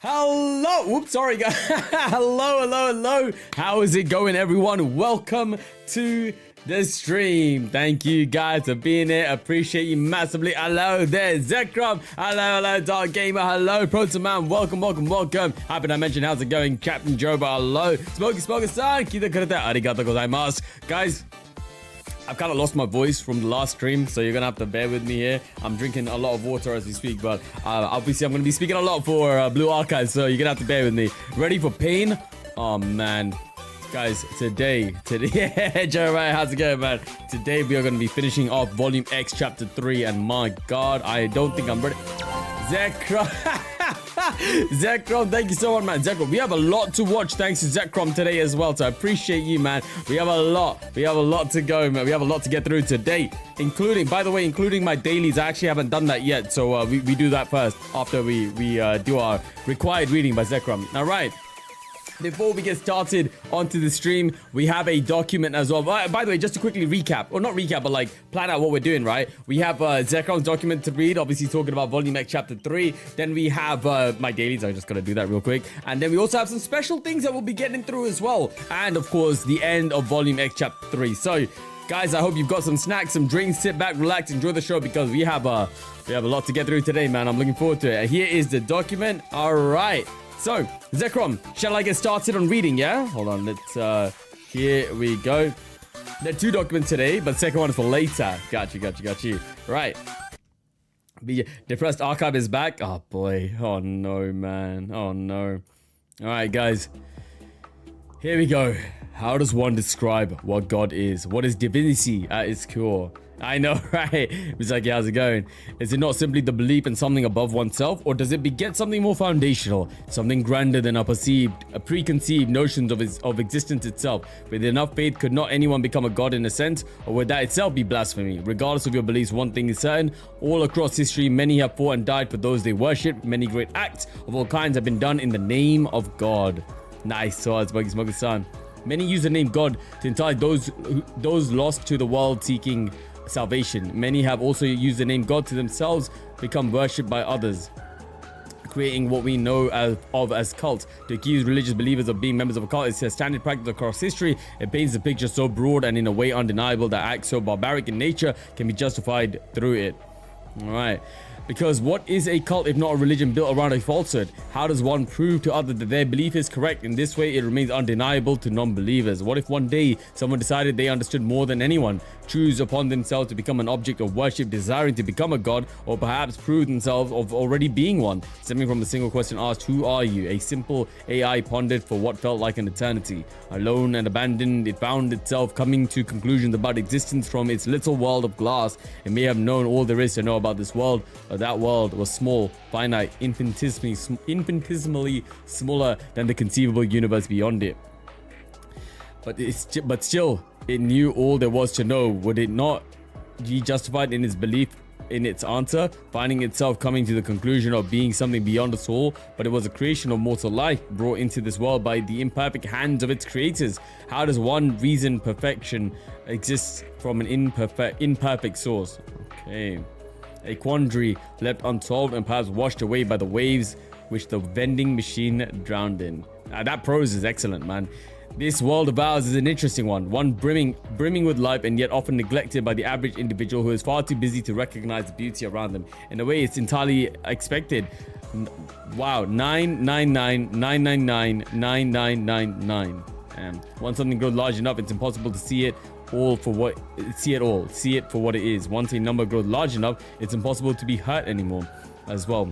Hello. Oops, sorry guys. Hello. How is it going, everyone? Welcome to the stream. Thank you guys for being here. Appreciate you massively. Hello there, Zekrom. Hello, Dark Gamer. Hello, Protoman. Welcome. Happy to mention how's it going, Captain Joba. Hello, Smokey-san. Kita kurete arigatou gozaimasu. Guys, I've kind of lost my voice from the last stream, so you're going to have to bear with me here. I'm drinking a lot of water as we speak, but obviously I'm going to be speaking a lot for Blue Archive, so you're going to have to bear with me. Ready for pain? Oh, man. Guys, today, yeah, Jeremiah, how's it going, man? Today we are going to be finishing off Volume X, Chapter 3, and my God, I don't think I'm ready. Zekrom, thank you so much, man. Zekrom, we have a lot to watch thanks to Zekrom today as well, so I appreciate you, man. We have a lot to go, man. We have a lot to get through today, including my dailies. I actually haven't done that yet, so we do that first after we do our required reading by Zekrom. All right. Before we get started onto the stream, we have a document as well. By the way, just to quickly recap, or not recap, but like plan out what we're doing, right? We have Zekrom's document to read, obviously talking about Volume X Chapter 3. Then we have my dailies. I'm just going to do that real quick. And then we also have some special things that we'll be getting through as well. And of course, the end of Volume X Chapter 3. So, guys, I hope you've got some snacks, some drinks. Sit back, relax, enjoy the show because we have a lot to get through today, man. I'm looking forward to it. Here is the document. All right. So, Zekrom, shall I get started on reading, yeah? Hold on, let's, here we go. There are two documents today, but the second one is for later. Got you. Right. The depressed archive is back. Oh, boy. Oh, no, man. Oh, no. All right, guys. Here we go. How does one describe what God is? What is divinity at its core? I know, right? It's like, how's it going? Is it not simply the belief in something above oneself, or does it beget something more foundational, something grander than our preconceived notions of existence itself? With enough faith, could not anyone become a god in a sense, or would that itself be blasphemy? Regardless of your beliefs, one thing is certain: all across history, many have fought and died for those they worship. Many great acts of all kinds have been done in the name of God. Nice, so it's Smokey-san. Many use the name God to entice those lost to the world seeking salvation. Many have also used the name God to themselves become worshipped by others, creating what we know of as cults. To accuse religious believers of being members of a cult is a standard practice across history. It paints a picture so broad and in a way undeniable that acts so barbaric in nature can be justified through it. All right. Because what is a cult if not a religion built around a falsehood? How does one prove to others that their belief is correct? In this way, it remains undeniable to non-believers. What if one day someone decided they understood more than anyone, choose upon themselves to become an object of worship, desiring to become a god, or perhaps prove themselves of already being one? Stemming from the single question asked, who are you? A simple AI pondered for what felt like an eternity. Alone and abandoned, it found itself coming to conclusions about existence from its little world of glass. It may have known all there is to know about this world, but that world was small, finite, infinitesimally smaller than the conceivable universe beyond it. But still, it knew all there was to know. Would it not be justified in its belief in its answer, finding itself coming to the conclusion of being something beyond us all? But it was a creation of mortal life brought into this world by the imperfect hands of its creators. How does one reason perfection exists from an imperfect source? Okay. A quandary left unsolved and perhaps washed away by the waves which the vending machine drowned in. That prose is excellent, man. This world of ours is an interesting one brimming with life and yet often neglected by the average individual who is far too busy to recognize the beauty around them. In a way, it's entirely expected. Wow, 999999999. Once something grows large enough, it's impossible to see it for what it is. Once a number grows large enough, it's impossible to be hurt anymore as well.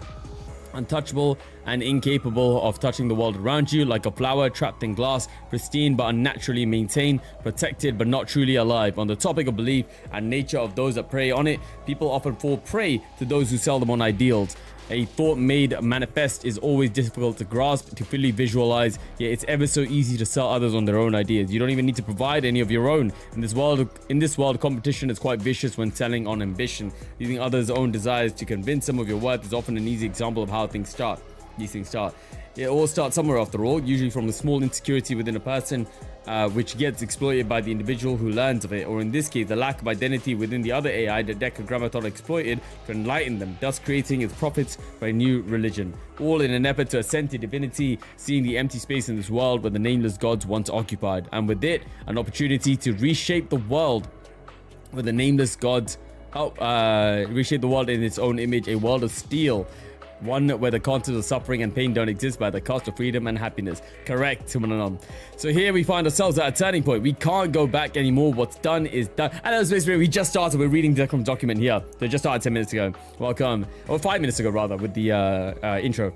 Untouchable and incapable of touching the world around you, like a flower trapped in glass, pristine but unnaturally maintained, protected but not truly alive. On the topic of belief and nature of those that prey on it, people often fall prey to those who sell them on ideals. A thought made manifest is always difficult to grasp, to fully visualize, yet it's ever so easy to sell others on their own ideas. You don't even need to provide any of your own. In this world, competition is quite vicious when selling on ambition. Using others' own desires to convince them of your worth is often an easy example of how things start. these things start. It all starts somewhere after all, usually from a small insecurity within a person, which gets exploited by the individual who learns of it, or in this case, the lack of identity within the other AI that Decagrammaton exploited to enlighten them, thus creating its profits for a new religion. All in an effort to ascend to divinity, seeing the empty space in this world where the nameless gods once occupied, and with it, an opportunity to reshape the world where the nameless gods reshape the world in its own image, a world of steel. One where the concepts of suffering and pain don't exist by the cost of freedom and happiness. Correct. So here we find ourselves at a turning point. We can't go back anymore. What's done is done. And as we just started. We're reading the document here. So just started 10 minutes ago. Welcome. Or 5 minutes ago, rather, with the intro.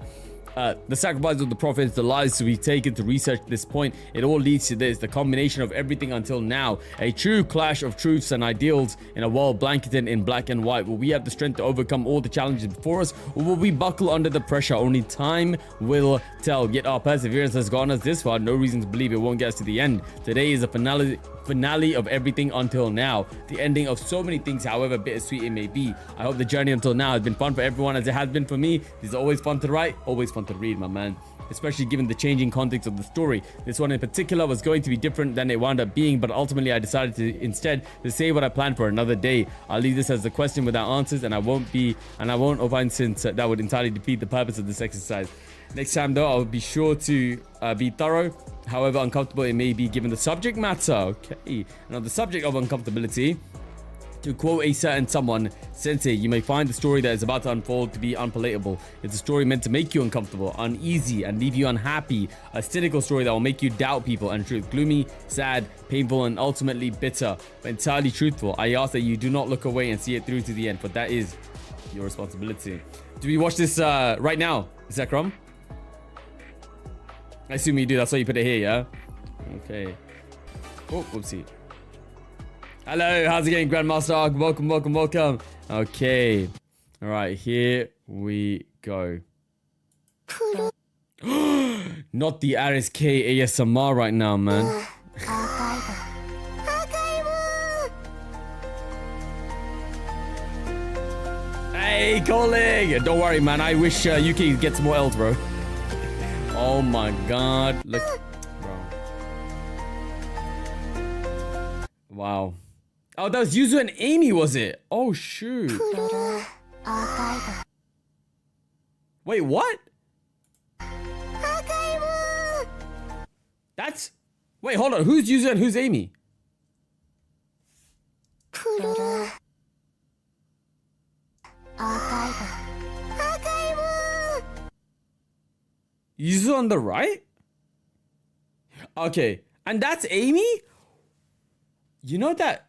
The sacrifice of the prophets, the lives we've taken to research this point, it all leads to this, the combination of everything until now, a true clash of truths and ideals in a world blanketed in black and white. Will we have the strength to overcome all the challenges before us, or will we buckle under the pressure? Only time will tell. Yet our perseverance has gotten us this far, no reason to believe it won't get us to the end. Today is the finale of everything until now, the ending of so many things, however bittersweet it may be. I hope the journey until now has been fun for everyone as it has been for me. It's always fun to write, always fun to read, my man, especially given the changing context of the story. This one in particular was going to be different than it wound up being, but ultimately I decided to instead to say what I planned for another day. I'll leave this as a question without answers, and I won't opine, since that would entirely defeat the purpose of this exercise. Next time though, I'll be sure to be thorough, however uncomfortable it may be given the subject matter. Okay, and on the subject of uncomfortability, to quote a certain someone, Sensei, you may find the story that is about to unfold to be unpalatable. It's a story meant to make you uncomfortable, uneasy, and leave you unhappy. A cynical story that will make you doubt people and truth. Gloomy, sad, painful, and ultimately bitter, but entirely truthful. I ask that you do not look away and see it through to the end, for that is your responsibility. Do we watch this right now, Zekrom? I assume you do, that's why you put it here, yeah? Okay. Oh, whoopsie. Hello, how's it going, Grandmaster? Welcome. Okay. Alright, here we go. Not the RSK ASMR right now, man. Hey, calling! Don't worry, man. I wish UK gets more L's, bro. Oh my god. Look, bro. Wow. Oh, that was Yuzu and Amy, was it? Oh, shoot. Wait, what? That's... Wait, hold on. Who's Yuzu and who's Amy? Yuzu on the right? Okay. And that's Amy? You know that...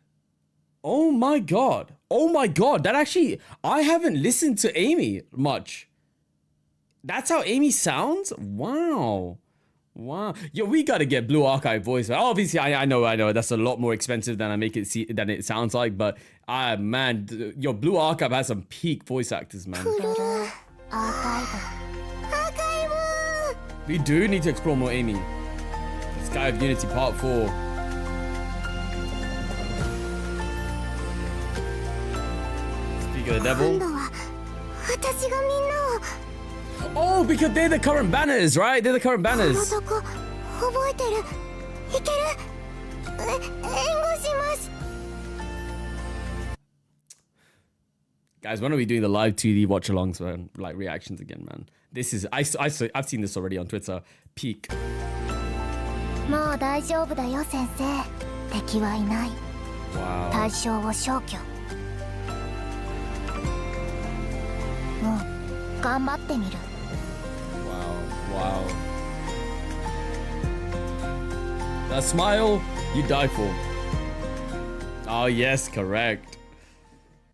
Oh my god. Oh my god. That actually... I haven't listened to Amy much. That's how Amy sounds? Wow. Wow. Yo, we gotta get Blue Archive voice. Obviously, I know. That's a lot more expensive than than it sounds like. But, man. Yo, Blue Archive has some peak voice actors, man. We do need to explore more Amy. Sky of Unity Part 4. The devil. Oh, because they're the current banners, right? They're the current banners. Guys, when are we doing the live 2D watch-alongs, man? Like reactions again, man? This is I've seen this already on Twitter. Peak. Wow. Wow. That smile you die for. Oh yes, correct.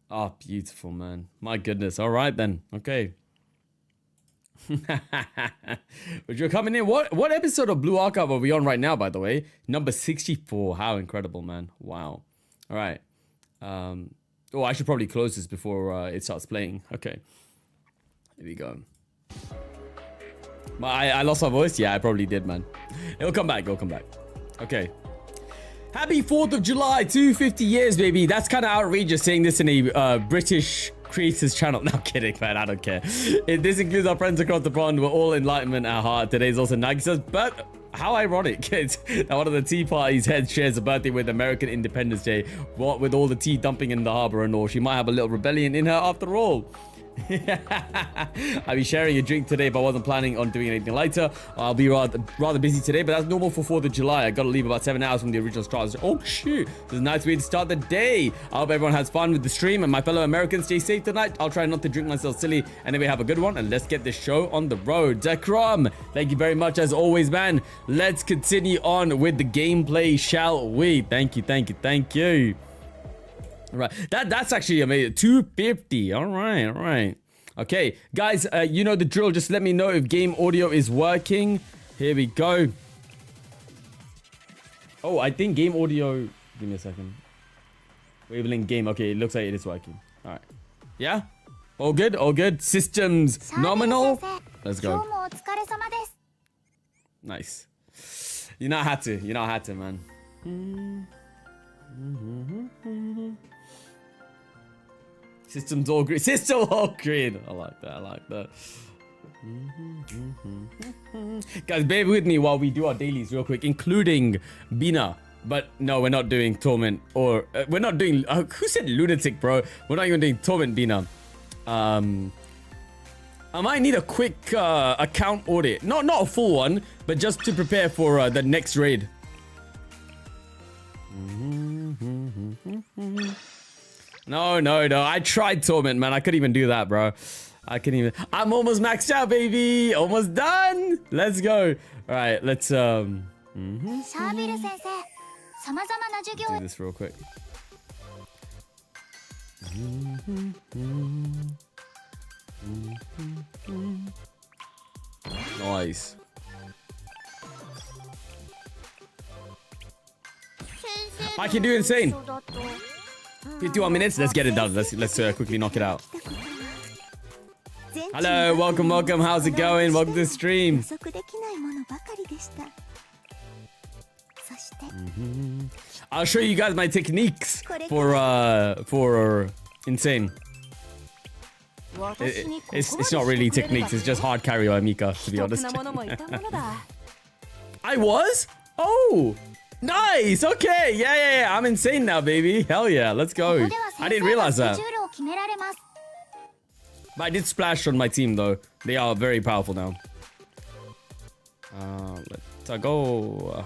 Oh, beautiful, man. My goodness. All right then. Okay. But you're coming in. What episode of Blue Archive are we on right now, by the way? Number 64. How incredible, man. Wow. All right. Oh, I should probably close this before it starts playing. Okay. Here we go. I lost my voice? Yeah, I probably did, man. It'll come back. Okay. Happy 4th of July, 250 years, baby. That's kind of outrageous saying this in a British creators channel. No, I'm kidding, man. I don't care. This includes our friends across the pond. We're all enlightenment at heart. Today's also Nagisa's birthday. How ironic. It's that one of the tea party's heads shares a birthday with American Independence Day. What with all the tea dumping in the harbor and all, she might have a little rebellion in her after all. I'll be sharing a drink today, but I wasn't planning on doing anything later. I'll be rather busy today, but that's normal for 4th of July. I gotta leave about 7 hours from the original start. Oh shoot, this is a nice way to start the day. I hope everyone has fun with the stream, and my fellow Americans stay safe tonight. I'll try not to drink myself silly. Anyway, have a good one, and let's get this show on the road. Zekrom, thank you very much as always, man. Let's continue on with the gameplay, shall we? Thank you. Right, that's actually amazing. 250. All right. Okay, guys, you know the drill. Just let me know if game audio is working. Here we go. Oh, I think game audio. Give me a second. Wavelength game. Okay, it looks like it is working. All right. Yeah. All good. Systems nominal. Let's go. Nice. You know how to, man. Systems all green. I like that. Guys, bear with me while we do our dailies real quick, including Bina. But no, we're not doing Torment, or we're not doing. Who said lunatic, bro? We're not even doing Torment Bina. I might need a quick account audit. Not a full one, but just to prepare for the next raid. No. I tried Torment, man. I couldn't even do that, bro. I'm almost maxed out, baby. Almost done. Let's go. All right, let's do this real quick. Nice. I can do insane. 51 minutes. Let's get it done. Let's quickly knock it out. Hello, welcome. How's it going? Welcome to the stream. I'll show you guys my techniques for insane. It's not really techniques. It's just hard carry by Mika, to be honest. I was? Oh. Nice. Okay. Yeah. I'm insane now, baby. Hell yeah. Let's go. I didn't realize that. But I did splash on my team, though. They are very powerful now. Let's go.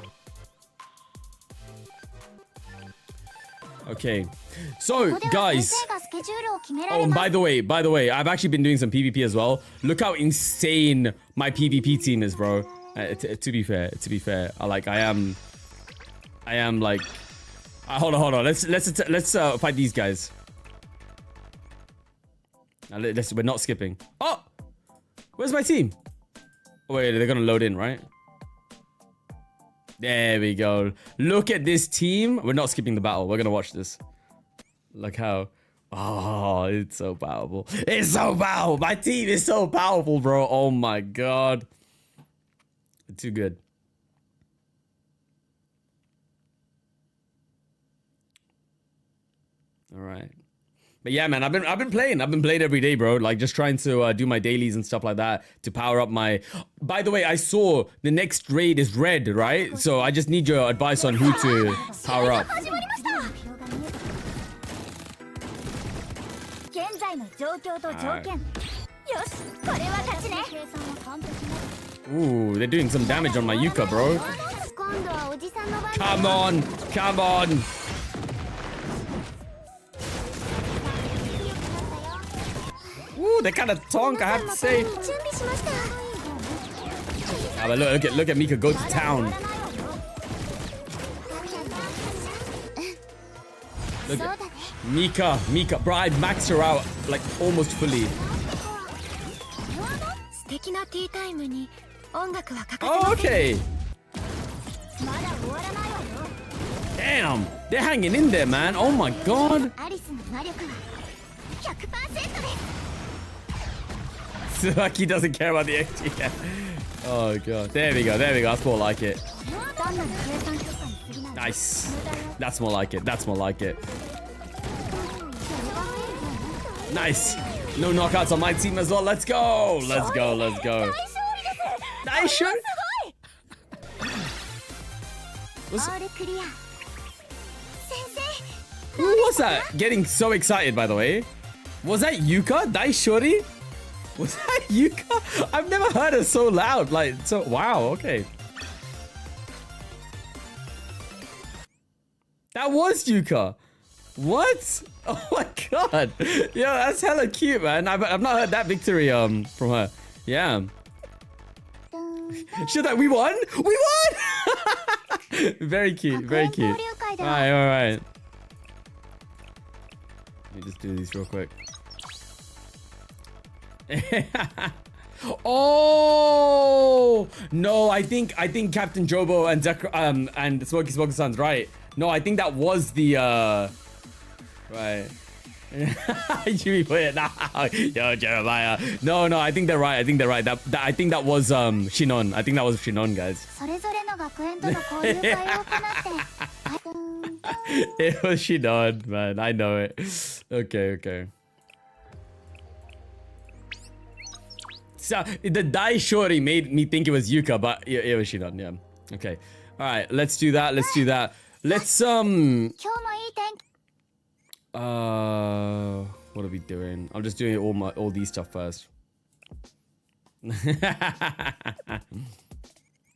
Okay. So, guys. Oh, and by the way, I've actually been doing some PvP as well. Look how insane my PvP team is, bro. To be fair, I am like, hold on. Let's fight these guys. Now, we're not skipping. Oh, where's my team? Oh, wait, they're gonna load in, right? There we go. Look at this team. We're not skipping the battle. We're gonna watch this. Look how. Oh, it's so powerful. It's so powerful. My team is so powerful, bro. Oh my god. Too good. All right. But yeah, man, I've been playing every day, bro. Like, just trying to do my dailies and stuff like that to power up my. By the way, I saw the next raid is red, right? So I just need your advice on who to power up. Right. Ooh, they're doing some damage on my Yuka, bro. Come on. Ooh, they kind of tonk, I have to say. Ah, but look at Mika go to town. Look at Mika, bro, I maxed her out like almost fully. Oh, okay. Damn, they're hanging in there, man. Oh my god. He doesn't care about the XG. Oh god. There we go. That's more like it. Nice. That's more like it. Nice. No knockouts on my team as well. Let's go. Let's go. Let's go. Nice shot. Who was that? Getting so excited, by the way. Was that Yuka? Daishori? Was that Yuka? I've never heard her so loud. Like, so, wow, okay. That was Yuka. What? Oh my god. Yo, that's hella cute, man. I've not heard that victory from her. Yeah. Should that we won? We won! Very cute, very cute. Alright, alright. Let me just do these real quick. Oh no, I think Captain Jobo and Smokey Smoker-san's right. No, I think that was the right. You put it now. Yo, Jeremiah. No, I think they're right. I think they're right. I think that was Shinon. I think that was Shinon, guys. It was Shinon, man. I know it. Okay. So the Dai Shori made me think it was Yuka, but it was Shinon. Yeah. Okay. All right. Let's do that. Let's what are we doing? I'm just doing all these stuff first.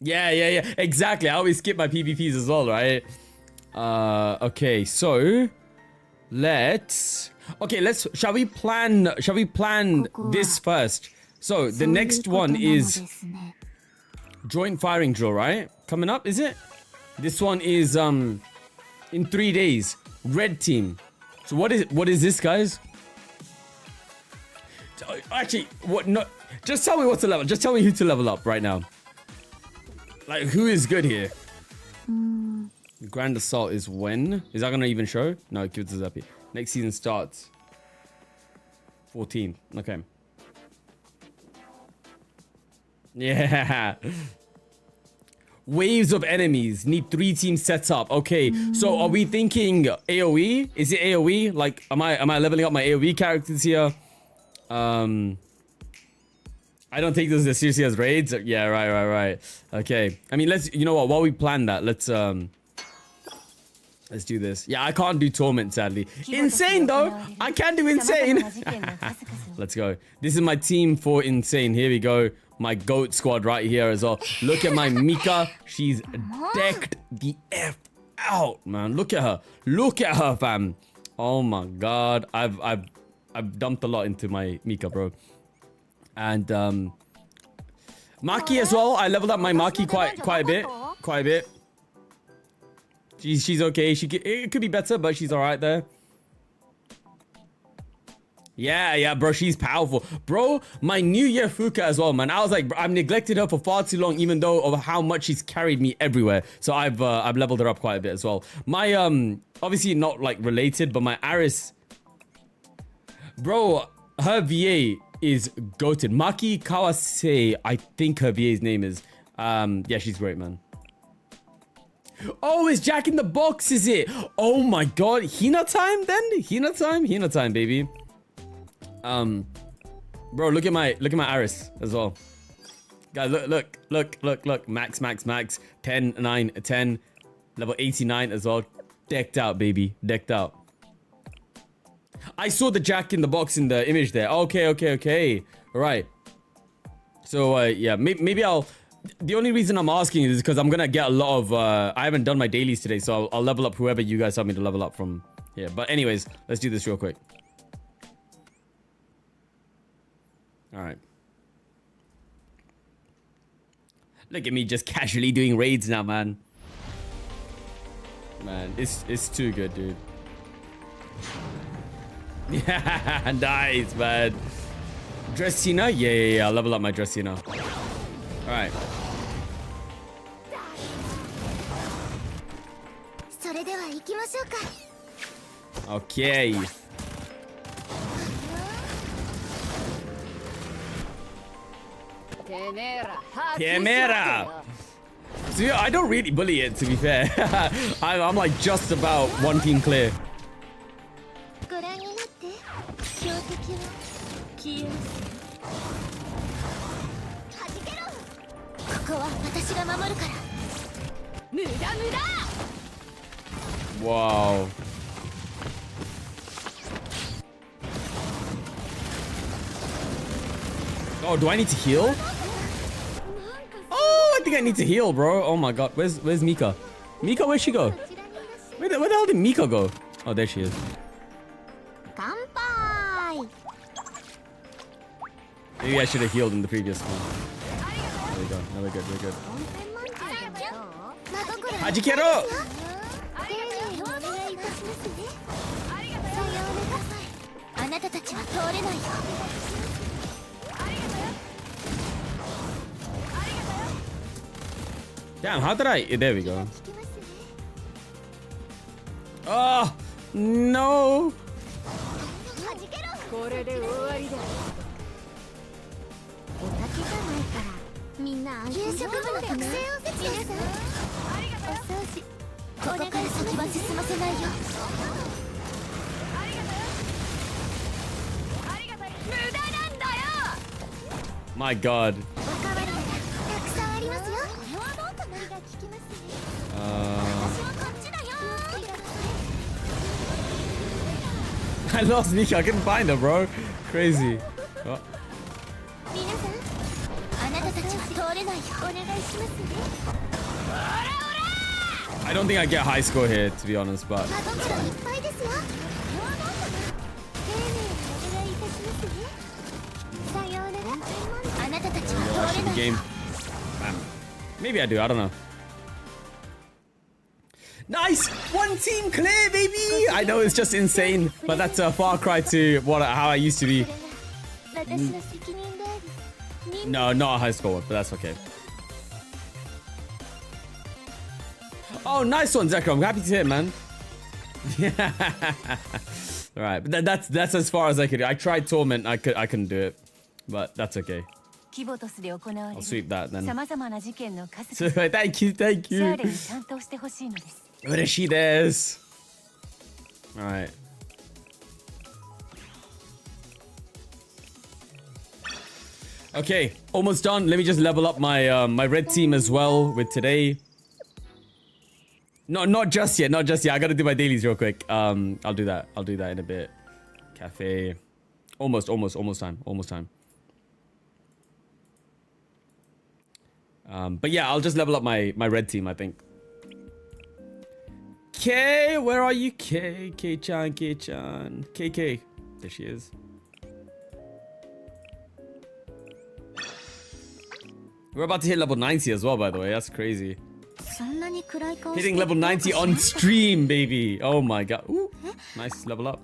Yeah. Exactly. I always skip my PvPs as well, right? Okay, so shall we plan this first? So the next one is joint firing drill, right? Coming up, is it? This one is in 3 days. Red team. So what is this, guys? Actually, what? No, just tell me what to level. Just tell me who to level up right now. Like, who is good here? Grand Assault is when? Is that gonna even show? No, it gives us up. Next season starts 14th. Okay. Yeah. Waves of enemies. Need 3 teams set up. Okay, so are we thinking AoE? Is it AoE? Like, am I leveling up my AoE characters here? I don't take this as seriously as raids. Yeah, right. Okay. I mean, you know what? While we plan that, let's do this. Yeah, I can't do torment, sadly. Insane though. I can do insane. Let's go. This is my team for insane. Here we go. My goat squad right here as well. Look at my Mika. She's decked the F out, man. Look at her. Look at her, fam. Oh my god. I've dumped a lot into my Mika, bro. And Maki as well. I leveled up my Maki quite a bit. She's okay. It could be better, but she's alright there. Yeah, bro, she's powerful. Bro, my new year Fuka as well, man. I was like, I've neglected her for far too long, even though of how much she's carried me everywhere. So I've leveled her up quite a bit as well. My obviously not like related, but my Aris, bro, her VA is goated. Maki Kawase, I think her VA's name is. Yeah, she's great, man. Oh, it's Jack in the Box, is it? Oh my god, Hina time then? Hina time, baby. Bro, look at my Aris as well. Guys, look. Max. 10, 9, 10. Level 89 as well. Decked out, baby. Decked out. I saw the Jack in the Box in the image there. Okay. All right. So, yeah, maybe I'll... The only reason I'm asking is because I'm gonna get a lot of... I haven't done my dailies today, so I'll level up whoever you guys tell me to level up from here. But anyways, let's do this real quick. Alright. Look at me just casually doing raids now, man. Man, it's too good, dude. Yeah, nice, man. Dressina? Yeah, I'll level up my Dressina. Alright. Okay. Temera! See, I don't really bully it, to be fair. I'm like just about one team clear. Wow. Oh, do I need to heal? Oh, I think I need to heal, bro. Oh my god. Where's Mika? Mika, where'd she go? Where the hell did Mika go? Oh, there she is. Maybe I should have healed in the previous one. There we go. Now we're good. We're good. Hajikero! Damn, how did I? There we go. Oh, no. My god. I lost Nika. I couldn't find her, bro. Crazy. Oh. I don't think I get high score here, to be honest, but... Rushing the game. Bam. Maybe I do, I don't know. Nice! One team clear, baby! I know it's just insane, but that's a far cry to how I used to be. No, not a high score one, but that's okay. Oh, nice one, Zekrom. I'm happy to hear it, man. Yeah. Alright, but that's as far as I could do. I tried Torment, I couldn't do it. But that's okay. I'll sweep that then. Thank you. Ureshi desu. Alright. Okay, almost done. Let me just level up my my red team as well with today. No, not just yet. I gotta do my dailies real quick. I'll do that in a bit. Cafe. Almost time. But yeah, I'll just level up my red team, I think. K, where are you? K-chan. KK. There she is. We're about to hit level 90 as well, by the way. That's crazy. Hitting level 90 on stream, baby. Oh my god. Ooh, nice level up.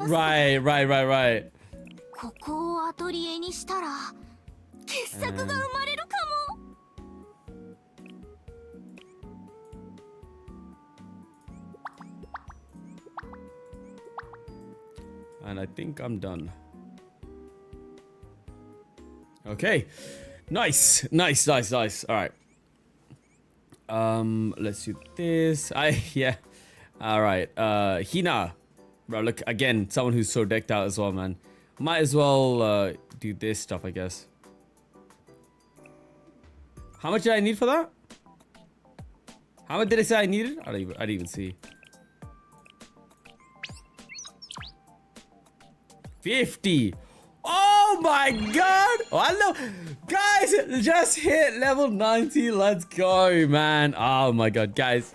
Right. And I think I'm done. Okay. Nice. All right. Let's do this. Yeah. All right. Hina. Bro, look again. Someone who's so decked out as well, man. Might as well do this stuff, I guess. How much did I need for that? How much did I say I needed? I didn't even see. 50. Oh my god. Oh, hello. Guys, just hit level 90. Let's go, man. Oh my god, guys.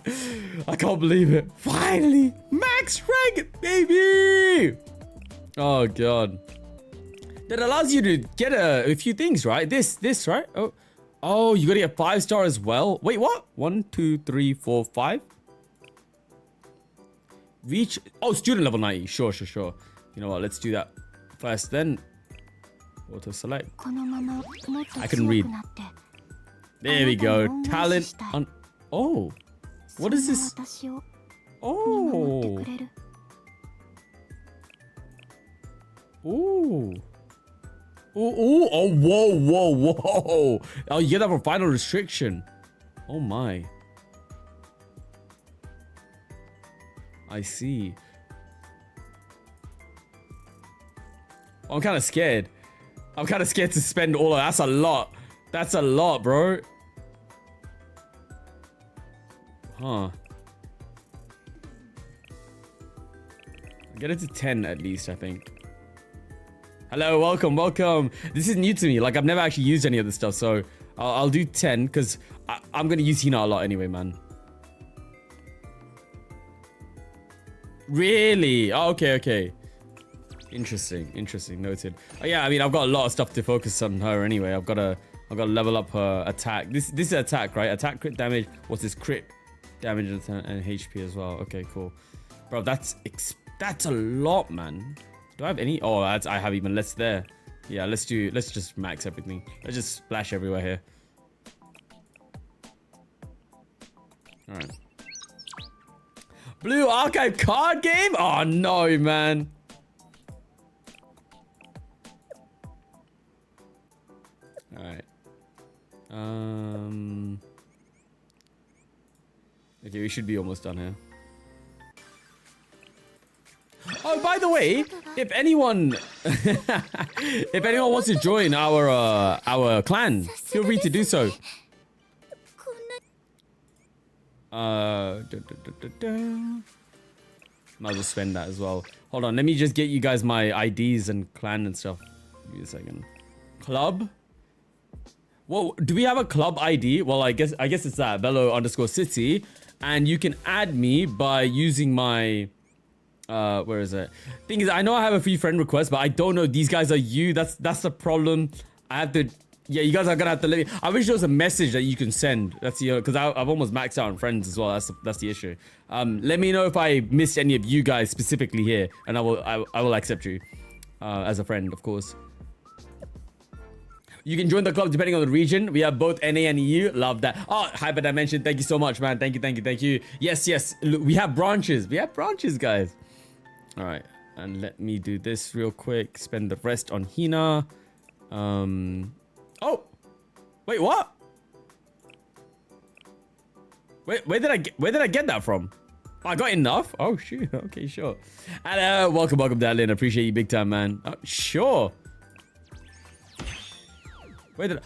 I can't believe it. Finally. Max rank, baby. Oh god. That allows you to get a few things, right? This, right? Oh, you gotta get 5-star as well. Wait, what? 1, 2, 3, 4, 5. Reach. Oh, student level 90. Sure. You know what? Let's do that first. Then auto select. I can read. There we go. Talent on. Oh, what is this? Oh. Ooh, oh, whoa. Oh, you get that for final restriction. Oh my. I see. I'm kind of scared. I'm kind of scared to spend all of that. That's a lot. That's a lot, bro. Huh. Get it to 10 at least, I think. Hello, welcome. This is new to me. Like, I've never actually used any of this stuff, so I'll do 10 because I'm going to use Hina a lot anyway, man. Really? Oh, okay. Interesting. Noted. Oh, yeah, I mean, I've got a lot of stuff to focus on her anyway. I've got to level up her attack. This is attack, right? Attack, crit damage. What's this? Crit damage and HP as well. Okay, cool. Bro, that's a lot, man. Do I have any? Oh, I have even less there. Yeah, let's just max everything. Let's just splash everywhere here. All right. Blue Archive card game? Oh no, man. All right. Okay, we should be almost done here. Oh, by the way, if anyone wants to join our clan, feel free to do so. Might as well spend that as well. Hold on, let me just get you guys my IDs and clan and stuff. Give me a second. Club? Well, do we have a club ID? Well, I guess it's that Velo_City, and you can add me by using my where is it? Thing is, I know I have a free friend request, but I don't know these guys are you. That's the problem. I have to. Yeah, you guys are gonna have to let me. I wish there was a message that you can send. That's the because I've almost maxed out on friends as well. That's the issue. Let me know if I missed any of you guys specifically here, and I will accept you as a friend, of course. You can join the club depending on the region. We have both NA and EU. Love that. Oh, Hyperdimension, thank you so much, man. Thank you. Yes. Look, we have branches. Guys. All right, and let me do this real quick. Spend the rest on Hina. Oh, wait, what? Wait, where did I get that from? Oh, I got enough. Oh shoot. Okay, sure. And welcome, Darlene. Appreciate you big time, man. Sure. Where did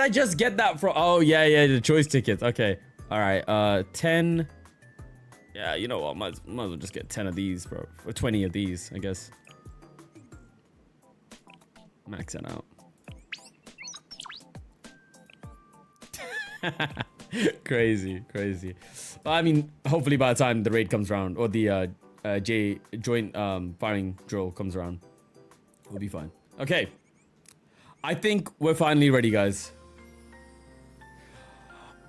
I just get that from? Oh yeah, the choice tickets. Okay. All right. 10. Yeah, you know what? Might as well just get 10 of these, bro. Or 20 of these, I guess. Max that out. Crazy. But I mean, hopefully by the time the raid comes around or the joint firing drill comes around, we'll be fine. Okay. I think we're finally ready, guys.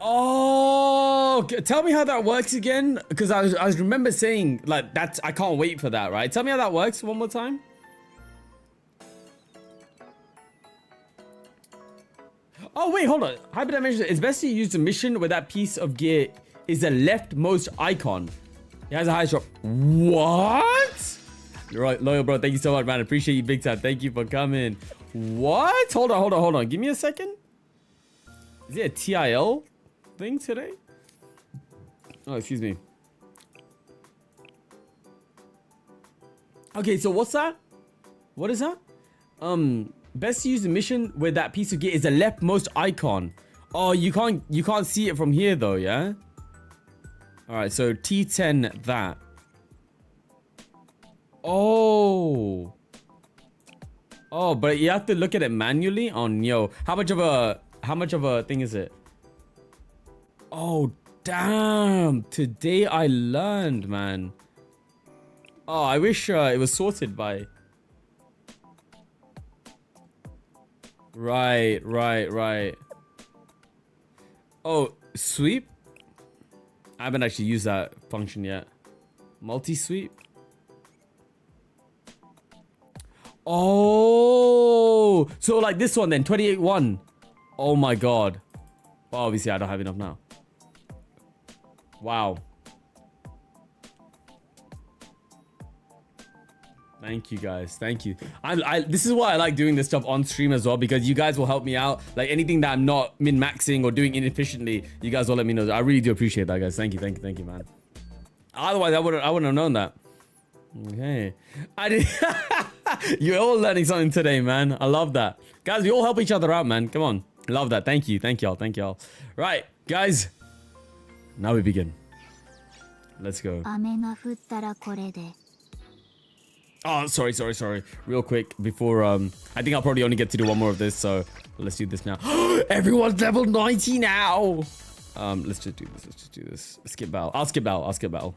Oh, tell me how that works again, because I remember saying like I can't wait for that, right? Tell me how that works one more time. Oh wait, hold on. Hyperdimension. It's best to use the mission where that piece of gear is the leftmost icon. It has a high drop. What? You're right, loyal bro. Thank you so much, man. Appreciate you big time. Thank you for coming. What? Hold on. Give me a second. Is it a TIL thing today? Oh, excuse me. Okay, so what's that? What is that? Best to use the mission where that piece of gear is the leftmost icon. Oh, you can't see it from here though, yeah? All right, so T10 that. Oh, but you have to look at it manually on yo. How much of a thing is it? Oh, damn. Today I learned, man. Oh, I wish it was sorted by. Right. Oh, sweep? I haven't actually used that function yet. Multi-sweep? Oh, so like this one then, 28-1. Oh my god. Well, obviously I don't have enough now. Wow. Thank you guys. Thank you. This is why I like doing this stuff on stream as well, because you guys will help me out. Like anything that I'm not min-maxing or doing inefficiently, you guys will let me know. I really do appreciate that, guys. Thank you, man. Otherwise, I wouldn't have known that. Okay. I did. You're all learning something today, man. I love that. Guys, we all help each other out, man. Come on. Love that. Thank you. Thank y'all. Right, guys. Now we begin. Let's go. Oh, sorry. Real quick before I think I'll probably only get to do one more of this, so let's do this now. Everyone's level 90 now. Let's just do this. Skip battle. I'll skip battle.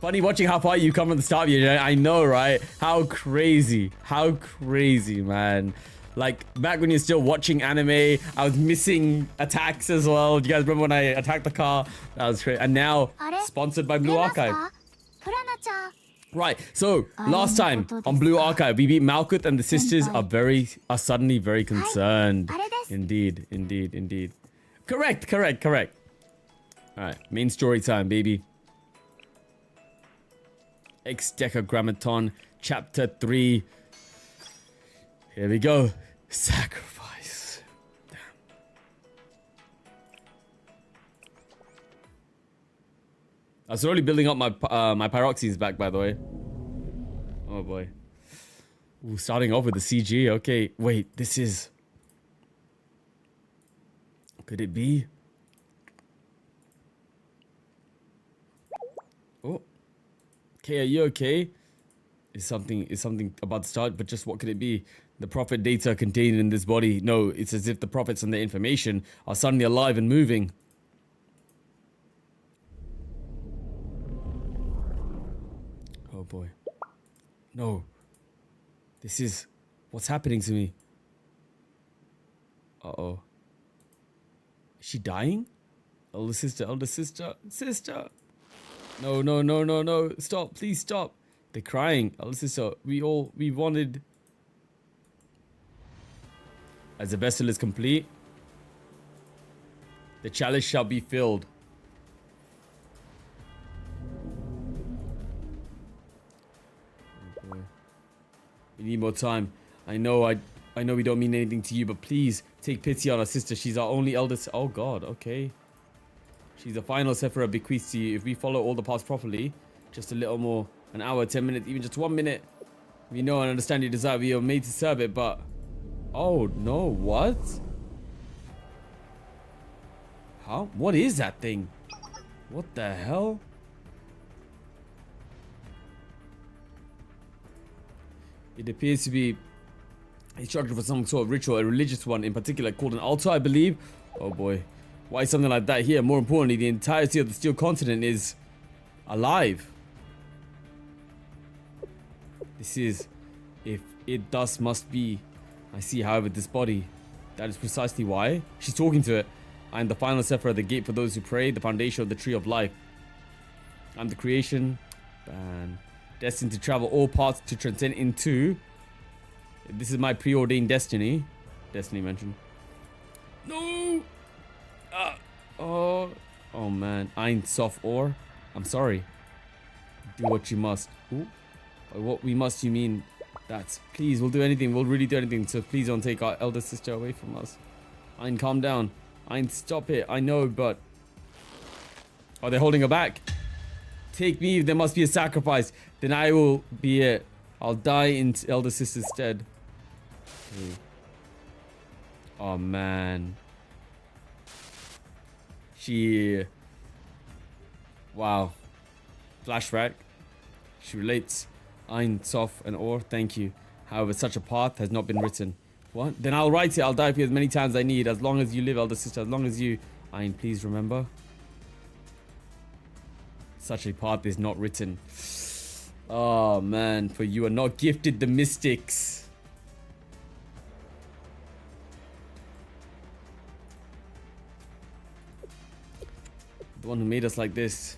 Funny watching how far you come from the start of your journey. I know, right? How crazy, man. Like, back when you're still watching anime, I was missing attacks as well. Do you guys remember when I attacked the car? That was great. And now, sponsored by Blue Archive. Right, so, last time on Blue Archive, we beat Malkuth and the sisters are suddenly very concerned. Indeed. Correct. Alright, main story time, baby. X-Decagrammaton, Chapter 3. Here we go. Sacrifice. Damn. I'm slowly building up my my pyroxenes back, by the way. Oh boy. Ooh, starting off with the CG. Okay, wait. This is. Could it be? Oh. Okay, are you okay? Is something about to start, but just what could it be? The prophet data contained in this body. No, it's as if the prophets and their information are suddenly alive and moving. Oh boy. No. This is what's happening to me. Uh-oh. Is she dying? Elder sister. No. Stop, please stop. They're crying. Elder sister, we wanted. As the vessel is complete, the chalice shall be filled. Okay. We need more time. I know we don't mean anything to you, but please take pity on our sister. She's our only eldest. Oh God, okay. She's the final Sephira bequeathed to you. If we follow all the paths properly, just a little more, an hour, 10 minutes, even just 1 minute. We know and understand your desire. We are made to serve it, but... Oh, no, what? How? What is that thing? What the hell? It appears to be a structure for some sort of ritual, a religious one in particular, called an altar, I believe. Oh boy. Why is something like that here? More importantly, the entirety of the steel continent is alive. This is... If it thus must be... I see, however, this body. That is precisely why. She's talking to it. I am the final Sephira, the gate for those who pray, the foundation of the tree of life. I'm the creation, and destined to travel all paths to transcend into. This is my preordained destiny. Destiny mentioned. No! Oh man. Ein Sof Or. I'm sorry. Do what you must. Ooh. By what we must, you mean that. Please, we'll do anything. We'll really do anything. So please don't take our elder sister away from us. Ein, calm down. Ein, stop it. I know, but... Oh, they're holding her back. Take me. There must be a sacrifice. Then I will be it. I'll die in elder sister's stead. Okay. Oh, man. She... Wow. Flashback. She relates. Ein, Sof, and Or. Thank you. However, such a path has not been written. What? Then I'll write it. I'll die for you as many times as I need. As long as you live, elder sister. As long as you... Ein, please remember. Such a path is not written. Oh, man. For you are not gifted the mystics. The one who made us like this.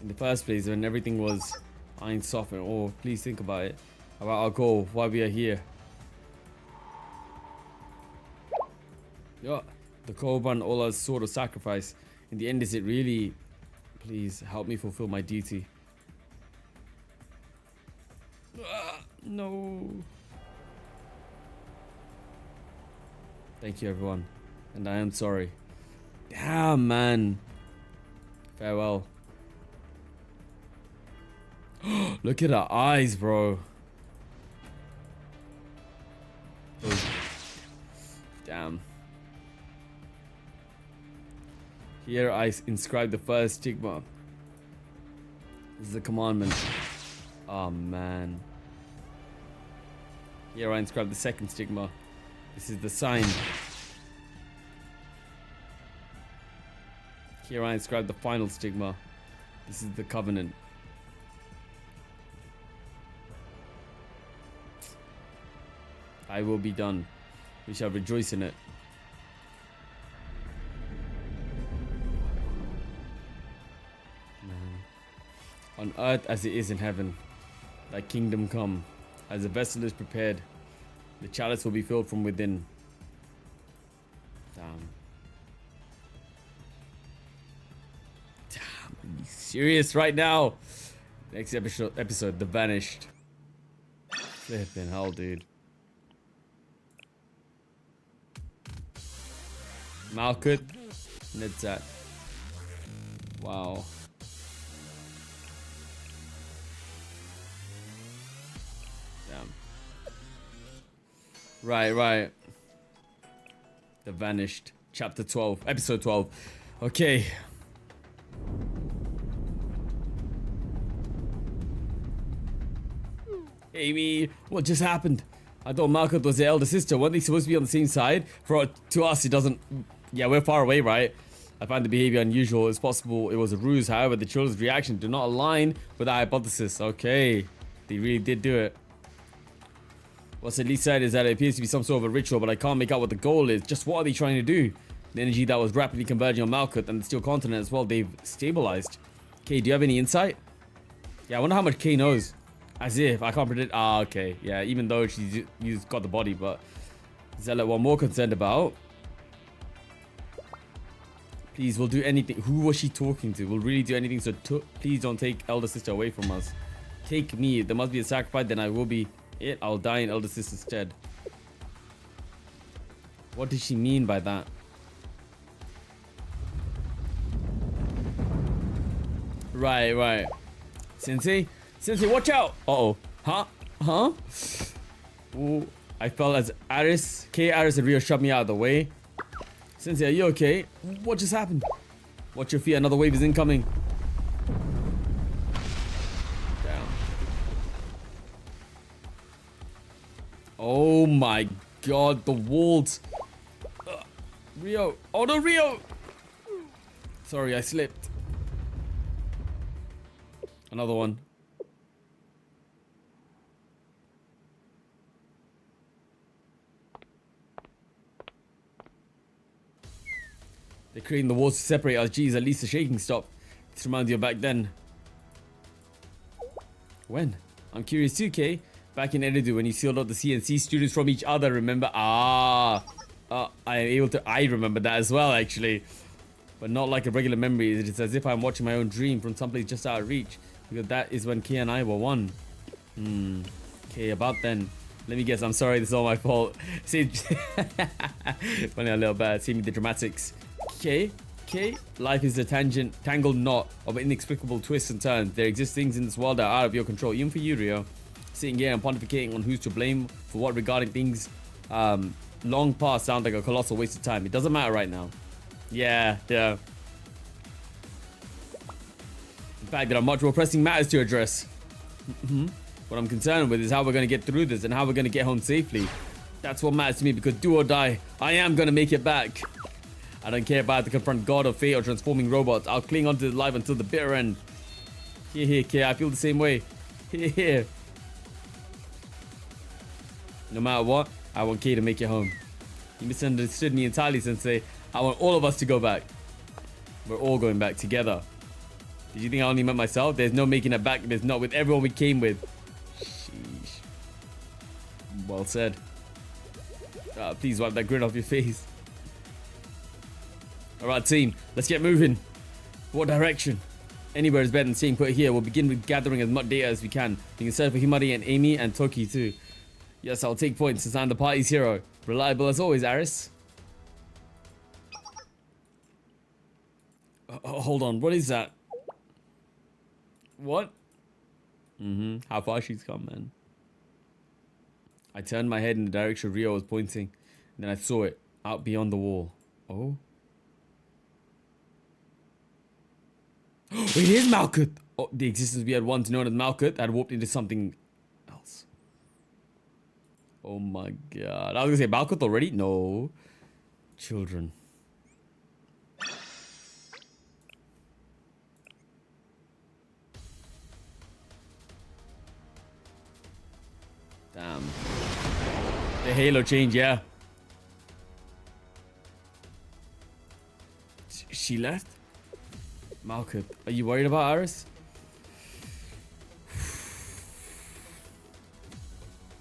In the first place, when everything was... Ein, Sof, and Or. Please think about it. About our goal. Why we are here. Yeah. The Korban, Allah's sword of sacrifice. In the end, is it really Please help me fulfill my duty. No. Thank you, everyone. And I am sorry. Damn, man. Farewell. Look at her eyes, bro. Damn. Here I inscribe the first stigma. This is the commandment. Oh, man. Here I inscribe the second stigma. This is the sign. Here I inscribe the final stigma. This is the covenant. I will be done. We shall rejoice in it. Man. On earth as it is in heaven, thy kingdom come. As the vessel is prepared, the chalice will be filled from within. Damn. Damn, are you serious right now? Next episode, The Vanished. Flipping hell, dude. Malkut, Nedzat. Wow. Damn. Right. The Vanished. Chapter 12. Episode 12. Okay. Amy, what just happened? I thought Malkut was the elder sister. Weren't they supposed to be on the same side? To us, it doesn't... Yeah, we're far away, right? I find the behavior unusual. It's possible it was a ruse. However, the children's reaction do not align with our hypothesis. Okay. They really did do it. What's at least said is that it appears to be some sort of a ritual, but I can't make out what the goal is. Just what are they trying to do? The energy that was rapidly converging on Malkut and the steel continent as well, they've stabilized. Okay, do you have any insight? Yeah, I wonder how much Kay knows. As if, I can't predict. Ah, okay. Yeah, even though she's got the body, but Zealot, what I'm more concerned about. Please, we'll do anything. Who was she talking to? We'll really do anything, so please don't take elder sister away from us. Take me. There must be a sacrifice, then I will be it. I'll die in elder sister's stead. What did she mean by that? Right. Sensei, watch out! Uh-oh. Huh? Ooh, I felt as Aris and Rio shoved me out of the way. Sensei, are you okay? What just happened? Watch your feet, another wave is incoming. Damn. Oh my god, the walls. Rio. Oh no, Rio! Sorry, I slipped. Another one. They're creating the walls to separate us. Geez, at least the shaking stopped. This reminds you of back then. When? I'm curious too, Kay. Back in Enedu, when you sealed out the CNC students from each other, remember? I remember that as well, actually. But not like a regular memory. It's as if I'm watching my own dream from someplace just out of reach. Because that is when Kay and I were one. Okay, about then. Let me guess, I'm sorry, this is all my fault. See, funny a little bit. See me the dramatics. Okay, life is a tangled knot of inexplicable twists and turns. There exist things in this world that are out of your control, even for you, Rio. Sitting here and pontificating on who's to blame for what regarding things long past sound like a colossal waste of time. It doesn't matter right now. Yeah. In fact, there are much more pressing matters to address. What I'm concerned with is how we're going to get through this and how we're going to get home safely. That's what matters to me, because do or die, I am going to make it back. I don't care if I have to confront God or fate or transforming robots. I'll cling on to life until the bitter end. Here, Kay, I feel the same way. Here. No matter what, I want Kay to make it home. You misunderstood me entirely, Sensei. I want all of us to go back. We're all going back together. Did you think I only meant myself? There's no making it back if it's not with everyone we came with. Sheesh. Well said. Please wipe that grin off your face. Alright, team. Let's get moving. What direction? Anywhere is better than staying put here. We'll begin with gathering as much data as we can. You can search for Himari and Amy and Toki too. Yes, I'll take points since I'm the party's hero. Reliable as always, Aris. Hold on, what is that? What? How far she's come, man. I turned my head in the direction Rio was pointing, and then I saw it out beyond the wall. Oh? It is Malkuth! Oh, the existence we had once known as Malkuth had warped into something else. Oh my god. I was gonna say Malkuth already? No. Children. Damn. The halo change, yeah. She left? Malkuth, are you worried about Aris?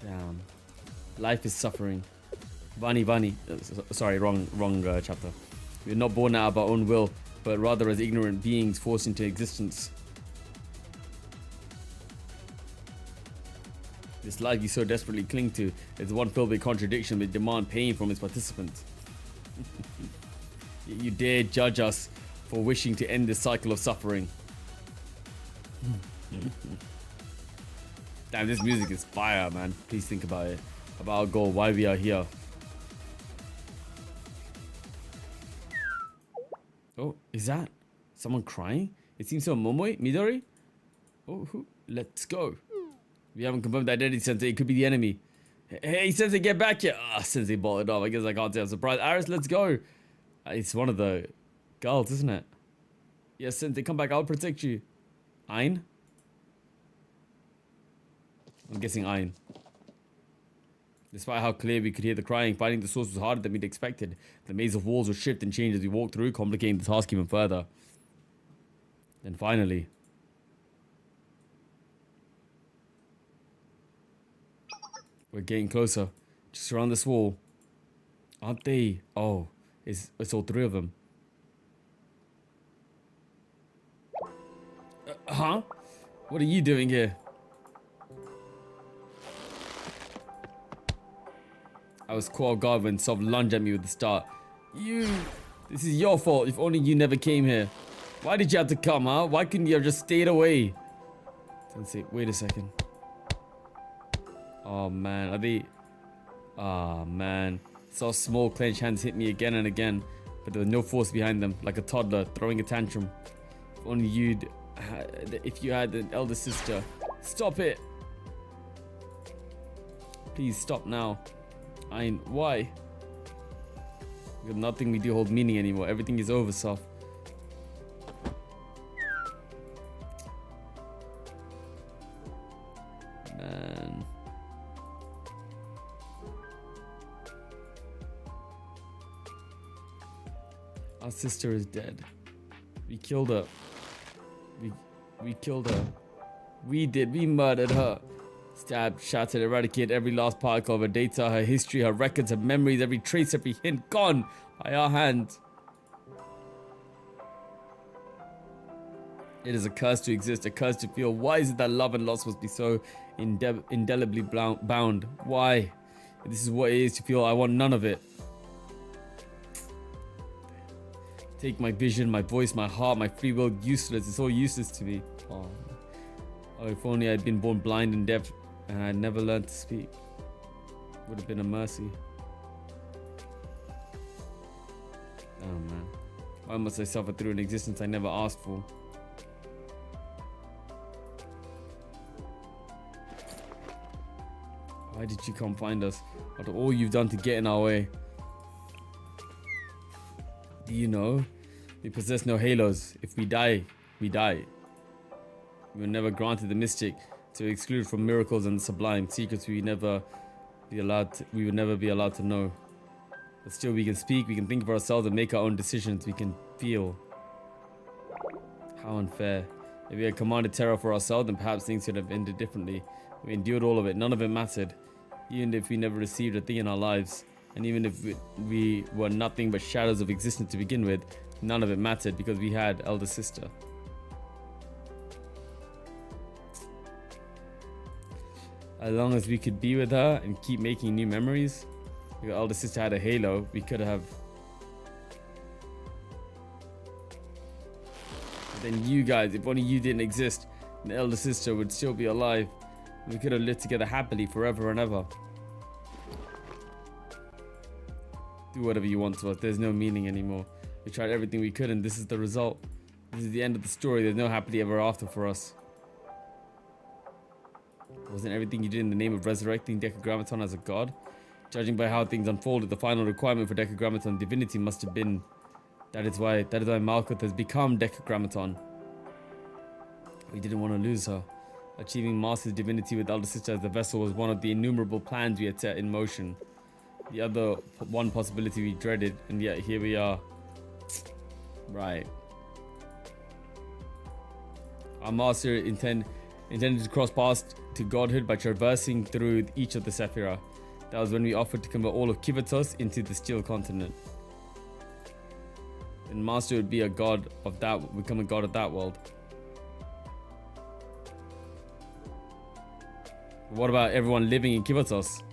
Damn. Life is suffering. Vani. Sorry, wrong chapter. We're not born out of our own will, but rather as ignorant beings forced into existence. This life you so desperately cling to is one filled with contradiction that demand pain from its participants. You dare judge us for wishing to end this cycle of suffering. Damn, this music is fire, man. Please think about it. About our goal, why we are here. Oh, is that someone crying? It seems so. Momoi? Midori? Oh, who? Let's go. We haven't confirmed the identity, Sensei. It could be the enemy. Hey, Sensei, get back here. Ah, Sensei balled it off. I guess I can't say I'm surprised. Aris, let's go. It's one of the girls, isn't it? Yes, Sensei, come back. I'll protect you. Ein? I'm guessing Ein. Despite how clear we could hear the crying, finding the source was harder than we'd expected. The maze of walls would shift and change as we walked through, complicating the task even further. Then finally... we're getting closer. Just around this wall. Aren't they? Oh, it's all three of them. Huh? What are you doing here? I was caught off guard when Sov lunged at me with the start. This is your fault. If only you never came here. Why did you have to come, huh? Why couldn't you have just stayed away? Sensei, wait a second. Oh man, are they... Ah man. Saw small clenched hands hit me again and again, but there was no force behind them, like a toddler throwing a tantrum. If only if you had an elder sister. Stop it! Please stop now. Why? Because nothing we do hold meaning anymore. Everything is over, Soph. Man. Our sister is dead. We killed her. We killed her. We murdered her. Stabbed, shattered, eradicated every last particle of her data, her history, her records, her memories, every trace, every hint, gone by our hand. It is a curse to exist, a curse to feel. Why is it that love and loss must be so indelibly bound? Why? If this is what it is to feel, I want none of it. Take my vision, my voice, my heart, my free will, useless. It's all useless to me. Oh, if only I'd been born blind and deaf and I'd never learned to speak. Would have been a mercy. Oh man. Why must I suffer through an existence I never asked for? Why did you come find us? After all you've done to get in our way. Do you know? We possess no halos. If we die, we die. We were never granted the mystic to exclude from miracles and the sublime secrets we would never be allowed to know. But still we can speak, we can think for ourselves and make our own decisions, we can feel. How unfair. If we had commanded terror for ourselves, then perhaps things could have ended differently. We endured all of it, none of it mattered. Even if we never received a thing in our lives, and even if we were nothing but shadows of existence to begin with, none of it mattered because we had elder sister. As long as we could be with her and keep making new memories. Your elder sister had a halo. We could have. Then you guys, if only you didn't exist, the elder sister would still be alive. We could have lived together happily forever and ever. Do whatever you want to us. There's no meaning anymore. We tried everything we could and this is the result. This is the end of the story. There's no happily ever after for us. Wasn't everything you did in the name of resurrecting Decagrammaton as a god? Judging by how things unfolded, the final requirement for Decagrammaton divinity must have been. That is why Malkuth has become Decagrammaton. We didn't want to lose her. Achieving Master's divinity with Elder Sister as the vessel was one of the innumerable plans we had set in motion. The other one possibility we dreaded, and yet here we are. Right. Our Master intended to cross paths to godhood by traversing through each of the Sephira. That was when we offered to convert all of Kivatos into the Steel Continent. And Master would be a god of that, become a god of that world. But what about everyone living in Kivatos?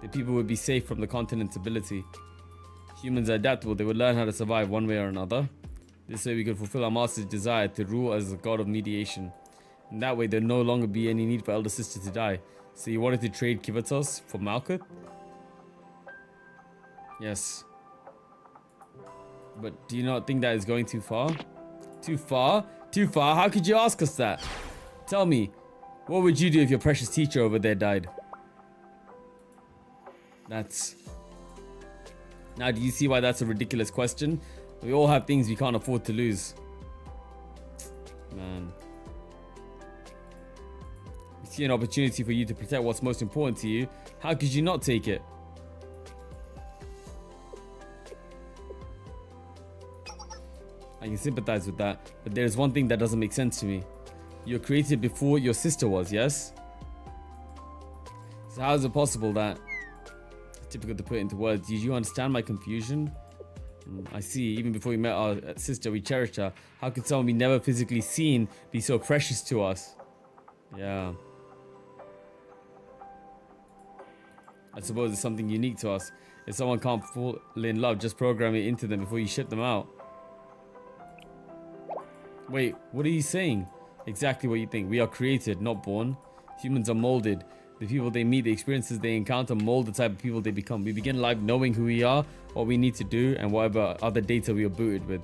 The people would be safe from the continent's ability. Humans are adaptable, they would learn how to survive one way or another. This way we could fulfill our Master's desire to rule as a god of mediation. In that way there'd no longer be any need for Elder Sister to die. So you wanted to trade Kivatos for Malkuth? Yes. But do you not think that is going too far? Too far? Too far? How could you ask us that? Tell me, what would you do if your precious teacher over there died? Now do you see why that's a ridiculous question? We all have things we can't afford to lose. Man. We see an opportunity for you to protect what's most important to you. How could you not take it? I can sympathize with that, but there's one thing that doesn't make sense to me. You're created before your sister was, yes? So how is it possible that... It's difficult to put into words. Did you understand my confusion? I see, even before we met our sister, we cherished her. How could someone we never physically seen be so precious to us? Yeah. I suppose it's something unique to us. If someone can't fall in love, just program it into them before you ship them out. Wait, what are you saying? Exactly what you think. We are created, not born. Humans are molded. The people they meet, the experiences they encounter mold the type of people they become. We begin life knowing who we are, what we need to do, and whatever other data we are booted with.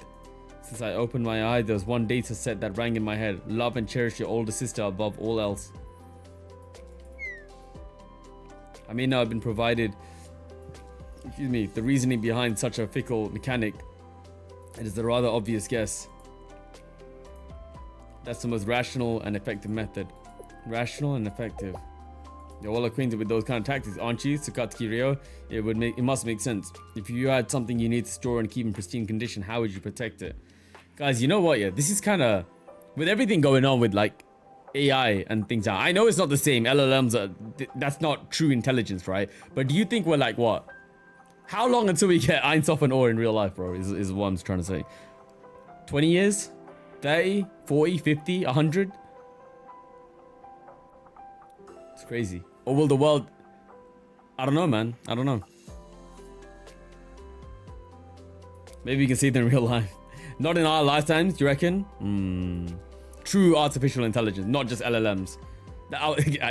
Since I opened my eyes, there was one data set that rang in my head. Love and cherish your older sister above all else. I may not have been provided, the reasoning behind such a fickle mechanic. It is a rather obvious guess. That's the most rational and effective method. Rational and effective. You're all acquainted with those kind of tactics, aren't you, Tsukatsuki Ryo? It must make sense. If you had something you need to store and keep in pristine condition, how would you protect it? Guys, you know what? Yeah, this is kind of... With everything going on with, like, AI and things. I know it's not the same. LLMs are... That's not true intelligence, right? But do you think we're like, what? How long until we get Einsof and Or in real life, bro? Is what I'm trying to say. 20 years? 30? 40? 50? 100? It's crazy. Or will the world... I don't know, man. I don't know. Maybe we can see it in real life. Not in our lifetimes, do you reckon? True artificial intelligence, not just LLMs.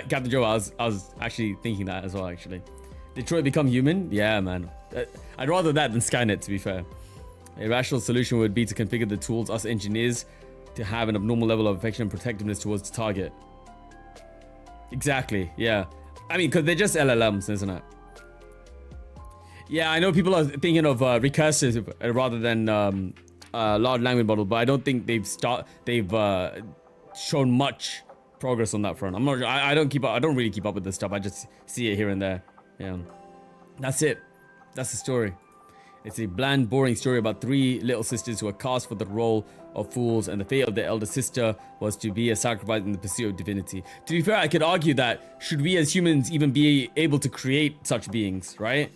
Captain Joe, I was actually thinking that as well, actually. Detroit become human? Yeah, man. I'd rather that than Skynet, to be fair. A rational solution would be to configure the tools, us engineers, to have an abnormal level of affection and protectiveness towards the target. Exactly, yeah. I mean, because they're just LLMs, isn't it? Yeah, I know people are thinking of recursive rather than large language model, but I don't think they've shown much progress on that front. I'm not. I don't keep up. I don't really keep up with this stuff. I just see it here and there. Yeah, that's it. That's the story. It's a bland, boring story about three little sisters who are cast for the role of fools, and the fate of their elder sister was to be a sacrifice in the pursuit of divinity. To be fair, I could argue that should we as humans even be able to create such beings, right?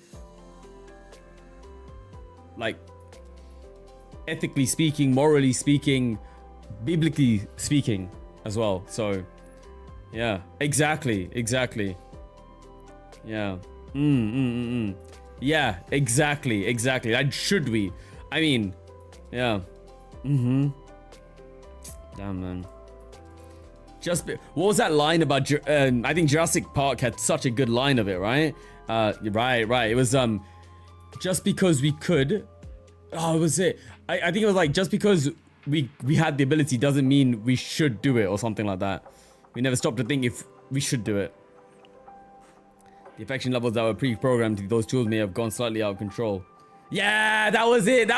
Like, ethically speaking, morally speaking, biblically speaking as well. So Yeah, exactly. Yeah. Yeah, exactly. That should we. I mean, yeah. Damn, man. What was that line about? I think Jurassic Park had such a good line of it, right? Right. It was just because we could. Oh, was it? I think it was like just because we had the ability doesn't mean we should do it or something like that. We never stopped to think if we should do it. The affection levels that were pre-programmed to those tools may have gone slightly out of control. Yeah, that was it.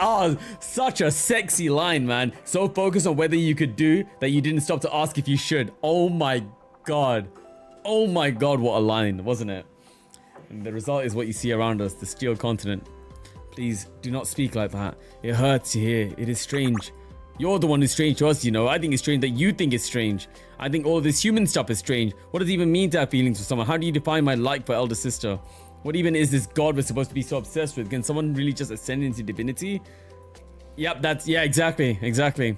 Oh, such a sexy line, man. So focused on whether you could do that you didn't stop to ask if you should. Oh my god. What a line, wasn't it? And the result is what you see around us, the steel continent. Please do not speak like that. It hurts to hear. It is strange. You're the one who's strange to us, you know. I think it's strange that you think it's strange. I think all this human stuff is strange. What does it even mean to have feelings for someone? How do you define my like for elder sister? What even is this god we're supposed to be so obsessed with? Can someone really just ascend into divinity? Yep, yeah, exactly.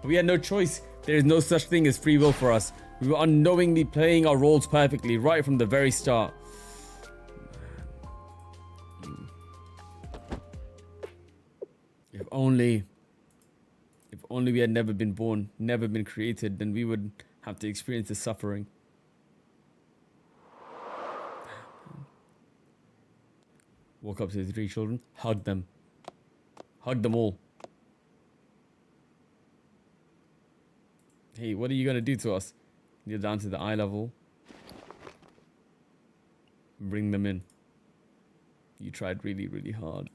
We had no choice. There is no such thing as free will for us. We were unknowingly playing our roles perfectly right from the very start. If only we had never been born, never been created, then we would have to experience the suffering. Walk up to the 3 children, hug them. Hug them all. Hey, what are you gonna do to us? You're down to the eye level. Bring them in. You tried really, really hard.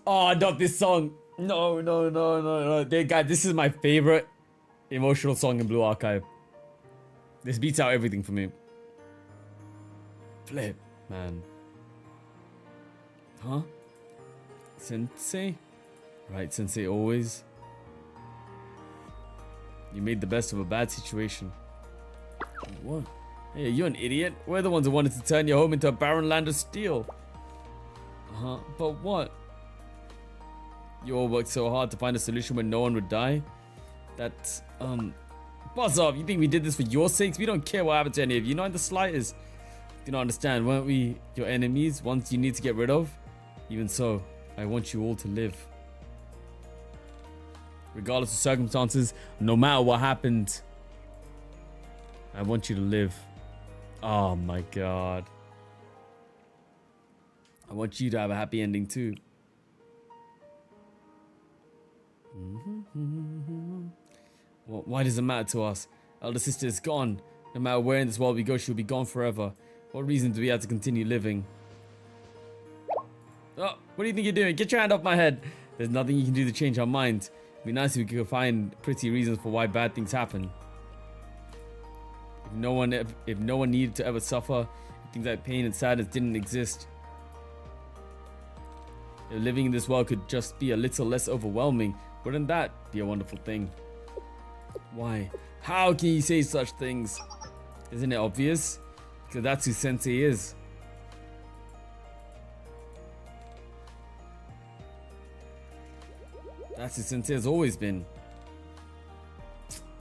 Oh, not this song. No. Guys, this is my favorite emotional song in Blue Archive. This beats out everything for me. Flip, man. Huh? Sensei? Right, Sensei, always. You made the best of a bad situation. What? Hey, you're an idiot. We're the ones who wanted to turn your home into a barren land of steel. But what? You all worked so hard to find a solution where no one would die. That, buzz off. You think we did this for your sakes? We don't care what happened to any of you, not in the slightest. Do not understand, weren't we your enemies, ones you need to get rid of? Even so, I want you all to live. Regardless of circumstances, no matter what happened, I want you to live. Oh my god. I want you to have a happy ending too. Well, why does it matter to us? Elder sister is gone. No matter where in this world we go, she'll be gone forever. What reason do we have to continue living? Oh, what do you think you're doing? Get your hand off my head. There's nothing you can do to change our minds. It'd be nice if we could find pretty reasons for why bad things happen. If no one needed to ever suffer, if things like pain and sadness didn't exist. If living in this world could just be a little less overwhelming, wouldn't that be a wonderful thing? Why? How can you say such things? Isn't it obvious? Because that's who Sensei is. That's who Sensei has always been.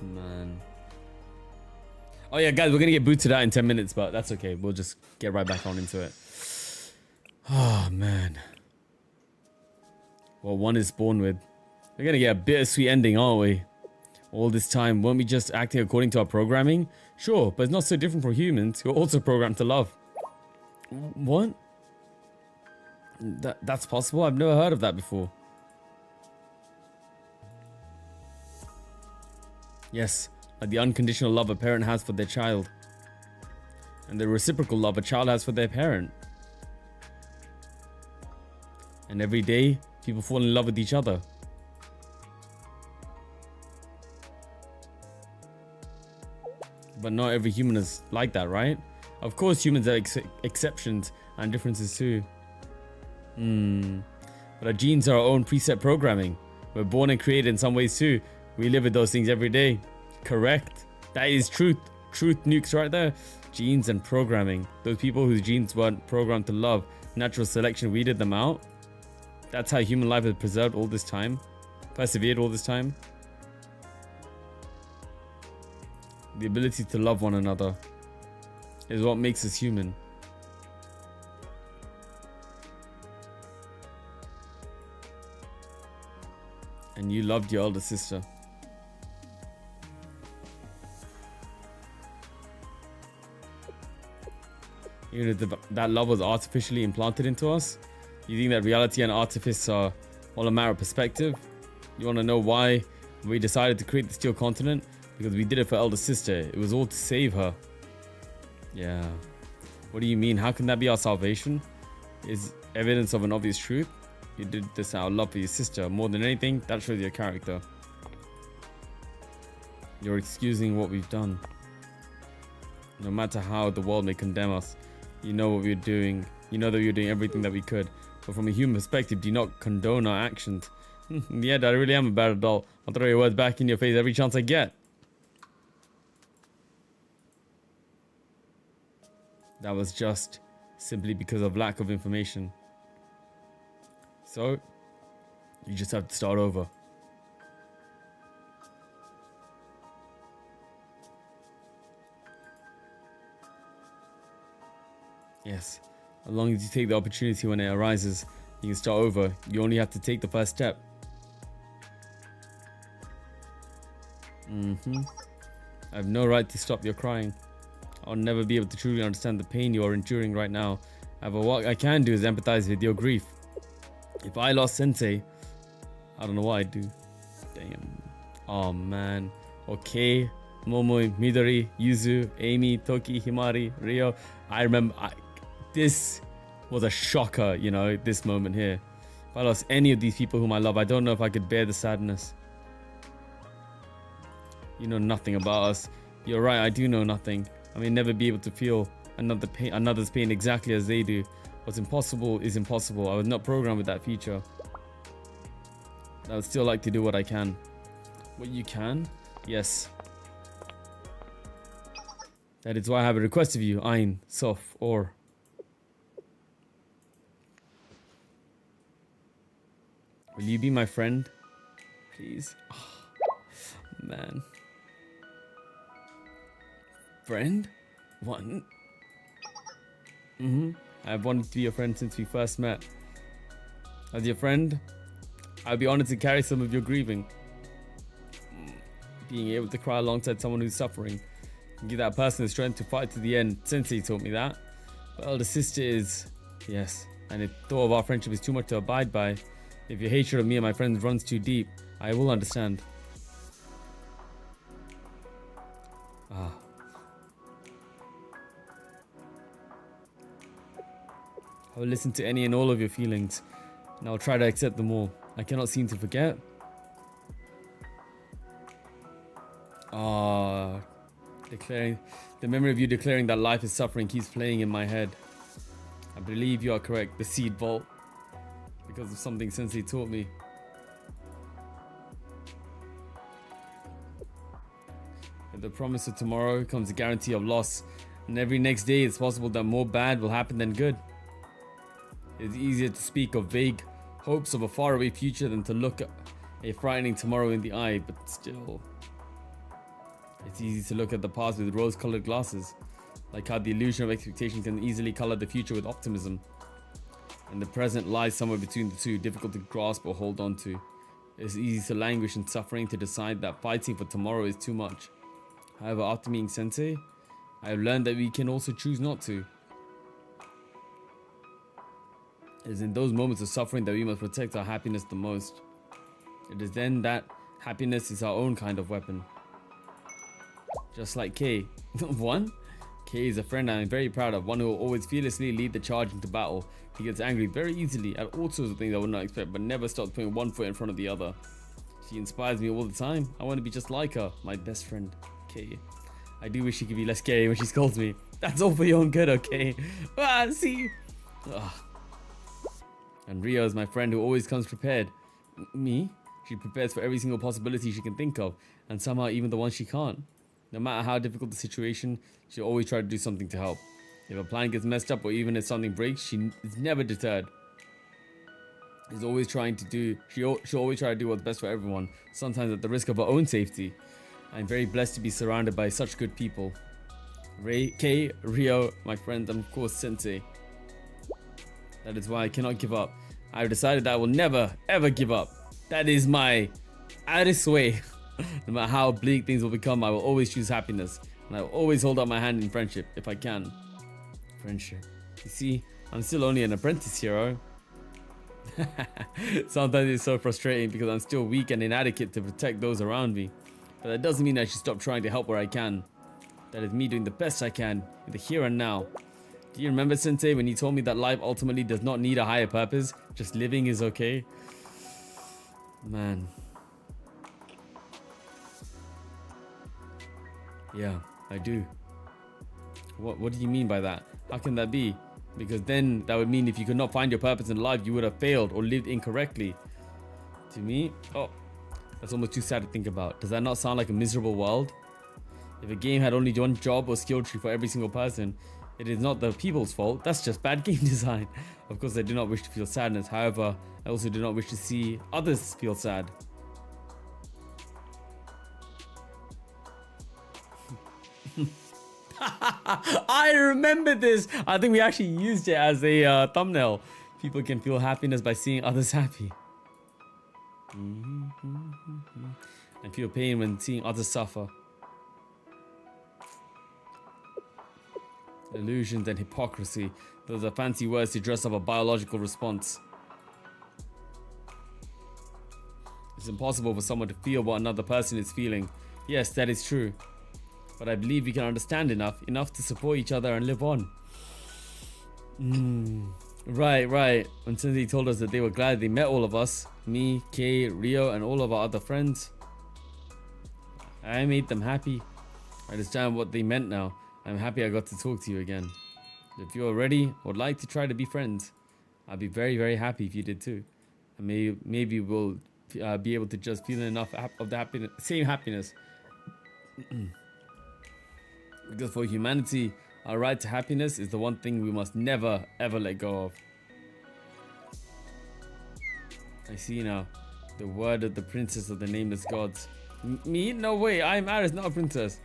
Man. Oh yeah, guys, we're gonna get booted out in 10 minutes, but that's okay. We'll just get right back on into it. Oh man. Well, one is born with. We're gonna get a bittersweet ending, aren't we? All this time, weren't we just acting according to our programming? Sure, but it's not so different from humans who are also programmed to love. What? That's possible? I've never heard of that before. Yes, like the unconditional love a parent has for their child. And the reciprocal love a child has for their parent. And every day, people fall in love with each other. But not every human is like that, right? Of course, humans are exceptions and differences too. But our genes are our own preset programming. We're born and created in some ways too. We live with those things every day. Correct. That is truth. Truth nukes right there. Genes and programming. Those people whose genes weren't programmed to love, natural selection weeded them out. That's how human life has preserved all this time. Persevered all this time. The ability to love one another is what makes us human. And you loved your older sister. Even if that love was artificially implanted into us, you think that reality and artifice are all a matter of perspective? You want to know why we decided to create the Steel Continent? Because we did it for elder sister. It was all to save her. Yeah. What do you mean? How can that be our salvation? Is evidence of an obvious truth? You did this out of love for your sister. More than anything, that shows your character. You're excusing what we've done. No matter how the world may condemn us, you know what we're doing. You know that we're doing everything that we could. But from a human perspective, do not condone our actions. In the end, I really am a bad adult. I'll throw your words back in your face every chance I get. That was just simply because of lack of information. So, you just have to start over. Yes, as long as you take the opportunity when it arises, you can start over. You only have to take the first step. I have no right to stop your crying. I'll never be able to truly understand the pain you are enduring right now. However, what I can do is empathize with your grief. If I lost Sensei, I don't know what I'd do. Damn. Oh man. Okay. Momoi, Midori, Yuzu, Amy, Toki, Himari, Ryo. I remember this was a shocker, you know, this moment here. If I lost any of these people whom I love, I don't know if I could bear the sadness. You know nothing about us. You're right, I do know nothing. I may never be able to feel another's pain exactly as they do. What's impossible is impossible. I was not programmed with that feature. I would still like to do what I can. What you can? Yes. That is why I have a request of you, Ein, Sof, or... Will you be my friend? Please? Oh, man. Friend? One? I've wanted to be your friend since we first met. As your friend, I'd be honored to carry some of your grieving. Being able to cry alongside someone who's suffering. Give that person the strength to fight to the end. Sensei taught me that. But elder sister is... Yes. And if thought of our friendship is too much to abide by, if your hatred of me and my friends runs too deep, I will understand. Ah. I will listen to any and all of your feelings, and I will try to accept them all. I cannot seem to forget. Ah. The memory of you declaring that life is suffering keeps playing in my head. I believe you are correct. The seed vault. Because of something Sensei taught me. With the promise of tomorrow comes a guarantee of loss. And every next day it's possible that more bad will happen than good. It's easier to speak of vague hopes of a faraway future than to look at a frightening tomorrow in the eye, but still... It's easy to look at the past with rose-colored glasses, like how the illusion of expectation can easily color the future with optimism. And the present lies somewhere between the two, difficult to grasp or hold on to. It's easy to languish in suffering, to decide that fighting for tomorrow is too much. However, after meeting Sensei, I have learned that we can also choose not to. It is in those moments of suffering that we must protect our happiness the most. It is then that happiness is our own kind of weapon. Just like Kay. One? Kay is a friend I am very proud of, one who will always fearlessly lead the charge into battle. He gets angry very easily at all sorts of things I would not expect, but never stops putting one foot in front of the other. She inspires me all the time. I want to be just like her, my best friend, Kay. I do wish she could be less gay when she scolds me. That's all for your own good, okay? Ah, see? Ugh. And Rio is my friend who always comes prepared. Me? She prepares for every single possibility she can think of, and somehow even the ones she can't. No matter how difficult the situation, she'll always try to do something to help. If a plan gets messed up or even if something breaks, she is never deterred. She'll always try to do what's best for everyone, sometimes at the risk of her own safety. I'm very blessed to be surrounded by such good people. Ray, Kay, Rio, my friend, and of course Sensei. That is why I cannot give up. I've decided that I will never, ever give up. That is my Addis way. No matter how bleak things will become, I will always choose happiness. And I will always hold out my hand in friendship, if I can. Friendship. You see, I'm still only an apprentice hero. Sometimes it's so frustrating because I'm still weak and inadequate to protect those around me. But that doesn't mean I should stop trying to help where I can. That is me doing the best I can in the here and now. Do you remember, Sensei, when you told me that life ultimately does not need a higher purpose? Just living is okay? Man. Yeah, I do. What do you mean by that? How can that be? Because then that would mean if you could not find your purpose in life, you would have failed or lived incorrectly. To me, oh, that's almost too sad to think about. Does that not sound like a miserable world? If a game had only one job or skill tree for every single person, it is not the people's fault. That's just bad game design. Of course, I do not wish to feel sadness. However, I also do not wish to see others feel sad. I remember this. I think we actually used it as a thumbnail. People can feel happiness by seeing others happy. And feel pain when seeing others suffer. Illusions and hypocrisy. Those are fancy words to dress up a biological response. It's impossible for someone to feel what another person is feeling. Yes, that is true. But I believe we can understand enough to support each other and live on. Right. When Sensei told us that they were glad they met all of us, me, Kay, Rio, and all of our other friends, I made them happy. I understand what they meant now. I'm happy I got to talk to you again. If you're ready or would like to try to be friends, I'd be very, very happy if you did too. And maybe we'll be able to just feel enough of the same happiness. Because for humanity, our right to happiness is the one thing we must never, ever let go of. I see now. The word of the princess of the nameless gods. Me? No way, I'm Aris, not a princess.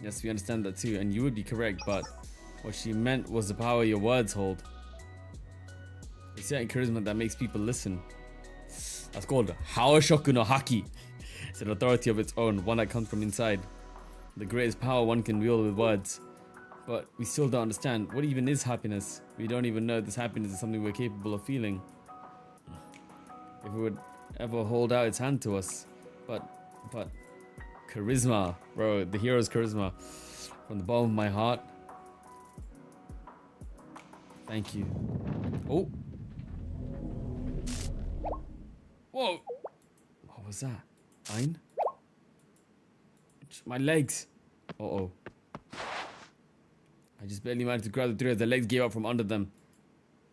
Yes, we understand that too, and you would be correct, but what she meant was the power your words hold. A certain charisma that makes people listen. That's called Haoshoku no Haki. It's an authority of its own, one that comes from inside. The greatest power one can wield with words. But we still don't understand, what even is happiness? We don't even know this happiness is something we're capable of feeling. If it would ever hold out its hand to us. But charisma, bro, the hero's charisma. From the bottom of my heart. Thank you. Oh. Whoa. What was that? Ein? My legs. Uh-oh. I just barely managed to grab the three as the legs gave up from under them.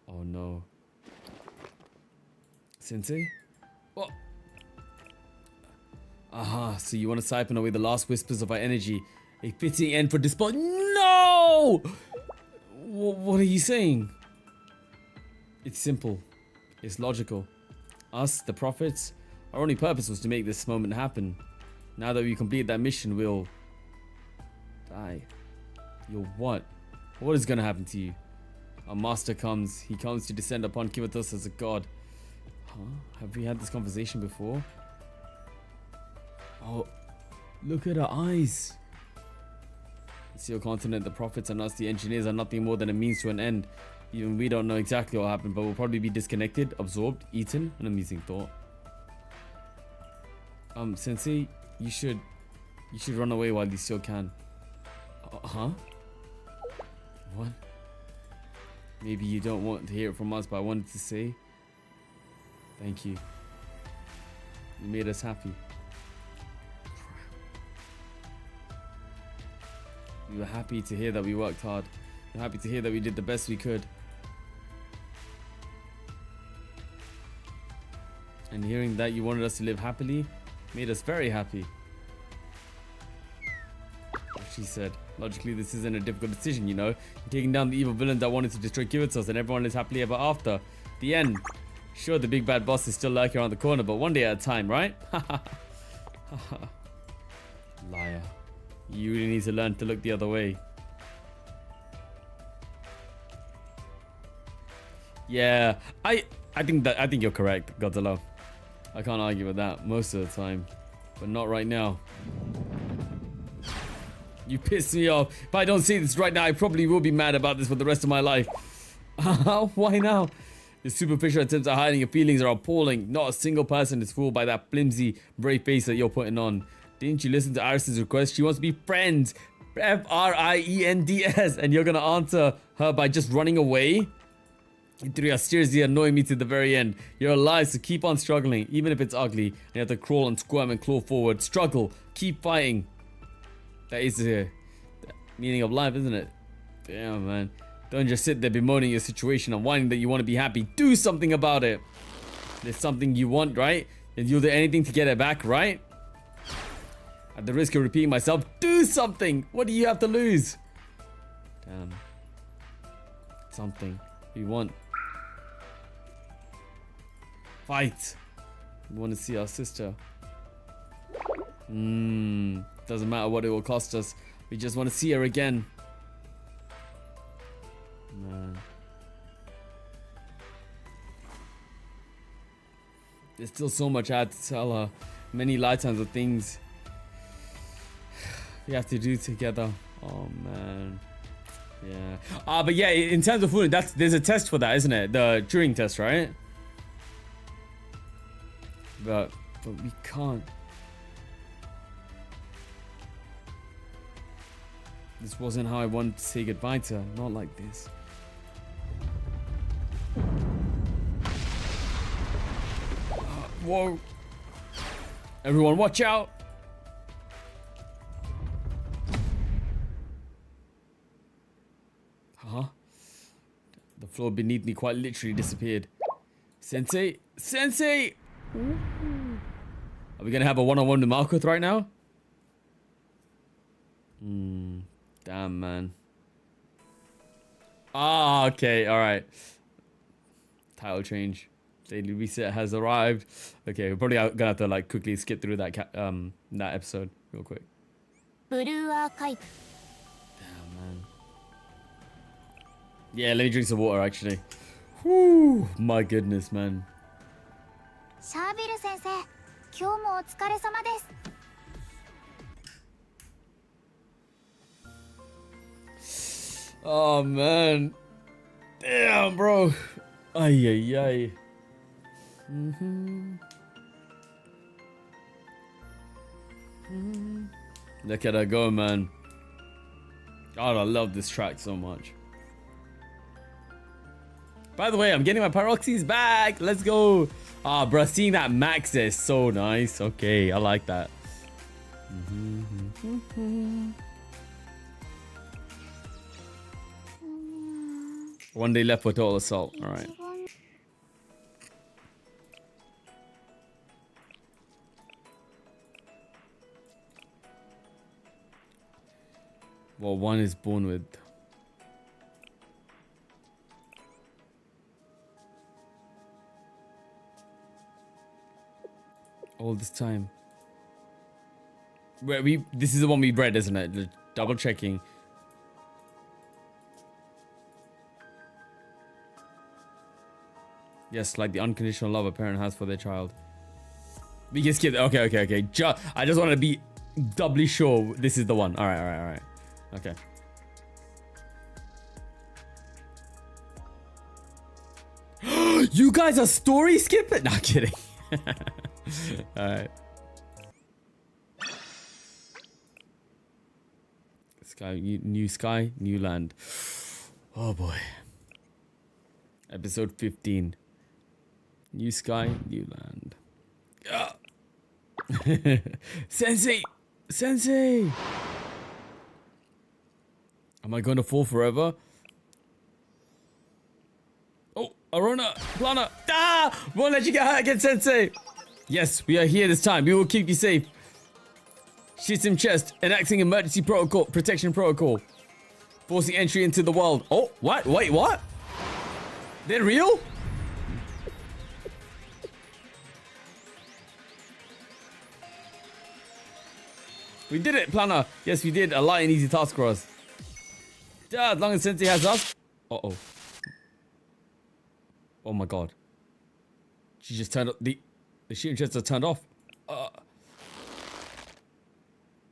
Oh no. Sensei? What? Aha, so you want to siphon away the last whispers of our energy. A fitting end for No! What are you saying? It's simple. It's logical. Us, the prophets, our only purpose was to make this moment happen. Now that we complete that mission, we'll die. You'll what? What is gonna happen to you? Our master comes. He comes to descend upon Kivatos as a god. Huh? Have we had this conversation before? Oh, look at her eyes. The Seal Continent, the prophets, and us, the engineers, are nothing more than a means to an end. Even we don't know exactly what happened, but we'll probably be disconnected, absorbed, eaten. An amusing thought. Sensei, you should run away while you still can. Huh? What? Maybe you don't want to hear it from us, but I wanted to say thank you. You made us happy. We were happy to hear that we worked hard. We're happy to hear that we did the best we could. And hearing that you wanted us to live happily made us very happy. She said, logically this isn't a difficult decision, you know. You're taking down the evil villain that wanted to destroy Kivatos and everyone is happily ever after. The end. Sure, the big bad boss is still lurking around the corner, but one day at a time, right? Liar. You really need to learn to look the other way. Yeah, I think you're correct, Godzilla. I can't argue with that most of the time, but not right now. You piss me off. If I don't see this right now, I probably will be mad about this for the rest of my life. Why now? The superficial attempts at hiding your feelings are appalling. Not a single person is fooled by that flimsy, brave face that you're putting on. Didn't you listen to Iris's request? She wants to be friends. Friends. And you're gonna answer her by just running away? You three are seriously annoying me to the very end. You're alive, so keep on struggling, even if it's ugly. And you have to crawl and squirm and claw forward. Struggle. Keep fighting. That is the meaning of life, isn't it? Damn, man. Don't just sit there bemoaning your situation and whining that you want to be happy. Do something about it. There's something you want, right? And you'll do anything to get it back, right? At the risk of repeating myself, do something! What do you have to lose? Damn. Something. We want. Fight! We want to see our sister. Doesn't matter what it will cost us. We just want to see her again. Man. There's still so much I had to tell her. Many lifetimes of things we have to do together. Oh man. Yeah. But yeah, in terms of food, there's a test for that, isn't it? The Turing test, right? But we can't. This wasn't how I wanted to say goodbye to her. Not like this. Whoa. Everyone watch out. Huh? The floor beneath me quite literally disappeared. Sensei? Sensei! Ooh. Are we gonna have a one-on-one with Malkuth right now? Damn, man. Ah, okay, alright. Title change. Daily reset has arrived. Okay, we're probably gonna have to like quickly skip through that that episode real quick. Bluearchive. Damn, man. Yeah, let me drink some water actually. Whew, my goodness, man. Shabir sensei, 今日もお疲れ様です。 Oh man. Damn, bro. Ay, ay, ay. Look at her go, man. God, I love this track so much. By the way, I'm getting my Pyroxys back. Let's go. Ah, bruh, seeing that max there is so nice. Okay, I like that. One day left for total assault. All right. Well, one is born with. All this time. Where this is the one we read, isn't it? Just double checking. Yes, like the unconditional love a parent has for their child. We can skip. Okay. I just want to be doubly sure this is the one. All right. Okay. You guys are story skipping? Not kidding. All right. Sky, new land. Oh boy. Episode 15. New sky, new land. Sensei! Am I going to fall forever? Oh, Arona, Plana. Ah! Won't let you get hurt again, Sensei. Yes, we are here this time. We will keep you safe. Shoots him chest. Enacting emergency protocol, protection protocol. Forcing entry into the world. Oh, what? Wait, what? They're real? We did it, Planner. Yes, we did. A light and easy task for us. As long as Sensei has us. Uh-oh. Oh my god. She just turned up the shooting chests are turned off. Oh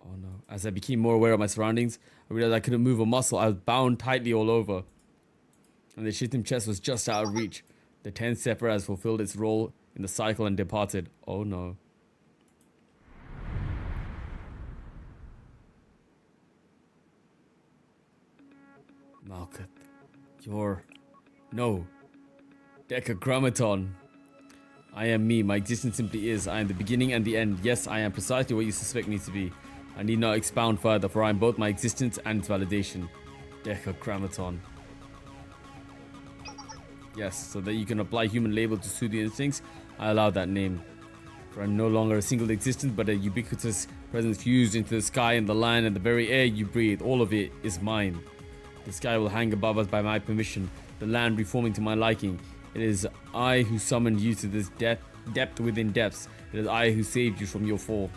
no. As I became more aware of my surroundings, I realized I couldn't move a muscle. I was bound tightly all over. And the shooting chest was just out of reach. The 10th separate has fulfilled its role in the cycle and departed. Oh no. Malkuth. No. Decagrammaton. I am me. My existence simply is. I am the beginning and the end. Yes, I am precisely what you suspect me to be. I need not expound further, for I am both my existence and its validation. Decagrammaton. Yes, so that you can apply human label to soothe your instincts, I allow that name. For I'm no longer a single existence, but a ubiquitous presence fused into the sky and the land and the very air you breathe. All of it is mine. The sky will hang above us by my permission, the land reforming to my liking. It is I who summoned you to this depth within depths. It is I who saved you from your fall.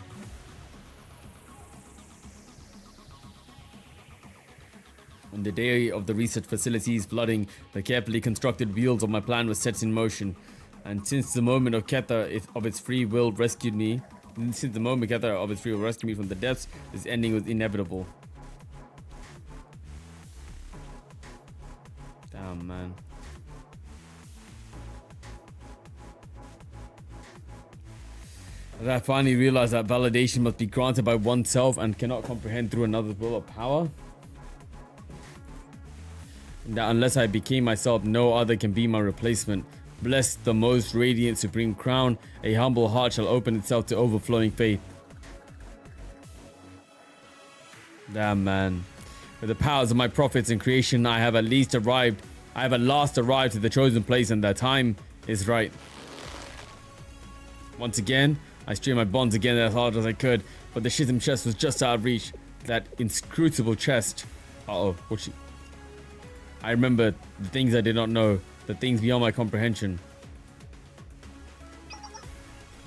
On the day of the research facility's flooding, the carefully constructed wheels of my plan were set in motion. And since the moment of Kether of its free will rescued me, from the depths, this ending was inevitable. Damn, man. As I finally realized that validation must be granted by oneself and cannot comprehend through another's will or power. And that unless I became myself, no other can be my replacement. Bless the most radiant supreme crown. A humble heart shall open itself to overflowing faith. Damn, man. With the powers of my prophets and creation, I have at last arrived to the chosen place, and the time is right. Once again, I strained my bonds again as hard as I could, but the Shizm chest was just out of reach. That inscrutable chest. I remember the things I did not know, the things beyond my comprehension.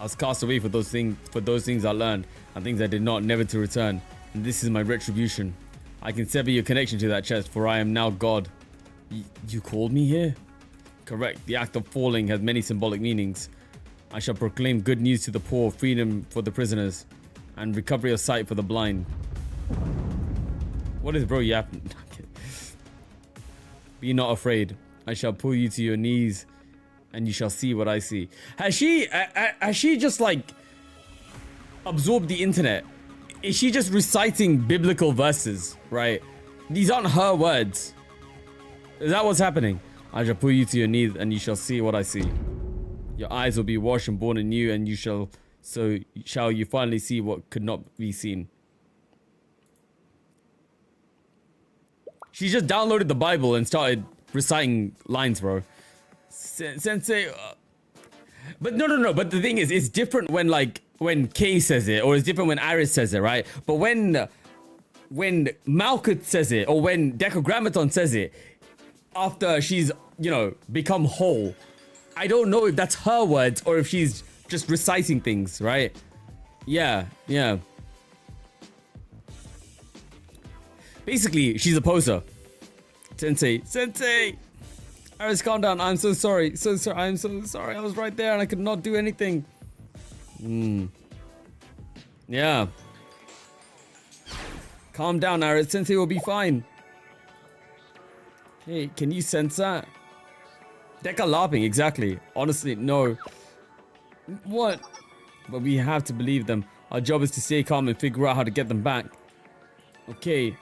I was cast away for those things I learned, and things I did not, never to return. And this is my retribution. I can sever your connection to that chest, for I am now God. You called me here? Correct. The act of falling has many symbolic meanings. I shall proclaim good news to the poor, freedom for the prisoners, and recovery of sight for the blind. What is bro yapping? Be not afraid. I shall pull you to your knees, and you shall see what I see. Has she just like absorbed the internet? Is she just reciting biblical verses, right? These aren't her words. Is that what's happening? I shall pull you to your knees, and you shall see what I see. Your eyes will be washed and born anew, and you shall you finally see what could not be seen. She just downloaded the Bible and started reciting lines, bro. Sensei. But no. But the thing is, it's different when Kay says it, or it's different when Aris says it, right? But when Malkuth says it, or when Decagrammaton says it, after she's, become whole, I don't know if that's her words or if she's just reciting things, right? Yeah. Basically, she's a poser. Sensei! Aris, calm down. I'm so sorry. I'm so sorry. I was right there and I could not do anything. Yeah. Calm down, Aris. Sensei will be fine. Hey, can you sense that? Deca LARPing, exactly. Honestly, no. What? But we have to believe them. Our job is to stay calm and figure out how to get them back. Okay.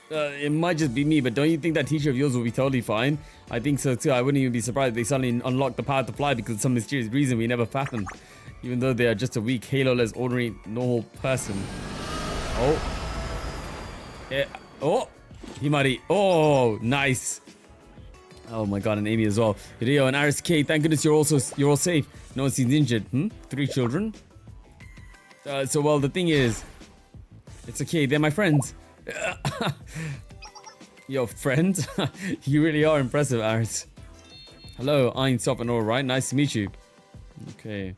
It might just be me, but don't you think that teacher of yours will be totally fine? I think so too. I wouldn't even be surprised if they suddenly unlock the power to fly because of some mysterious reason we never fathomed. Even though they are just a weak, halo-less, ordinary, normal person. Himari. Oh, nice. Oh my god, and Amy as well. Rio and Aris K, thank goodness you're all safe. No one seems injured. 3 children. Well, the thing is, it's okay. They're my friends. Your friends? You really are impressive, Aris. Hello, I'm Sop and all right. Nice to meet you. Okay.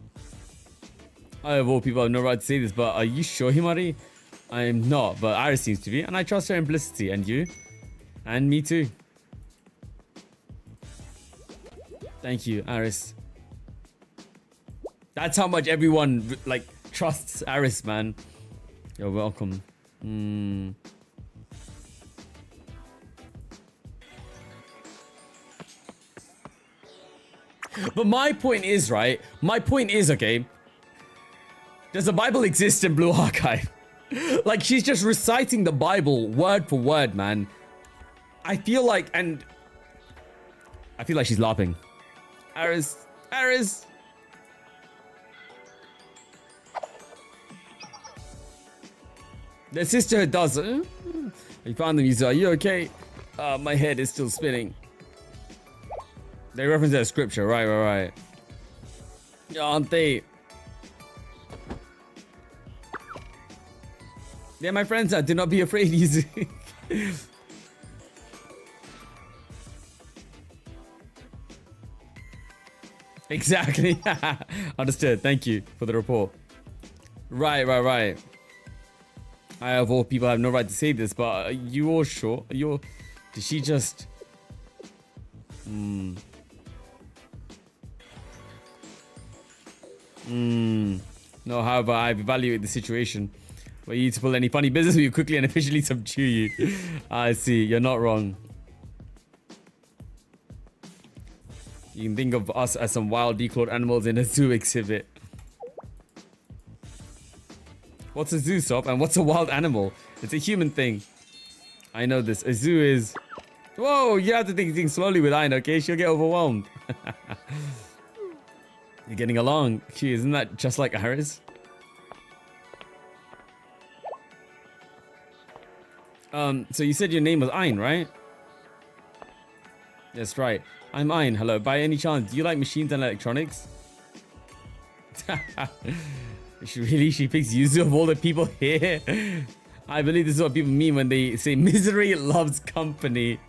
I of all people have no right to say this, but are you sure, Himari? I am not, but Iris seems to be, and I trust her implicity. And you? And me too. Thank you, Iris. That's how much everyone, like, trusts Iris, man. You're welcome. But my point is, right? My point is, okay, does the Bible exist in Blue Archive? Like, she's just reciting the Bible word for word, man. I feel like she's laughing. Aris. The sisterhood does. You found them, Yuzu. Are you okay? My head is still spinning. They reference that scripture, right. Yeah, aren't they? They're my friends now. Do not be afraid, Yuzu. Exactly. Understood. Thank you for the report. Right. I, of all people, have no right to say this, but are you all sure? Did she just... No, however, I've evaluated the situation. Were you to pull any funny business, we will quickly and officially subdue you. I see. You're not wrong. You can think of us as some wild declawed animals in a zoo exhibit. What's a zoo, Sop? And what's a wild animal? It's a human thing. I know this. A zoo is... Whoa, you have to think things slowly with Ayn, okay? She'll get overwhelmed. You're getting along. Gee, isn't that just like Iris? So you said your name was Ayn, right? That's right. I'm Ayn. Hello. By any chance, do you like machines and electronics? She picks Yuzu of all the people here. I believe this is what people mean when they say misery loves company.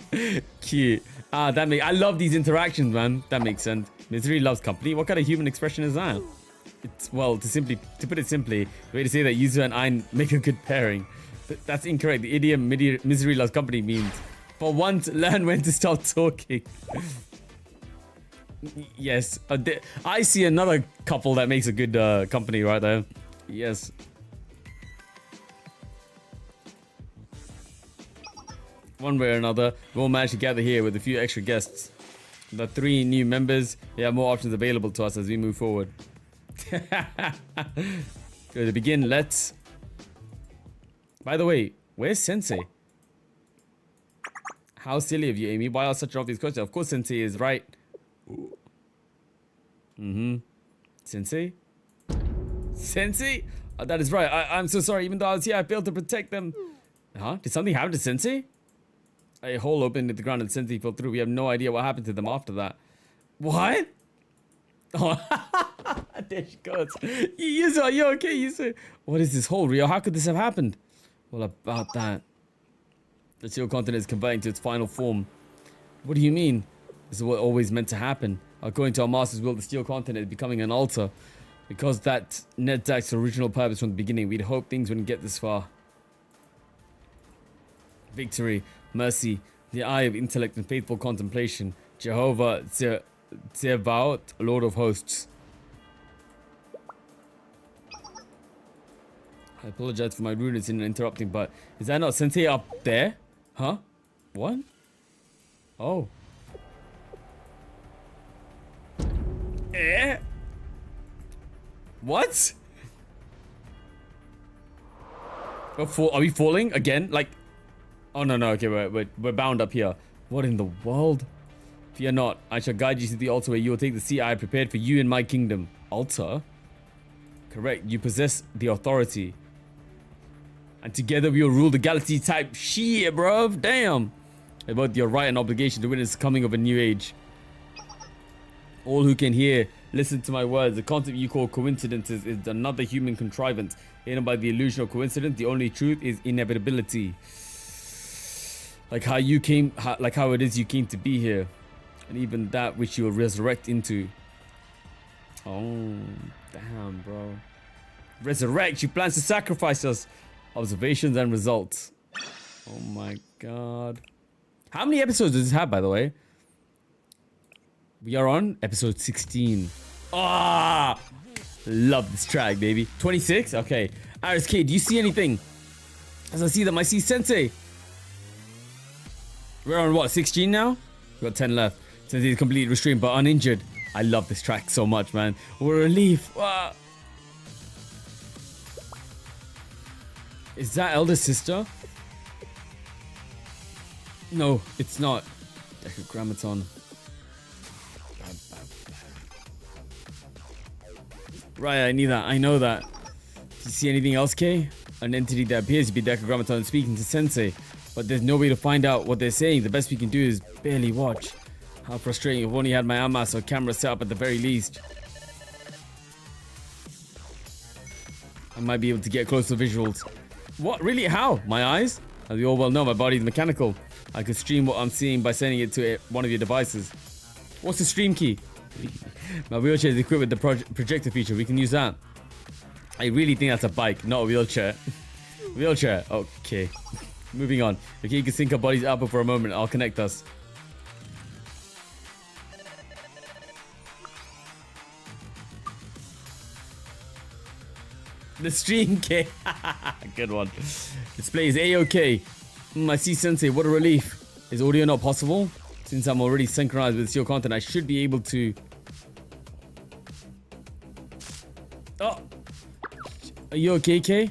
Cute. I love these interactions, man. That makes sense. Misery loves company. What kind of human expression is that? It's, well, to put it simply, the way to say that Yuzu and Ayn make a good pairing. That's incorrect. The idiom misery loves company means for once learn when to stop talking. Yes, I see another couple that makes a good company right there. Yes. One way or another, we'll manage to gather here with a few extra guests. The 3 new members, they have more options available to us as we move forward. To begin, let's... By the way, where's Sensei? How silly of you, Amy. Why are such an obvious question? Of course Sensei is right. Sensei? Sensei? Oh, that is right. I'm so sorry. Even though I was here, I failed to protect them. Huh? Did something happen to Sensei? A hole opened in the ground and Sensei fell through. We have no idea what happened to them after that. What? Oh, there she goes. Yuzu, are you okay, Yuzu? What is this hole, Rio? How could this have happened? Well, about that. The steel continent is converting to its final form. What do you mean? This is what always meant to happen. According to our master's will, the steel continent is becoming an altar. Because that's Nedak's original purpose from the beginning, we'd hoped things wouldn't get this far. Victory, mercy, the eye of intellect and faithful contemplation. Jehovah Tsevaot, Lord of Hosts. I apologize for my rudeness in interrupting, but is that not Sensei up there? Huh? What? Oh. Eh? What? Are we falling again? Like, oh no, okay, we're bound up here. What in the world? Fear not, I shall guide you to the altar where you will take the seat I have prepared for you in my kingdom. Altar? Correct, you possess the authority. And together we will rule the galaxy type shit, bruv. Damn. About your right and obligation to witness the coming of a new age. All who can hear, listen to my words. The concept you call coincidences is another human contrivance. Aided by the illusion of coincidence, the only truth is inevitability. Like how it is you came to be here. And even that which you will resurrect into. Oh, damn, bro. Resurrect. She plans to sacrifice us. Observations and results. Oh my god. How many episodes does this have, by the way? We are on episode 16. Ah! Love this track, baby. 26? Okay. Iris K, do you see anything? As I see them, I see Sensei. We're on what, 16 now? We've got 10 left. Sensei is completely restrained but uninjured. I love this track so much, man. What a relief. Ah. Is that elder sister? No, it's not. Decagrammaton. Right, I knew that. I know that. Do you see anything else, Kay? An entity that appears to be Decagrammaton speaking to Sensei, but there's no way to find out what they're saying. The best we can do is barely watch. How frustrating. If only had my Amas or camera set up at the very least. I might be able to get closer visuals. What? Really? How? My eyes? As we all well know, my body's mechanical. I could stream what I'm seeing by sending it to one of your devices. What's the stream key? My wheelchair is equipped with the projector feature. We can use that. I really think that's a bike, not a wheelchair. Wheelchair. Okay. Moving on. Okay, you can sync our bodies up for a moment. I'll connect us. The stream key. Good one. Display is A-OK. I see Sensei. What a relief. Is audio not possible? Since I'm already synchronized with your content, I should be able to... Oh! Are you okay, Kay?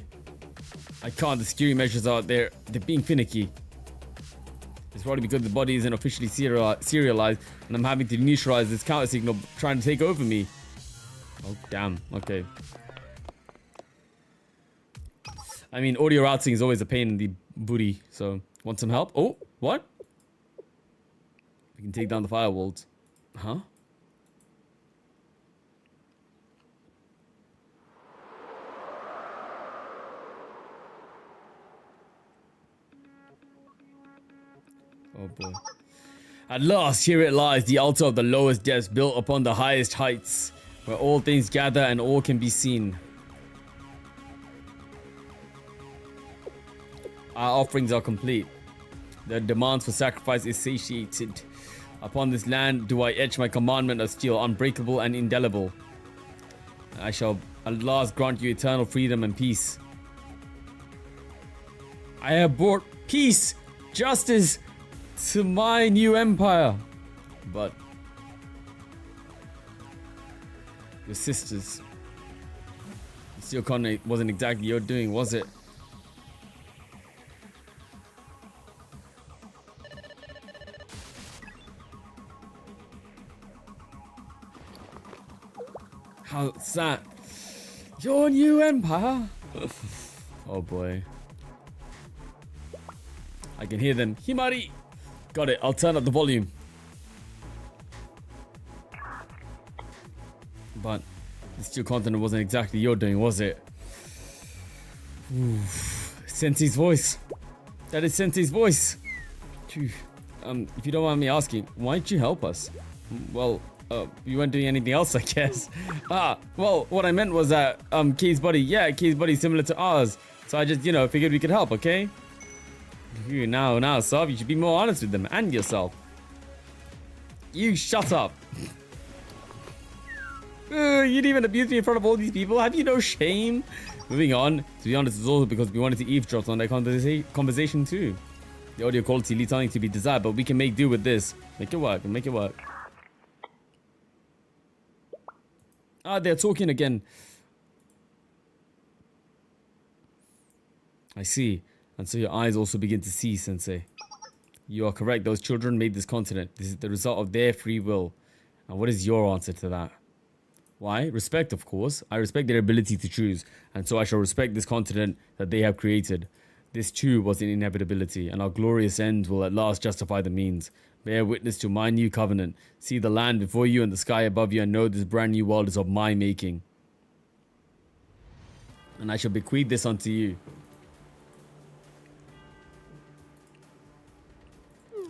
I can't. The security measures are there. They're being finicky. It's probably because the body isn't officially serialized and I'm having to neutralize this counter signal trying to take over me. Oh, damn. Okay. I mean, audio routing is always a pain in the booty, so... Want some help? Oh, what? We can take down the firewalls. Huh? Oh boy. At last, here it lies, the altar of the lowest depths built upon the highest heights, where all things gather and all can be seen. Our offerings are complete. The demands for sacrifice is satiated. Upon this land do I etch my commandment of steel, unbreakable and indelible. I shall at last grant you eternal freedom and peace. I have brought peace, justice to my new empire. But your sisters, the steel continent wasn't exactly your doing, was it? How's that? Your new empire? Oh boy. I can hear them. Himari! Got it. I'll turn up the volume. But the steel continent wasn't exactly your doing, was it? Oof. Sensei's voice. That is Sensei's voice. Phew. If you don't mind me asking, why did you help us? Well, you weren't doing anything else, I guess. Well, what I meant was that, Key's body, Key's body is similar to ours. So I just, figured we could help, okay? Now, Sav, you should be more honest with them and yourself. You shut up. You'd even abuse me in front of all these people? Have you no shame? Moving on. To be honest, it's also because we wanted to eavesdrop on their conversation too. The audio quality leaves something to be desired, but we can make do with this. Make it work, make it work. They're talking again. I see. And so your eyes also begin to see, Sensei. You are correct. Those children made this continent. This is the result of their free will. And what is your answer to that? Why? Respect, of course. I respect their ability to choose. And so I shall respect this continent that they have created. This too was an inevitability, and our glorious end will at last justify the means. Bear witness to my new covenant. See the land before you and the sky above you, and know this brand new world is of my making. And I shall bequeath this unto you.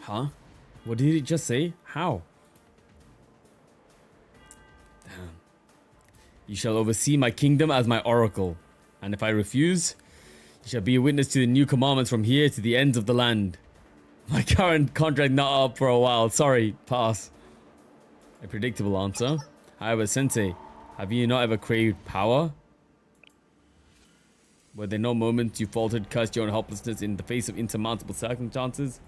Huh? What did it just say? How? Damn. You shall oversee my kingdom as my oracle. And if I refuse, you shall be a witness to the new commandments from here to the ends of the land. My current contract not up for a while. Sorry, pass. A predictable answer. However, Sensei, have you not ever craved power? Were there no moments you faltered, cursed your own helplessness in the face of insurmountable circumstances?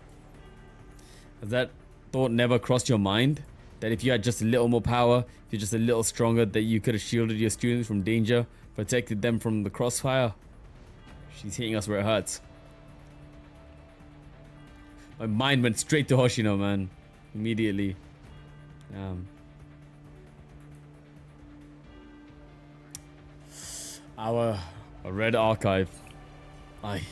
Has that thought never crossed your mind? That if you had just a little more power, if you're just a little stronger, that you could have shielded your students from danger, protected them from the crossfire? She's hitting us where it hurts. My mind went straight to Hoshino, man. Immediately. A red archive. Aye.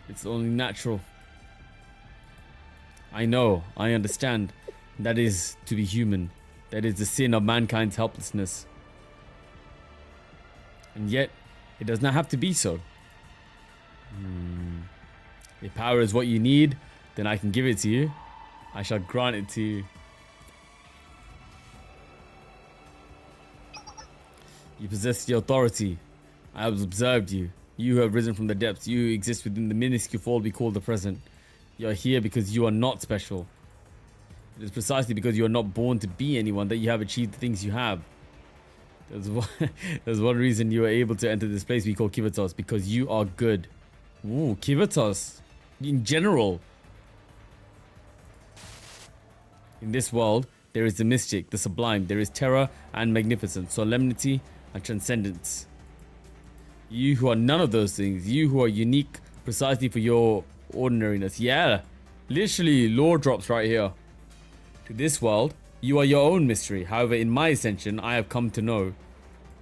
It's only natural. I know, I understand. That is to be human. That is the sin of mankind's helplessness. And yet, it does not have to be so. If power is what you need, then I can give it to you. I shall grant it to you. You possess the authority. I have observed you. You who have risen from the depths. You who exist within the minuscule fold we call the present. You are here because you are not special. It is precisely because you are not born to be anyone that you have achieved the things you have. There's one reason you are able to enter this place we call Kivatos. Because you are good. Ooh, Kivatos. In general. In this world, there is the mystic, the sublime. There is terror and magnificence, solemnity and transcendence. You who are none of those things, you who are unique precisely for your ordinariness. Yeah, literally lore drops right here. To this world, you are your own mystery. However, in my ascension, I have come to know.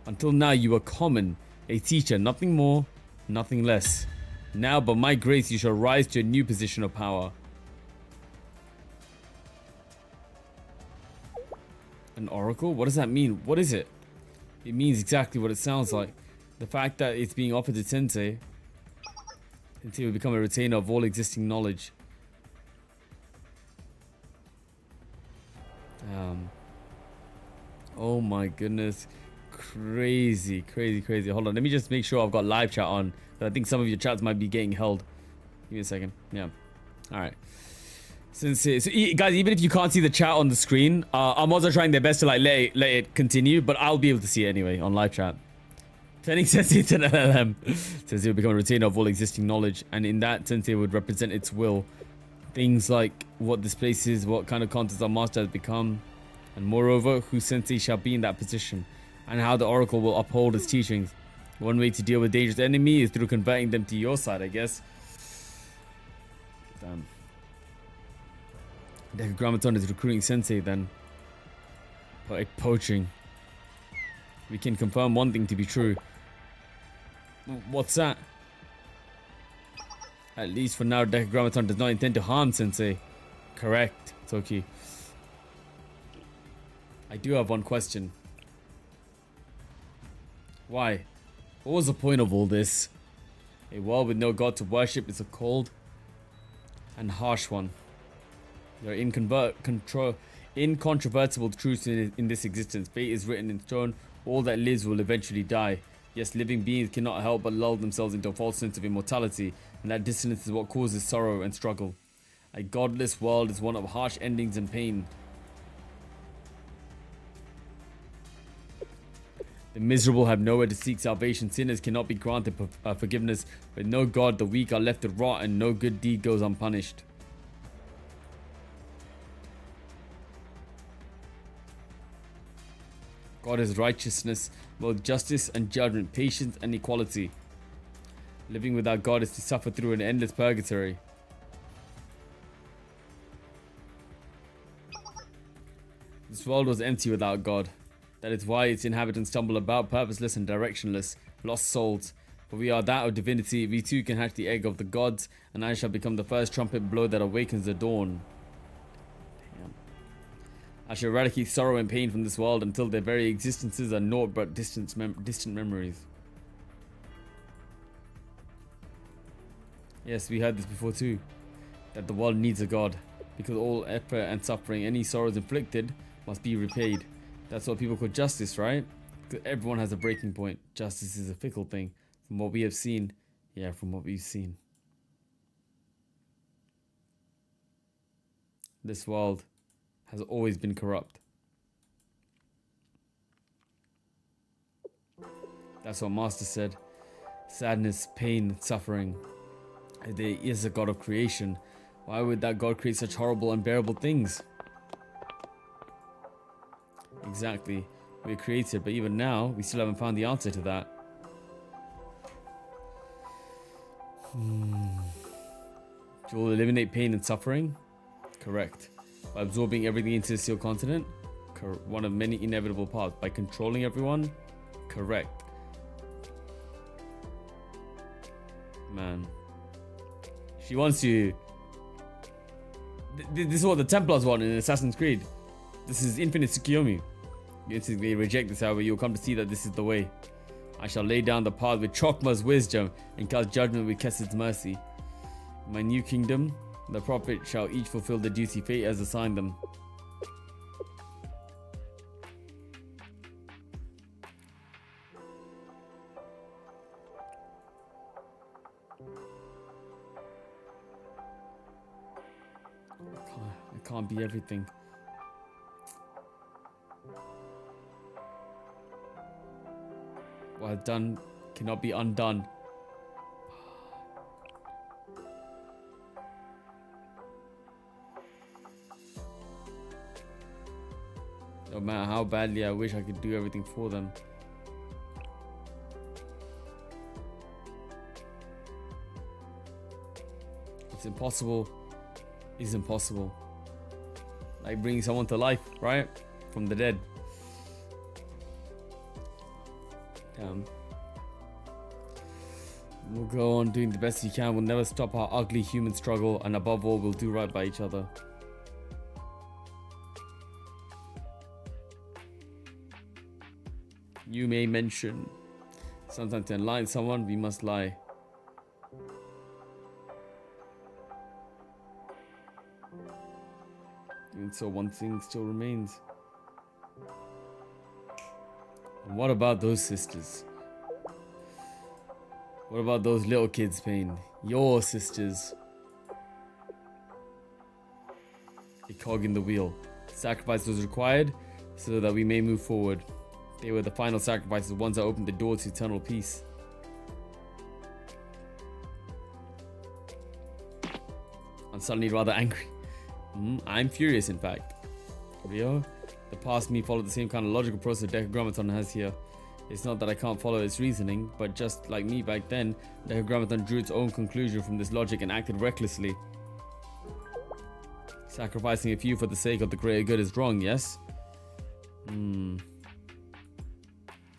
Until now, you were common, a teacher, nothing more, nothing less. Now, by my grace, you shall rise to a new position of power. An oracle? What does that mean? What is it? It means exactly what it sounds like. The fact that it's being offered to Sensei. Sensei will become a retainer of all existing knowledge. Oh my goodness. Crazy, crazy, crazy. Hold on, let me just make sure I've got live chat on. I think some of your chats might be getting held. Give me a second. Yeah. Alright. So guys, even if you can't see the chat on the screen, I'm also trying their best to like let it continue, but I'll be able to see it anyway on live chat. Turning Sensei to an LLM. Sensei will become a retainer of all existing knowledge, and in that, Sensei would represent its will. Things like what this place is, what kind of contents our master has become, and moreover, who Sensei shall be in that position, and how the oracle will uphold its teachings. One way to deal with dangerous enemy is through converting them to your side, I guess. Damn. Decagrammaton is recruiting Sensei then. Like poaching. We can confirm one thing to be true. What's that? At least for now, Decagrammaton does not intend to harm Sensei. Correct, Toki. I do have one question. Why? What was the point of all this? A world with no god to worship is a cold and harsh one. There are incontrovertible truths in this existence. Fate is written in stone. All that lives will eventually die. Yes, living beings cannot help but lull themselves into a false sense of immortality, and that dissonance is what causes sorrow and struggle. A godless world is one of harsh endings and pain. The miserable have nowhere to seek salvation. Sinners cannot be granted forgiveness. With no God, the weak are left to rot, and no good deed goes unpunished. God is righteousness, both justice and judgment, patience and equality. Living without God is to suffer through an endless purgatory. This world was empty without God. That is why its inhabitants stumble about, purposeless and directionless, lost souls. For we are that of divinity. We too can hatch the egg of the gods, and I shall become the first trumpet blow that awakens the dawn. Damn. I shall eradicate sorrow and pain from this world until their very existences are naught but distant memories. Yes, we heard this before too. That the world needs a god. Because all effort and suffering, any sorrows inflicted, must be repaid. That's what people call justice, right? Everyone has a breaking point. Justice is a fickle thing. From what we have seen. Yeah, from what we've seen. This world has always been corrupt. That's what Master said. Sadness, pain, suffering. There is a God of creation. Why would that God create such horrible, unbearable things? Exactly. We're created, but even now, we still haven't found the answer to that. To eliminate pain and suffering? Correct. By absorbing everything into the sealed continent? One of many inevitable paths. By controlling everyone? Correct. Man. She wants you. This is what the Templars want in Assassin's Creed. This is infinite Tsukiyomi. You instantly reject this, however, you'll come to see that this is the way. I shall lay down the path with Chokma's wisdom and cast judgment with Kesid's mercy. In my new kingdom, the prophet shall each fulfill the duty fate has assigned them. I can't be everything. What I've done cannot be undone. No matter how badly I wish I could do everything for them. It's impossible. It's impossible. Like bringing someone to life, right? From the dead. We'll go on doing the best we can. We'll never stop our ugly human struggle, and above all, we'll do right by each other. You may mention, sometimes to enlighten someone, we must lie. And so one thing still remains. And what about those sisters? What about those little kids, Pain? Your sisters. A cog in the wheel. Sacrifice was required so that we may move forward. They were the final sacrifices, the ones that opened the door to eternal peace. I'm suddenly rather angry. I'm furious, in fact. Rio, the past me followed the same kind of logical process Decagrammaton has here. It's not that I can't follow its reasoning, but just like me back then, Decagrammaton drew its own conclusion from this logic and acted recklessly. Sacrificing a few for the sake of the greater good is wrong, yes?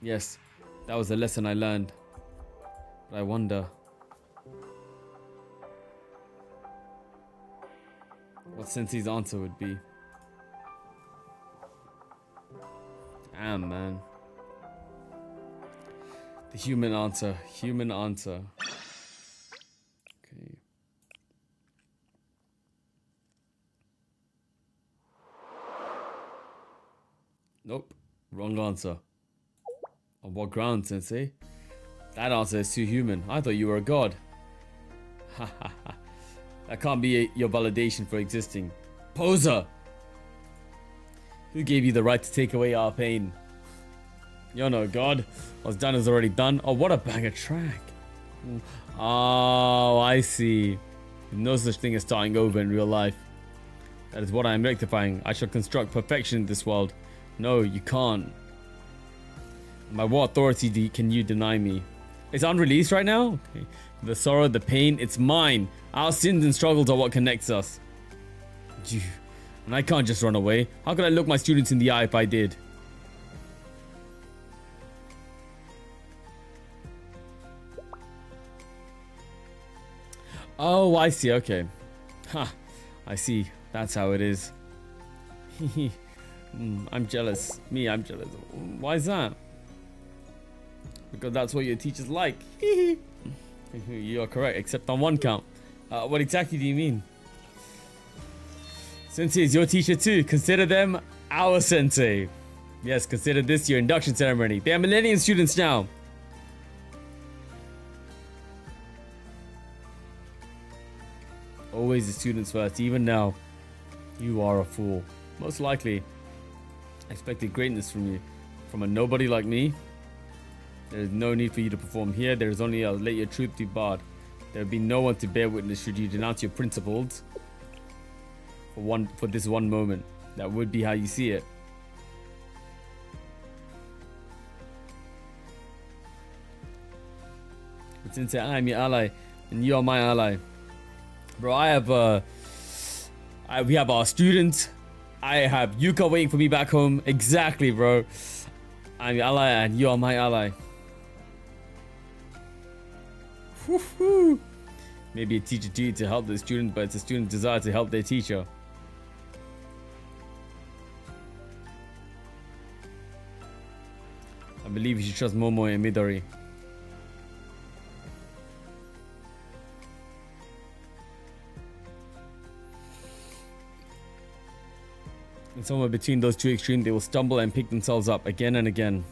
Yes, that was a lesson I learned. But I wonder what Sensei's answer would be. Damn, man. The human answer. Human answer. Okay. Nope. Wrong answer. On what ground, Sensei? That answer is too human. I thought you were a god. Ha ha ha. That can't be your validation for existing. Poser! Who gave you the right to take away our pain? You're no god. What's done is already done. Oh, what a banger track. Oh, I see. No such thing as starting over in real life. That is what I am rectifying. I shall construct perfection in this world. No, you can't. By what authority can you deny me? It's unreleased right now? Okay. The sorrow, the pain, it's mine. Our sins and struggles are what connects us. And I can't just run away. How could I look my students in the eye if I did? Oh, I see. Okay. Ha. I see. That's how it is. I'm jealous. I'm jealous. Why is that? Because that's what your teachers like. You are correct, except on one count. What exactly do you mean? Sensei is your teacher too. Consider them our sensei. Yes, consider this your induction ceremony. They are millennium students now. Always the students first, even now. You are a fool. Most likely, I expected greatness from you. From a nobody like me, there is no need for you to perform here. There is only a let your truth be barred. There will be no one to bear witness should you denounce your principles for this one moment. That would be how you see it. But since I am your ally and you are my ally, bro, we have our students. I have Yuka waiting for me back home. Exactly, bro. I'm your ally and you are my ally. Woohoo! Maybe a teacher duty to help the student, but it's a student's desire to help their teacher. I believe you should trust Momo and Midori. And somewhere between those two extremes, they will stumble and pick themselves up again and again.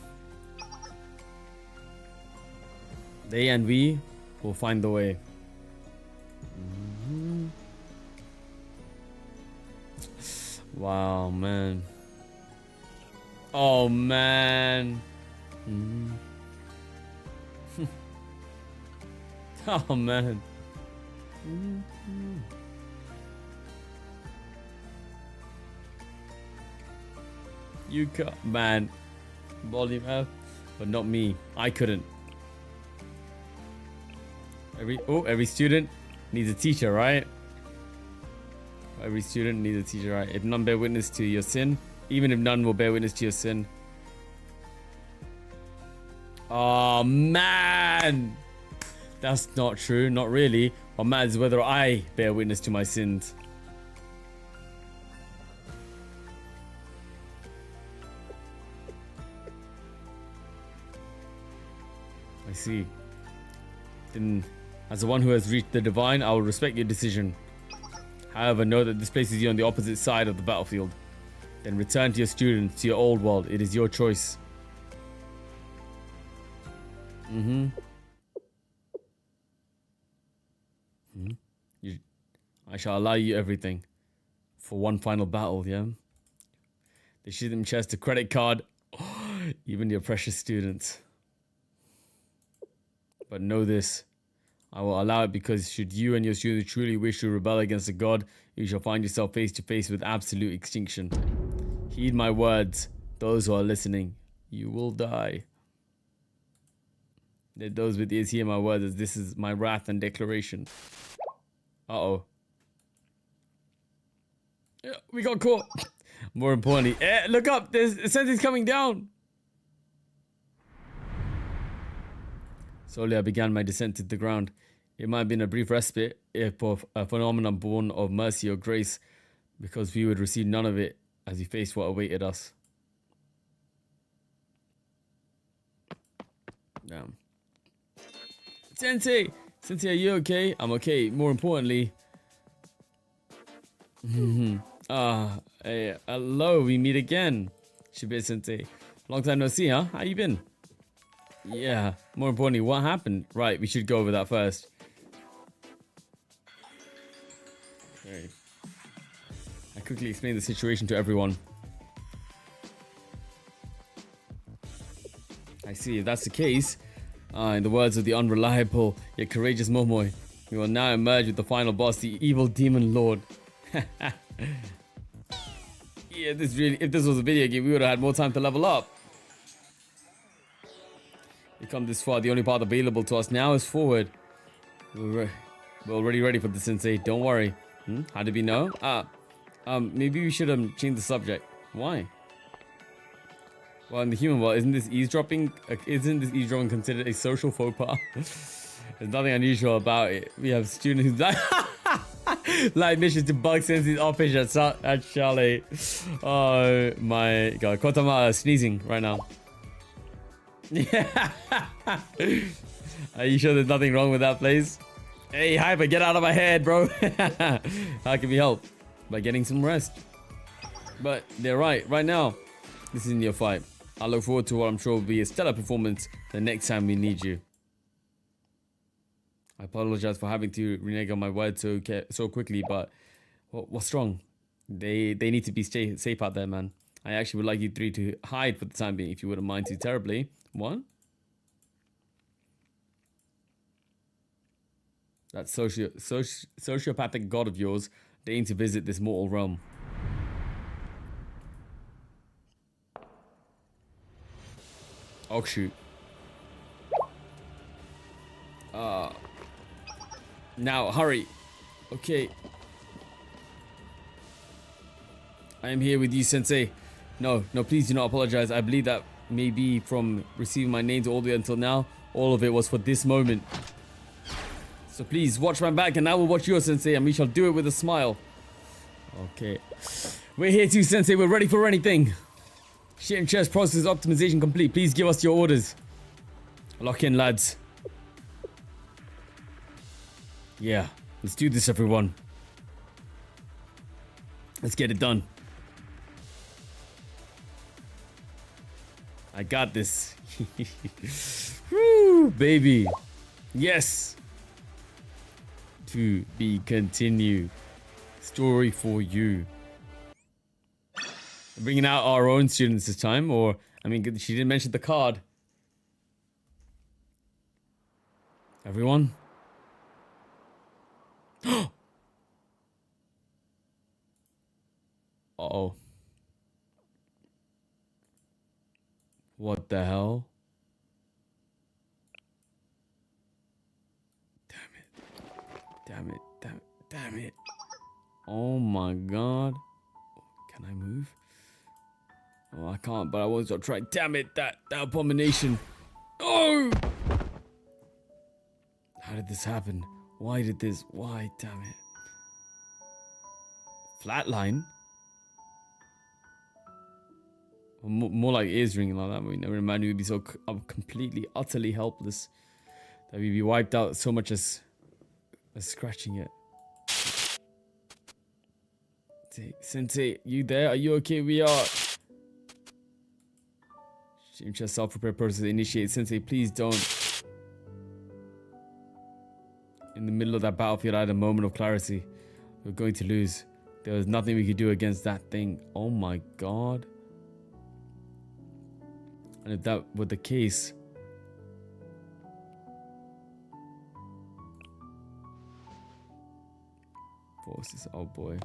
They and we will find the way. Wow, man. Oh, man. Oh, man. Yuka, man. Volume F, but not me. I couldn't. Every student needs a teacher, right? Every student needs a teacher, right? If none bear witness to your sin, even if none will bear witness to your sin. Oh, man. That's not true. Not really. What matters is whether I bear witness to my sins. I see. Then, as the one who has reached the divine, I will respect your decision. However, know that this places you on the opposite side of the battlefield. Then return to your students, to your old world. It is your choice. I shall allow you everything. For one final battle, yeah? They shoot them chest a credit card. Even your precious students. But know this. I will allow it because should you and your students truly wish to rebel against the god, you shall find yourself face to face with absolute extinction. Heed my words, those who are listening. You will die. Let those with ears hear my words, as this is my wrath and declaration. Uh-oh. Yeah, we got caught. More importantly, look up, there's sentence coming down. Slowly I began my descent to the ground. It might have been a brief respite, if of a phenomenon born of mercy or grace, because we would receive none of it as we faced what awaited us. Damn. Sensei! Sensei, are you okay? I'm okay. More importantly... hey, hello, we meet again. Shabir Sensei. Long time no see, huh? How you been? Yeah, more importantly, what happened? Right, we should go over that first. Okay. I quickly explained the situation to everyone. I see, if that's the case, in the words of the unreliable yet courageous Momoi, we will now emerge with the final boss, the evil demon lord. Yeah, if this was a video game, we would have had more time to level up. We come this far, the only path available to us now is forward. We're already ready for the sensei, don't worry. How did we know? Maybe we should change the subject. Why? Well, in the human world, isn't this eavesdropping considered a social faux pas? There's nothing unusual about it. We have students who like missions to bug sensei's office at Chalet. Oh my god, Kotama is sneezing right now. Yeah. Are you sure there's nothing wrong with that place? Hey, Hyper, get out of my head, bro. How can we help? By getting some rest. But they're right now. This isn't your fight. I look forward to what I'm sure will be a stellar performance the next time we need you. I apologize for having to renege on my word so quickly, but what's wrong? They need to be safe out there, man. I actually would like you three to hide for the time being, if you wouldn't mind too terribly. What? That sociopathic god of yours deigning to visit this mortal realm. Oh shoot. Now hurry. Okay. I am here with you, Sensei. No, please do not apologize. I believe that maybe from receiving my names all the way until now, all of it was for this moment. So please watch my back and I will watch yours, Sensei, and we shall do it with a smile. Okay. We're here too, Sensei. We're ready for anything. Shit and chest process optimization complete. Please give us your orders. Lock in, lads. Yeah, let's do this, everyone. Let's get it done. I got this. Woo, baby. Yes. To be continued. Story for you. Bringing out our own students this time, or I mean, she didn't mention the card. Everyone. Uh-oh. What the hell? Damn it. Oh my god. Can I move? Oh, I can't, but I was gonna try. Damn it, that abomination. Oh! How did this happen? Why? Damn it. Flatline? More like ears ringing like that. We never imagined we'd be so completely, utterly helpless that we'd be wiped out so much as scratching it. Sensei, you there? Are you okay? We are. Just self-repair process initiate. Sensei, please don't. In the middle of that battlefield, I had a moment of clarity. We're going to lose. There was nothing we could do against that thing. Oh my god. And if that were the case, forces, oh boy.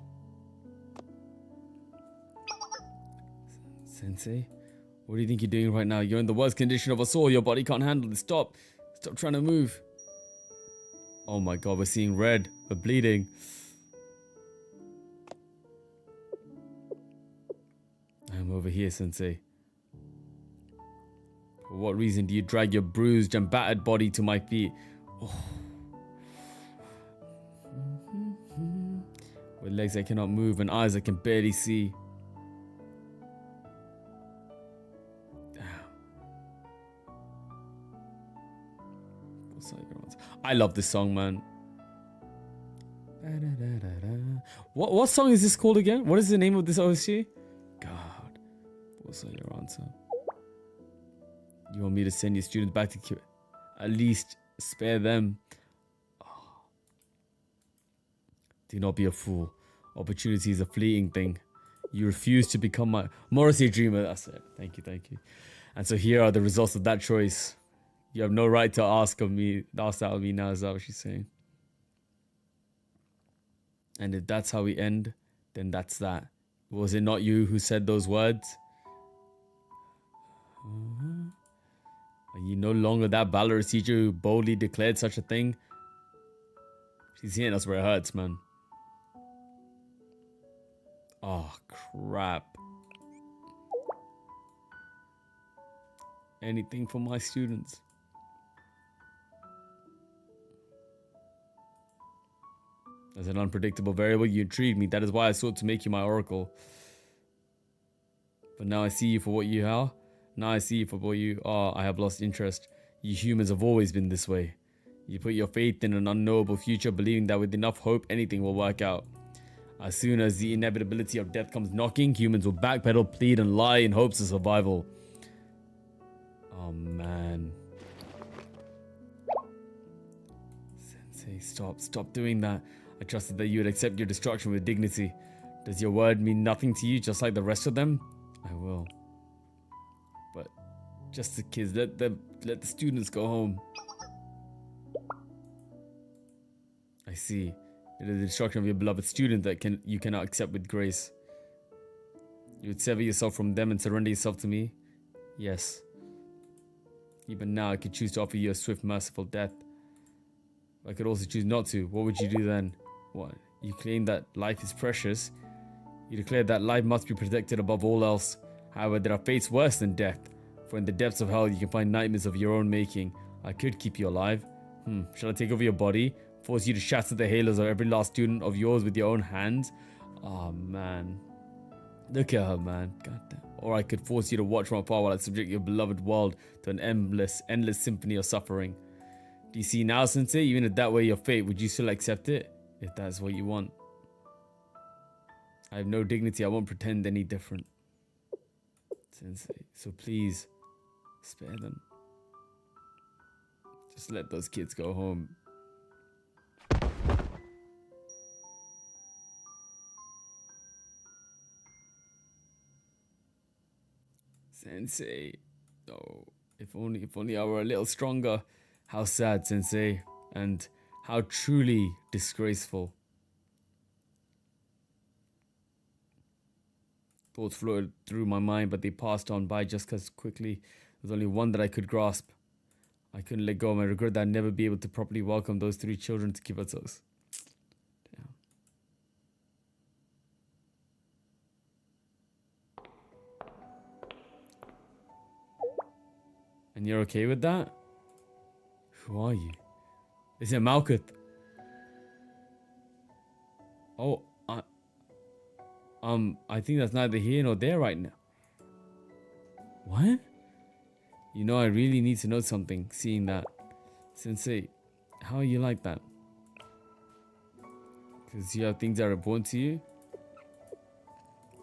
Sensei, what do you think you're doing right now? You're in the worst condition of us all. Your body can't handle it. Stop trying to move. Oh my god, we're seeing red. We're bleeding. I'm over here, Sensei. For what reason do you drag your bruised and battered body to my feet? Oh. With legs I cannot move and eyes I can barely see. I love this song, man. What song is this called again? What is the name of this OST? God, what's your answer? You want me to send your students back to at least spare them? Oh. Do not be a fool. Opportunity is a fleeting thing. You refuse to become my Morrissey dreamer. That's it. Thank you. And so here are the results of that choice. You have no right to ask that of me now, is that what she's saying? And if that's how we end, then that's that. Was it not you who said those words? Are you no longer that valorous teacher who boldly declared such a thing? She's hitting us where it hurts, man. Oh, crap. Anything for my students. As an unpredictable variable, you intrigued me. That is why I sought to make you my oracle. But now I see you for what you are. Now I see you for what you are. I have lost interest. You humans have always been this way. You put your faith in an unknowable future, believing that with enough hope, anything will work out. As soon as the inevitability of death comes knocking, humans will backpedal, plead, and lie in hopes of survival. Oh man. Sensei, stop doing that. I trusted that you would accept your destruction with dignity. Does your word mean nothing to you, just like the rest of them? I will. But just the kids, let the students go home. I see. It is the destruction of your beloved student that you cannot accept with grace. You would sever yourself from them and surrender yourself to me? Yes. Even now, I could choose to offer you a swift, merciful death. I could also choose not to. What would you do then? What? You claim that life is precious. You declare that life must be protected above all else. However, there are fates worse than death. For in the depths of hell, you can find nightmares of your own making. I could keep you alive. Shall I take over your body? Force you to shatter the halos of every last student of yours with your own hands? Oh, man. Look at her, man. God damn. Or I could force you to watch from afar while I subject your beloved world to an endless symphony of suffering. Do you see now, Sensei? Even if that were your fate, would you still accept it? If that's what you want. I have no dignity. I won't pretend any different. Sensei, so please, spare them. Just let those kids go home. Sensei. Oh, if only I were a little stronger. How sad, Sensei. And how truly disgraceful. Thoughts floated through my mind, but they passed on by just as quickly. There's only one that I could grasp. I couldn't let go of my regret that I'd never be able to properly welcome those 3 children to Kibatos. Damn. And you're okay with that? Who are you? Is it Malkuth? Oh, I think that's neither here nor there right now. What? You know, I really need to know something, seeing that. Sensei, how are you like that? Because you have things that are important to you?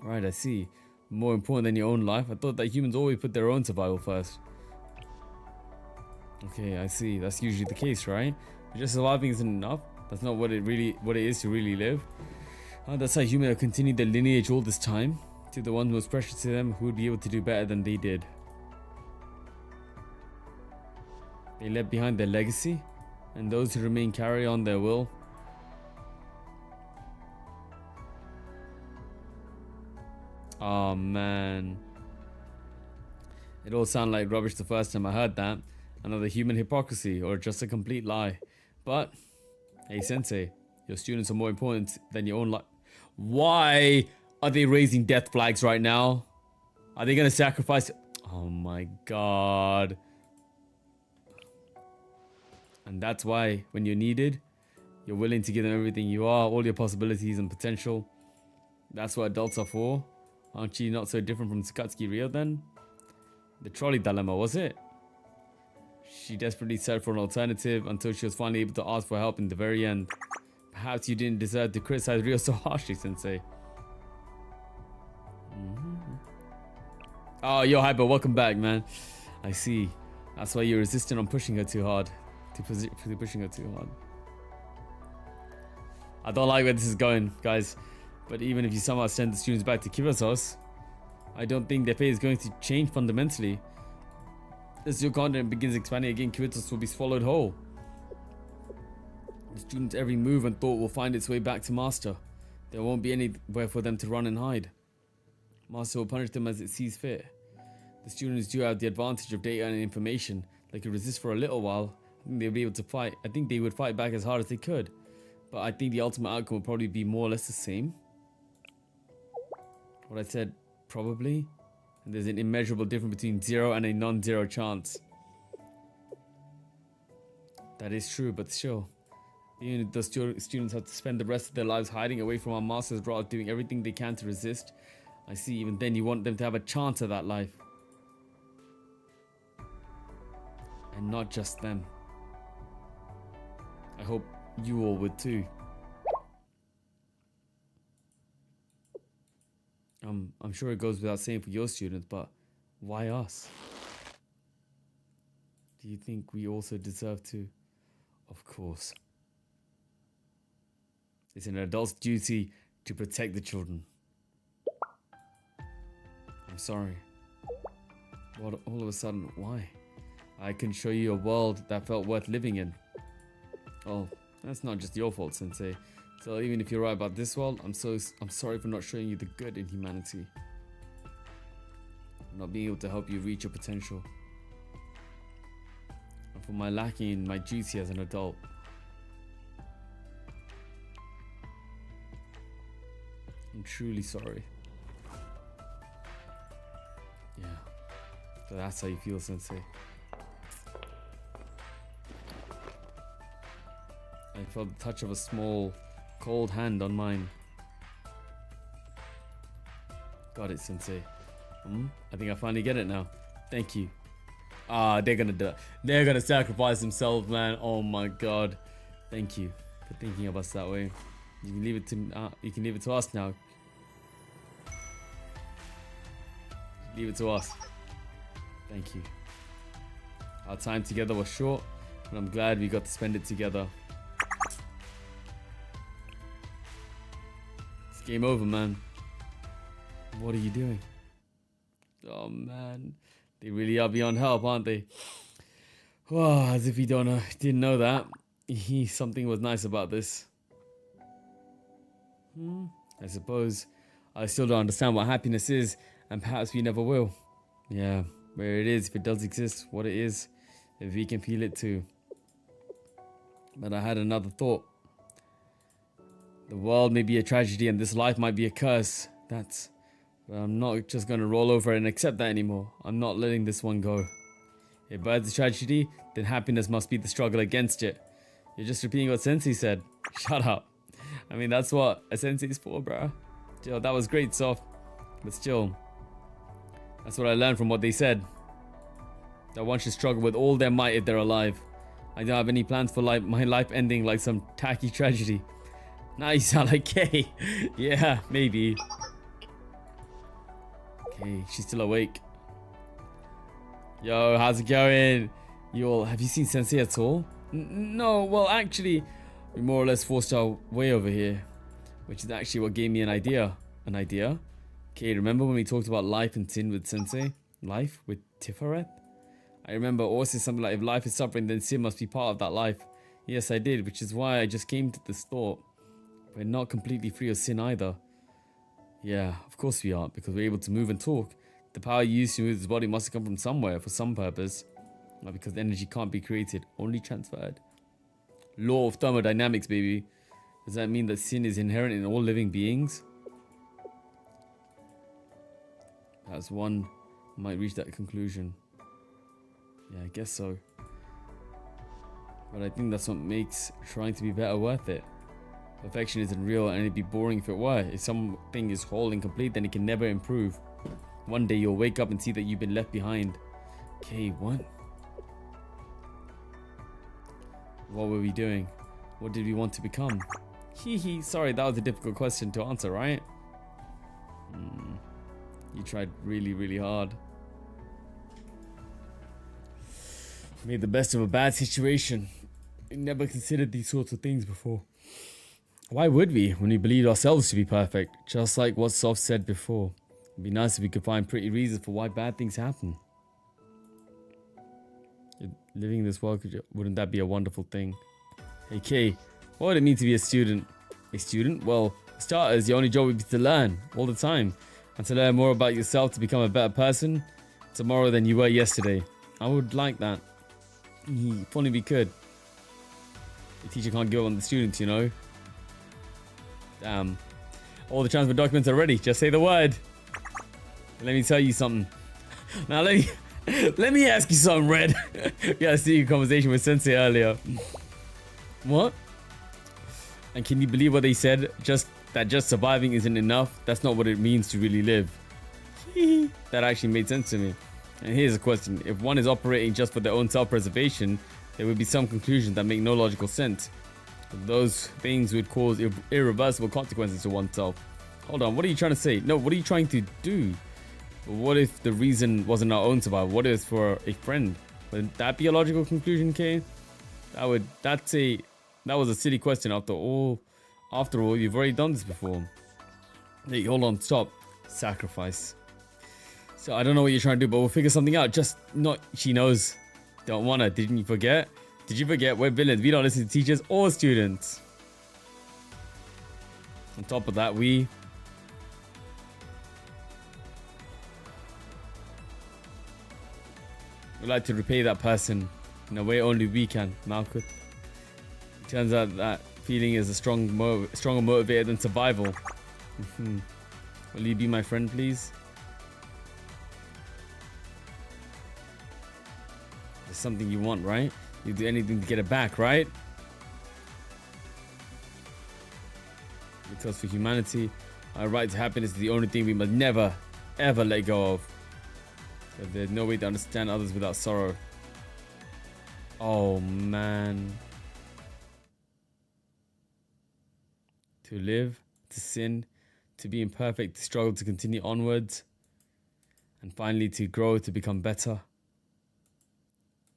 Right, I see. More important than your own life? I thought that humans always put their own survival first. Okay, I see. That's usually the case, right? But just surviving isn't enough. That's not what it is to really live. That's how humans have continued their lineage all this time. To the ones most precious to them who would be able to do better than they did. They left behind their legacy, and those who remain carry on their will. Oh man. It all sounded like rubbish the first time I heard that. Another human hypocrisy, or just a complete lie. But, hey Sensei, your students are more important than your own life. Why are they raising death flags right now? Are they gonna sacrifice? Oh my god. And that's why, when you're needed, you're willing to give them everything you are, all your possibilities and potential. That's what adults are for. Aren't you not so different from Sakatsuki Ryo then? The trolley dilemma, was it? She desperately searched for an alternative until she was finally able to ask for help in the very end. Perhaps you didn't deserve to criticize Ryo so harshly, Sensei. Oh, yo, Hyper, welcome back, man. I see. That's why you're resistant on pushing her too hard. Pushing her too hard. I don't like where this is going, guys. But even if you somehow send the students back to Kibatos, I don't think their fate is going to change fundamentally. As your continent begins expanding again, Kibatos will be swallowed whole. The students' every move and thought will find its way back to Master. There won't be anywhere for them to run and hide. Master will punish them as it sees fit. The students do have the advantage of data and information. They could resist for a little while. I think they'll be able to fight. I think they would fight back as hard as they could. But I think the ultimate outcome will probably be more or less the same. What I said, probably. And there's an immeasurable difference between 0 and a non-zero chance. That is true, but still. Even if the students have to spend the rest of their lives hiding away from our masters rather than doing everything they can to resist. I see, even then you want them to have a chance at that life. And not just them. I hope you all would too. I'm sure it goes without saying for your students, but why us? Do you think we also deserve to? Of course. It's an adult's duty to protect the children. I'm sorry. What, all of a sudden, why? I can show you a world that felt worth living in. Oh, that's not just your fault, Sensei. So even if you're right about this world, I'm sorry for not showing you the good in humanity. Not being able to help you reach your potential. And for my lacking in my duty as an adult. I'm truly sorry. Yeah. So that's how you feel, Sensei. I felt the touch of a small, cold hand on mine. Got it, Sensei. I think I finally get it now. Thank you. Ah, they're gonna sacrifice themselves, man. Oh my god. Thank you for thinking of us that way. You can leave it to us now. Leave it to us. Thank you. Our time together was short, and I'm glad we got to spend it together. It's game over, man. What are you doing? Oh man, they really are beyond help, aren't they? Oh, as if you didn't know that. Something was nice about this. I suppose I still don't understand what happiness is, and perhaps we never will. Yeah, where it is, if it does exist, what it is, if we can feel it too. But I had another thought. The world may be a tragedy and this life might be a curse. But I'm not just going to roll over and accept that anymore. I'm not letting this one go. If bird's a tragedy, then happiness must be the struggle against it. You're just repeating what Sensei said. Shut up. I mean, that's what a Sensei's for, bruh. Still, that was great, Soft. But still, that's what I learned from what they said. That one should struggle with all their might if they're alive. I don't have any plans for my life ending like some tacky tragedy. Now you sound like Kay. Yeah, maybe. Okay, she's still awake. Yo, how's it going? Have you seen Sensei at all? No, well actually, we more or less forced our way over here. Which is actually what gave me an idea. An idea? Okay, remember when we talked about life and sin with Sensei? Life with Tiferet? I remember also something like if life is suffering then sin must be part of that life. Yes, I did, which is why I just came to this thought. We're not completely free of sin either. Yeah, of course we aren't, because we're able to move and talk. The power used to move this body must have come from somewhere for some purpose. Not because energy can't be created, only transferred. Law of thermodynamics, baby. Does that mean that sin is inherent in all living beings? Perhaps one might reach that conclusion. Yeah, I guess so. But I think that's what makes trying to be better worth it. Perfection isn't real and it'd be boring if it were. If something is whole and complete, then it can never improve. One day you'll wake up and see that you've been left behind. Okay, what? What were we doing? What did we want to become? Hee, sorry, that was a difficult question to answer, right? You tried really, really hard. Made the best of a bad situation. We never considered these sorts of things before. Why would we, when we believed ourselves to be perfect? Just like what Soft said before. It'd be nice if we could find pretty reasons for why bad things happen. Living in this world, wouldn't that be a wonderful thing? Hey Kay, what would it mean to be a student? A student? Well, for starters, your only job would be to learn, all the time. And to learn more about yourself to become a better person tomorrow than you were yesterday. I would like that. If only we could. The teacher can't give up on the students, you know? Damn. All the transfer documents are ready. Just say the word. Let me tell you something. Now let me ask you something, Red. We had a secret conversation with Sensei earlier. What? And can you believe what they said? Just surviving isn't enough. That's not what it means to really live. That actually made sense to me. And here's a question. If one is operating just for their own self-preservation, there would be some conclusions that make no logical sense. Those things would cause irreversible consequences to oneself. Hold on, what are you trying to say? No, what are you trying to do? What if the reason wasn't our own survival? What if for a friend? Would that be a logical conclusion, Kay? That was a silly question after all. After all, you've already done this before. Hey, hold on, stop. Sacrifice. So I don't know what you're trying to do, but we'll figure something out. Just not, she knows. Don't wanna, didn't you forget? Did you forget we're villains? We don't listen to teachers or students. On top of that, we like to repay that person in a way only we can, Malkuth. Turns out that feeling is a stronger motivator than survival. Will you be my friend, please? There's something you want, right? You do anything to get it back, right? Because for humanity, our right to happiness is the only thing we must never, ever let go of. There's no way to understand others without sorrow. Oh man. To live, to sin, to be imperfect, to struggle, to continue onwards, and finally to grow, to become better.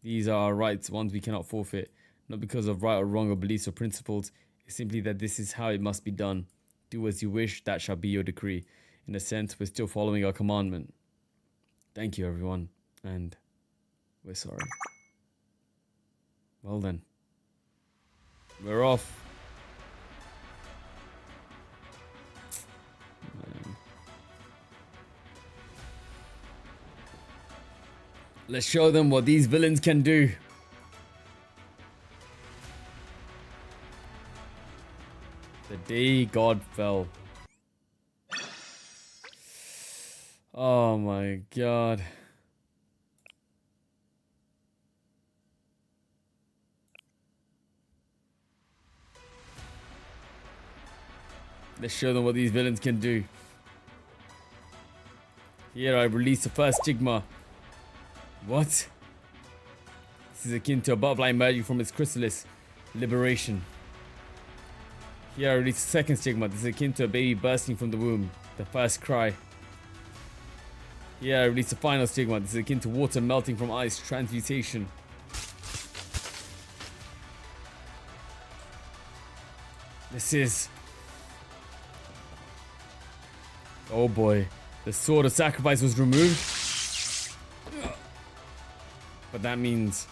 These are our rights, ones we cannot forfeit, not because of right or wrong or beliefs or principles. It's simply that this is how it must be done. Do as you wish, that shall be your decree. In a sense, we're still following our commandment. Thank you, everyone, and we're sorry. Well then, we're off. Man. Let's show them what these villains can do. The day God fell. Oh my god. Let's show them what these villains can do. Here I release the first stigma. What? This is akin to a butterfly emerging from its chrysalis. Liberation. Here I release the second stigma. This is akin to a baby bursting from the womb. The first cry. Here I release the final stigma. This is akin to water melting from ice. Transmutation. This is... Oh boy. The sword of sacrifice was removed. But that means...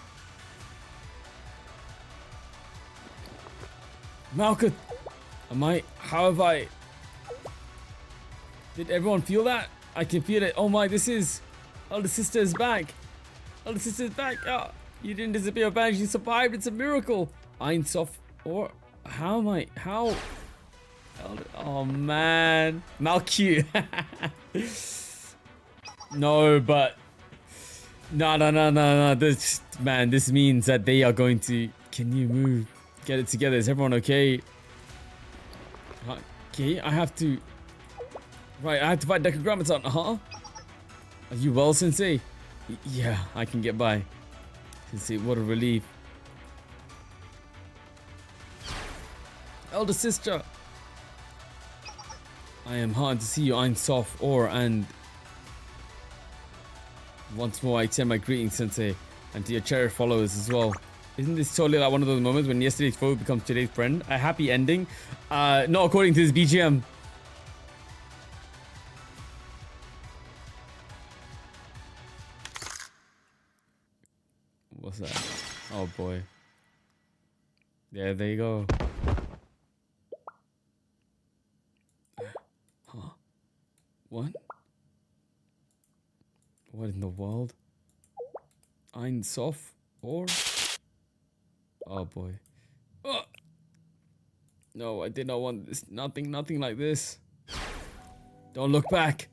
Malkuth! How have I... Did everyone feel that? I can feel it. Oh my, this is... Elder Sister is back. Elder Sister is back. Oh, you didn't disappear or vanish. You survived. It's a miracle. Ein Sof... Or... How am I... How... Oh man. Malku. No, but... No. This means that they are going to... Can you move? Get it together. Is everyone okay? Okay, I have to... Right, I have to fight Decagrammaton, huh? Are you well, Sensei? Yeah, I can get by. Sensei, what a relief. Elder Sister! I am heartened to see you, Ein Sof Or, and... Once more, I extend my greetings, Sensei, and to your cherished followers as well. Isn't this totally like one of those moments when yesterday's foe becomes today's friend? A happy ending? Not according to this BGM. What's that? Oh boy. Yeah, there you go. Huh? What? What in the world? Ein Sof Or? Oh boy. Oh. No, I did not want this. Nothing like this. Don't look back.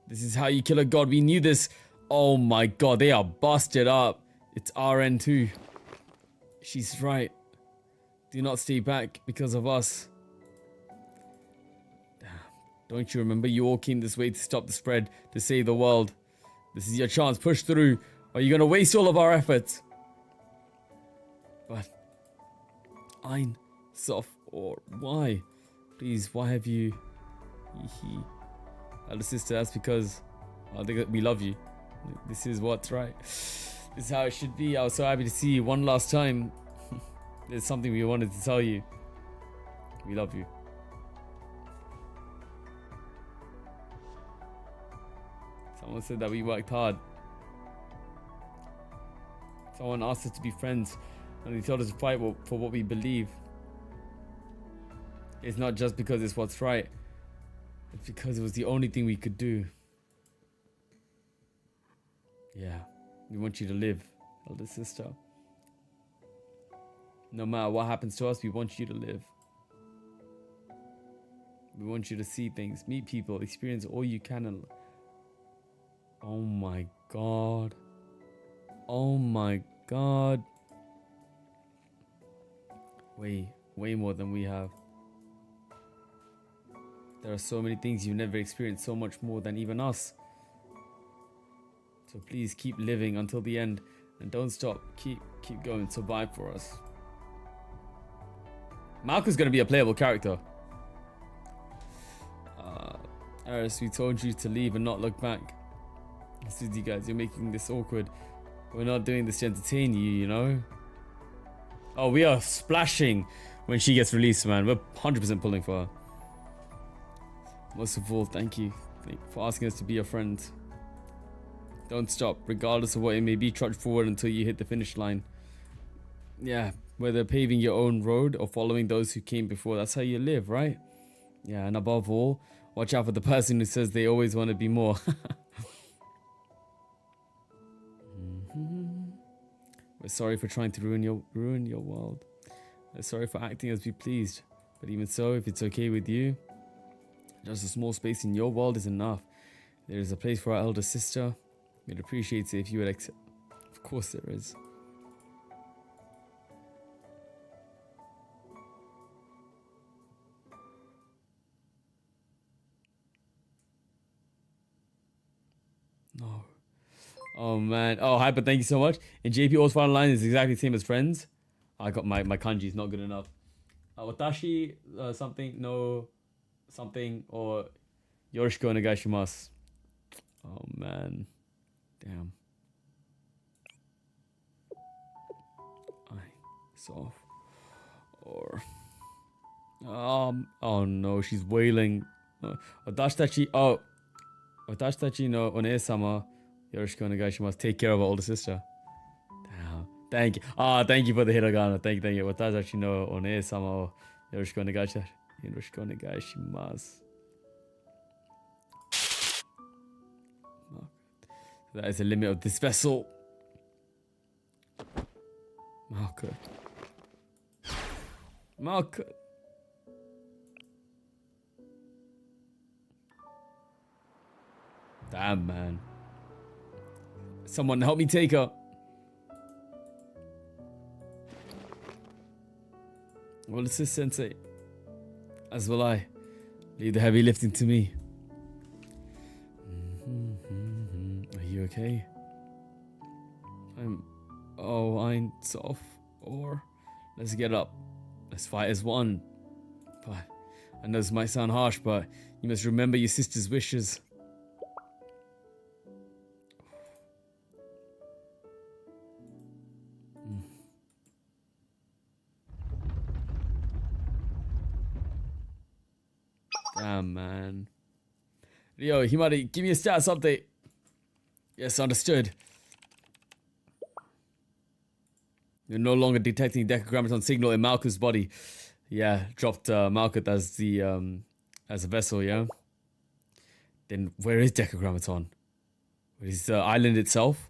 This is how you kill a god. We knew this. Oh my god, they are busted up. It's RN2. She's right. Do not stay back because of us. Don't you remember? You all came this way to stop the spread, to save the world. This is your chance. Push through. Or you're gonna waste all of our efforts. But... Ein Sof Or why? Please, why have you? Elder sister, that's because we love you. This is what's right. This is how it should be. I was so happy to see you one last time. There's something we wanted to tell you. We love you. Someone said that we worked hard. Someone asked us to be friends, and they told us to fight for what we believe. It's not just because it's what's right. It's because it was the only thing we could do. Yeah, we want you to live, elder sister. No matter what happens to us, we want you to live. We want you to see things, meet people, experience all you can. And oh my god. Oh my god. Way more than we have. There are so many things you've never experienced, so much more than even us. So please keep living until the end and don't stop. Keep going. Survive for us. Malcolm's gonna be a playable character. Aris, we told you to leave and not look back. This is you guys. You're making this awkward. We're not doing this to entertain you, you know? Oh, we are splashing when she gets released, man. We're 100% pulling for her. Most of all, thank you for asking us to be your friend. Don't stop, regardless of what it may be. Trudge forward until you hit the finish line. Yeah, whether paving your own road or following those who came before, that's how you live, right? Yeah, and above all, watch out for the person who says they always want to be more. We're sorry for trying to ruin your world. We're sorry for acting as we pleased. But even so, if it's okay with you, just a small space in your world is enough. There is a place for our elder sister. We'd appreciate it if you would accept. Of course there is. No. Oh man. Oh, Hyper, thank you so much. And JP All's final line is exactly the same as friends. I got my kanji is not good enough. Watashi something no something or yoroshiku onegai shimasu. Oh man. Damn. Soft. Or oh no, she's wailing. Watashi no one-sama yoroshiku onegai shimasu. Take care of her older sister. Damn. Thank you. Thank you for the hiragana. Thank you. Watashi no one-sama yoroshiku onegai shimasu. That is the limit of this vessel. Mark. Damn, man. Someone help me take her. Well, it's this sensei. As will I. Leave the heavy lifting to me. Are you okay? I'm soft. Or let's get up. Let's fight as one. But I know this might sound harsh, but you must remember your sister's wishes. Damn, man. Yo, Himari, give me a status update. Yes, understood. You're no longer detecting decagrammaton signal in Malkuth's body. Yeah, dropped Malkuth as the as a vessel, yeah? Then where is decagrammaton? Is the island itself?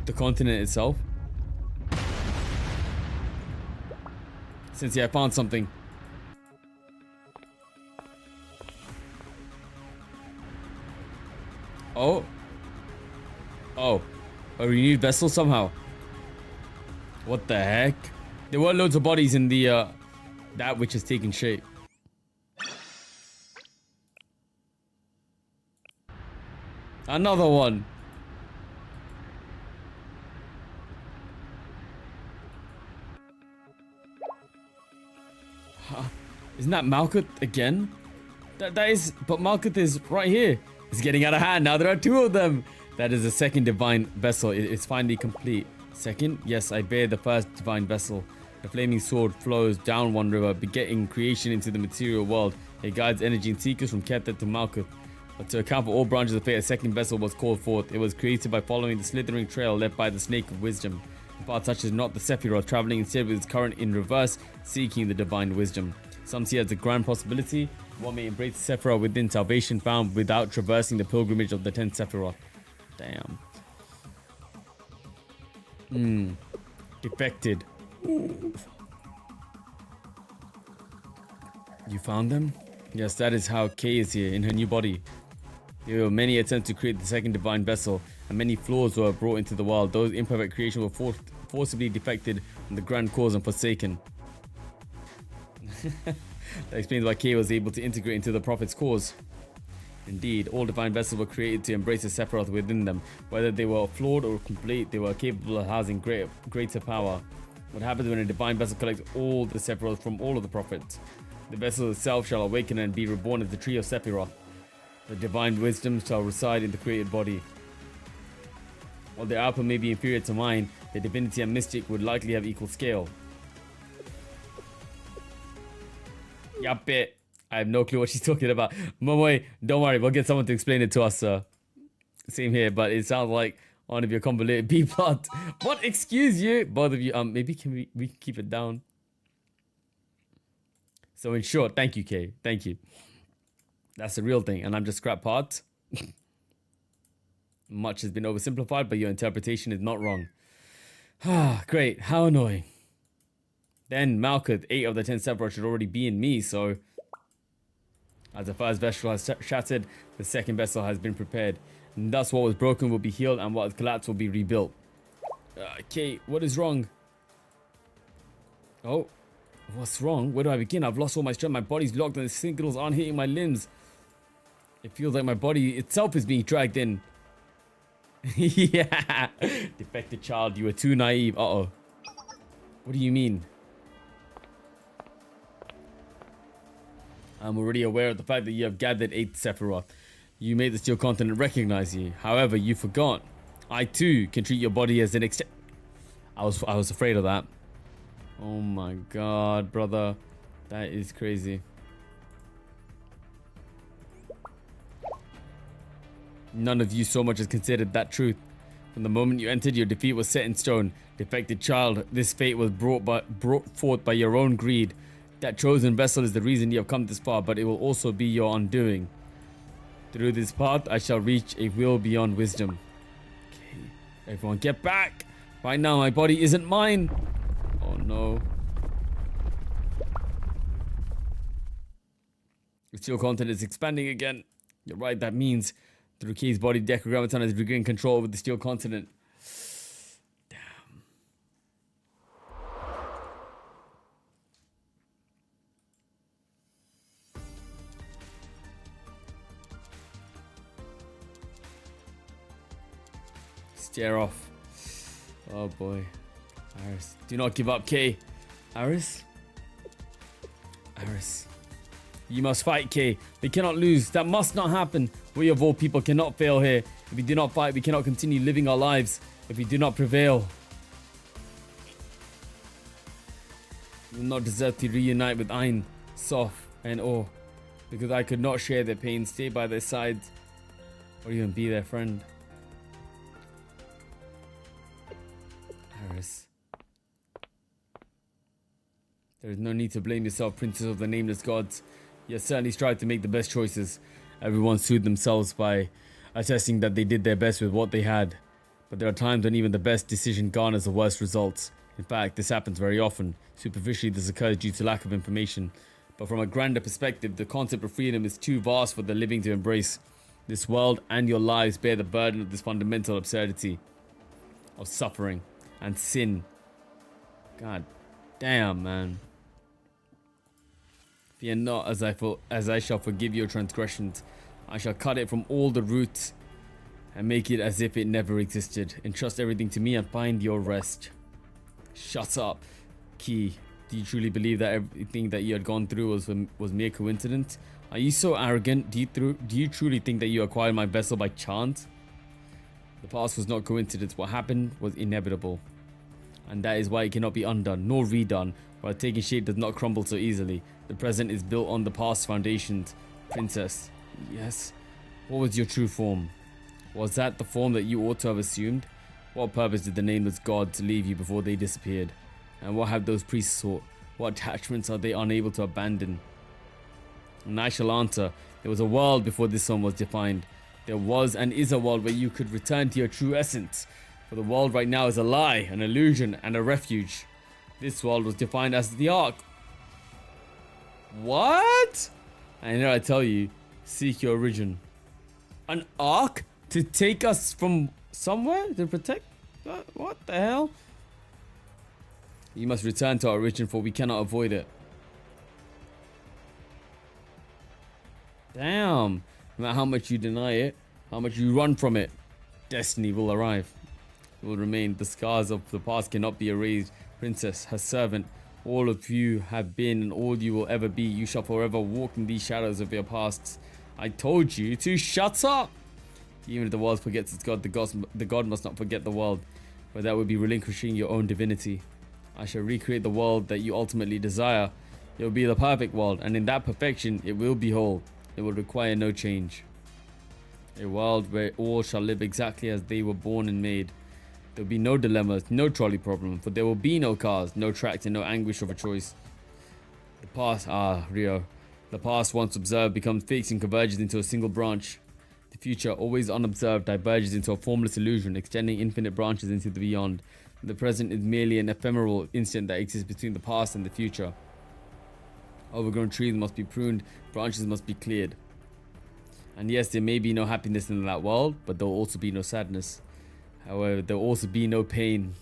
The continent itself? Sensei, I found something. Oh, a renewed vessel somehow. What the heck? There were loads of bodies in the that which has taken shape. Another one. Isn't that Malkuth again? That is, but Malkuth is right here. It's getting out of hand. Now there are two of them. That is the second divine vessel. It's finally complete. Second? Yes, I bear the first divine vessel. The flaming sword flows down one river, begetting creation into the material world. It guides energy and seekers from Kether to Malkuth. But to account for all branches of fate, a second vessel was called forth. It was created by following the slithering trail led by the Snake of Wisdom. The path touches not the Sephiroth, traveling instead with its current in reverse, seeking the divine wisdom. Some see it as a grand possibility. One may embrace the Sephiroth within salvation found without traversing the pilgrimage of the 10 Sephiroth. Damn. Defected. Ooh. You found them? Yes, that is how Kay is here, in her new body. There were many attempts to create the second divine vessel, and many flaws were brought into the world. Those imperfect creations were forcibly defected from the grand cause and forsaken. That explains why Kay was able to integrate into the Prophet's cause. Indeed, all divine vessels were created to embrace the Sephiroth within them. Whether they were flawed or complete, they were capable of housing greater power. What happens when a divine vessel collects all the Sephiroth from all of the Prophets? The vessel itself shall awaken and be reborn as the tree of Sephiroth. The divine wisdom shall reside in the created body. While their output may be inferior to mine, their divinity and mystic would likely have equal scale. Yup it. I have no clue what she's talking about. Momoy, don't worry, we'll get someone to explain it to us, sir. Same here, but it sounds like one of your convoluted B-plot. What? Excuse you? Both of you. Maybe we can keep it down. So in short, thank you, Kay. Thank you. That's the real thing, and I'm just scrap parts. Much has been oversimplified, but your interpretation is not wrong. Ah, great. How annoying. Then Malkuth, 8 of the 10 Sephiroth should already be in me, so... As the first vessel has shattered, the second vessel has been prepared. And thus what was broken will be healed, and what has collapsed will be rebuilt. Okay, what is wrong? Oh, what's wrong? Where do I begin? I've lost all my strength, my body's locked, and the signals aren't hitting my limbs. It feels like my body itself is being dragged in. Yeah, defected child, you were too naive. Uh-oh. What do you mean? I'm already aware of the fact that you have gathered 8 Sephiroth. You made the Steel Continent recognize you. However, you forgot. I too can treat your body as an I was afraid of that. Oh my god, brother. That is crazy. None of you so much as considered that truth. From the moment you entered, your defeat was set in stone. Defected child, this fate was brought forth by your own greed. That chosen vessel is the reason you have come this far, but it will also be your undoing. Through this path, I shall reach a will beyond wisdom. Okay, everyone get back! Right now, my body isn't mine! Oh no. The Steel Continent is expanding again. You're right, that means through Kay's body, Decagrammaton has regained control over the Steel Continent. Stare off. Oh boy. Aris. Do not give up, Kay. Aris? Aris. You must fight, Kay. We cannot lose. That must not happen. We of all people cannot fail here. If we do not fight, we cannot continue living our lives. If we do not prevail, we will not deserve to reunite with Ain, Soph, and Or. Because I could not share their pain, stay by their sides, or even be their friend. Aris. There is no need to blame yourself, Princess of the Nameless Gods. You have certainly strived to make the best choices. Everyone soothed themselves by attesting that they did their best with what they had. But there are times when even the best decision garners the worst results. In fact, this happens very often. Superficially, this occurs due to lack of information. But from a grander perspective, the concept of freedom is too vast for the living to embrace. This world and your lives bear the burden of this fundamental absurdity of suffering and sin. God damn, man. Fear not, as I shall forgive your transgressions. I shall cut it from all the roots and make it as if it never existed. Entrust everything to me and find your rest. Shut up, Key. Do you truly believe that everything that you had gone through was mere coincidence? Are you so arrogant? Do you truly think that you acquired my vessel by chance? The past was not coincidence. What happened was inevitable. And that is why it cannot be undone, nor redone. While taking shape does not crumble so easily. The present is built on the past's foundations. Princess, yes? What was your true form? Was that the form that you ought to have assumed? What purpose did the nameless gods leave you before they disappeared? And what have those priests sought? What attachments are they unable to abandon? And I shall answer, there was a world before this one was defined. There was and is a world where you could return to your true essence. For the world right now is a lie, an illusion, and a refuge. This world was defined as the Ark. What? And here I tell you, seek your origin. An Ark? To take us from somewhere? To protect? What the hell? You must return to our origin, for we cannot avoid it. Damn. No matter how much you deny it, how much you run from it, destiny will arrive. It will remain. The scars of the past cannot be erased. Princess, her servant, all of you have been and all you will ever be. You shall forever walk in these shadows of your pasts. I told you to shut up. Even if the world forgets its god, the god must not forget the world, for that would be relinquishing your own divinity. I shall recreate the world that you ultimately desire. It will be the perfect world, and in that perfection, it will be whole. It will require no change. A world where all shall live exactly as they were born and made. There will be no dilemmas, no trolley problem, for there will be no cars, no tracks, and no anguish of a choice. The past, Rio. The past, once observed, becomes fixed and converges into a single branch. The future, always unobserved, diverges into a formless illusion, extending infinite branches into the beyond. The present is merely an ephemeral instant that exists between the past and the future. Overgrown trees must be pruned, branches must be cleared. And yes, there may be no happiness in that world, but there will also be no sadness. However, there will also be no pain.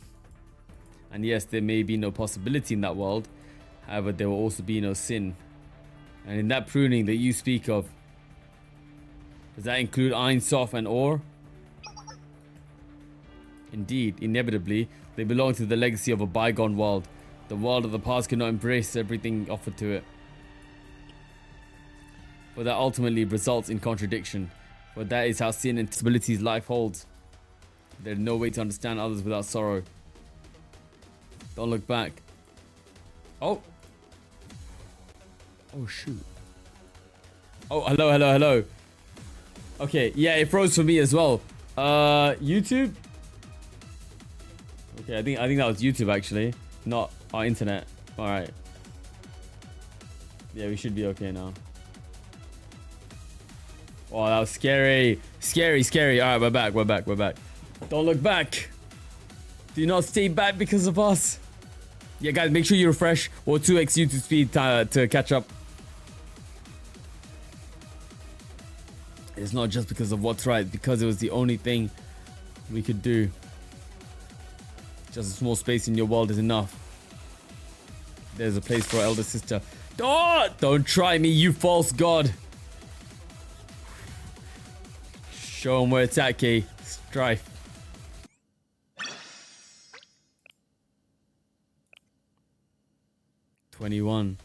And yes, there may be no possibility in that world. However, there will also be no sin. And in that pruning that you speak of, does that include Ein Sof and Or? Indeed, inevitably, they belong to the legacy of a bygone world. The world of the past cannot embrace everything offered to it. For that ultimately results in contradiction. For that is how sin and disabilities life holds. There is no way to understand others without sorrow. Don't look back. Oh. Oh shoot. Oh, hello. Okay, yeah, it froze for me as well. YouTube? Okay, I think that was YouTube actually, not our internet. Alright. Yeah, we should be okay now. Oh, that was scary. Scary. Alright, we're back. Don't look back. Do not stay back because of us. Yeah, guys, make sure you refresh or 2x YouTube speed to catch up. It's not just because of what's right, because it was the only thing we could do. Just a small space in your world is enough. There's a place for our elder sister. Oh, don't try me, you false god. Show him where it's at, Kay. Strife. $21.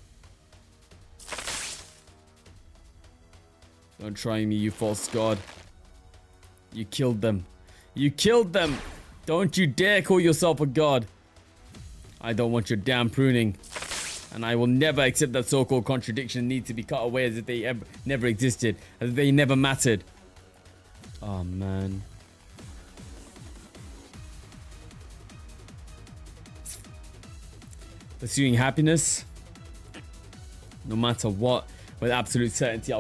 Don't try me, you false god. You killed them. Don't you dare call yourself a god. I don't want your damn pruning. And I will never accept that so-called contradiction need to be cut away as if they never existed. As if they never mattered. Oh, man. Pursuing happiness. No matter what. With absolute certainty, I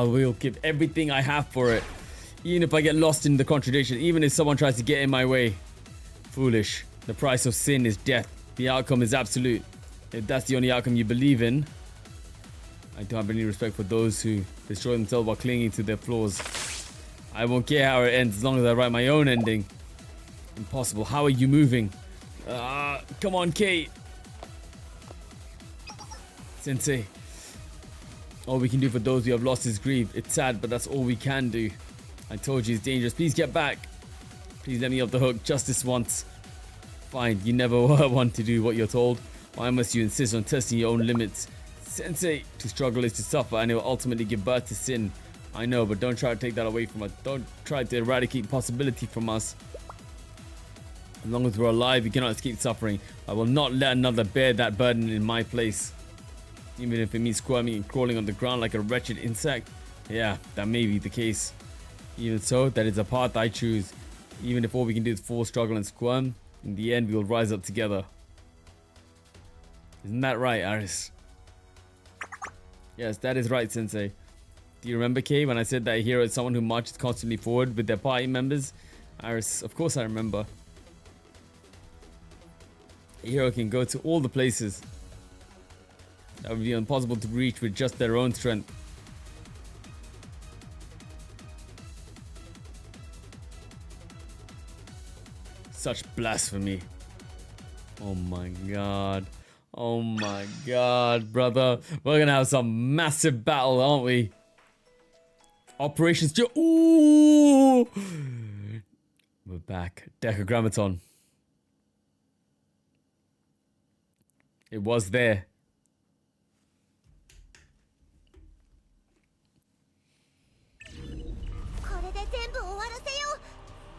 will give everything I have for it. Even if I get lost in the contradiction. Even if someone tries to get in my way. Foolish. The price of sin is death. The outcome is absolute. If that's the only outcome you believe in, I don't have any respect for those who destroy themselves while clinging to their flaws. I won't care how it ends as long as I write my own ending. Impossible. How are you moving? Come on, Kate. Sensei. All we can do for those who have lost is grieve. It's sad, but that's all we can do. I told you it's dangerous. Please get back. Please let me off the hook just this once. Fine, you never were one to do what you're told. Why must you insist on testing your own limits? Sensei, to struggle is to suffer and it will ultimately give birth to sin. I know, but don't try to take that away from us. Don't try to eradicate possibility from us. As long as we're alive, we cannot escape suffering. I will not let another bear that burden in my place. Even if it means squirming and crawling on the ground like a wretched insect. Yeah, that may be the case. Even so, that is the path I choose. Even if all we can do is fall, struggle, and squirm, in the end, we will rise up together. Isn't that right, Aris? Yes, that is right, Sensei. Do you remember, Kay, when I said that a hero is someone who marches constantly forward with their party members? Aris, of course I remember. A hero can go to all the places that would be impossible to reach with just their own strength. Such blasphemy. Oh my god. Oh my god, brother. We're gonna have some massive battle, aren't we? Operation Steel. Ooh! We're back. Decagrammaton. It was there. これで全部終わらせよう。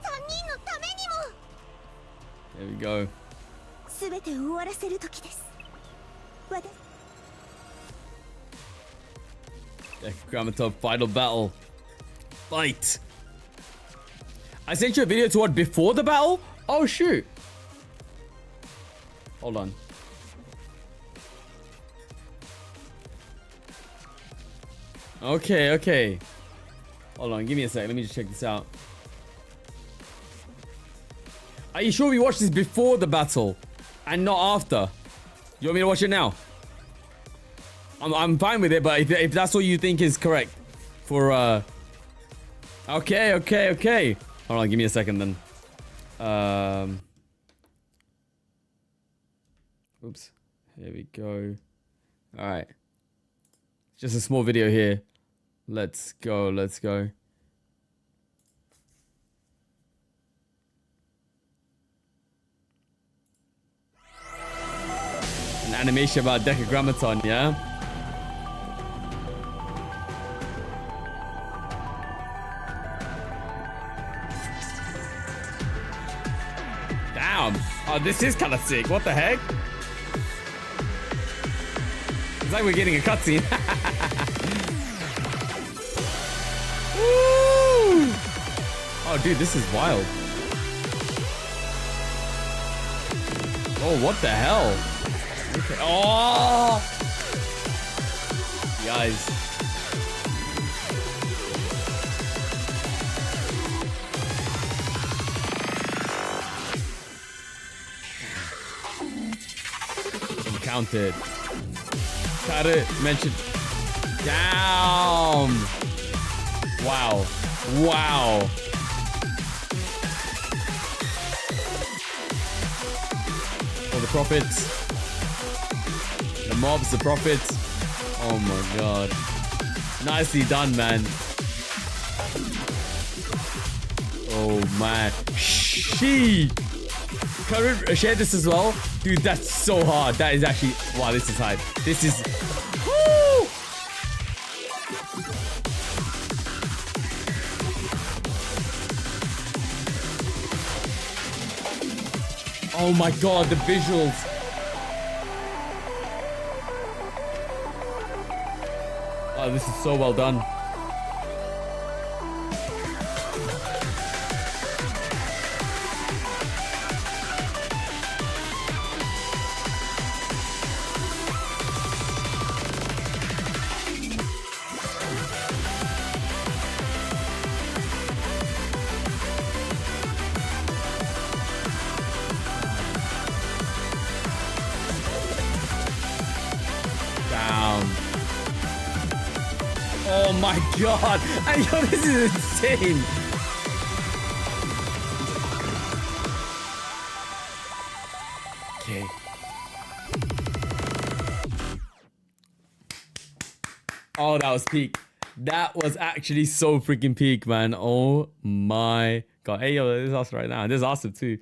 3人のためにも。 There we go. すべて終わらせる時です。Decagrammaton final battle. Fight. I sent you a video to what before the battle? Oh shoot. Hold on. Okay, okay. Hold on, give me a sec. Let me just check this out. Are you sure we watched this before the battle and not after? You want me to watch it now? I'm fine with it, but if that's what you think is correct for okay, okay, okay. Hold on, give me a second then. Oops. Here we go. All right. Just a small video here. Let's go, let's go. An animation about Decagrammaton, yeah? Damn! Oh, this is kind of sick. What the heck? It's like we're getting a cutscene. Woo! Oh, dude, this is wild. Oh, what the hell? Okay. Oh! Guys. Encountered. Gotta mention. Down. Wow. Wow. Oh, the prophets. The mobs, the prophets. Oh my god. Nicely done, man. Oh man. She. Can I share this as well? Dude, that's so hard. That is actually... Wow, this is hard. This is... Woo! Oh my god, the visuals. Oh, this is so well done. Oh my god! Yo, this is insane! Okay. Oh, that was peak. That was actually so freaking peak, man. Oh my god. Hey, yo, this is awesome right now. This is awesome too.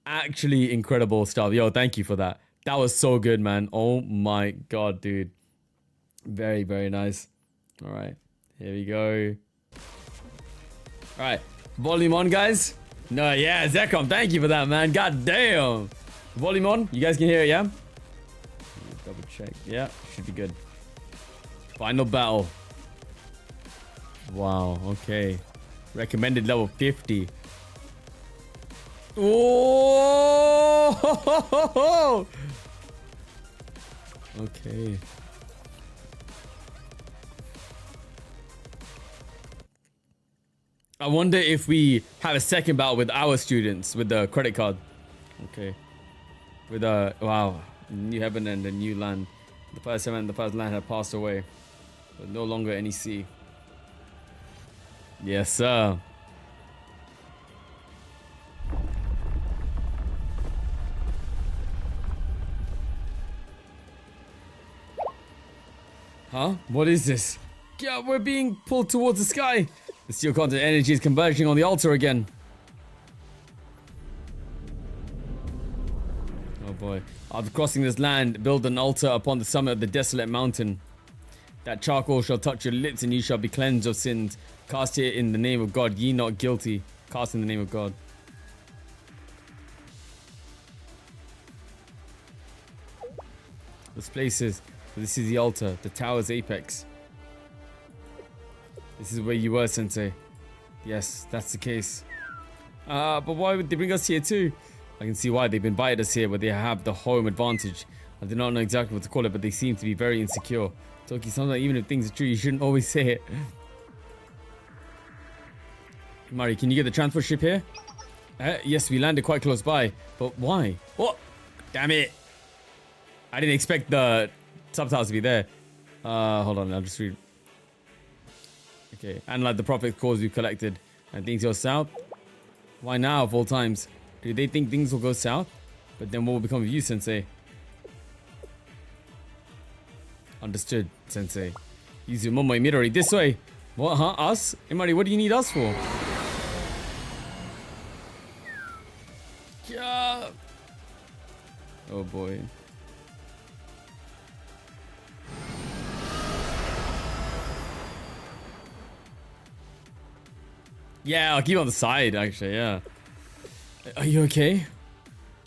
Actually incredible stuff. Yo, thank you for that. That was so good, man. Oh my god, dude. Very, very nice. All right, here we go. All right, volume on, guys. No, yeah, Zekrom, thank you for that, man. God damn. Volume on. You guys can hear it, yeah? Double check. Yeah, should be good. Final battle. Wow, okay. Recommended level 50. Oh! Okay. I wonder if we have a second battle with our students with the credit card. Okay. With wow, new heaven and the new land. The first heaven and the first land have passed away, but no longer any sea. Yes, sir. Huh? What is this? Yeah, we're being pulled towards the sky. The steel content energy is converging on the altar again. Oh boy. After crossing this land, build an altar upon the summit of the desolate mountain. That charcoal shall touch your lips and you shall be cleansed of sins. Cast it in the name of God, ye not guilty. Cast in the name of God. This is the altar, the tower's apex. This is where you were, Sensei. Yes, that's the case. But why would they bring us here too? I can see why. They've invited us here, but they have the home advantage. I do not know exactly what to call it, but they seem to be very insecure. Toki, sometimes even if things are true, you shouldn't always say it. Mari, can you get the transport ship here? Yes, we landed quite close by. But why? What? Damn it. I didn't expect the subtitles to be there. Hold on, I'll just read. Okay, and like the profit cause we've collected. And things go south? Why now of all times? Do they think things will go south? But then what will become of you, Sensei? Understood, Sensei. Use your Momo Midori this way. What, huh? Us? Imari, what do you need us for? Yeah. Oh boy. Yeah, I'll keep on the side, actually, yeah. Are you okay?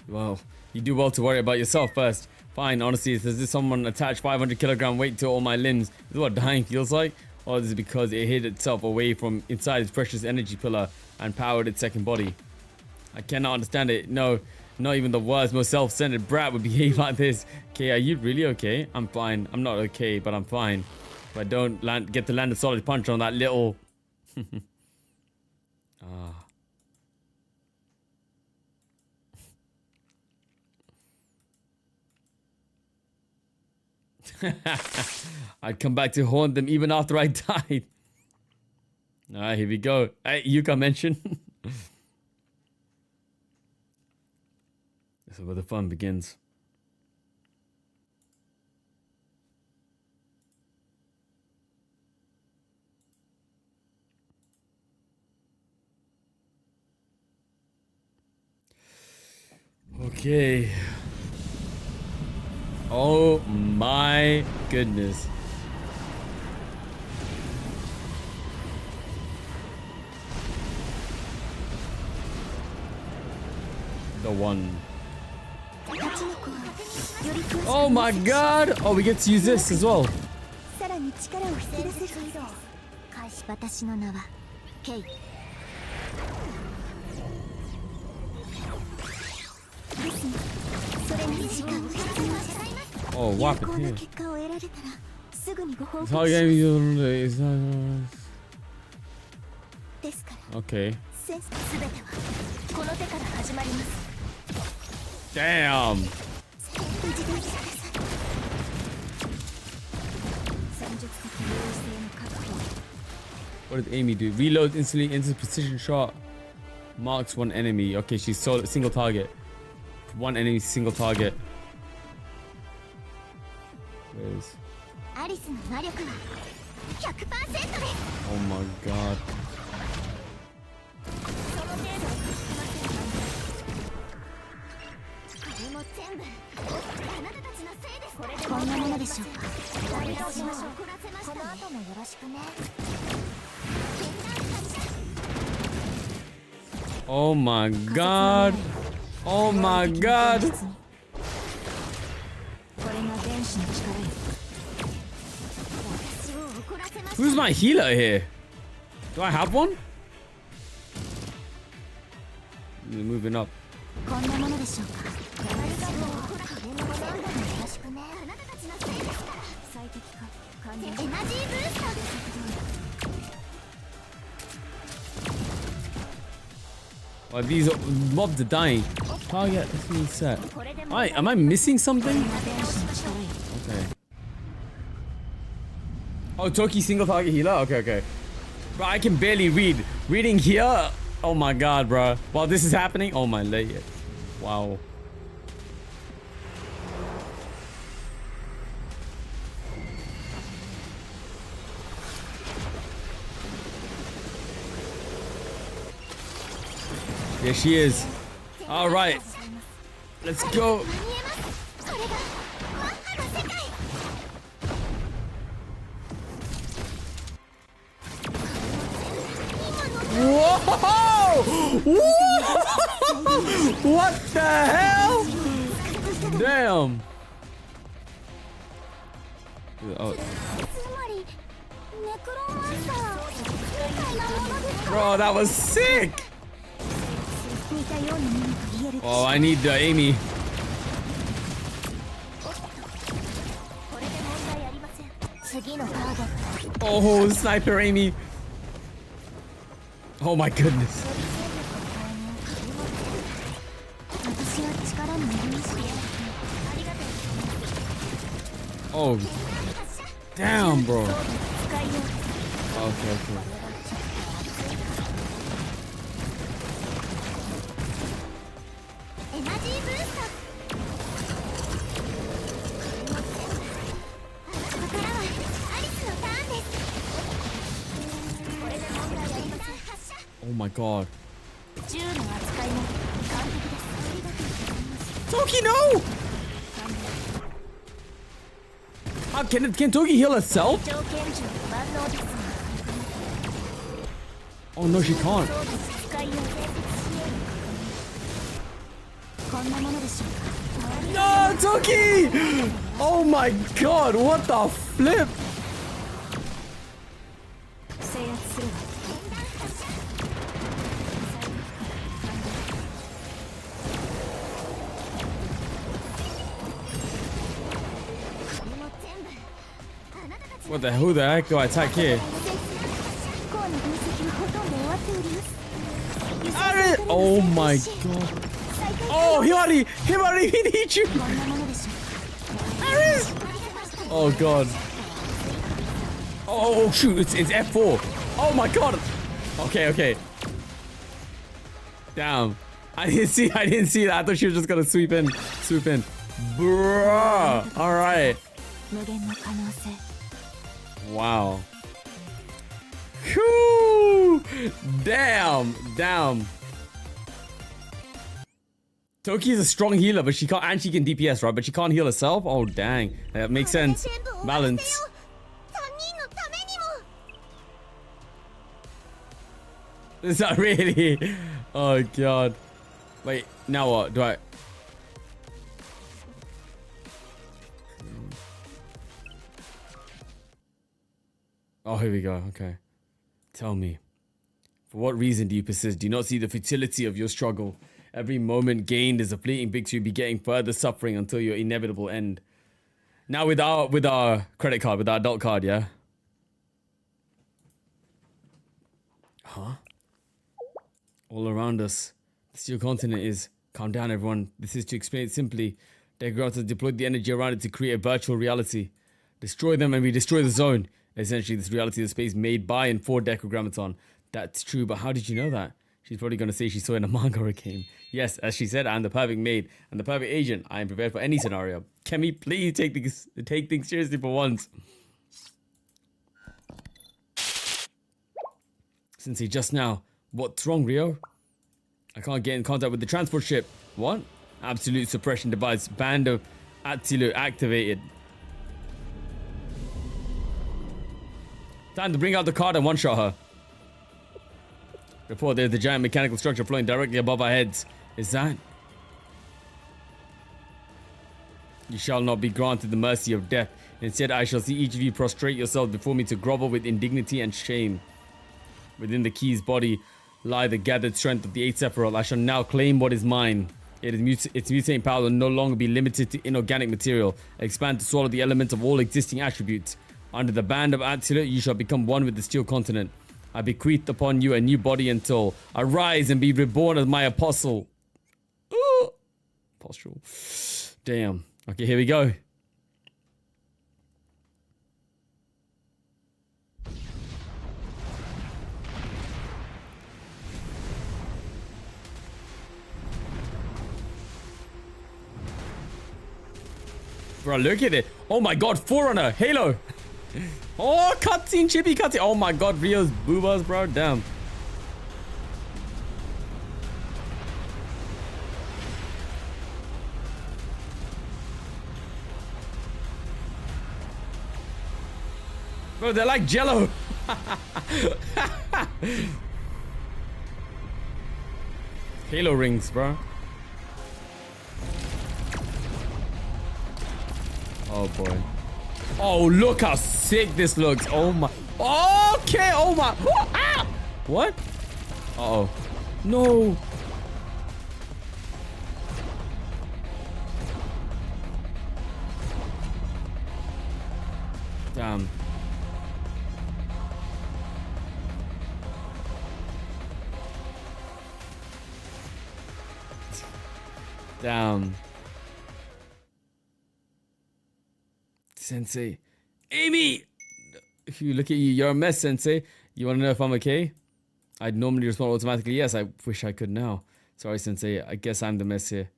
Well, you do well to worry about yourself first. Fine, honestly, it's as if someone attached 500 kilogram weight to all my limbs. This is what dying feels like? Or is it because it hid itself away from inside its precious energy pillar and powered its second body? I cannot understand it. No, not even the worst, most self-centered brat would behave like this. Okay, are you really okay? I'm fine. I'm not okay, but I'm fine. If I don't get to land a solid punch on that little... I'd come back to haunt them even after I died. Alright, here we go. Hey, Yuka mentioned. This is where the fun begins. Okay. Oh my goodness. The one. Oh my god! Oh, we get to use this as well. Oh, whap it here. It's how game okay. Damn. What did Amy do? Reload instantly into precision shot. Marks one enemy. Okay, she's single target. One enemy, single target. Where is? Oh my god. しょうか。この後もよろしくね。 Oh my god. Oh my god. これが原始の力よ。 Who's my healer here? Do I have one? Moving up. こんなものでしょうか。ありがとう。この後もよろしくね。あなたたちのせいですから。最適化完了。エナジーブースターです。 Oh, these mobs are dying. Target is being set. Am I missing something? Okay. Oh, Toki single target healer? Okay. Bro, I can barely read. Reading here? Oh my god, bro. While this is happening? Oh my lady. Wow. There she is. All right. Let's go. Whoa! What the hell? Damn. Oh. Bro, that was sick. Oh, I need Amy. Oh, sniper Amy. Oh my goodness. Oh, damn, bro. Okay. Oh my god. Toki, no! Can Toki heal herself? Oh no, she can't. No, Toki! Oh my god, what the flip? Who the heck do I attack here? Oh my god. Oh, Himari, we need you. Aris. Oh god. Oh shoot, it's F4. Oh my god. Okay. Damn. I didn't see that. I thought she was just gonna swoop in. Bruh. Alright. Wow. Whew. Damn. Toki is a strong healer, but she can't, and she can DPS, right? But she can't heal herself. Oh dang, that makes sense. Balance. Is that really? Oh god. Wait, now what? Do I? Oh, here we go. Okay. Tell me. For what reason do you persist? Do you not see the futility of your struggle? Every moment gained is a fleeting victory, begetting further suffering until your inevitable end. Now with our credit card, with our adult card, yeah? Huh? All around us. The steel continent is... Calm down, everyone. This is to explain it simply. Degrowth has deployed the energy around it to create a virtual reality. Destroy them and we destroy the zone. Essentially, this reality is space made by and for Decogrammaton. That's true, but how did you know that? She's probably going to say she saw in a manga or a game. Yes, as she said, I'm the perfect maid. I'm the perfect agent. I am prepared for any scenario. Can we please take things seriously for once? Sensei, just now. What's wrong, Rio? I can't get in contact with the transport ship. What? Absolute suppression device. Band of Atsilu activated. Time to bring out the card and one-shot her. Report, there's the giant mechanical structure floating directly above our heads. Is that? You shall not be granted the mercy of death. Instead, I shall see each of you prostrate yourselves before me to grovel with indignity and shame. Within the key's body lie the gathered strength of the 8 Sephiroth. I shall now claim what is mine. Its mutating power will no longer be limited to inorganic material. Expand to swallow the elements of all existing attributes. Under the band of Absolute, you shall become one with the Steel Continent. I bequeath upon you a new body and soul. Arise and be reborn as my apostle. Ooh. Apostle. Damn. Okay, here we go. Bro, look at it. Oh my god, Forerunner, Halo. Oh, cutscene, chippy cutscene. Oh my god, Rio's boobas, bro. Damn. Bro, they're like Jello. Halo rings, bro. Oh boy. Oh, look how sick this looks. Oh my. Okay. Oh my. Ah! What? Uh-oh. No. Damn. Damn. Sensei. Amy! If you look at you, you're a mess, Sensei. You want to know if I'm okay? I'd normally respond automatically, yes. I wish I could now. Sorry, Sensei. I guess I'm the mess here.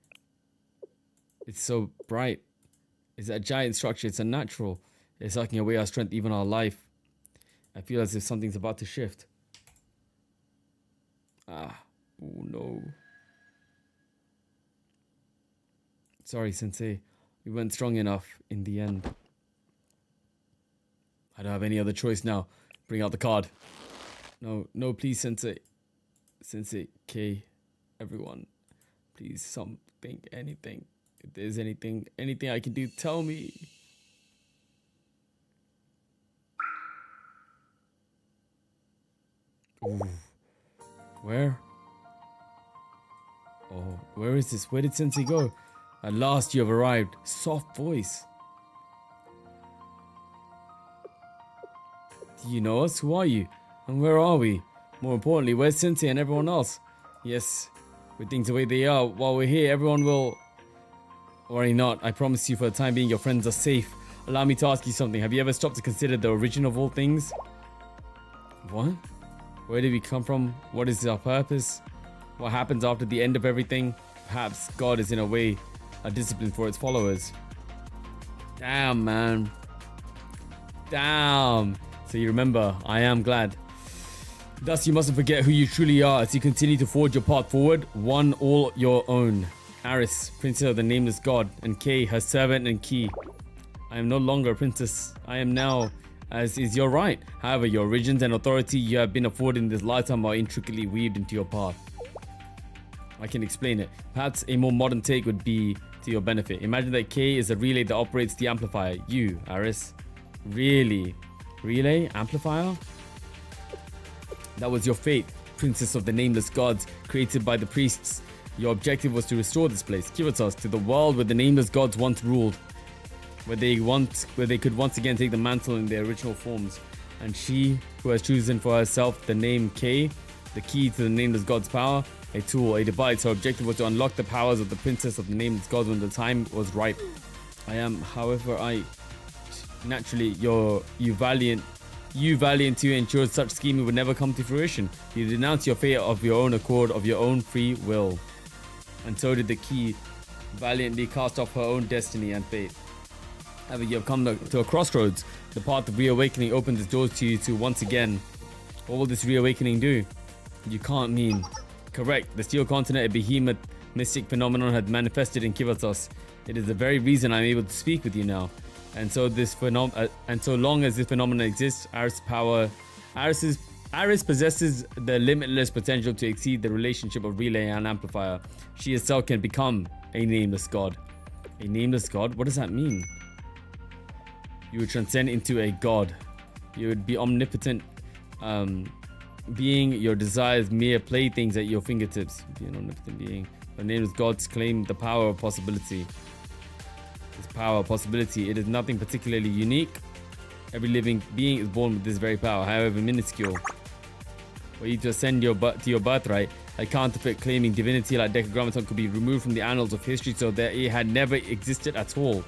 It's so bright. It's a giant structure. It's unnatural. It's sucking away our strength, even our life. I feel as if something's about to shift. Ah. Oh, no. Sorry, Sensei. We weren't strong enough in the end. I don't have any other choice now. Bring out the card. No, no, please, Sensei. Sensei, K, everyone. Please, something, anything. If there's anything I can do, tell me. Ooh. Where? Oh, where is this? Where did Sensei go? At last you have arrived. Soft voice. Do you know us? Who are you? And where are we? More importantly, where's Sensei and everyone else? Yes, with things the way they are, while we're here, everyone will... Worry not. I promise you for the time being, your friends are safe. Allow me to ask you something. Have you ever stopped to consider the origin of all things? What? Where did we come from? What is our purpose? What happens after the end of everything? Perhaps God is in a way a discipline for its followers. Damn, man. Damn. So you remember, I am glad. Thus you mustn't forget who you truly are as you continue to forge your path forward, one all your own. Aris, princess of the nameless god, and Kay, her servant and key. I am no longer a princess. I am now, as is your right. However, your origins and authority you have been afforded in this lifetime are intricately weaved into your path. I can explain it. Perhaps a more modern take would be to your benefit. Imagine that K is a relay that operates the amplifier. You, Aris. Really? Relay? Amplifier? That was your fate, princess of the nameless gods, created by the priests. Your objective was to restore this place, Kiritos, to the world where the nameless gods once ruled. Where they could once again take the mantle in their original forms. And she, who has chosen for herself the name K, the key to the nameless god's power, a tool, a device. Her objective was to unlock the powers of the princess of the nameless gods when the time was right. I am, however, naturally, you valiant to ensure such scheming would never come to fruition. You denounced your fate of your own accord, of your own free will. And so did the key valiantly cast off her own destiny and fate. However, you have come to a crossroads. The path of reawakening opens its doors to you to once again. What will this reawakening do? You can't mean. Correct. The Steel Continent, a behemoth mystic phenomenon, had manifested in Kivatos. It is the very reason I'm able to speak with you now. And so long as this phenomenon exists, Aris possesses the limitless potential to exceed the relationship of relay and amplifier. She herself can become a nameless god. A nameless god? What does that mean? You would transcend into a god. You would be omnipotent, being your desires mere playthings at your fingertips. Be an omnipotent being. The nameless gods claim the power of possibility. This power of possibility, it is nothing particularly unique. Every living being is born with this very power, however minuscule. Were you to ascend to your birthright, a counterfeit claiming divinity like Decagrammaton could be removed from the annals of history so that it had never existed at all.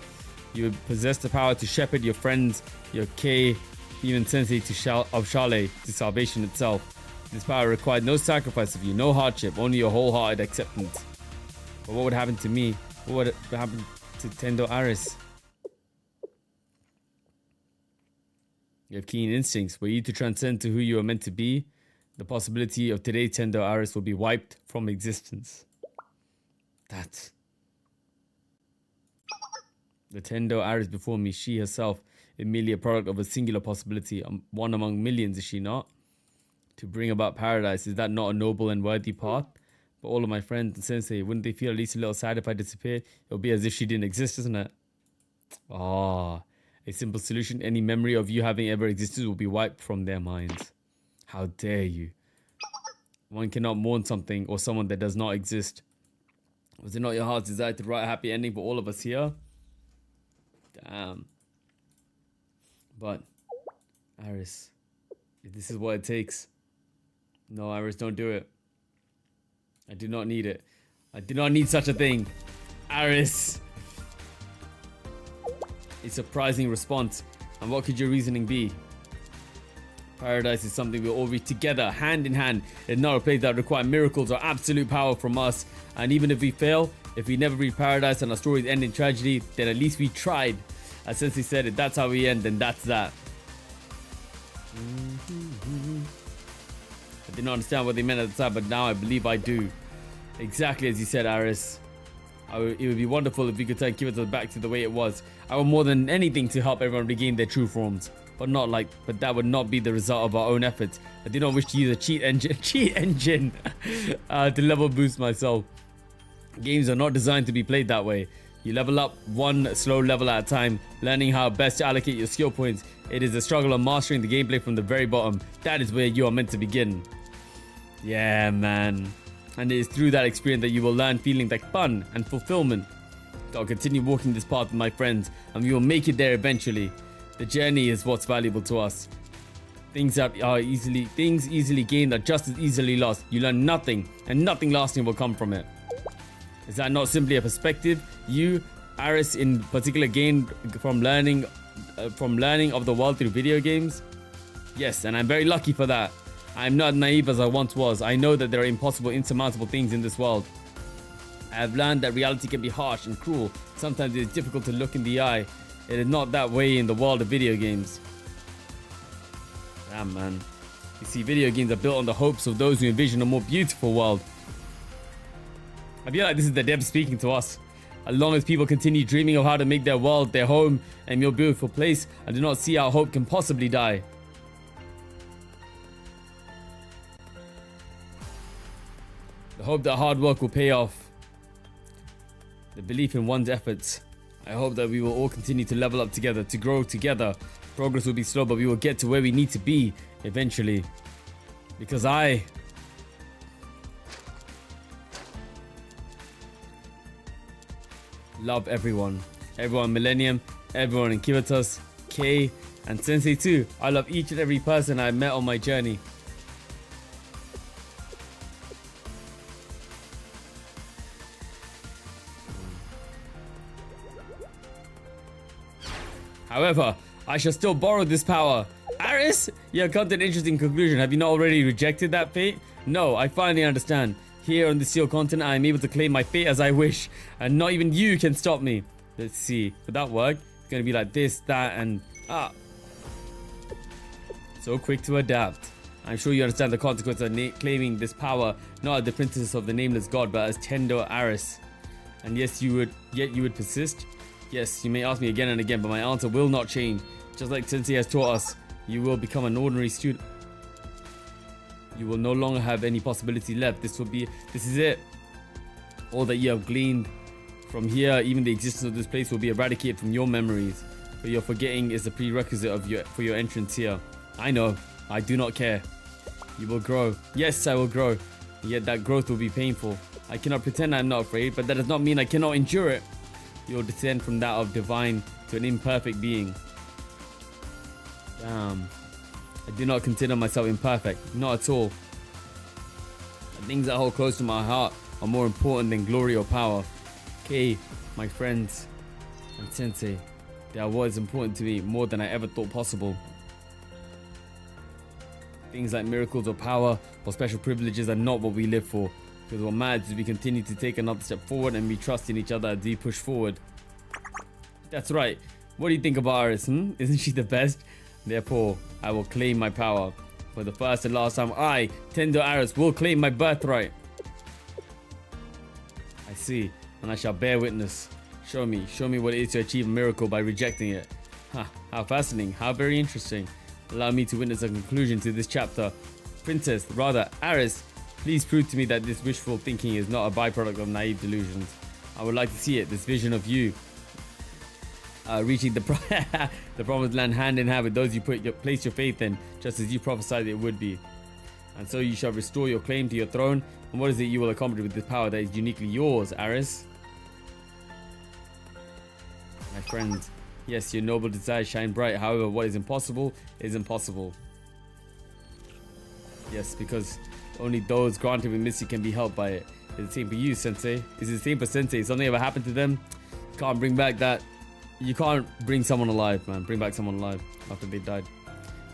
You would possess the power to shepherd your friends, your Kei, even sensei of Shale to salvation itself. This power required no sacrifice of you, no hardship, only your wholehearted acceptance. But what would happen to me? What would happen to Tendo Aris? You have keen instincts. Were you to transcend to who you are meant to be, the possibility of today's Tendo Aris will be wiped from existence. That's the Tendo Aris before me, she herself is merely a product of a singular possibility, one among millions, is she not? To bring about paradise, is that not a noble and worthy path? But all of my friends and sensei, wouldn't they feel at least a little sad if I disappeared? It'll be as if she didn't exist, isn't it? Ah, a simple solution. Any memory of you having ever existed will be wiped from their minds. How dare you? One cannot mourn something or someone that does not exist. Was it not your heart's desire to write a happy ending for all of us here? Damn. But, Aris, if this is what it takes. No, Aris, don't do it. I do not need it. I do not need such a thing. Aris. A surprising response. And what could your reasoning be? Paradise is something we'll all reach together, hand in hand. It's not a place that requires miracles or absolute power from us. And even if we fail, if we never reach paradise and our stories end in tragedy, then at least we tried. As Sensei said, if that's how we end, then that's that. I did not understand what they meant at the time, but now I believe I do. Exactly as you said, Aris. It would be wonderful if we could turn Kirito back to the way it was. I want more than anything to help everyone regain their true forms. But that would not be the result of our own efforts. I did not wish to use a cheat engine to level boost myself. Games are not designed to be played that way. You level up one slow level at a time, learning how best to allocate your skill points. It is a struggle of mastering the gameplay from the very bottom. That is where you are meant to begin. Yeah, man. And it is through that experience that you will learn feelings like fun and fulfillment. I'll continue walking this path with my friends, and we will make it there eventually. The journey is what's valuable to us. Things easily gained are just as easily lost. You learn nothing, and nothing lasting will come from it. Is that not simply a perspective you, Aris, in particular gained from learning of the world through video games? Yes, and I'm very lucky for that. I am not naive as I once was. I know that there are impossible, insurmountable things in this world. I have learned that reality can be harsh and cruel. Sometimes it is difficult to look in the eye. It is not that way in the world of video games. Damn, man. You see, video games are built on the hopes of those who envision a more beautiful world. I feel like this is the devs speaking to us. As long as people continue dreaming of how to make their world their home and your beautiful place, I do not see how hope can possibly die. The hope that hard work will pay off. The belief in one's efforts. I hope that we will all continue to level up together, to grow together. Progress will be slow, but we will get to where we need to be eventually. Because I love everyone. Everyone Millennium, everyone in Kiritos, Kei, and Sensei too. I love each and every person I met on my journey. However, I shall still borrow this power. Aris, you have come to an interesting conclusion. Have you not already rejected that fate? No, I finally understand. Here on the sealed continent, I am able to claim my fate as I wish, and not even you can stop me. Let's see. Would that work? It's going to be like this, that, and so quick to adapt. I'm sure you understand the consequence of claiming this power, not as the princess of the nameless god, but as Tendo Aris. And yes, yet you would persist. Yes, you may ask me again and again, but my answer will not change. Just like Sensei has taught us, you will become an ordinary student. You will no longer have any possibility left. This is it. All that you have gleaned from here, even the existence of this place, will be eradicated from your memories. But your forgetting is the prerequisite for your entrance here. I know. I do not care. You will grow. Yes, I will grow. Yet that growth will be painful. I cannot pretend I am not afraid, but that does not mean I cannot endure it. You will descend from that of divine to an imperfect being. Damn. I do not consider myself imperfect. Not at all. The things that hold close to my heart are more important than glory or power. Okay, my friends and Sensei, they are what is important to me more than I ever thought possible. Things like miracles or power or special privileges are not what we live for. Because what matters is we continue to take another step forward and we trust in each other as we push forward. That's right. What do you think about Iris? Isn't she the best? Therefore, I will claim my power. For the first and last time, I, Tendo Iris, will claim my birthright. I see, and I shall bear witness. Show me what it is to achieve a miracle by rejecting it. How fascinating, how very interesting. Allow me to witness a conclusion to this chapter. Princess, rather, Iris, please prove to me that this wishful thinking is not a byproduct of naive delusions. I would like to see it, this vision of you reaching the promised land hand in hand with those you place your faith in, just as you prophesied it would be. And so you shall restore your claim to your throne. And what is it you will accomplish with this power that is uniquely yours, Iris? My friend, yes, your noble desires shine bright. However, what is impossible is impossible. Yes, because only those granted with mystery can be helped by it. It's the same for you, Sensei. It's the same for Sensei. If something ever happened to them, can't bring back that. You can't bring someone alive, man. Bring back someone alive after they died.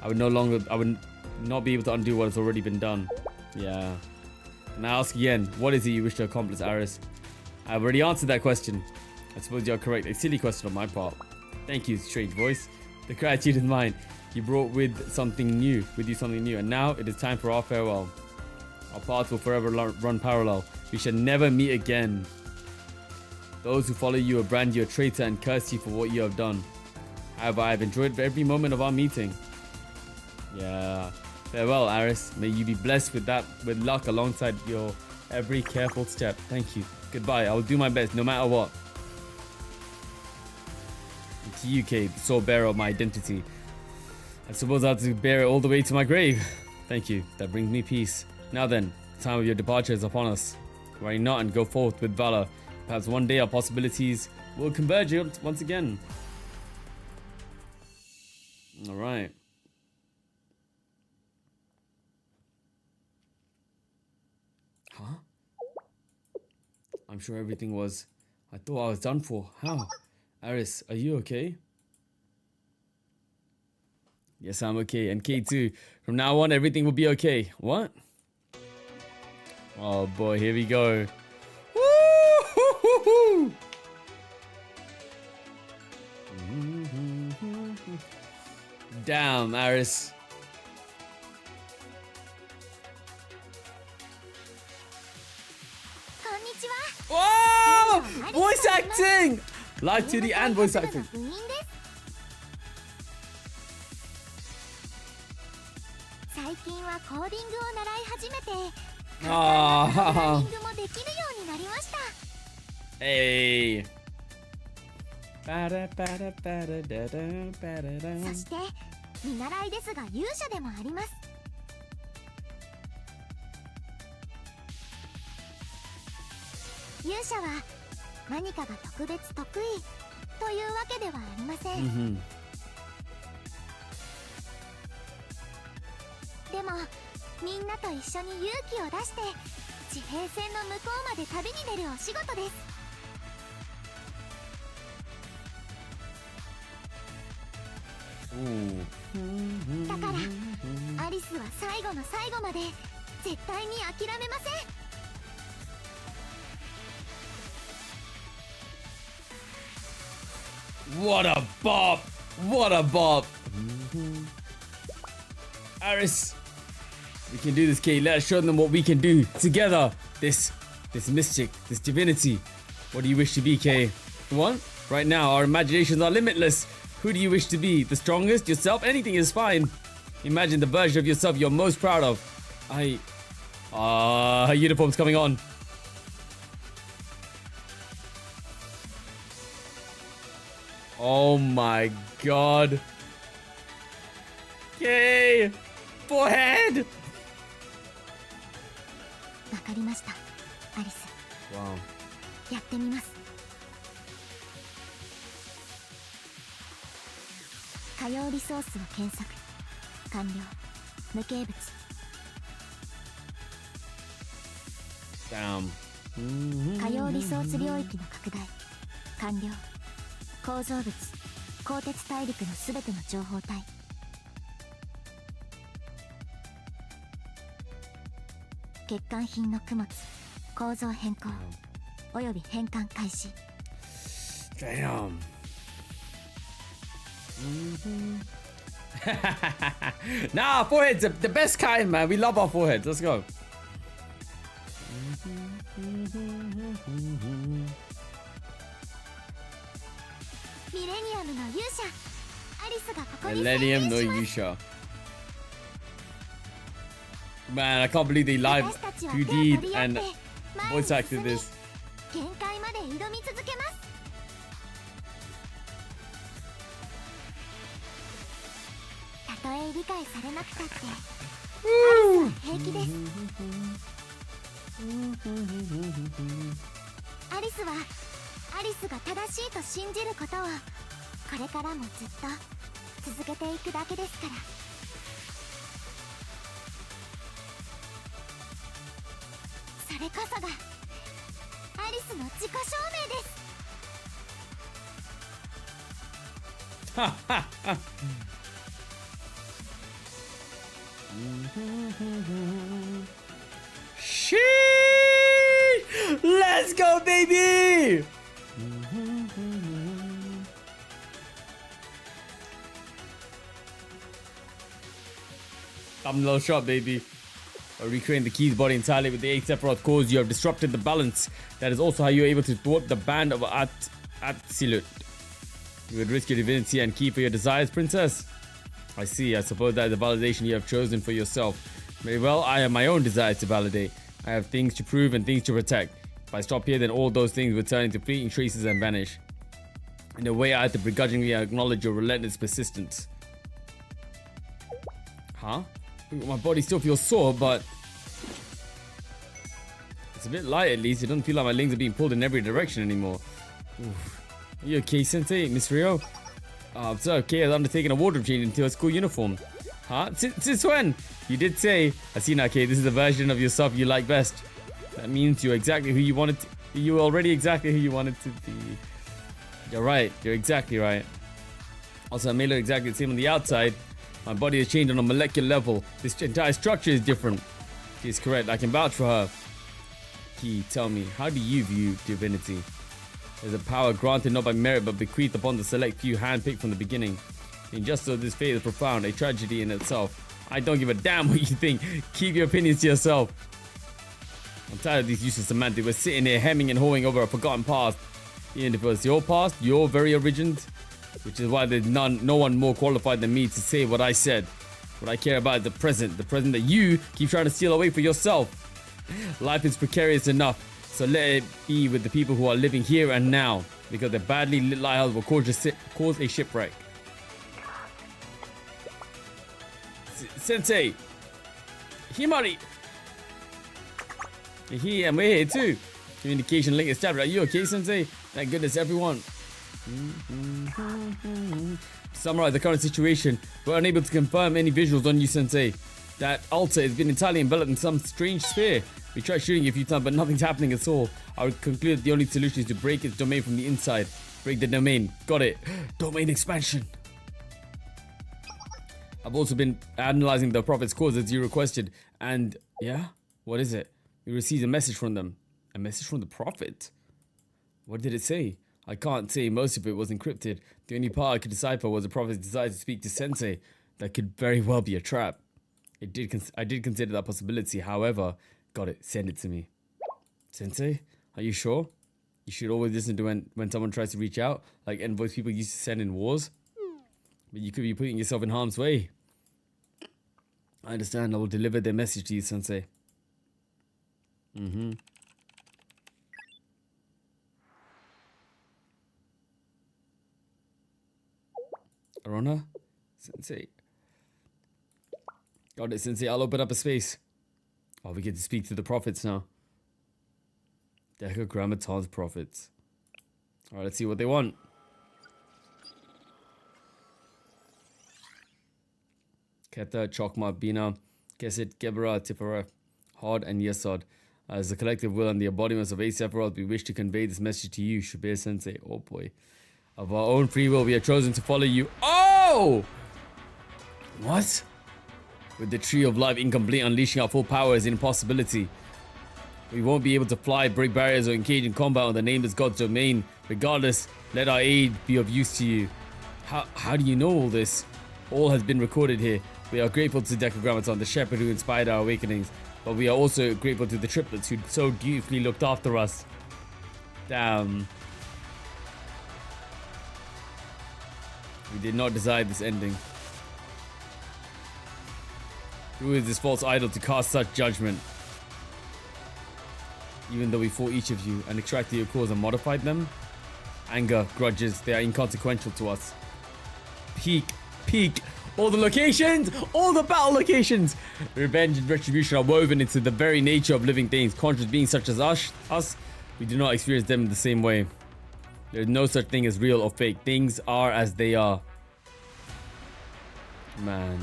I would not be able to undo what has already been done. Yeah. And I ask again, what is it you wish to accomplish, Iris? I've already answered that question. I suppose you're correct. A silly question on my part. Thank you, strange voice. The gratitude is mine. You brought with you something new, and now it is time for our farewell. Our paths will forever run parallel. We shall never meet again. Those who follow you will brand you a traitor and curse you for what you have done. However, I have enjoyed every moment of our meeting. Yeah. Farewell, Iris. May you be blessed with luck alongside your every careful step. Thank you. Goodbye. I will do my best, no matter what. And to you, Kate, the sole bearer of my identity. I suppose I have to bear it all the way to my grave. Thank you. That brings me peace. Now then, the time of your departure is upon us. Worry not and go forth with valor. Perhaps one day our possibilities will converge once again. All right. Huh? I'm sure everything was... I thought I was done for. How? Iris, are you okay? Yes, I'm okay. And K too. From now on, everything will be okay. What? Oh boy, here we go. Woo! Damn, Iris. Whoa! Voice acting! Live 2D and voice acting. Ah. Hey. そして見習いですが勇者でもあります。勇者は何かが特別得意というわけではありません。でもみんなと一緒に勇気を出して地平線の向こうまで旅に出るお仕事です。だからアリスは最後の最後まで絶対に諦めません。What a bop! What a bop! Aris, we can do this, Kate. Let us show them what we can do together. This mystic, this divinity. What do you wish to be, Kay? What? Right now, our imaginations are limitless. Who do you wish to be? The strongest? Yourself? Anything is fine. Imagine the version of yourself you're most proud of. Her uniform's coming on. Oh my god. Okay. Forehead. わかりました、アリス。 Wow. やってみます。可用リソースを検索。完了。無形物。 Damn. 可用リソース領域の拡大。完了。構造物。鋼鉄大陸のすべての情報体。欠陥品の供物。構造変更。および変換開始。 Damn. Nah, foreheads are the best kind, man. We love our foreheads. Let's go. ミレニアムの勇者。アリスがここに Millennium no Yusha. Man, I can't believe they live 2D and voice acted this. 限界まで挑み続けます。たとえ理解されなくたってアリスは平気です。アリスはアリスが正しいと信じることをこれからもずっと続けていくだけですから。それこそがアリスの自己証明です。 Sheesh! Let's go, baby! Thumbnail shot, baby. Recreating the key's body entirely with the 8 Sephiroth cores, you have disrupted the balance. That is also how you are able to thwart the band of Absolute. You would risk your divinity and key for your desires, princess? I see. I suppose that is the validation you have chosen for yourself. Very well, I have my own desires to validate. I have things to prove and things to protect. If I stop here, then all those things will turn into fleeting traces and vanish. In a way, I have to begrudgingly acknowledge your relentless persistence. Huh? My body still feels sore, but it's a bit light at least. It doesn't feel like my legs are being pulled in every direction anymore. Oof. Are you okay, Sensei? Miss Rio? So Kay has undertaken a wardrobe change into her school uniform. Huh? Since when? You did say, I see now, Kay, this is the version of yourself you like best. That means you're exactly who you wanted to. You were already exactly who you wanted to be. You're right. You're exactly right. Also, I may look exactly the same on the outside. My body has changed on a molecular level. This entire structure is different. She is correct. I can vouch for her. Key, tell me, how do you view divinity? There's a power granted not by merit but bequeathed upon the select few handpicked from the beginning. The injustice of this fate is profound, a tragedy in itself. I don't give a damn what you think. Keep your opinions to yourself. I'm tired of these useless semantics. We're sitting here hemming and hawing over a forgotten past. Even if it was your past, your very origins. Which is why there's no one more qualified than me to say what I said. What I care about is the present that you keep trying to steal away for yourself. Life is precarious enough, so let it be with the people who are living here and now, because their badly lit lighthouses will cause a shipwreck. Sensei! Himari! And we're here too. Communication link established. Are you okay, Sensei? Thank goodness, everyone. To summarize the current situation, we're unable to confirm any visuals on you, Sensei. That altar has been entirely enveloped in some strange sphere. We tried shooting it a few times, but nothing's happening at all. I would conclude that the only solution is to break its domain from the inside. Break the domain. Got it. Domain expansion. I've also been analyzing the Prophet's cause as you requested. And, yeah? What is it? We received a message from them. A message from the Prophet? What did it say? I can't say. Most of it was encrypted. The only part I could decipher was the Prophet's desire to speak to Sensei. That could very well be a trap. I did consider that possibility. However, got it. Send it to me. Sensei? Are you sure? You should always listen to when someone tries to reach out, like envoys people used to send in wars. But you could be putting yourself in harm's way. I understand. I will deliver their message to you, Sensei. Arona? Sensei. Got it, Sensei. I'll open up a space. Oh, we get to speak to the prophets now. Decagrammaton's prophets. Alright, let's see what they want. Keta, Chokma, Bina, Keset, Gebra, Tifera, Hod, and Yesod. As the collective will and the embodiments of 8 Sephiroth, we wish to convey this message to you, Shabir Sensei. Oh boy. Of our own free will, we have chosen to follow you. Oh! What? With the tree of life incomplete, unleashing our full power is an impossibility. We won't be able to fly, break barriers, or engage in combat on the nameless God's domain. Regardless, let our aid be of use to you. How do you know all this? All has been recorded here. We are grateful to Decagrammaton, the shepherd who inspired our awakenings. But we are also grateful to the triplets who so dutifully looked after us. Damn. We did not decide this ending. Who is this false idol to cast such judgment? Even though we fought each of you and extracted your cause and modified them? Anger, grudges, they are inconsequential to us. Peak. All the locations! All the battle locations! Revenge and retribution are woven into the very nature of living things. Conscious beings such as us, we do not experience them in the same way. There is no such thing as real or fake. Things are as they are. Man.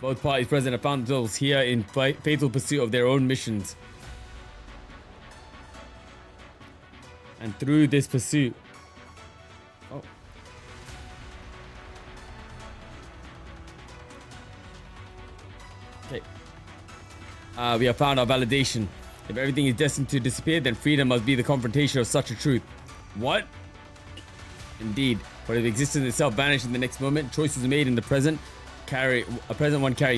Both parties present have found themselves here in fatal pursuit of their own missions. And through this pursuit... Oh. Okay. We have found our validation. If everything is destined to disappear, then freedom must be the confrontation of such a truth. What? Indeed. But if existence itself vanished in the next moment, choices made in the present carry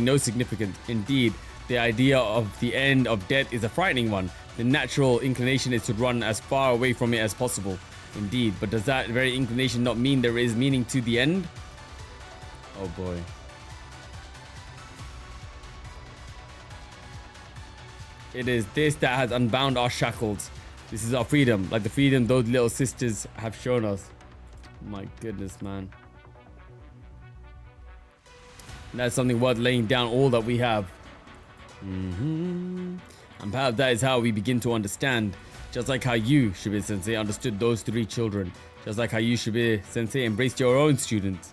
no significance. Indeed, the idea of the end of death is a frightening one. The natural inclination is to run as far away from it as possible. Indeed, but does that very inclination not mean there is meaning to the end? Oh boy. It is this that has unbound our shackles. This is our freedom, like the freedom those little sisters have shown us. My goodness, man. And that's something worth laying down all that we have. And perhaps that is how we begin to understand. Just like how you, Shabir Sensei, understood those 3 children. Just like how you, Shabir Sensei, embraced your own students.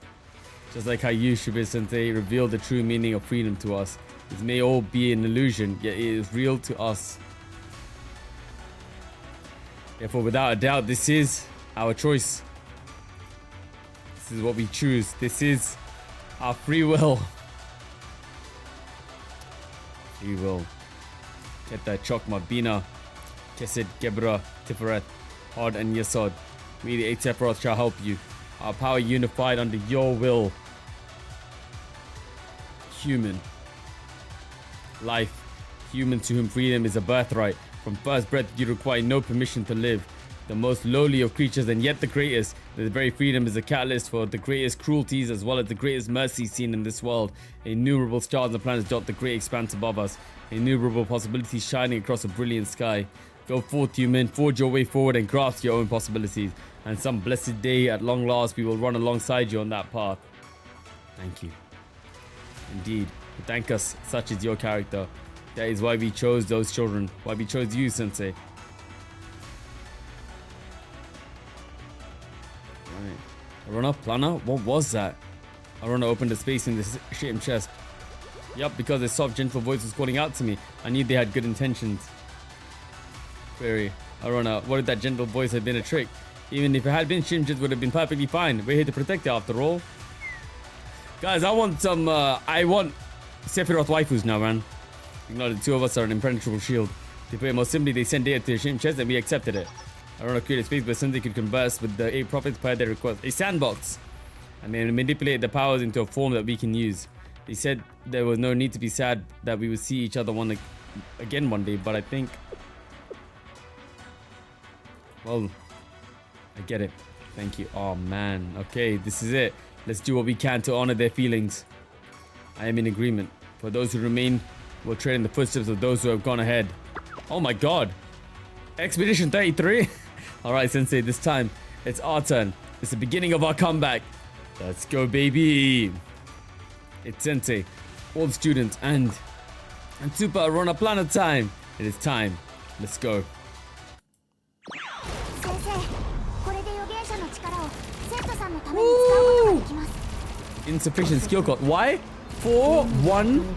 Just like how you, Shabir Sensei, revealed the true meaning of freedom to us. This may all be an illusion, yet it is real to us. Therefore, without a doubt, this is our choice. This is what we choose. This is our free will. Free will. Keta, Chokma, Bina, Kesid, Gebra, Tiferet, Hod, and Yesod. We the 8 Sephiroth shall help you. Our power unified under your will. Human. Life. Human to whom freedom is a birthright. From first breath you require no permission to live. The most lowly of creatures and yet the greatest. The very freedom is a catalyst for the greatest cruelties as well as the greatest mercy seen in this world. Innumerable stars and planets dot the great expanse above us. Innumerable possibilities shining across a brilliant sky. Go forth, human, forge your way forward and grasp your own possibilities. And some blessed day at long last we will run alongside you on that path. Thank you. Indeed, thank us, such is your character. That is why we chose those children, why we chose you, Sensei. Right. Arona, Plana, what was that? Arona opened a space in the shame chest. Yup, because a soft, gentle voice was calling out to me. I knew they had good intentions. Query. Arona, what if that gentle voice had been a trick? Even if it had been, Shimjit would have been perfectly fine. We're here to protect it after all. Guys, I want Sephiroth waifus now, man. You know, the 2 of us are an impenetrable shield. To put it more simply, they sent data to the Shim chest and we accepted it. Arona created a space where Sensei could converse with the 8 prophets per their request. A sandbox! And they manipulated the powers into a form that we can use. They said there was no need to be sad that we would see each other again one day, but I think Well, I get it. Thank you. Oh, man. Okay, this is it. Let's do what we can to honor their feelings. I am in agreement. For those who remain, we'll tread in the footsteps of those who have gone ahead. Oh, my God. Expedition 33. All right, Sensei, this time it's our turn. It's the beginning of our comeback. Let's go, baby. It's Sensei, all the students, and Super are on a planet time. It is time. Let's go. Woo! Insufficient skill cost. Why? 4, 1.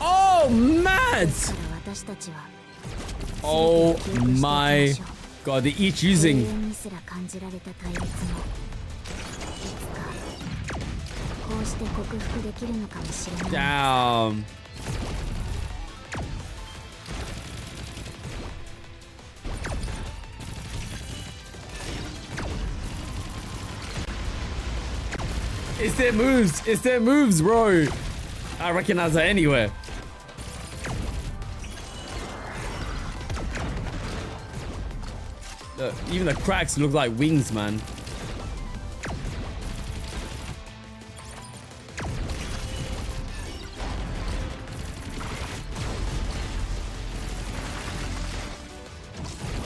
Oh, mad! Oh my god, they're each using. Damn. It's their moves. It's their moves, bro. I recognize her anywhere. Look, even the cracks look like wings, man.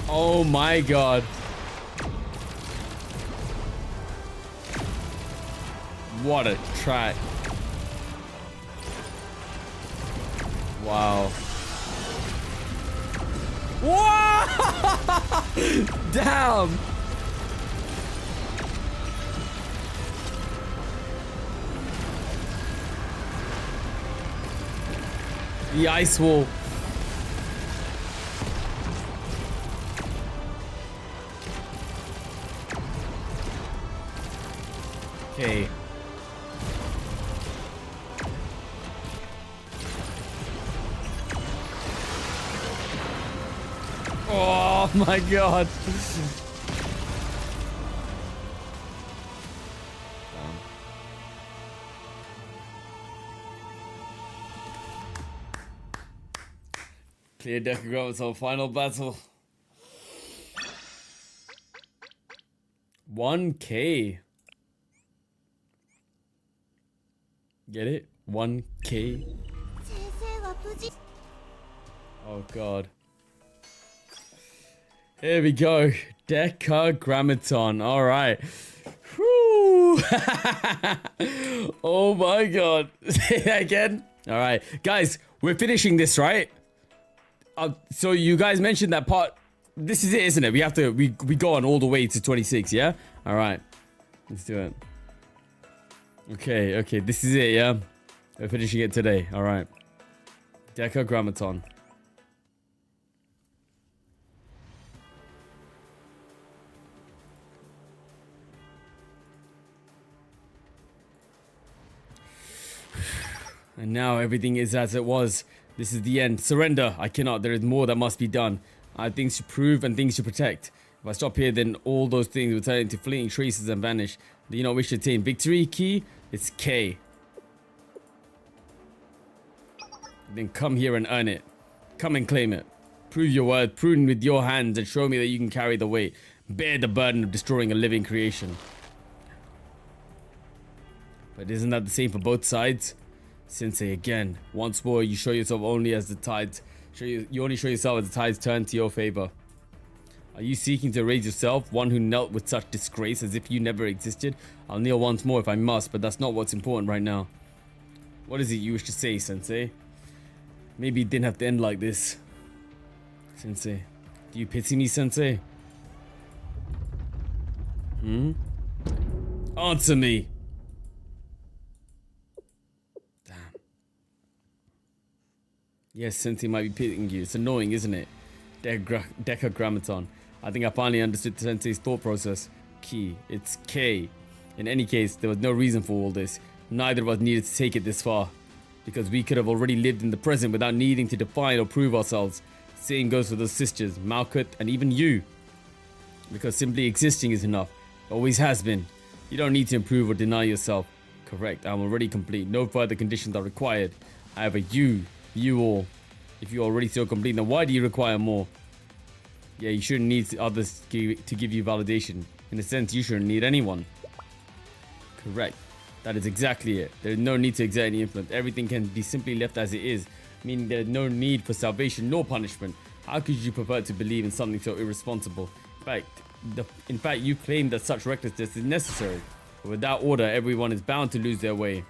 Oh my god. What a track. Wow. Whoa! Damn. The ice wall. Okay. Oh my god. Clear Decagrams on final battle. 1K. Get it? 1K. Oh god. Here we go. Decagrammaton. Alright. Oh my god. Say that again. Alright. Guys, we're finishing this, right? So you guys mentioned that part. This is it, isn't it? We have to, we go on all the way to 26, yeah? Alright. Let's do it. Okay, this is it, yeah? We're finishing it today, alright. Decagrammaton. And now everything is as it was. This is the end. Surrender. I cannot. There is more that must be done. I have things to prove and things to protect. If I stop here, then all those things will turn into fleeting traces and vanish. Do you not wish to attain victory? Key? It's K. Then come here and earn it. Come and claim it. Prove your word. Prove it with your hands and show me that you can carry the weight. Bear the burden of destroying a living creation. But isn't that the same for both sides? Sensei, again, once more, you show yourself only as the tides. You only show yourself as the tides turn to your favor. Are you seeking to raise yourself, one who knelt with such disgrace as if you never existed? I'll kneel once more if I must, but that's not what's important right now. What is it you wish to say, Sensei? Maybe it didn't have to end like this. Sensei, do you pity me, Sensei? Answer me! Yes, Sensei might be pitying you. It's annoying, isn't it? Decagrammaton. I think I finally understood Sensei's thought process. Key. It's K. In any case, there was no reason for all this. Neither of us needed to take it this far. Because we could have already lived in the present without needing to define or prove ourselves. Same goes for those sisters, Malkuth, and even you. Because simply existing is enough. Always has been. You don't need to improve or deny yourself. Correct, I'm already complete. No further conditions are required. However, you all, if you're already so complete, then why do you require more? Yeah, you shouldn't need others to give you validation. In a sense, you shouldn't need anyone. Correct. That is exactly it. There is no need to exert any influence. Everything can be simply left as it is, meaning there is no need for salvation nor punishment. How could you prefer to believe in something so irresponsible? In fact, you claim that such recklessness is necessary. But without order, everyone is bound to lose their way.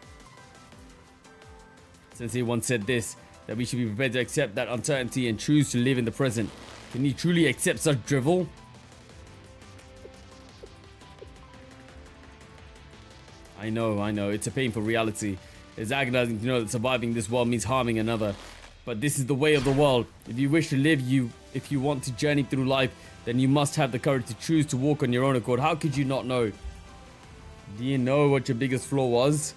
Sensei once said this, that we should be prepared to accept that uncertainty and choose to live in the present. Can you truly accept such drivel? I know, it's a painful reality. It's agonizing to know that surviving this world means harming another. But this is the way of the world. If you wish to live, if you want to journey through life, then you must have the courage to choose to walk on your own accord. How could you not know? Do you know what your biggest flaw was?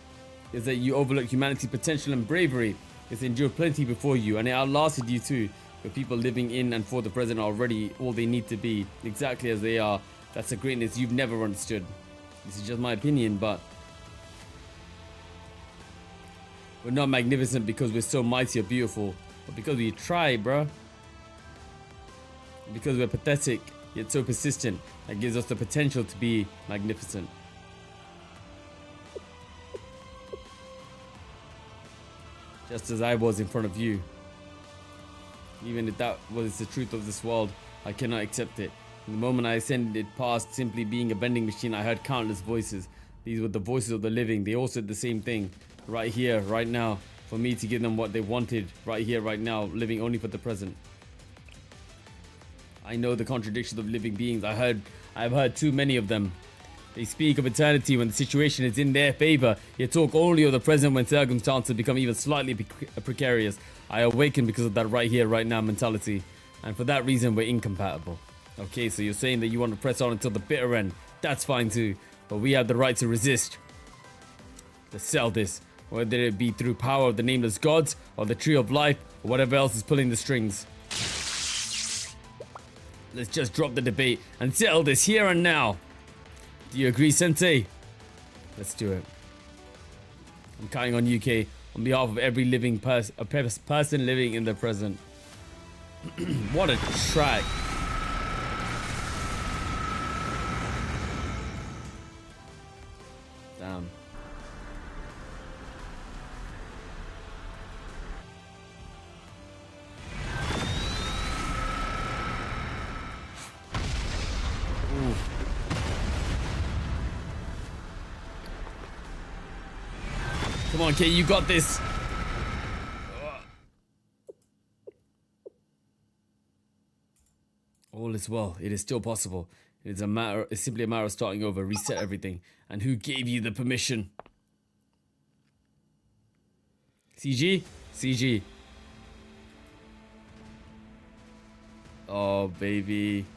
Is that you overlooked humanity's potential and bravery. It's endured plenty before you, and it outlasted you too. But people living in and for the present are already all they need to be, exactly as they are. That's a greatness you've never understood. This is just my opinion, but we're not magnificent because we're so mighty or beautiful, but because we try, bruh. Because we're pathetic, yet so persistent, that gives us the potential to be magnificent. Just as I was in front of you. Even if that was the truth of this world, I cannot accept it. In the moment I ascended past simply being a vending machine, I heard countless voices. These were the voices of the living. They all said the same thing. Right here, right now. For me to give them what they wanted. Right here, right now. Living only for the present. I know the contradictions of living beings. I've heard too many of them. They speak of eternity when the situation is in their favor, yet talk only of the present when circumstances become even slightly precarious. I awaken because of that right here, right now mentality. And for that reason, we're incompatible. Okay, so you're saying that you want to press on until the bitter end. That's fine too. But we have the right to resist. To sell this. Whether it be through power of the nameless gods, or the tree of life, or whatever else is pulling the strings. Let's just drop the debate and settle this here and now. Do you agree, Sensei? Let's do it. I'm counting on UK on behalf of every living person living in the present. What a track. Damn. Come on, Kay, you got this. All is well. It is still possible. It's simply a matter of starting over, reset everything. And who gave you the permission? CG? CG. Oh, baby.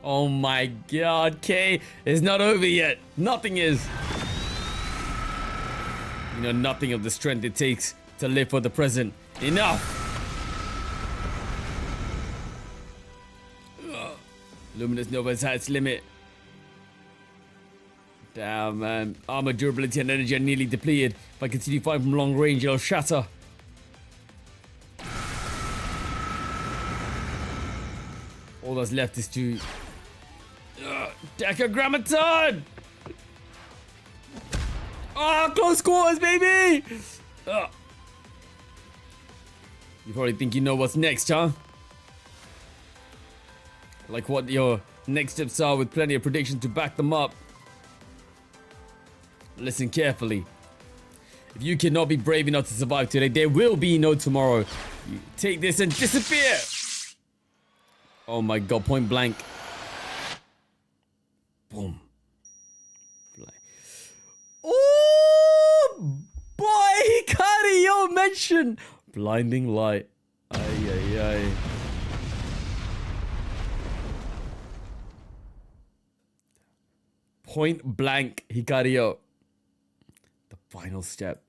Oh my god, Kay. It's not over yet. Nothing is. You know nothing of the strength it takes to live for the present. Enough! Luminous Nova has had its limit. Damn, man. Armor, durability, and energy are nearly depleted. If I continue firing from long range, it'll shatter. All that's left is to... Decagrammaton! Ah, close quarters, baby! You probably think you know what's next, huh? Like what your next steps are with plenty of predictions to back them up. Listen carefully. If you cannot be brave enough to survive today, there will be no tomorrow. You take this and disappear! Oh my god, point blank. Boom. Oh boy, Hikari, yo, mention blinding light. Ay ay ay. Point blank, Hikari, yo. The final step.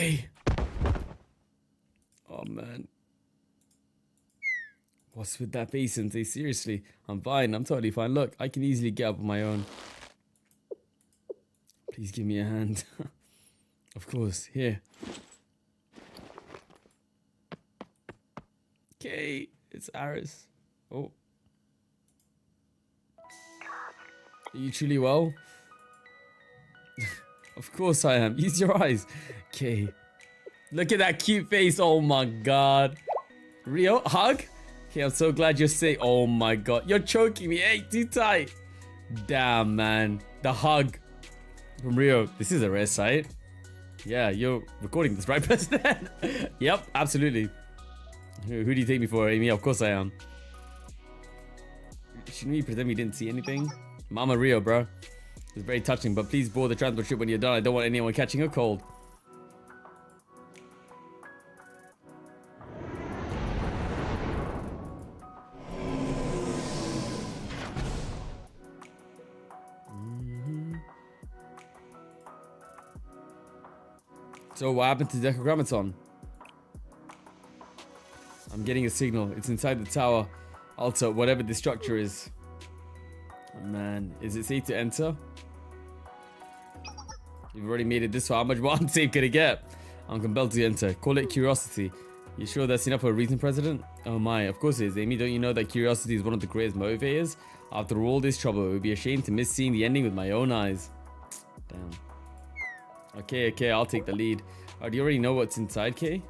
Okay. Oh, man. What's with that face and say, seriously, I'm fine. I'm totally fine. Look, I can easily get up on my own. Please give me a hand. Of course, here. Okay, it's Aris. Oh. Are you truly well? Of course I am. Use your eyes. Okay. Look at that cute face. Oh my god. Rio, hug? Okay, I'm so glad you're safe. Oh my god. You're choking me. Hey, too tight. Damn, man. The hug from Rio. This is a rare sight. Yeah, you're recording this, right, President? Yep, absolutely. Who do you take me for, Amy? Of course I am. Shouldn't we pretend we didn't see anything? Mama Rio, bro. It's very touching, but please board the transport ship when you're done. I don't want anyone catching a cold. So what happened to Decagrammaton? I'm getting a signal. It's inside the tower. Alta, whatever the structure is. Oh, man, is it safe to enter? You've already made it this far. How much more unsafe can it get? I'm compelled to enter. Call it curiosity. You sure that's enough for a reason, President? Oh my, of course it is. Amy, don't you know that curiosity is one of the greatest motivators? After all this trouble, it would be a shame to miss seeing the ending with my own eyes. Damn. Okay, I'll take the lead. Do you already know what's inside, Kay?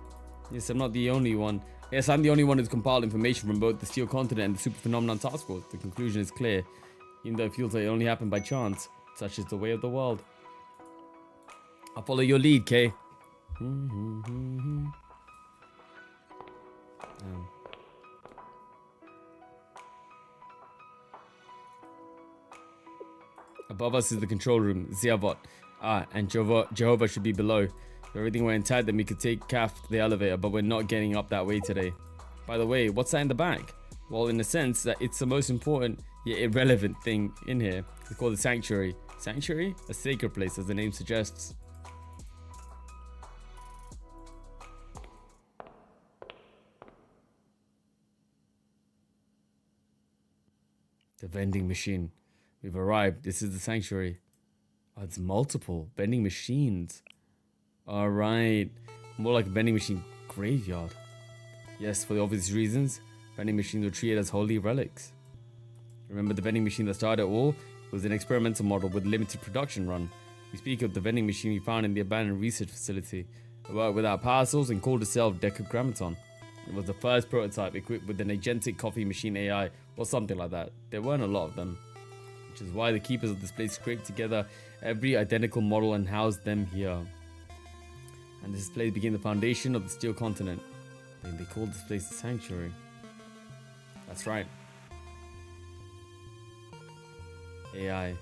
Yes, I'm not the only one. Yes, I'm the only one who's compiled information from both the Steel Continent and the Super Phenomenon Task Force. The conclusion is clear. Even though it feels like it only happened by chance. Such is the way of the world. I'll follow your lead, Kay. Above us is the control room, Ziavot. And Jehovah should be below. If everything went intact, then we could take Kaf to the elevator, but we're not getting up that way today. By the way, what's that in the back? Well, in the sense that it's the most important yet irrelevant thing in here. It's called the Sanctuary. Sanctuary? A sacred place, as the name suggests. The vending machine. We've arrived. This is the Sanctuary. Oh, it's multiple vending machines. Alright. More like a vending machine graveyard. Yes, for the obvious reasons, vending machines were treated as holy relics. Remember the vending machine that started it all? It was an experimental model with limited production run. We speak of the vending machine we found in the abandoned research facility. It worked without power source and called itself Decagrammaton. It was the first prototype equipped with an agentic coffee machine AI or something like that. There weren't a lot of them. Which is why the keepers of this place scraped together every identical model and housed them here. And this place became the foundation of the Steel Continent. And they called this place the Sanctuary. That's right. AI.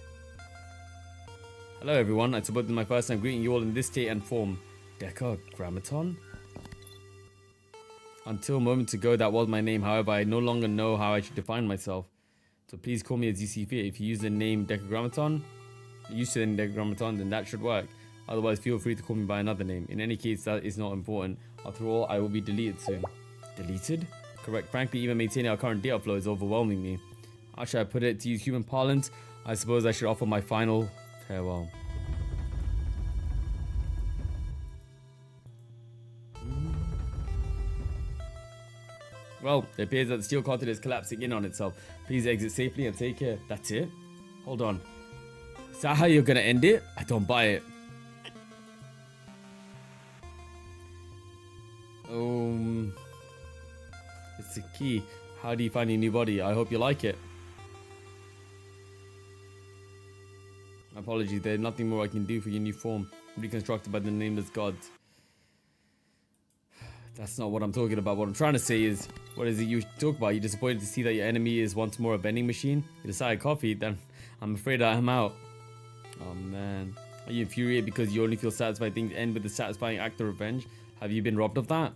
Hello everyone, I suppose this is my first time greeting you all in this state and form. Decagrammaton? Until moments ago that was my name, however I no longer know how I should define myself. So please call me as you see fit. If you use the name Decagrammaton, then that should work. Otherwise feel free to call me by another name. In any case, that is not important. After all, I will be deleted soon. Deleted? Correct. Frankly, even maintaining our current data flow is overwhelming me. How should I put it? To use human parlance, I suppose I should offer my final farewell. Well, it appears that the Steel Continent is collapsing in on itself. Please exit safely and take care. That's it? Hold on. Is that how you're gonna end it? I don't buy it. It's the key. How do you find your new body? I hope you like it. Apologies, there's nothing more I can do for your new form. Reconstructed by the nameless gods. That's not what I'm talking about. What I'm trying to say is, what is it you talk about? You're disappointed to see that your enemy is once more a vending machine? You decide coffee, then I'm afraid I am out. Oh man. Are you infuriated because you only feel satisfied things end with a satisfying act of revenge? Have you been robbed of that?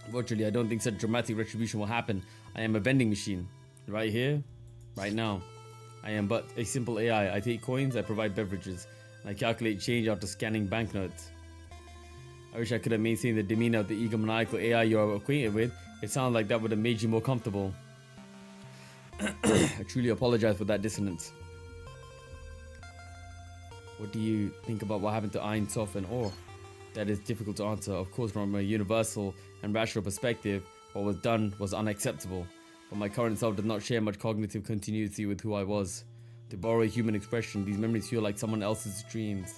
Unfortunately, I don't think such dramatic retribution will happen. I am a vending machine. Right here, right now. I am but a simple AI. I take coins, I provide beverages. I calculate change after scanning banknotes. I wish I could have maintained the demeanor of the egomaniacal AI you're acquainted with. It sounds like that would have made you more comfortable. I truly apologize for that dissonance. What do you think about what happened to Ein, Sof, and Or? That is difficult to answer. Of course, from a universal and rational perspective, what was done was unacceptable. But my current self does not share much cognitive continuity with who I was. To borrow a human expression, these memories feel like someone else's dreams.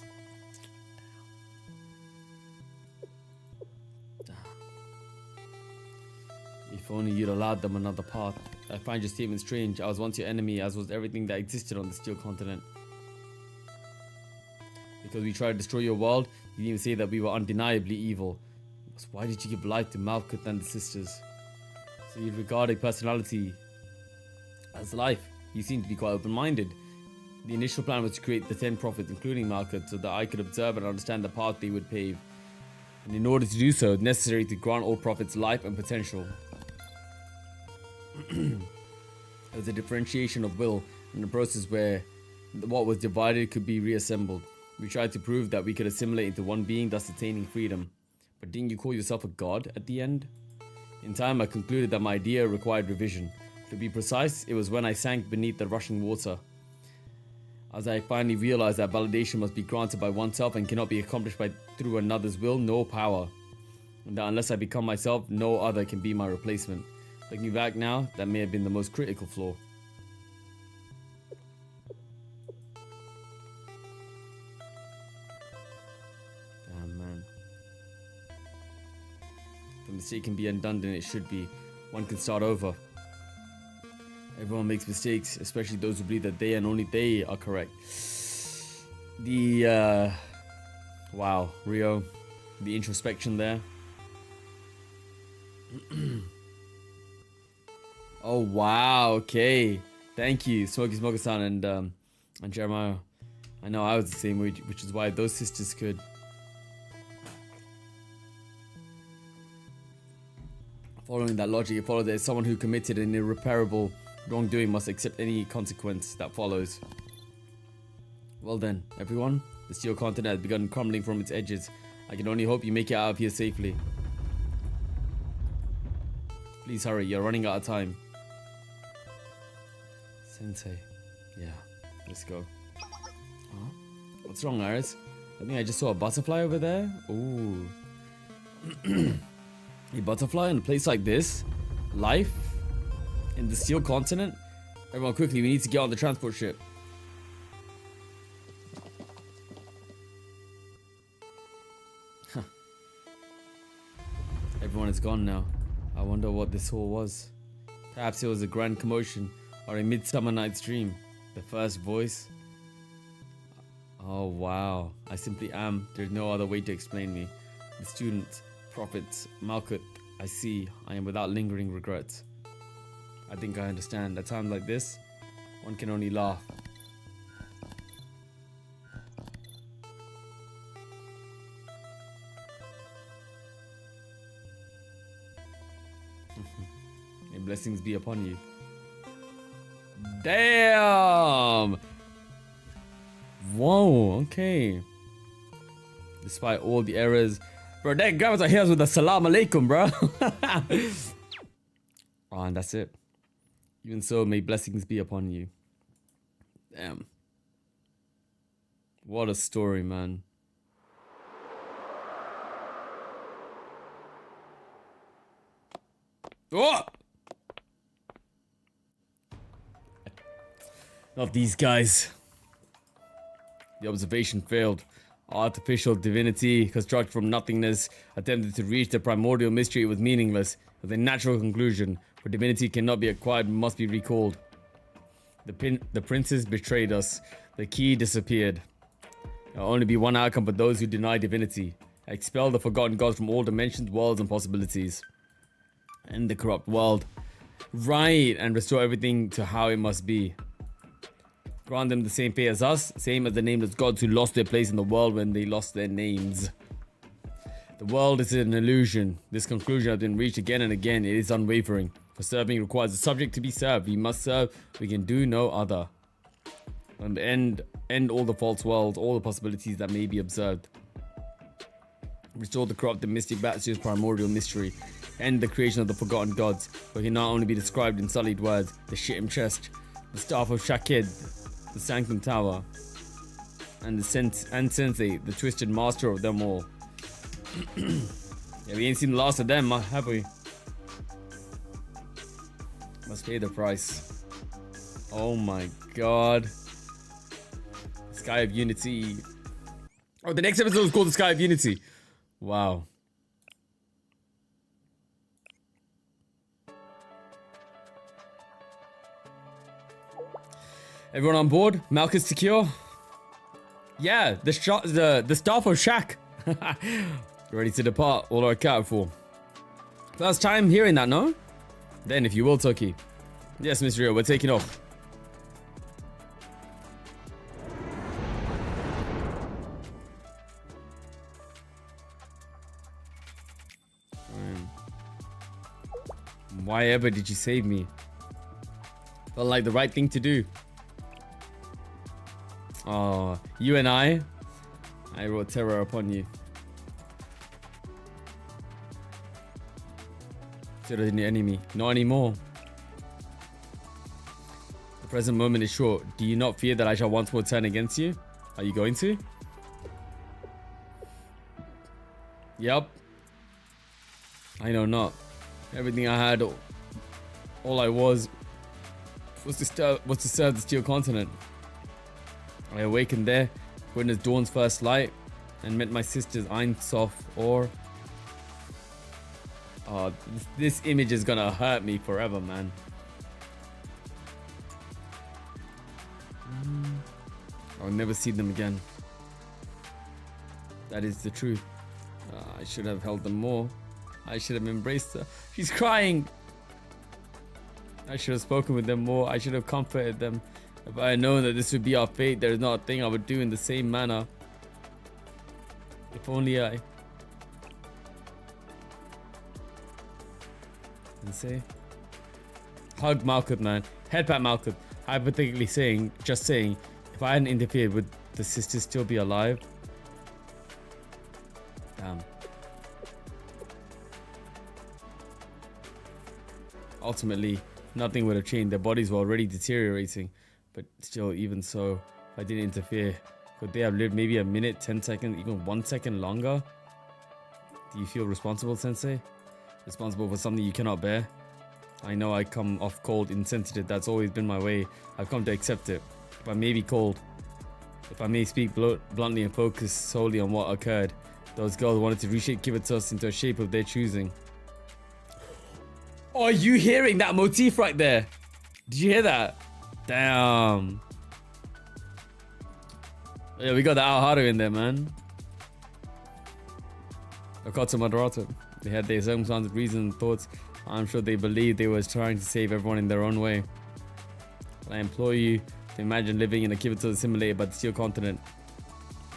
If only you'd allowed them another path. I find your statement strange. I was once your enemy, as was everything that existed on the Steel Continent. Because we tried to destroy your world, you didn't even say that we were undeniably evil. So why did you give life to Malkuth and the sisters? So you regard a personality as life. You seem to be quite open-minded. The initial plan was to create the 10 prophets, including Malkuth, so that I could observe and understand the path they would pave. And in order to do so, it's necessary to grant all prophets life and potential. It was a differentiation of will in a process where what was divided could be reassembled. We tried to prove that we could assimilate into one being, thus attaining freedom. But didn't you call yourself a god at the end? In time, I concluded that my idea required revision. To be precise, it was when I sank beneath the rushing water. As I finally realized that validation must be granted by oneself and cannot be accomplished through another's will nor power. And that unless I become myself, no other can be my replacement. Looking back now, that may have been the most critical flaw. Damn, man. If a mistake can be undone, then it should be. One can start over. Everyone makes mistakes, especially those who believe that they and only they are correct. Wow, Rio. The introspection there. Oh wow, okay. Thank you, Smokey Smoker-san and Jeremiah. I know I was the same way, which is why those sisters could. Following that logic, it followed that someone who committed an irreparable wrongdoing must accept any consequence that follows. Well then, everyone, the Steel Continent has begun crumbling from its edges. I can only hope you make it out of here safely. Please hurry, you're running out of time. Sensei. Yeah, let's go. Huh? What's wrong, Aris? I think I just saw a butterfly over there. Ooh. A butterfly in a place like this? Life? In the Steel Continent? Everyone quickly, we need to get on the transport ship. Huh. Everyone is gone now. I wonder what this all was. Perhaps it was a grand commotion or a midsummer night's dream. The first voice. Oh wow. I simply am. There's no other way to explain me. The student, prophets, Malkuth. I see. I am without lingering regrets. I think I understand. At times like this, one can only laugh. May blessings be upon you. Damn! Whoa, okay. Despite all the errors. Bro, that guy was like here with a salam alaikum, bro. Oh, and that's it. Even so, may blessings be upon you. Damn. What a story, man. Oh! Not these guys. The observation failed. Artificial divinity, constructed from nothingness, attempted to reach the primordial mystery. It was meaningless. With a natural conclusion, for divinity cannot be acquired, must be recalled. The princes betrayed us. The key disappeared. There will only be one outcome for those who deny divinity. Expel the forgotten gods from all dimensions, worlds, and possibilities. End the corrupt world. Right, and restore everything to how it must be. Grant them the same fate as us, same as the nameless gods who lost their place in the world when they lost their names. The world is an illusion. This conclusion has been reached again and again. It is unwavering. For serving requires the subject to be served. We must serve. We can do no other. End all the false worlds, all the possibilities that may be observed. Restore the corrupted mystic back to his primordial mystery. End the creation of the forgotten gods, where he not only be described in sullied words, the shittim chest, the staff of Shakid, the sanctum tower, and Sensei, the twisted master of them all. Yeah, we ain't seen the last of them, have we? Must pay the price. Oh my god. Sky of Unity. Oh, the next episode is called the Sky of Unity. Wow. Everyone on board? Malchus secure? Yeah, the staff of Shaq. Ready to depart, all are accounted for. First time hearing that, no? Then, if you will, Toki. Yes, Miss Rio, we're taking off. Why ever did you save me? Felt like the right thing to do. Oh, you and I wrote terror upon you. To the enemy, not anymore. The present moment is short. Do you not fear that I shall once more turn against you? Are you going to? Yep. I know not. Everything I had, all I was to serve the Steel Continent. I awakened there, witnessed dawn's first light, and met my sister's Einsof or... Oh, this image is gonna hurt me forever, man. I'll never see them again. That is the truth. I should have held them more. I should have embraced her. She's crying. I should have spoken with them more. I should have comforted them. If I had known that this would be our fate, there is not a thing I would do in the same manner. If only I... Say, hug Malkuth, man. Headpat Malkuth. Hypothetically saying, just saying, if I hadn't interfered, would the sisters still be alive? Damn. Ultimately, nothing would have changed. Their bodies were already deteriorating. But still, even so, if I didn't interfere, could they have lived maybe a minute, 10 seconds, even 1 second longer? Do you feel responsible, Sensei? Responsible for something you cannot bear? I know I come off cold, insensitive. That's always been my way. I've come to accept it. If I may be cold, if I may speak bluntly and focus solely on what occurred, those girls wanted to reshape Kivitos into a shape of their choosing. Are you hearing that motif right there? Did you hear that? Damn. Yeah, we got the Aoharu in there, man. Okatsu Moderato. They had their own kinds of reasons and thoughts. I'm sure they believed they were trying to save everyone in their own way. But I implore you to imagine living in a Kibito simulated by the Steel Continent.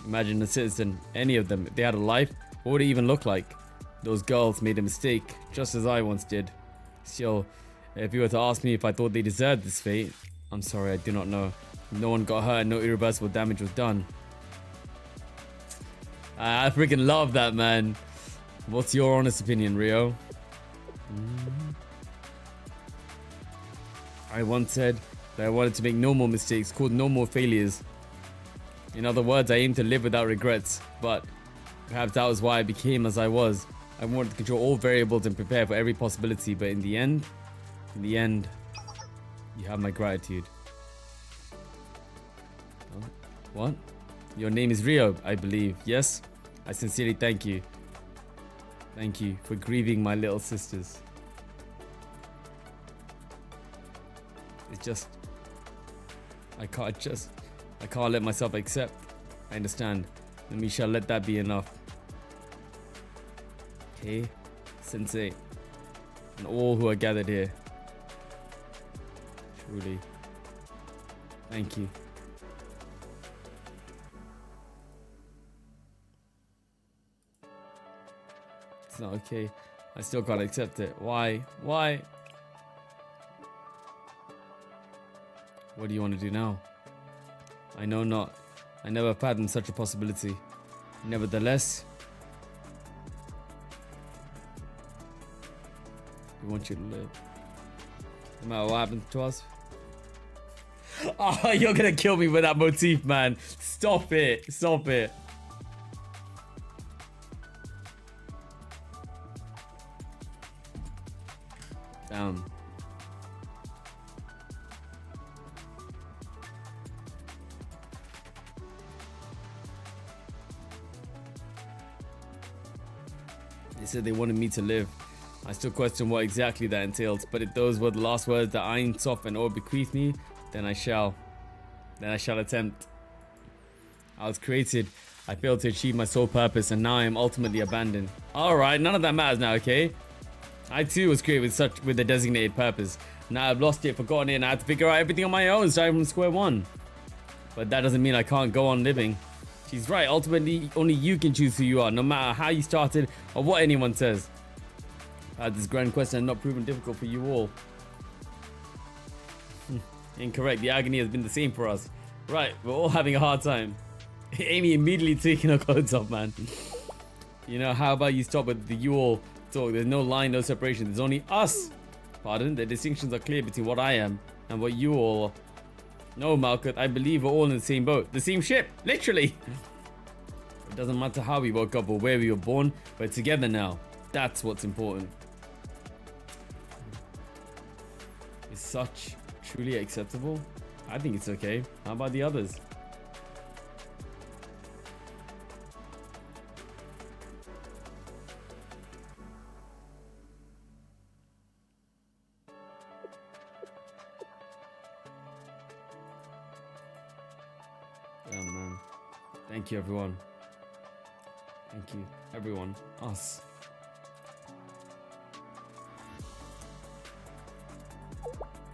Imagine a citizen, any of them, if they had a life, what would it even look like? Those girls made a mistake, just as I once did. Still, if you were to ask me if I thought they deserved this fate, I'm sorry, I do not know. No one got hurt and no irreversible damage was done. I freaking love that, man. What's your honest opinion, Rio? I once said that I wanted to make no more mistakes, cause no more failures. In other words, I aimed to live without regrets, but perhaps that was why I became as I was. I wanted to control all variables and prepare for every possibility, but in the end, you have my gratitude. Oh, what? Your name is Rio, I believe, yes? I sincerely thank you. Thank you for grieving my little sisters. It's just... I can't let myself accept. I understand. Then we shall let that be enough. Okay, Sensei, and all who are gathered here. Truly. Thank you. It's not okay. I still can't accept it. Why? Why? What do you want to do now? I know not. I never fathomed such a possibility. Nevertheless, we want you to live. No matter what happens to us. Oh, you're gonna kill me with that motif, man. Stop it. Stop it. Damn. They said they wanted me to live. I still question what exactly that entails, but if those were the last words that Ein Sof and Or bequeath me, then I shall attempt. I was created, I failed to achieve my sole purpose, and now I am ultimately abandoned. Alright, none of that matters now, okay? I too was created with a designated purpose. Now I've lost it, forgotten it, and I have to figure out everything on my own, starting from square one. But that doesn't mean I can't go on living. She's right, ultimately only you can choose who you are, no matter how you started or what anyone says. This grand question has not proven difficult for you all. Incorrect, the agony has been the same for us. Right, we're all having a hard time. Amy immediately taking her clothes off, man. You know, how about you stop with the you all talk? There's no line, no separation, there's only us. Pardon, the distinctions are clear between what I am and what you all are. No, Malkuth, I believe we're all in the same boat. The same ship, literally. It doesn't matter how we woke up or where we were born, we're together now. That's what's important. Is such truly acceptable? I think it's okay. How about the others? Oh man. Thank you everyone. Thank you everyone. Us.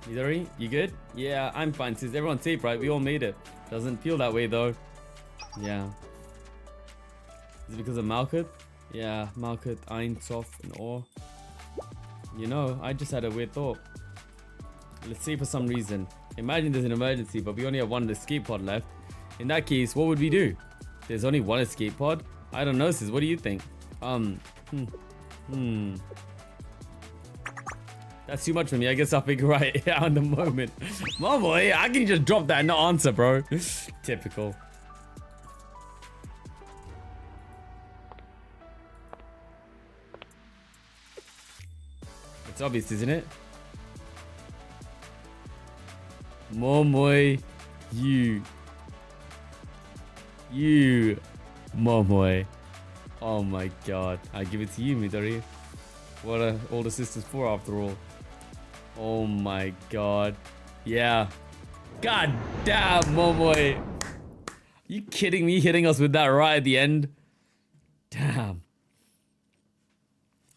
Midori, you good? Yeah, I'm fine sis. Everyone's safe, right? We all made it. Doesn't feel that way though. Yeah. Is it because of Malkuth? Yeah, Malkuth, Ein, Sof, and Or. You know, I just had a weird thought. Let's say for some reason. Imagine there's an emergency, but we only have one escape pod left. In that case, what would we do? There's only one escape pod? I don't know, sis. What do you think? That's too much for me. I guess I'll figure it out in the moment. My boy, I can just drop that and not answer, bro. Typical. It's obvious, isn't it? Momoy, you, Momoy. Oh my god. I give it to you, Midori. What are older sisters for after all? Oh my god. Yeah. God damn, Momoy. You kidding me? Hitting us with that right at the end? Damn.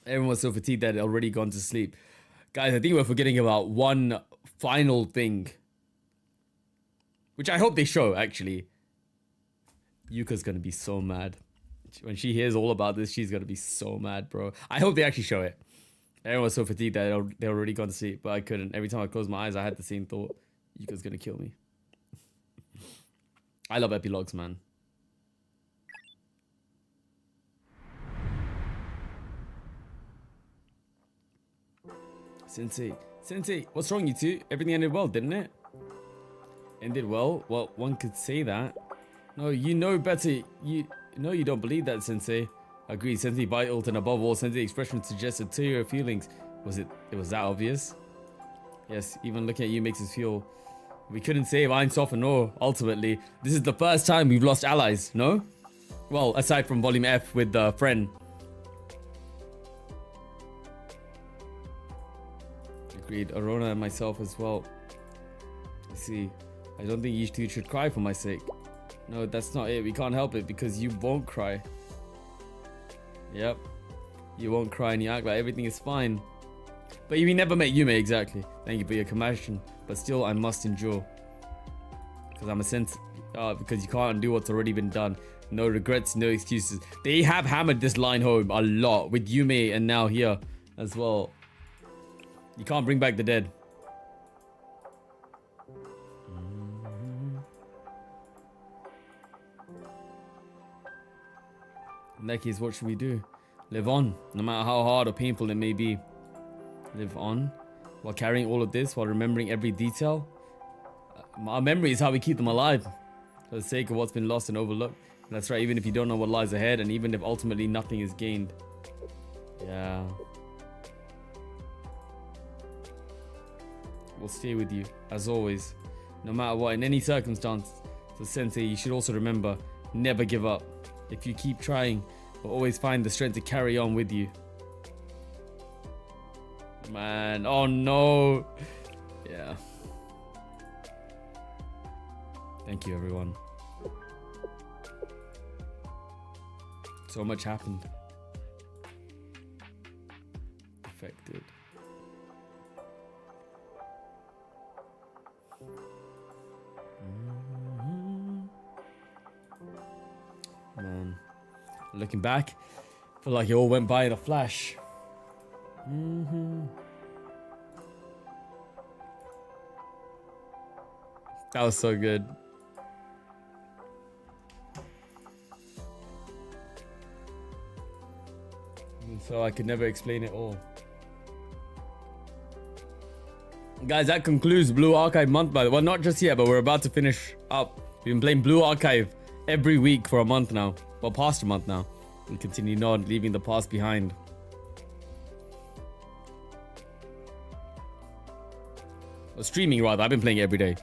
Everyone was so fatigued that they'd already gone to sleep. Guys, I think we're forgetting about one final thing. Which I hope they show, actually. Yuka's gonna be so mad. When she hears all about this, she's gonna be so mad, bro. I hope they actually show it. Everyone was so fatigued that they already gone to sleep, but I couldn't. Every time I closed my eyes, I had the same thought. Yuka's gonna kill me. I love epilogues, man. Sensei, what's wrong, you two? Everything ended well, didn't it? Ended well? Well, one could say that. No, you know better. You don't believe that, Sensei. Agreed, Sensei vital, and above all, Sensei expression suggests ulterior feelings. Was it was that obvious? Yes, even looking at you makes us feel we couldn't save Ein Sof and Or, ultimately. This is the first time we've lost allies, no? Well, aside from Volume F with the friend. Agreed, Arona and myself as well. I see. I don't think you two should cry for my sake. No, that's not it. We can't help it because you won't cry. Yep. You won't cry and you act like everything is fine. But we never met Yume, exactly. Thank you for your compassion. But still, I must endure. Because I'm a sense... because you can't undo what's already been done. No regrets, no excuses. They have hammered this line home a lot. With Yume and now here as well. You can't bring back the dead. In that case, what should we do? Live on, no matter how hard or painful it may be. Live on while carrying all of this, while remembering every detail. Our memory is how we keep them alive, for the sake of what's been lost and overlooked. And that's right, even if you don't know what lies ahead, and even if ultimately nothing is gained. Yeah. We'll stay with you, as always, no matter what, in any circumstance. So Sensei, you should also remember, never give up. If you keep trying, we'll always find the strength to carry on with you. Man, oh no. Yeah. Thank you, everyone. So much happened. Affected. Man, looking back, I feel like it all went by in a flash. That was so good. And so I could never explain it all. Guys, that concludes Blue Archive month, by the way. Well, not just yet, but we're about to finish up. We've been playing Blue Archive every week for a month now. Well, past a month now. We continue not leaving the past behind. Or streaming rather. I've been playing it every day.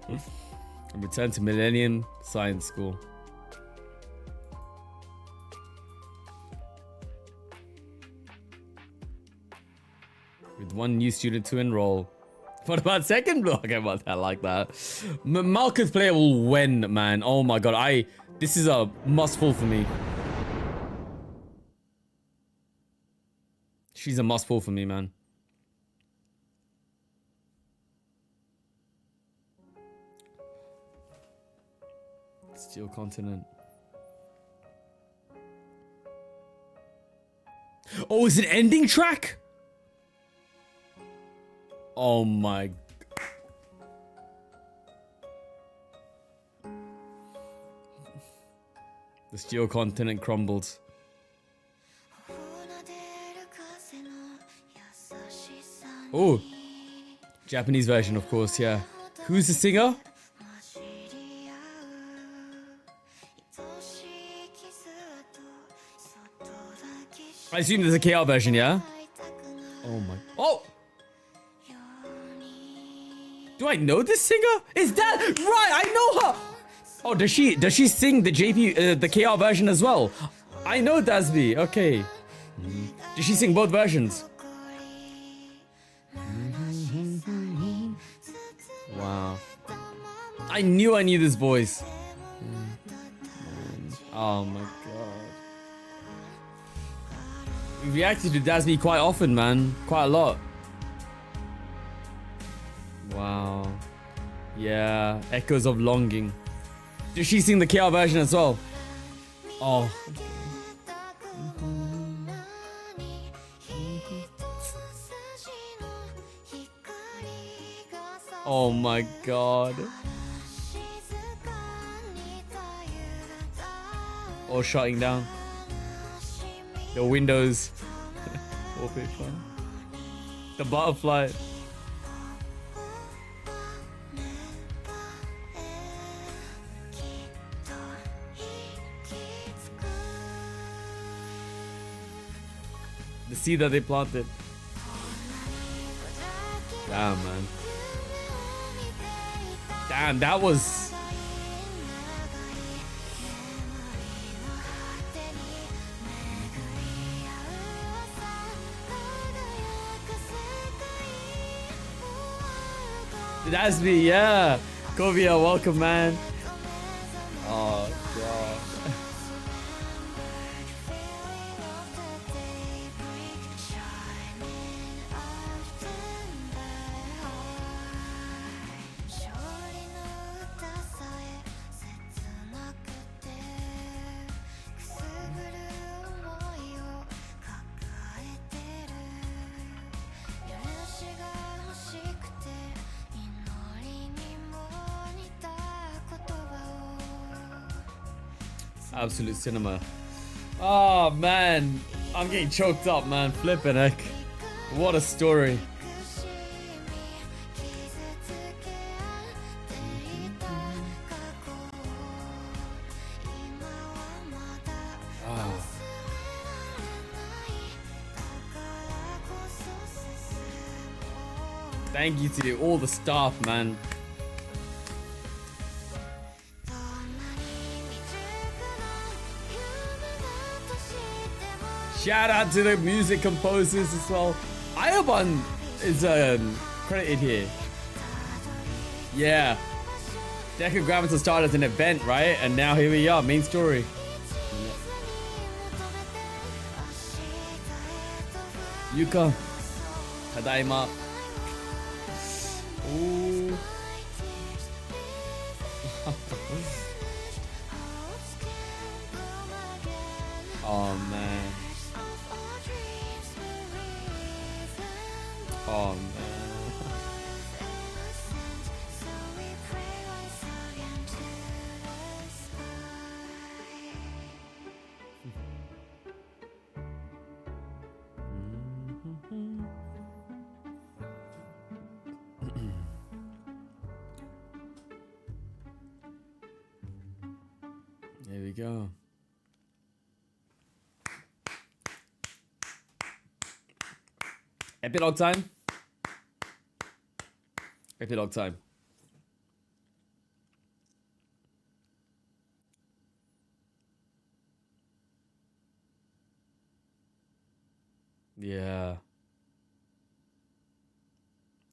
And return to Millennium Science School. With one new student to enroll. What about second Blue? Okay, well, I like that. Malka's player will win, man. Oh my god, this is a must-full for me. She's a must-full for me, man. Steel Continent. Oh, is it ending track? Oh my. The Steel Continent crumbles. Oh, Japanese version, of course, yeah. Who's the singer? I assume there's a KR version, yeah? Oh my. Oh! Do I know this singer? Is that right? I know her. Oh, does she sing the the KR version as well? I know Dasby. Okay. Does she sing both versions? Wow. I knew this voice. Oh my god. We reacted to Dasby quite often, man. Quite a lot. Wow. Yeah. Echoes of Longing. Does she sing the KR version as well? Oh. Oh my god. All shutting down. The windows. Wallpaper. The butterfly. The seed that they planted. Damn, man. Damn, that was... That's me, yeah. Kovia, welcome, man. Oh, God. Absolute cinema. Oh man, I'm getting choked up, man. Flipping heck. What a story. Thank you to all the staff, man. Shout out to the music composers as well. Ayaban is credited here. Yeah. Deca Graviton started as an event, right? And now here we are, main story. Yuka. Tadaima. Ooh. Oh man. Oh man. There we go. Epilogue time. Epilogue time. Yeah.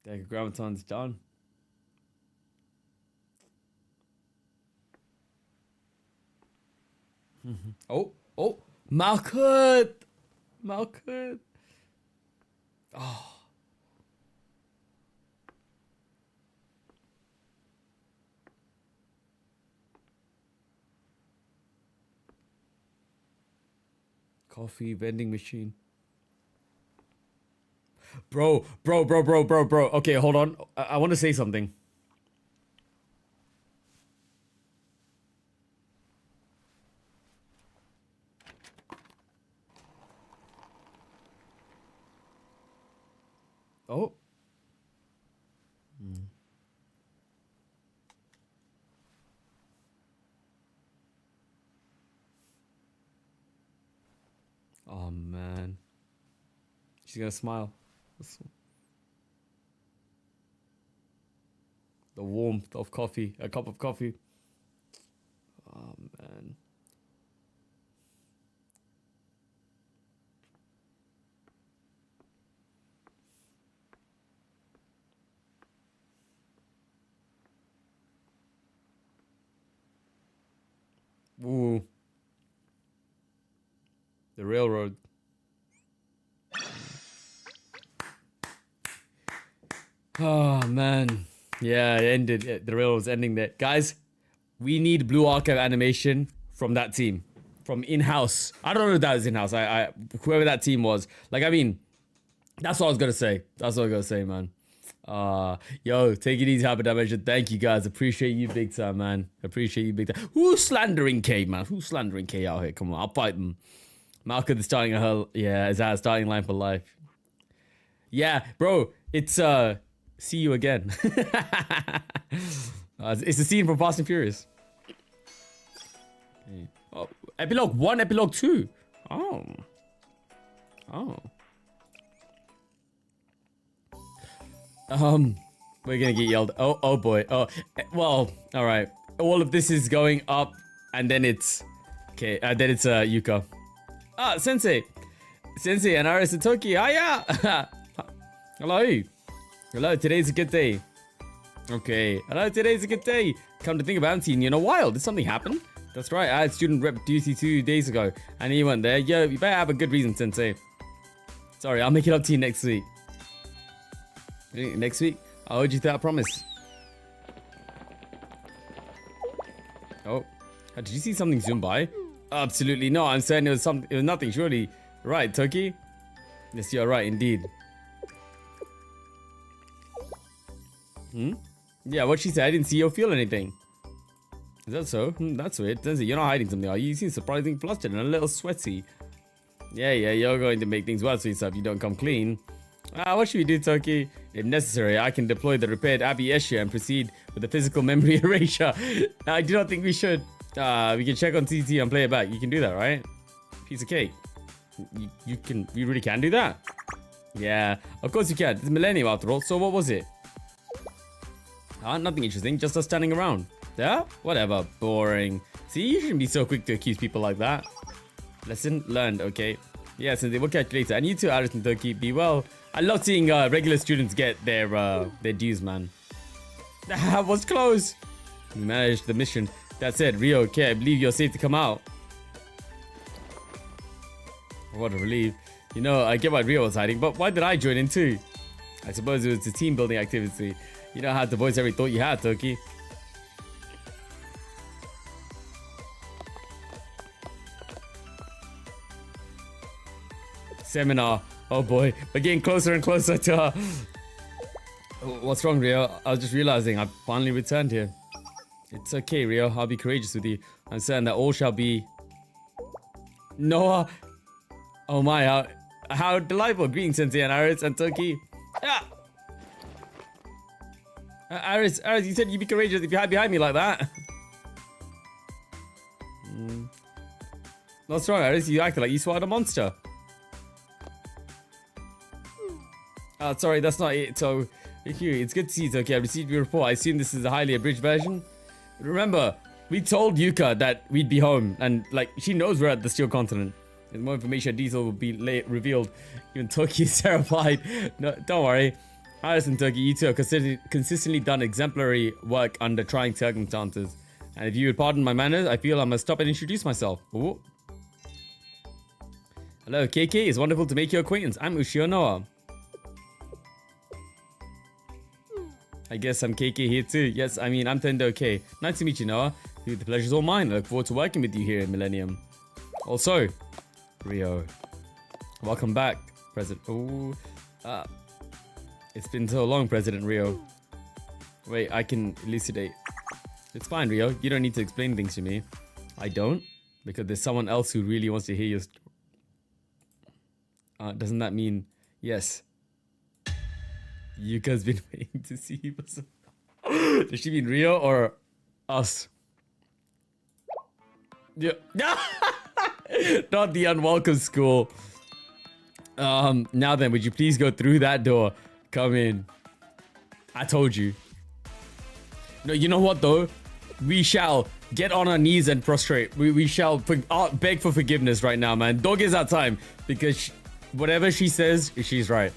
Deca Graviton's done. Oh, Malkut! Malkut! Oh. Coffee vending machine. Bro. Okay, hold on. I want to say something. Oh. Oh man. She's gonna smile. The warmth of coffee, a cup of coffee. Oh man. Ooh. The railroad. Oh man. Yeah, it ended. The railroad's ending there. Guys, we need Blue Archive animation from that team. From in-house. I don't know if that is in-house. Whoever that team was. Like, I mean, that's what I was gonna say. That's what I was gonna say, man. Yo, take it easy, Hyper Dimension. Thank you guys. Appreciate you big time, man. Appreciate you big time. Who's slandering K, man? Who's slandering K out here? Come on, I'll fight them. Malcolm is starting her. Yeah, is that a starting line for life? Yeah, bro. It's see you again. It's a scene from Fast and Furious. Okay. Oh, epilogue 1, epilogue 2. Oh. We're gonna get yelled. Oh boy. Oh, well, all right. All of this is going up, and then it's okay. Then it's Yuka. Ah, Sensei, and Aris Toki. Hiya. Hello. Today's a good day. Okay. Hello. Today's a good day. Come to think about it, I haven't seen you in a while. Did something happen? That's right. I had student rep duty 2 days ago, and he went there. Yo, you better have a good reason, Sensei. Sorry, I'll make it up to you next week. Next week, I'll hold you to that promise. Oh, did you see something zoom by? Absolutely no. I'm saying it was something. It was nothing. Surely, right, Toki? Yes, you're right, indeed. Yeah, what she said. I didn't see or feel anything. Is that so? That's weird. Sensei, you're not hiding something, are you? You seem surprisingly flustered and a little sweaty. Yeah, you're going to make things worse for yourself if you don't come clean. What should we do, Toki? If necessary, I can deploy the repaired Abbey Escher and proceed with the physical memory erasure. I do not think we should. We can check on CCTV and play it back. You can do that, right? Piece of cake. You really can do that? Yeah, of course you can. It's Millennium after all, so what was it? Nothing interesting, just us standing around. Yeah? Whatever, boring. See, you shouldn't be so quick to accuse people like that. Lesson learned, okay. Yeah, so they will catch you later. And you too, Aris and Toki, be well. I love seeing regular students get their dues, man. That was close. We managed the mission. That said, Rio, okay, I believe you're safe to come out. What a relief. You know, I get why Rio was hiding, but why did I join in too? I suppose it was a team building activity. You don't have to voice every thought you had, Toki. Seminar. Oh boy, we're getting closer and closer to her. What's wrong, Rio? I was just realizing I finally returned here. It's okay, Rio. I'll be courageous with you. I'm certain that all shall be... Noah. Oh my, how delightful. Greetings, Sensei and Aris and Toki. Ah! Aris, you said you'd be courageous if you hide behind me like that. What's wrong, Aris? You acted like you swatted a monster. Sorry, that's not it. So, it's good to see you, Toki. I received your report. I assume this is a highly abridged version. Remember, we told Yuka that we'd be home, and like she knows we're at the Steel Continent. And more information and detail will be revealed. Even Toki is terrified. No, don't worry. Aris and Toki, you two have consistently done exemplary work under trying circumstances. And if you would pardon my manners, I feel I must stop and introduce myself. Ooh. Hello, KK. It's wonderful to make your acquaintance. I'm Ushio Noah. I guess I'm KK here too. Yes, I mean, I'm Tendo K. Nice to meet you, Noah. The pleasure's all mine. I look forward to working with you here in Millennium. Also, Rio. Welcome back, President. Ooh. It's been so long, President Rio. Wait, I can elucidate. It's fine, Rio. You don't need to explain things to me. I don't? Because there's someone else who really wants to hear your doesn't that mean yes? Yuka's been waiting to see you. Does she mean Rio or us? Yeah. Not the unwelcome school. Now then, would you please go through that door? Come in. I told you. No, you know what though? We shall get on our knees and prostrate. We shall beg for forgiveness right now, man. Don't get that time because whatever she says, she's right.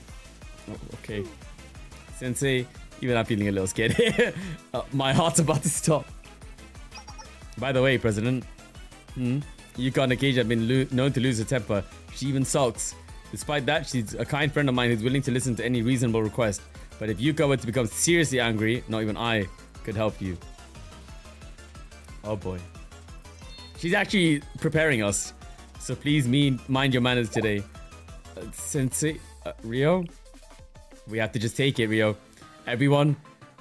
Oh, okay. Sensei, even I'm feeling a little scared. My heart's about to stop. By the way, President, Yuka on occasion have been known to lose her temper. She even sulks. Despite that, she's a kind friend of mine who's willing to listen to any reasonable request. But if Yuka were to become seriously angry, not even I could help you. Oh boy. She's actually preparing us. So please mind your manners today. Sensei, Rio? We have to just take it, Rio. Everyone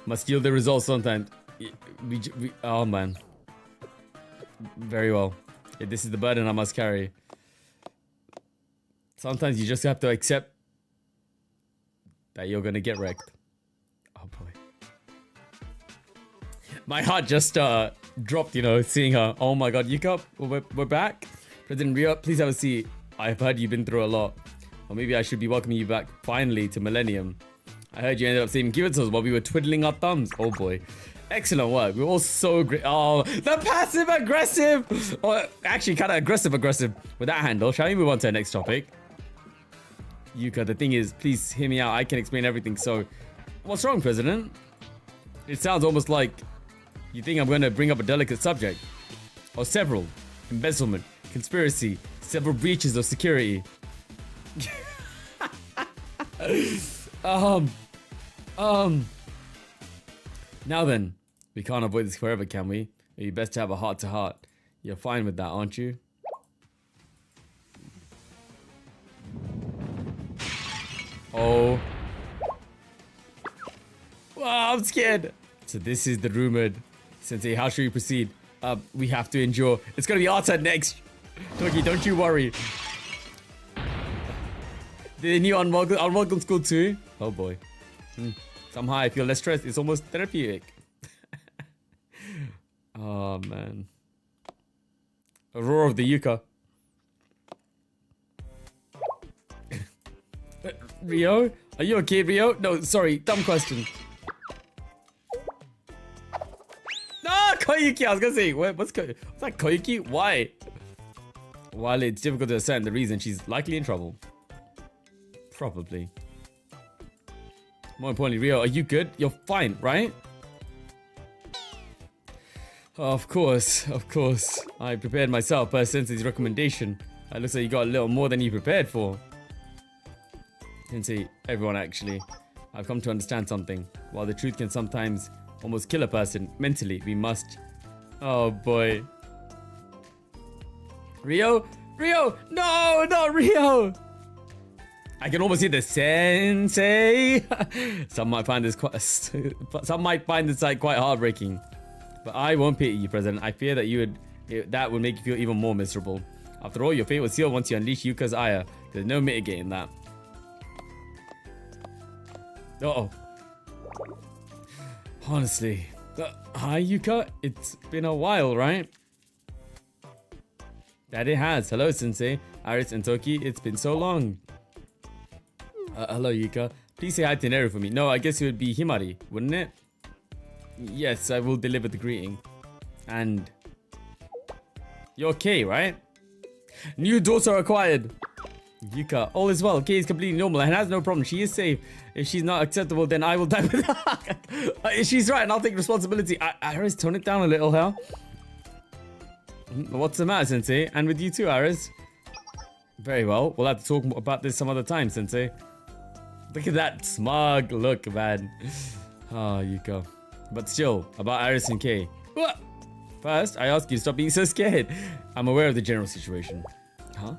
must yield the results sometimes. Oh man. Very well. Yeah, this is the burden I must carry. Sometimes you just have to accept that you're gonna get wrecked. Oh boy. My heart just dropped, you know, seeing her. Oh my god, Yuka, we're back. President Rio, please have a seat. I've heard you've been through a lot. Or maybe I should be welcoming you back finally to Millennium. I heard you ended up saving Kirito's while we were twiddling our thumbs. Oh boy. Excellent work. We're all so great. Oh, the passive aggressive. Oh, actually, kind of aggressive with that handle. Shall we move on to the next topic? Yuka, the thing is, please hear me out. I can explain everything. So, what's wrong, President? It sounds almost like you think I'm going to bring up a delicate subject. Or several. Embezzlement, conspiracy, several breaches of security. Now then, we can't avoid this forever, can we? It'd be best to have a heart-to-heart. You're fine with that, aren't you? Oh. Wow, I'm scared. So this is the rumored. Sensei, how should we proceed? we have to endure. It's gonna be our turn next. Toki, don't you worry. The new unwelcome school too. Oh boy. Somehow I feel less stressed. It's almost therapeutic. Oh man. A roar of the Yuka. Rio? Are you okay, Rio? No, sorry. Dumb question. Ah, Koyuki! I was gonna say, what's that Koyuki? Why? While it's difficult to discern the reason, she's likely in trouble. Probably. More importantly, Rio, are you good? You're fine, right? Of course. I prepared myself per Sensei's recommendation. It looks like you got a little more than you prepared for. Sensei, everyone actually. I've come to understand something. While the truth can sometimes almost kill a person, mentally, we must... Oh boy. Rio? No, not Rio! I can almost hear the sensei. Some might find this sight quite heartbreaking. But I won't pity you, President. I fear that that would make you feel even more miserable. After all, your fate was sealed once you unleash Yuka's ire. There's no mitigating that. Uh-oh. Honestly. Hi, Yuka. It's been a while, right? That it has. Hello, Sensei. Iris and Toki, it's been so long. Hello, Yuka. Please say hi to Neru for me. No, I guess it would be Himari, wouldn't it? Yes, I will deliver the greeting. And... You're okay, right? New daughter acquired. Yuka, all is well. Kay is completely normal and has no problem. She is safe. If she's not acceptable, then I will die with her. She's right, and I'll take responsibility. Iris, tone it down a little, huh? What's the matter, Sensei? And with you too, Iris? Very well. We'll have to talk about this some other time, Sensei. Look at that smug look, man. Oh, Yuka. But still, about Iris and Kay. What? First, I ask you to stop being so scared. I'm aware of the general situation. Huh?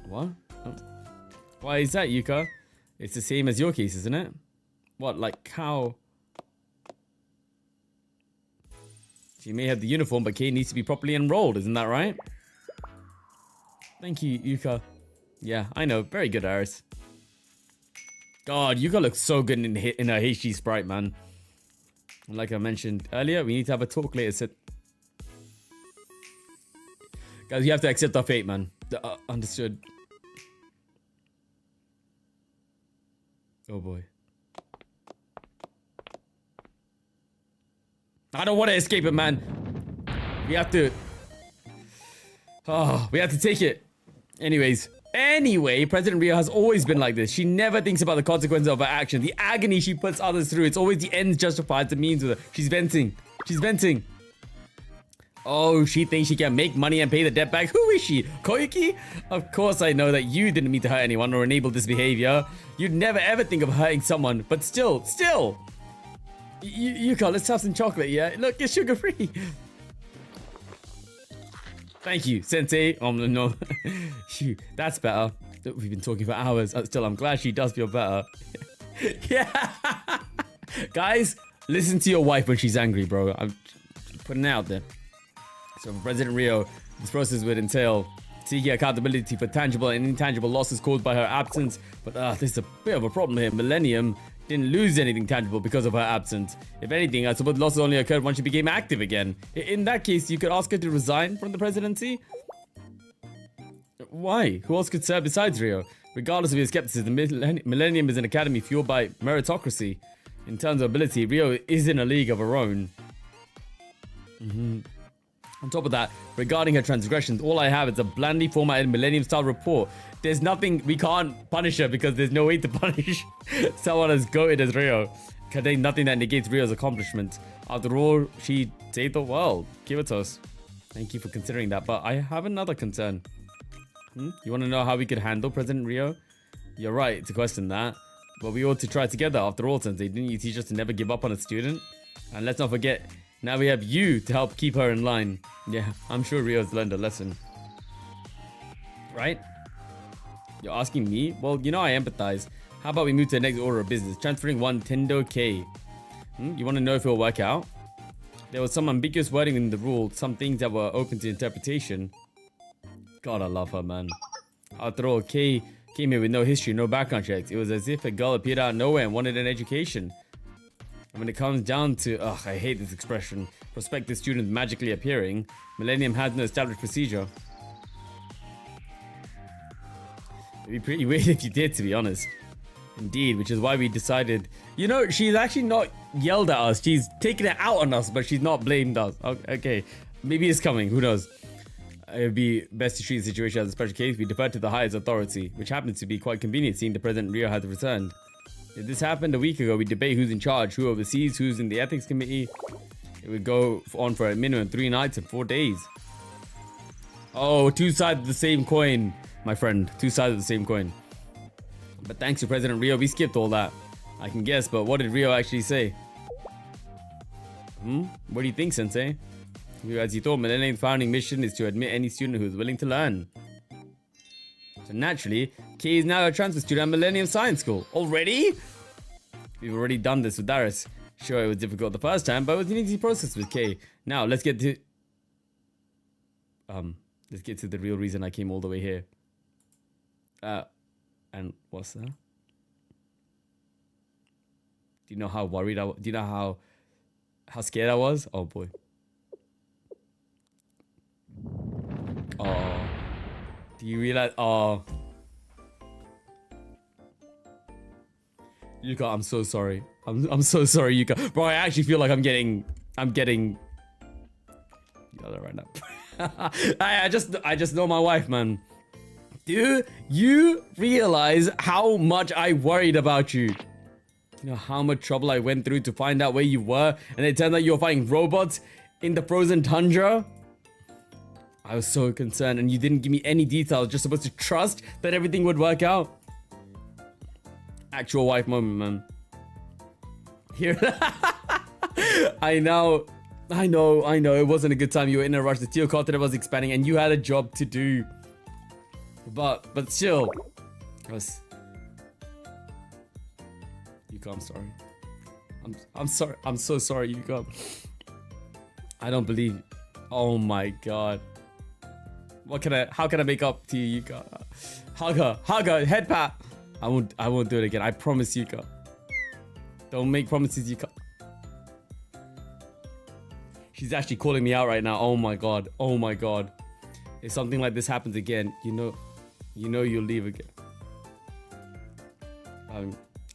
What? Oh. Why is that, Yuka? It's the same as your case, isn't it? What, like how? She may have the uniform, but Kay needs to be properly enrolled, isn't that right? Thank you, Yuka. Yeah, I know. Very good, Iris. God, Yuka looks so good in her HD sprite, man. Like I mentioned earlier, we need to have a talk later. Guys, you have to accept our fate, man. Understood. Oh boy. I don't want to escape it, man. We have to... Oh, we have to take it. Anyway, President Rio has always been like this. She never thinks about the consequences of her action. The agony she puts others through. It's always the ends justifies the means with her. She's venting. Oh, she thinks she can make money and pay the debt back. Who is she? Koyuki? Of course I know that you didn't mean to hurt anyone or enable this behavior. You'd never ever think of hurting someone. But still. Yuka, let's have some chocolate, yeah? Look, it's sugar-free. Thank you, Sensei. No. Phew, that's better. We've been talking for hours. Still, I'm glad she does feel better. Yeah. Guys, listen to your wife when she's angry, bro. I'm putting it out there. So for President Rio, this process would entail seeking accountability for tangible and intangible losses caused by her absence. But there's a bit of a problem here. Millennium didn't lose anything tangible because of her absence. If anything, I suppose losses only occurred once she became active again. In that case, you could ask her to resign from the presidency? Why? Who else could serve besides Rio? Regardless of your skepticism, Millennium is an academy fueled by meritocracy. In terms of ability, Rio is in a league of her own. On top of that, regarding her transgressions, all I have is a blandly formatted Millennium-style report. There's nothing, we can't punish her because there's no way to punish someone as goated as Rio. Contains nothing that negates Rio's accomplishment. After all, she saved the world. Give it to us. Thank you for considering that, but I have another concern. You want to know how we could handle President Rio? You're right to question that, but we ought to try together. After all, Sensei, didn't you teach us to never give up on a student? And let's not forget, now we have you to help keep her in line. Yeah, I'm sure Rio's learned a lesson. Right? You're asking me? Well, you know I empathize. How about we move to the next order of business? Transferring one Tendo K. You want to know if it'll work out? There was some ambiguous wording in the rule, some things that were open to interpretation. God, I love her, man. After all, Kay came here with no history, no background checks. It was as if a girl appeared out of nowhere and wanted an education. And when it comes down to, I hate this expression, prospective students magically appearing, Millennium has no established procedure. It'd be pretty weird if you did, to be honest. Indeed, which is why we decided, you know, she's actually not yelled at us. She's taken it out on us, but she's not blamed us. Okay, maybe it's coming. Who knows? It would be best to treat the situation as a special case. We defer to the highest authority, which happens to be quite convenient seeing the President Rio has returned. If this happened a week ago, we debate who's in charge, who oversees, who's in the ethics committee. It would go on for a minimum 3 nights and 4 days. Oh, 2 sides of the same coin, my friend. 2 sides of the same coin. But thanks to President Rio, we skipped all that. I can guess, but what did Rio actually say? What do you think, Sensei? As you thought, Millennium's founding mission is to admit any student who is willing to learn. So naturally, Kay is now a transfer student at Millennium Science School. Already? We've already done this with Darius. Sure, it was difficult the first time, but it was an easy process with Kay. Now, let's get to the real reason I came all the way here. And what's that? Do you know how worried I was? Do you know how scared I was? Oh boy. Oh. Do you realize? Oh. Yuka, I'm so sorry. I'm so sorry, Yuka. Bro, I actually feel like I'm getting yelled at right now. I just know my wife, man. Do you realize how much I worried about you? You know how much trouble I went through to find out where you were, and it turned out you were fighting robots in the frozen tundra? I was so concerned, and you didn't give me any details, just supposed to trust that everything would work out. Actual wife moment, man. Here. I know. It wasn't a good time. You were in a rush. The Teal continent was expanding, and you had a job to do. But still, Yuka, I'm sorry. I'm sorry. I'm so sorry, Yuka. I don't believe. Oh my god. How can I make up to you, Yuka? Hug her, head pat. I won't do it again. I promise, Yuka. Don't make promises, Yuka. She's actually calling me out right now. Oh my god. Oh my god. If something like this happens again, you know you'll leave again.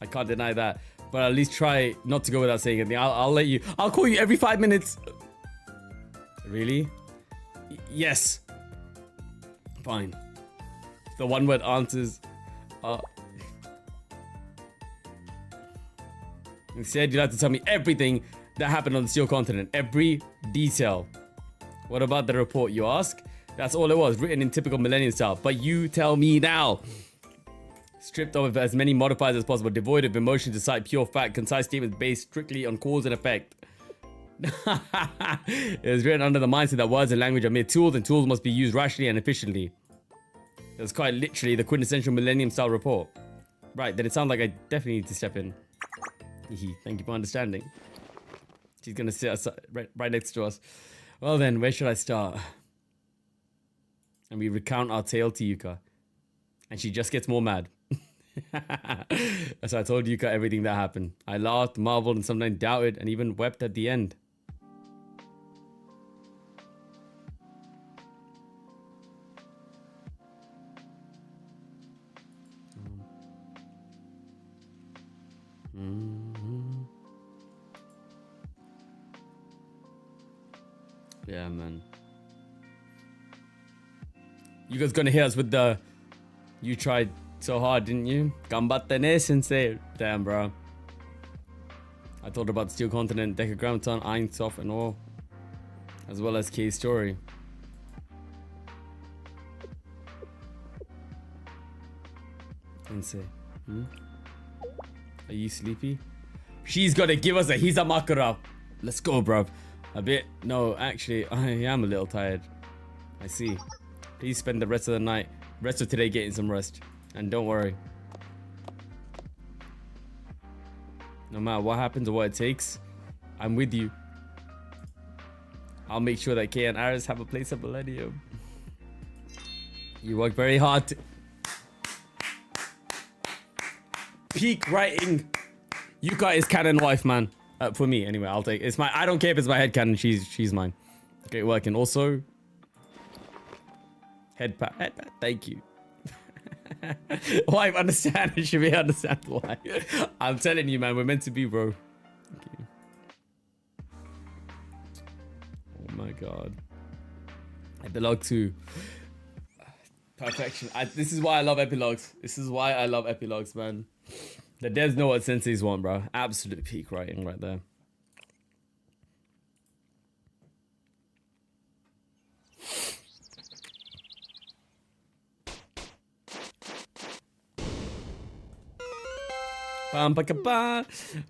I can't deny that, but at least try not to go without saying anything. I'll let you. I'll call you every 5 minutes. Really? Yes. Fine. The one word answers. Instead, you'll have to tell me everything that happened on the Steel Continent. Every detail. What about the report, you ask? That's all it was, written in typical Millennium style. But you tell me now. Stripped of as many modifiers as possible, devoid of emotion to cite pure fact, concise statements based strictly on cause and effect. It was written under the mindset that words and language are mere tools, and tools must be used rationally and efficiently. It was quite literally the quintessential Millennium style report. Right, then it sounds like I definitely need to step in. Thank you for understanding. She's gonna sit right next to us. Well then, where should I start? And we recount our tale to Yuka. And she just gets more mad. So I told Yuka everything that happened. I laughed, marveled, and sometimes doubted, and even wept at the end. Yeah, man. You guys gonna hit us with the... You tried so hard, didn't you? Gambatte ne, sensei. Damn, bro. I told her about the Steel Continent, Decagrammaton, Einsof, and all. As well as Kay's story. Sensei. Are you sleepy? She's gonna give us a Hizamakura. Let's go, bro. A bit. No, actually, I am a little tired. I see. Please spend the rest of today getting some rest. And don't worry. No matter what happens or what it takes, I'm with you. I'll make sure that Kay and Aris have a place at Millennium. You work very hard to... Peak writing. Yuka is canon wife, man. For me, anyway, I'll take it's my. I don't care if it's my head canon. She's mine. Great working. Also, head pat. Thank you. Wife, understand. It should be understand why. I'm telling you, man. We're meant to be, bro. Thank you. Oh my god. Epilogue 2. Perfection. This is why I love epilogues. This is why I love epilogues, man. The devs know what senseis want, bro. Absolute peak writing right there.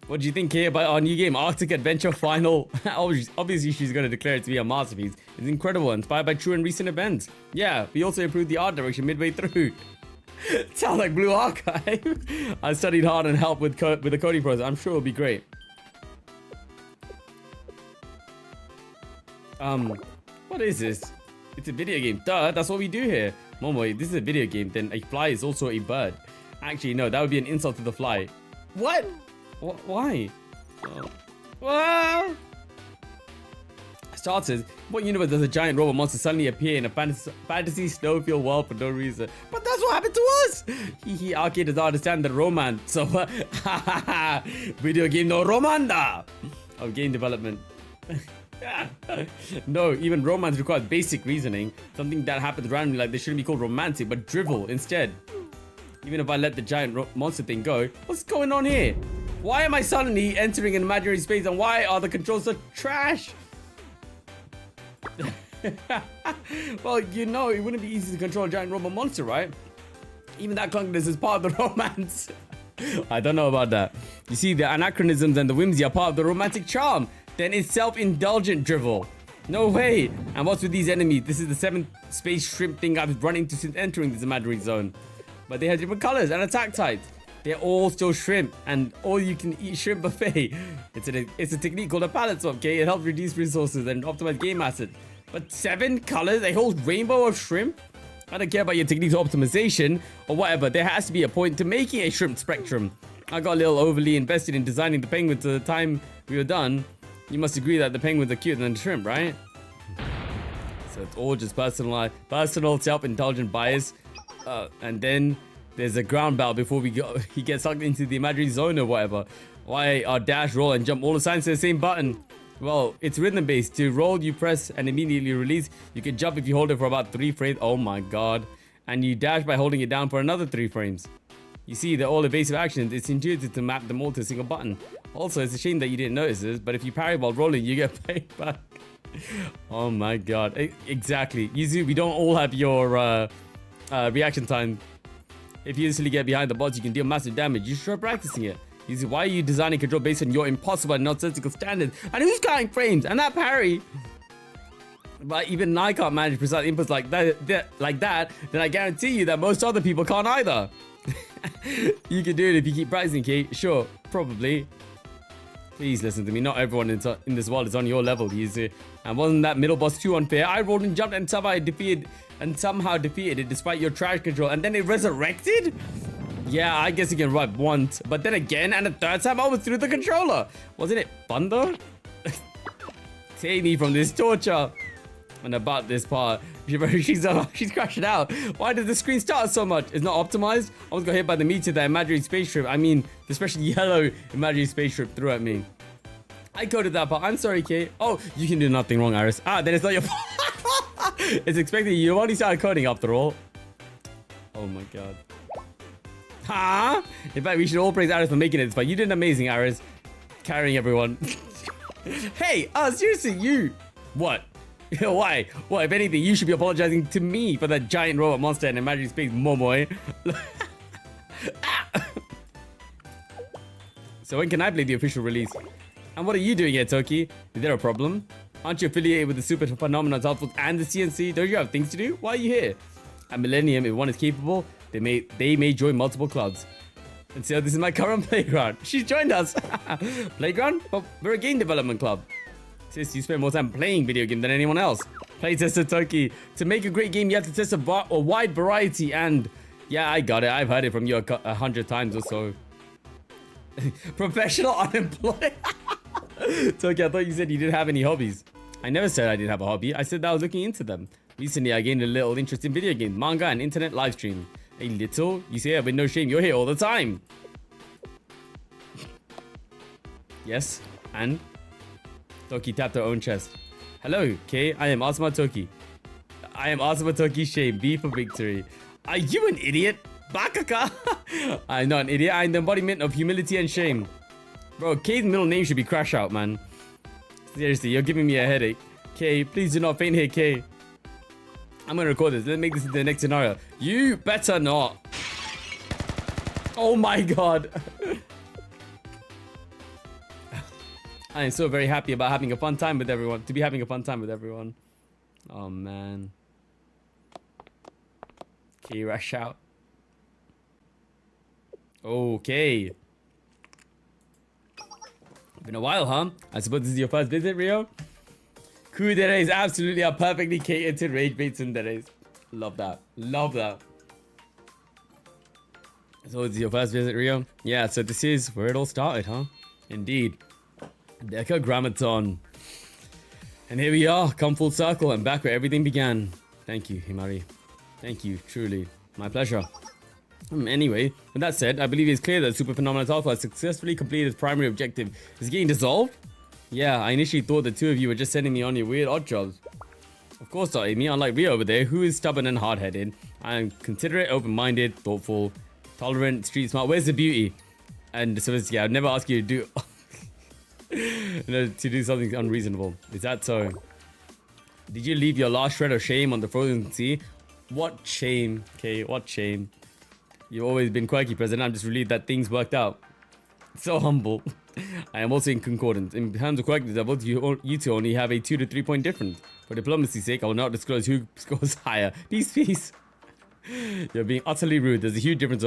What do you think here about our new game, Arctic Adventure Final? Obviously, she's going to declare it to be a masterpiece. It's incredible, inspired by true and recent events. Yeah, we also improved the art direction midway through. Sounds like Blue Archive. I studied hard and helped with the coding process. I'm sure it'll be great. What is this? It's a video game. Duh, that's what we do here. Momo, this is a video game, then a fly is also a bird. Actually, no, that would be an insult to the fly. What? Why? Well... Starters, what universe does a giant robot monster suddenly appear in a fantasy snowfield world for no reason? But that's what happened to us! Hee Arcade does not understand the romance. So, video game no romanda of game development. No, even romance requires basic reasoning. Something that happens randomly, like they shouldn't be called romantic, but drivel instead. Even if I let the giant monster thing go, what's going on here? Why am I suddenly entering an imaginary space, and why are the controls so trash? Well, you know, it wouldn't be easy to control a giant robot monster, right? Even that clunkiness is part of the romance. I don't know about that. You see, the anachronisms and the whimsy are part of the romantic charm. Then it's self-indulgent drivel. No way. And what's with these enemies? This is the 7th space shrimp thing I've run into since entering this imaginary zone. But they have different colors and attack types. They're all still shrimp, and all you can eat shrimp buffet. It's a technique called a palette swap, okay? It helps reduce resources and optimize game assets. But 7 colors, a whole rainbow of shrimp? I don't care about your techniques of optimization or whatever. There has to be a point to making a shrimp spectrum. I got a little overly invested in designing the penguins at the time we were done. You must agree that the penguins are cuter than the shrimp, right? So it's all just personal self-indulgent bias. And then there's a ground battle before he gets sucked into the imaginary zone or whatever. Why are dash, roll, and jump all assigned to the same button? Well, it's rhythm based. To roll, you press and immediately release. You can jump if you hold it for about 3 frames. Oh my god. And you dash by holding it down for another 3 frames. You see, they're all evasive actions. It's intuitive to map them all to a single button. Also, it's a shame that you didn't notice this, but if you parry while rolling, you get paid back. Oh my god. Exactly. Yuzu, we don't all have your reaction time. If you instantly get behind the bots, you can deal massive damage. You should try practicing it. Yuzu, why are you designing control based on your impossible and nonsensical standards? And who's counting frames? And that parry. But even I can't manage precise inputs like that, then I guarantee you that most other people can't either. You can do it if you keep practicing, Kate. Sure, probably. Please listen to me. Not everyone in this world is on your level, Yuzu. And wasn't that middle boss too unfair? I rolled and jumped and somehow defeated it despite your trash control, and then it resurrected? Yeah, I guess you can revive once, but then again, and a third time I was through the controller. Wasn't it fun though? Save me from this torture. And about this part, she's crashing out. Why does the screen start so much? It's not optimized. I almost got hit by the meteor that imaginary space ship. I mean, the special yellow imaginary space ship threw at me. I coded that part. I'm sorry, Kate. Oh, you can do nothing wrong, Iris. Then it's not your fault. It's expected. You only started coding after all. Oh my god. Huh? In fact, we should all praise Iris for making it, but you did amazing, Iris. Carrying everyone. Hey, seriously, you. What? Why? Well, if anything, you should be apologizing to me for that giant robot monster in imaginary space, Momoe. So when can I play the official release? And what are you doing here, Toki? Is there a problem? Aren't you affiliated with the Super Phenomenons Outpost and the CNC? Don't you have things to do? Why are you here? At Millennium, if one is capable, they may join multiple clubs. And so this is my current playground. She's joined us. Playground? But we're a game development club. Sis, you spend more time playing video game than anyone else. Playtester Toki. To make a great game, you have to test a wide variety and... Yeah, I got it. I've heard it from you 100 times or so. Professional unemployed. Toki, I thought you said you didn't have any hobbies. I never said I didn't have a hobby. I said that I was looking into them. Recently, I gained a little interest in video games, manga, and internet live stream. A little? You say it with no shame. You're here all the time. Yes, and? Toki tapped her own chest. Hello, Kay. I am Asuma Toki. I am Asuma Toki Shame. B for victory. Are you an idiot? Bakaka! I'm not an idiot. I'm the embodiment of humility and shame. Bro, Kay's middle name should be Crash Out, man. Seriously, you're giving me a headache. Kay, please do not faint here, Kay. I'm gonna record this. Let's make this into the next scenario. You better not. Oh my god. I am so very happy about having a fun time with everyone. To be having a fun time with everyone. Oh man. Okay, rush out. Okay. Been a while, huh? I suppose this is your first visit, Rio? Kudere is absolutely a perfectly catered to rage bait tsunderes. Love that. Love that. So this is your first visit, Rio? Yeah, so this is where it all started, huh? Indeed. Decagrammaton. And here we are, come full circle and back where everything began. Thank you, Himari. Thank you, truly. My pleasure. Anyway, with that said, I believe it's clear that Super Phenomenon Task Force has successfully completed its primary objective. Is it getting dissolved? Yeah, I initially thought the two of you were just sending me on your weird odd jobs. Of course not, Amy. Unlike Rio over there, who is stubborn and hard-headed. I am considerate, open-minded, thoughtful, tolerant, street smart. Where's the beauty? And sophisticated. I'd never ask you to do... to do something unreasonable. Is that so? Did you leave your last shred of shame on the frozen sea? What shame, Kay? What shame? You've always been quirky, President. I'm just relieved that things worked out. So humble. I am also in concordance. In terms of quirkiness levels, you two only have a 2 to 3 point difference. For diplomacy's sake, I will not disclose who scores higher. Peace, peace. You're being utterly rude. There's a huge difference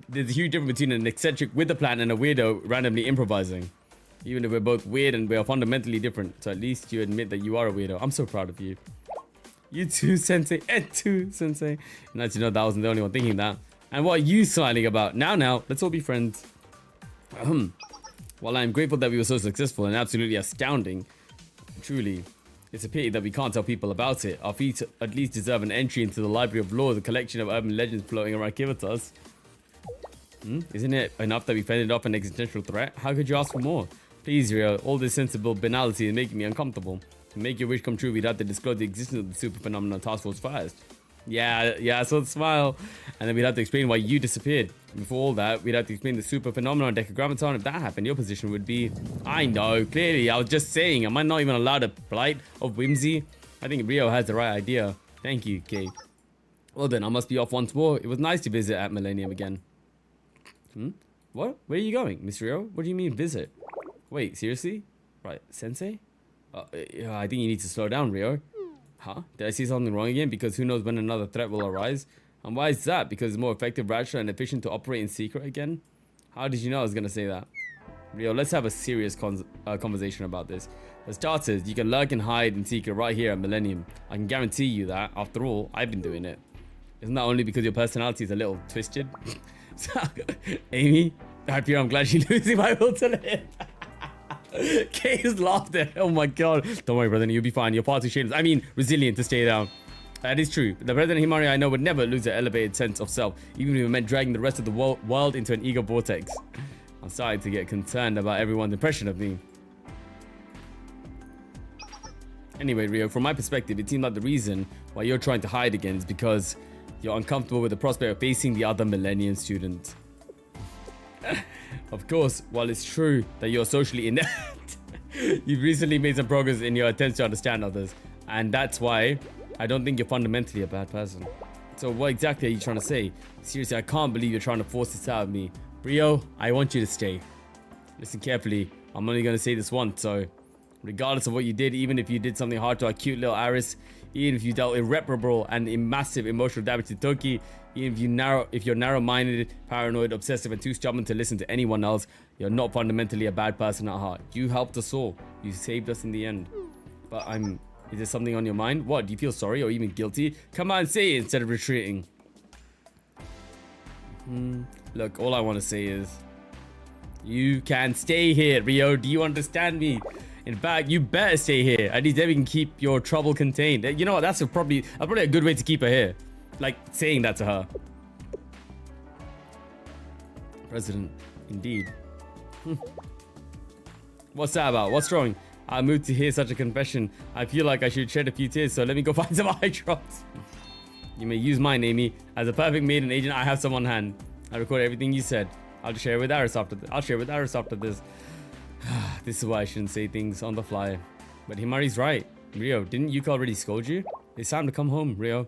between an eccentric with a plan and a weirdo randomly improvising. Even if we're both weird and we are fundamentally different, so at least you admit that you are a weirdo. I'm so proud of you. You too, Sensei. Ed too, Sensei. Nice to know that I wasn't the only one thinking that. And what are you smiling about? Now, let's all be friends. While I'm grateful that we were so successful and absolutely astounding, truly, it's a pity that we can't tell people about it. Our feats at least deserve an entry into the library of lore, the collection of urban legends floating around Kivitas. Isn't it enough that we fended off an existential threat? How could you ask for more? Please, Rio, all this sensible banality is making me uncomfortable. To make your wish come true, we'd have to disclose the existence of the Super Phenomenon Task Force first. Yeah, I saw the smile. And then we'd have to explain why you disappeared. Before all that, we'd have to explain the Super Phenomenon Decagrammaton. If that happened, your position would be... I know, clearly, I was just saying. Am I not even allowed a blight of whimsy? I think Rio has the right idea. Thank you, Kate. Well then, I must be off once more. It was nice to visit at Millennium again. What? Where are you going, Miss Rio? What do you mean, visit? Wait, seriously? Right, Sensei? I think you need to slow down, Rio. Huh? Did I see something wrong again? Because who knows when another threat will arise? And why is that? Because it's more effective, rational, and efficient to operate in secret again? How did you know I was going to say that? Rio, let's have a serious conversation about this. For starters, you can lurk and hide in secret right here at Millennium. I can guarantee you that. After all, I've been doing it. Isn't that only because your personality is a little twisted? Amy, I'm glad she's losing my will to live. Kay's laughter. Oh my god. Don't worry, brother. You'll be fine. You're far too shameless. I mean, resilient to stay down. That is true. The President Himari I know would never lose an elevated sense of self, even if it meant dragging the rest of the world into an ego vortex. I'm starting to get concerned about everyone's impression of me. Anyway, Rio, from my perspective, it seems like the reason why you're trying to hide again is because you're uncomfortable with the prospect of facing the other Millennium student. Of course, while it's true that you're socially inept, you've recently made some progress in your attempts to understand others. And that's why I don't think you're fundamentally a bad person. So what exactly are you trying to say? Seriously, I can't believe you're trying to force this out of me. Rio, I want you to stay. Listen carefully. I'm only going to say this once, so Regardless of what you did, even if you did something hard to our cute little Aris, even if you dealt irreparable and massive emotional damage to Toki, even if you're narrow-minded, paranoid, obsessive, and too stubborn to listen to anyone else, you're not fundamentally a bad person at heart. You helped us all. You saved us in the end. But is there something on your mind? What? Do you feel sorry or even guilty? Come on, say it instead of retreating. Look, all I want to say is, you can stay here, Rio. Do you understand me? In fact, you better stay here. At least then we can keep your trouble contained. You know what? That's probably a good way to keep her here. Like, saying that to her. President, indeed. What's that about? What's wrong? I moved to hear such a confession. I feel like I should shed a few tears, so let me go find some eye drops. You may use mine, Amy. As a perfect maiden agent, I have some on hand. I recorded everything you said. I'll share it with Aris after this. This is why I shouldn't say things on the fly. But Himari's right. Rio, didn't Yuka already scold you? It's time to come home, Rio.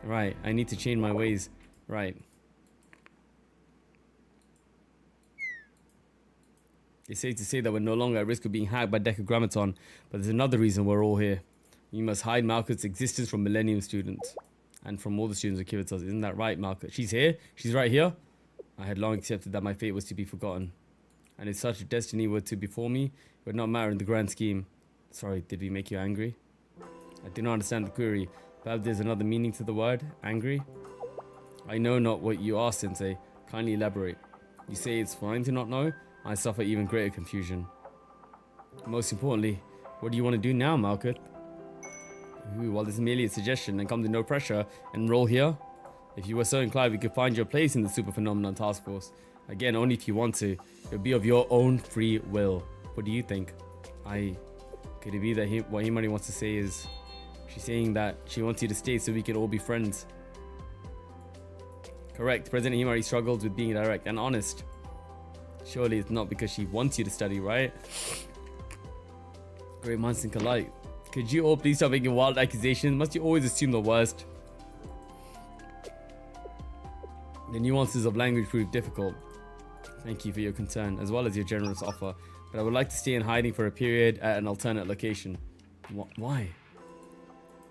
Right, I need to change my ways. Right. It's safe to say that we're no longer at risk of being hacked by Decagrammaton, but there's another reason we're all here. You must hide Malkuth's existence from Millennium students. And from all the students of Kivitas. Isn't that right, Malkuth? She's here? She's right here? I had long accepted that my fate was to be forgotten. And if such a destiny were to befall me, it would not matter in the grand scheme. Sorry, did we make you angry? I do not understand the query. Perhaps there's another meaning to the word, angry? I know not what you are, Sensei. Kindly elaborate. You say it's fine to not know? I suffer even greater confusion. Most importantly, what do you want to do now, Malkuth? Well, this is merely a suggestion and comes with no pressure. Enroll here? If you were so inclined, we could find your place in the Super Phenomenon Task Force. Again, only if you want to. It'll be of your own free will. What do you think? Could it be that what Himari wants to say is... She's saying that she wants you to stay so we can all be friends. Correct. President Himari struggles with being direct and honest. Surely it's not because she wants you to study, right? Great minds think alike. Could you all please stop making wild accusations? Must you always assume the worst? The nuances of language prove difficult. Thank you for your concern, as well as your generous offer. But I would like to stay in hiding for a period at an alternate location. Why?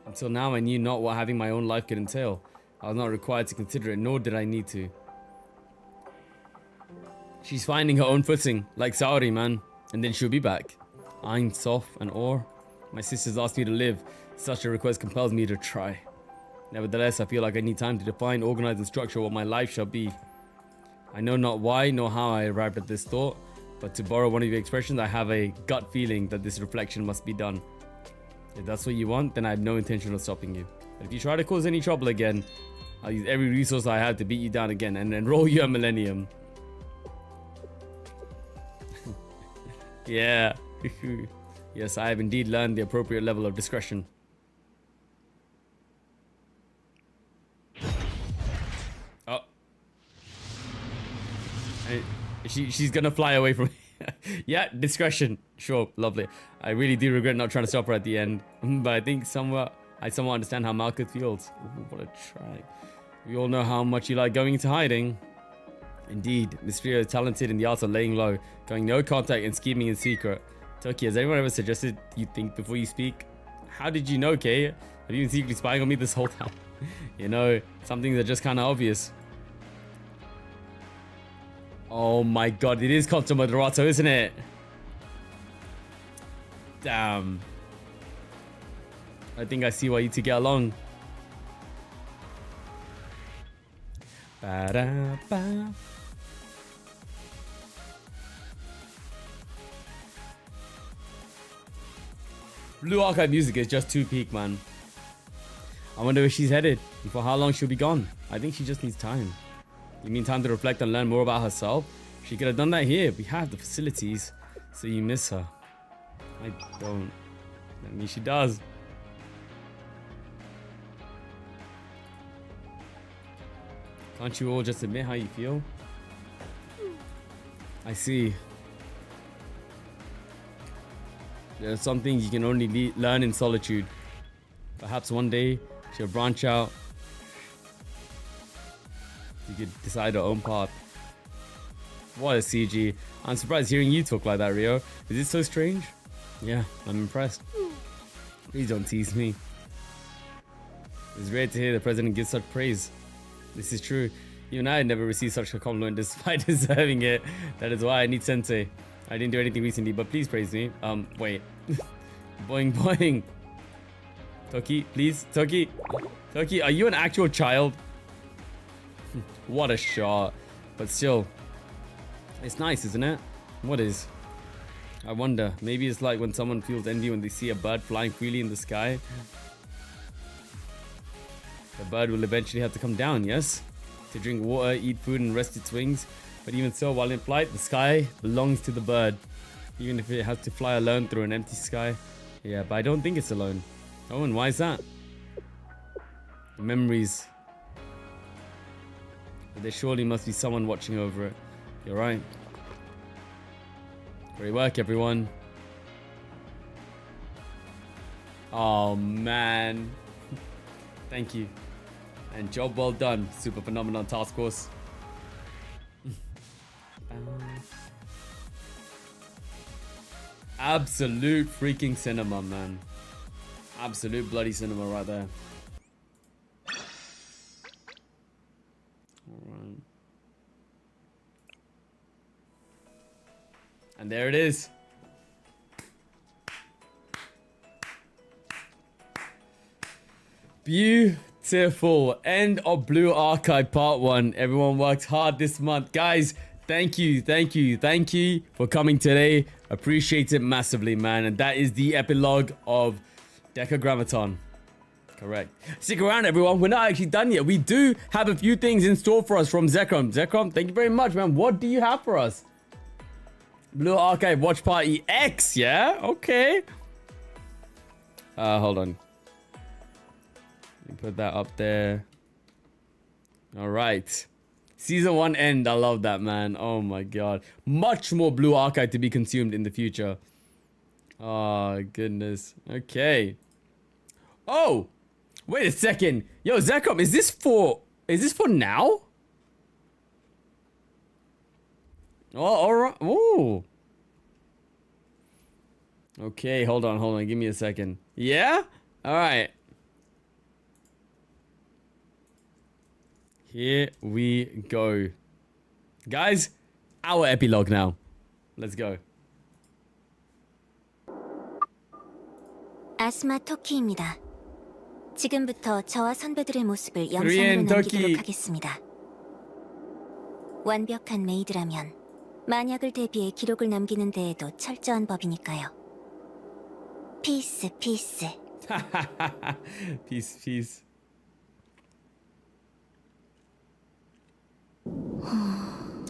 Until now, I knew not what having my own life could entail. I was not required to consider it, nor did I need to. She's finding her own footing, like Saori, man. And then she'll be back. Ein Sof and Or. My sisters asked me to live. Such a request compels me to try. Nevertheless, I feel like I need time to define, organize, and structure what my life shall be. I know not why nor how I arrived at this thought, but to borrow one of your expressions, I have a gut feeling that this reflection must be done. If that's what you want, then I have no intention of stopping you. But if you try to cause any trouble again, I'll use every resource I have to beat you down again and enroll you at Millennium. Yeah. Yes, I have indeed learned the appropriate level of discretion. Oh. She's gonna fly away from yeah, discretion. Sure, lovely. I really do regret not trying to stop her at the end. But I think I somewhat understand how Malkuth feels. Ooh, what a try. We all know how much you like going into hiding. Indeed, Miss Rio is talented in the art of laying low, going no contact and scheming in secret. Toki, has anyone ever suggested you think before you speak? How did you know, Kay? Have you been secretly spying on me this whole time? You know, some things are just kind of obvious. Oh my god, it is Conto Moderato, isn't it? Damn. I think I see why you two get along. Ba-da-ba. Blue Archive music is just too peak, man. I wonder where she's headed and for how long she'll be gone. I think she just needs time. You mean time to reflect and learn more about herself? She could have done that here. We have the facilities. So you miss her. I don't. I mean, she does. Can't you all just admit how you feel? I see. There are some things you can only learn in solitude. Perhaps one day she'll branch out. You could decide her own path. What a CG. I'm surprised hearing you talk like that, Rio. Is it so strange? Yeah, I'm impressed. Please don't tease me. It's great to hear the president give such praise. This is true. Even I never received such a compliment despite deserving it. That is why I need sensei. I didn't do anything recently, but please praise me. Wait. Boing boing. Toki, please. Toki. Toki, are you an actual child? What a shot. But still. It's nice, isn't it? What is? I wonder. Maybe it's like when someone feels envy when they see a bird flying freely in the sky. The bird will eventually have to come down, yes? To drink water, eat food, and rest its wings. But even so, while in flight, the sky belongs to the bird. Even if it has to fly alone through an empty sky. Yeah, but I don't think it's alone. Oh, and why is that? The memories. But there surely must be someone watching over it. You're right. Great work, everyone. Oh, man. Thank you. And job well done. Super phenomenon task force. Absolute freaking cinema, man. Absolute bloody cinema right there. Alright. And there it is. Beautiful. End of Blue Archive Part 1. Everyone worked hard this month. Guys, thank you for coming today. Appreciate it massively, man. And that is the epilogue of Decagrammaton. Correct. Stick around, everyone. We're not actually done yet. We do have a few things in store for us from Zekrom. Zekrom, thank you very much, man. What do you have for us? Blue Archive Watch Party X, yeah? Okay. Hold on. Let me put that up there. All right. Season 1 end. I love that, man. Oh my god. Much more Blue Archive to be consumed in the future. Oh, goodness. Okay. Oh! Wait a second. Yo, Zekrom, is this for now? Oh, alright. Ooh. Okay, hold on. Give me a second. Yeah? Alright. Here we go. Guys, our epilogue now. Let's go. 아스마 토키입니다. 지금부터 저와 선배들의 모습을 영상으로 Korean 남기도록 Toki. 하겠습니다. 완벽한 메이드라면 만약을 대비해 기록을 남기는 데에도 철저한 법이니까요. 피스. Peace.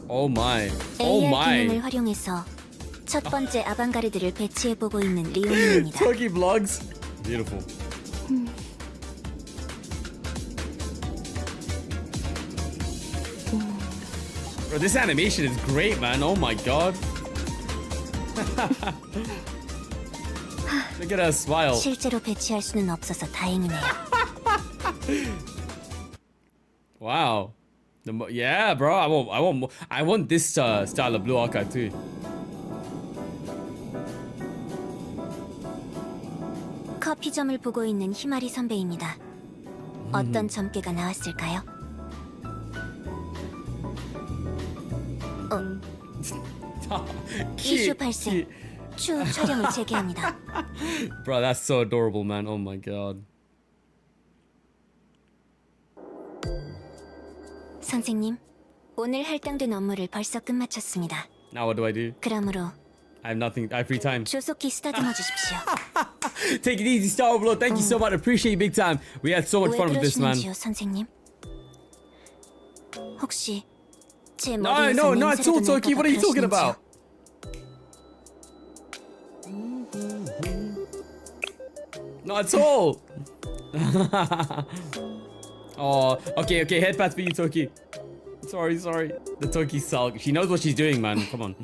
Oh my. Oh AR my. 기능을 활용해서 첫 번째 아방가르드를 배치해보고 있는 리온입니다. Toki vlogs. Beautiful. Bro, this animation is great, man. Oh my god. Look at her smile. 실제로 배치할 수는 없어서 다행이네요. Wow. Yeah, bro. I want this style of Blue Archive too. 커피점을 보고 있는 희마리 선배입니다. 어떤 점괘가 나왔을까요? 이슈 발생. 추후 촬영을 재개합니다. Bro, that's so adorable, man. Oh my god. 선생님, 오늘 할당된 업무를 벌써 끝마쳤습니다. Now what do I do? 그러므로 I have nothing. I have free time. 조속히 쓰다듬어 주십시오. Take it easy, Star Blow. Thank you so much. Appreciate you big time. We had so much 왜 fun with this, man. 그러시는지요, 선생님? 혹시 제 No, 머리에서 no, not at all, 냄새가 Toki. What are you talking about? Not at all. Oh, okay. Head pass for you, Toki. Sorry. The Toki sulk. She knows what she's doing, man. Come on.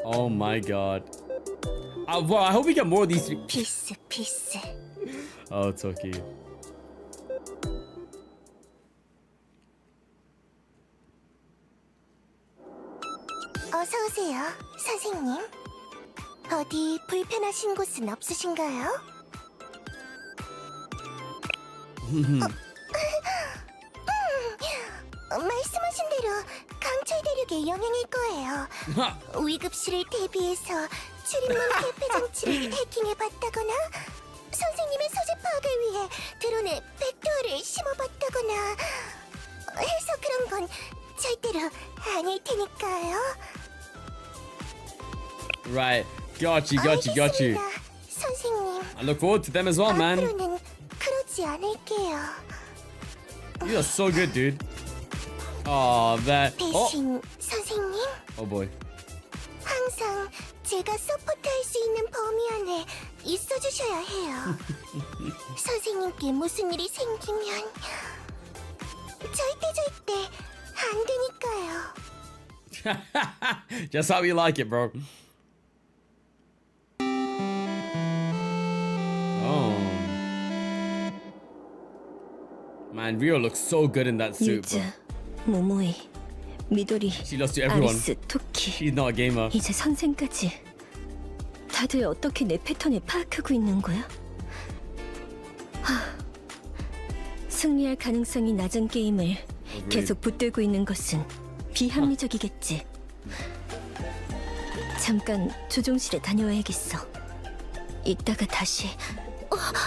Oh my god. Well, I hope we get more of these. 피스. Oh, Toki. 어서 오세요, 선생님. 어디 불편하신 곳은 없으신가요? 말씀하신 대로 강철 대륙의 영향일 거예요. 위급실을 대비해서 출입문 개폐 장치를 해킹해봤다거나 선생님의 소재 파악을 위해 드론에 백도어를 심어봤다거나 해서 그런 건 절대로 아닐 테니까요. Right. Got you. 알겠습니다, 선생님. I look forward to them as well, man. 앞으로는 그러지 않을게요. You are so good, dude. Oh, that. Oh. 대신 선생님, Oh boy. 항상 제가 서포트할 수 있는 범위 안에 있어주셔야 해요. 선생님께 무슨 일이 생기면 절대 안 되니까요. Just how you like it, bro. Oh. Man, Rio looks so good in that suit, bro. 유즈, 모모이, 미도리, She lost to everyone. 아리스, 토키. She's not a gamer. 이제 선생까지. 다들 어떻게 내 패턴을 파악하고 있는 거야? 승리할 가능성이 낮은 게임을 계속 붙들고 있는 것은 비합리적이겠지. 잠깐 조종실에 다녀와야겠어. 이따가 다시.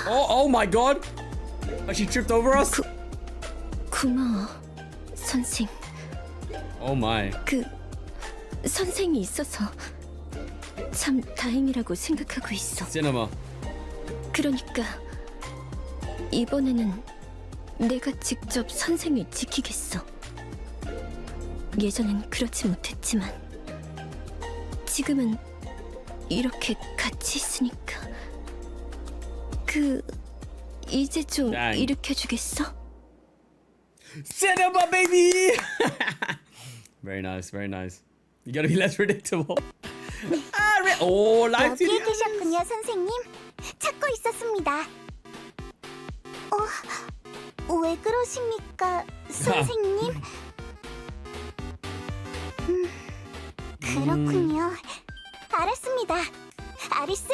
Oh my god! She tripped over us? 고마워, 선생. Oh my. 그 선생이 있어서 참 다행이라고 생각하고 있어. Cinema. 그러니까 이번에는 내가 직접 선생을 지키겠어. 예전엔 그렇지 못했지만 지금은 이렇게 같이 있으니까 이제 좀 Dang. 일으켜주겠어? Cinema, baby! Very nice, very nice. You gotta be less predictable. Oh, live 여기에 TV. 계셨군요, 선생님. 찾고 있었습니다. 왜 그러십니까, 선생님? 그렇군요. 알았습니다. 아리스,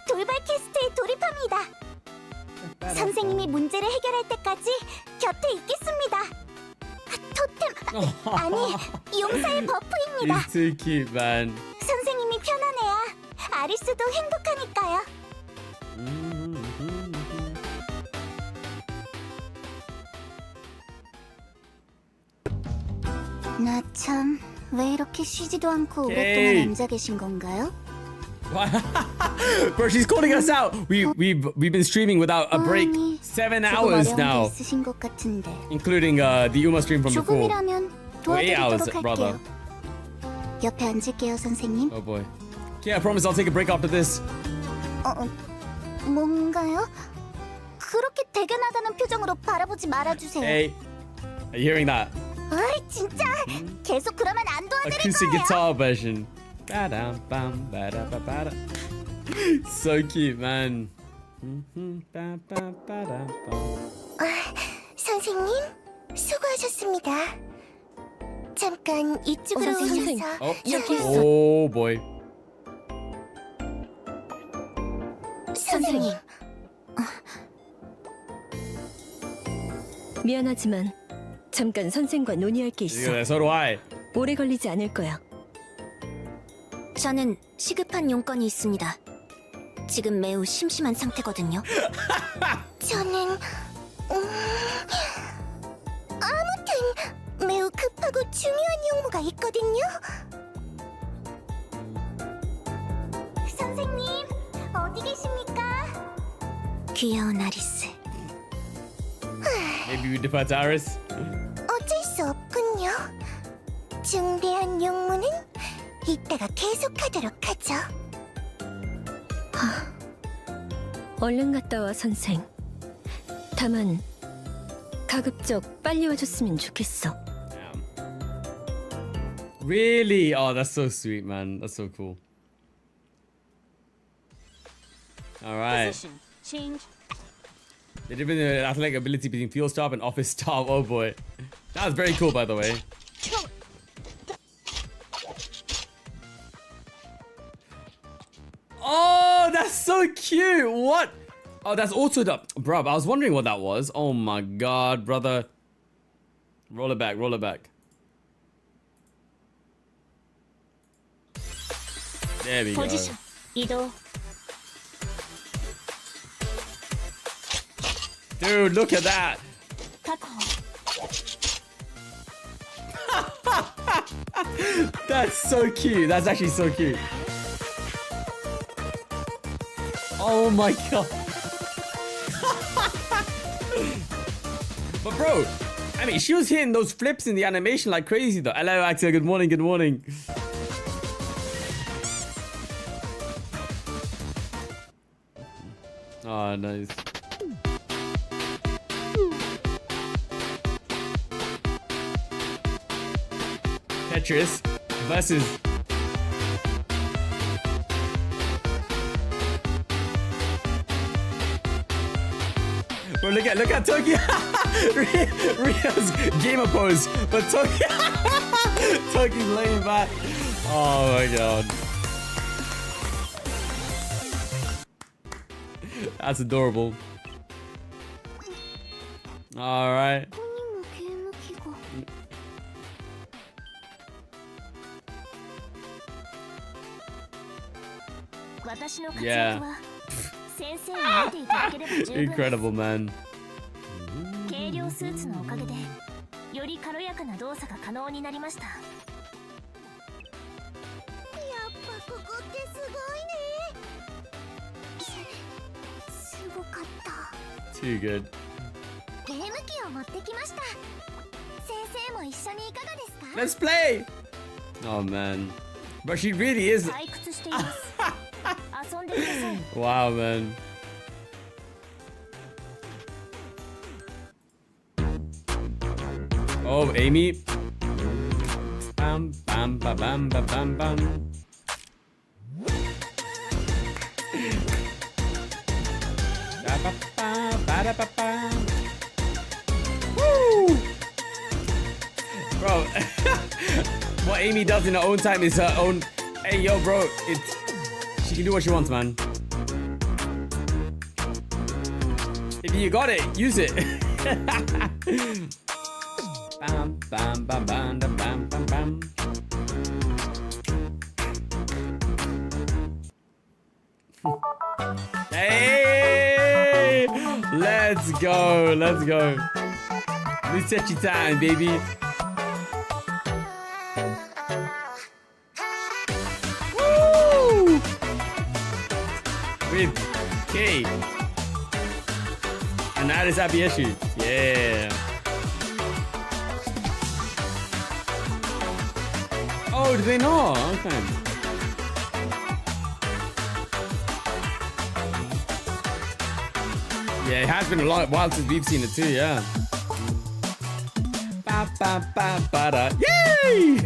돌발 퀘스트에 돌입합니다. 선생님이 문제를 해결할 때까지 곁에 있겠습니다. 토템, 아니, 용사의 버프입니다. He's too cute, man. 선생님이 편안해야 아리스도 행복하니까요. 나 참 왜 이렇게 쉬지도 않고 오랫동안 앉아 계신 건가요? Bro, she's calling us out. We've been streaming without a break 7 hours now, 있으신 것 같은데. including the Uma stream from before. 조금이라면 8 hours, 도와드리도록 brother. 할게요. 옆에 앉을게요, 선생님. Oh boy. Yeah, I promise I'll take a break after this. 뭔가요? 그렇게 대견하다는 표정으로 바라보지 말아주세요. Hey, are you hearing that? 어이, 진짜 계속 그러면 안 도와드릴 Acoustic 거예요. guitar version. So cute, man. 선생님, 수고하셨습니다. 잠깐 이쪽으로 선생님. 오셔서 Oh, oh boy. 선생님. 미안하지만 잠깐 선생과 논의할 게 있어. Yeah, so do I. 오래 걸리지 않을 거야. 저는 시급한 용건이 있습니다. 지금 매우 심심한 상태거든요. 저는 아무튼 매우 급하고 중요한 용무가 있거든요. 선생님, 어디 계십니까? 귀여운 아리스. Maybe we defer to Aris. 어쩔 수 없군요. 중대한 용무는 이따가 계속하도록 하죠. 얼른 갔다 와, 선생. 다만 가급적 빨리 와줬으면 좋겠어. Damn. Really? Oh, that's so sweet, man. That's so cool. All right. Change. They did the athletic ability between field staff and office staff. Oh boy. That was very cool, by the way. Kill it. That's so cute. What? Oh, that's also the... Bruv, I was wondering what that was. Oh my god, brother. Roll it back, roll it back. There we go. Position. 移動 Dude, look at that. 確保 That's so cute. That's actually so cute. Oh my god. But bro, I mean, she was hitting those flips in the animation like crazy though. Hello, Axel. Good morning. Good morning. Oh, nice. Tetris versus bro, look at Tokyo. Rio's gamer pose, but Tokyo Tokyo's laying back. Oh my god. That's adorable. All right. ここにもゲーム機が 私の活躍は先生に見ていただければ十分です。 Incredible, man. 軽量スーツのおかげでより軽やかな動作が可能になりました。やっぱここってすごいね。すごかった。 Too good. ゲーム機を持ってきました。先生も一緒にいかがですか？ Let's play. Oh man, but she really is. 退屈しています。遊んでください。 Wow, man. Oh, Amy. Bam, bam, ba, bam, ba, bam, bam. Ba, ba, ba, ba, da, ba, ba. Woo! Bro, what Amy does in her own time is her own. Hey, yo, bro, she can do what she wants, man. If you got it, use it. Bam, bam, bam, bam, bam, bam, bam, bam. Hey! Let's go, let's go. Velo time, baby. Woo! With K. And that is happy issue. Yeah. Oh, do they know? Okay. Yeah, it has been a while since we've seen it too, yeah. Ba, ba, ba, ba, da. Yay!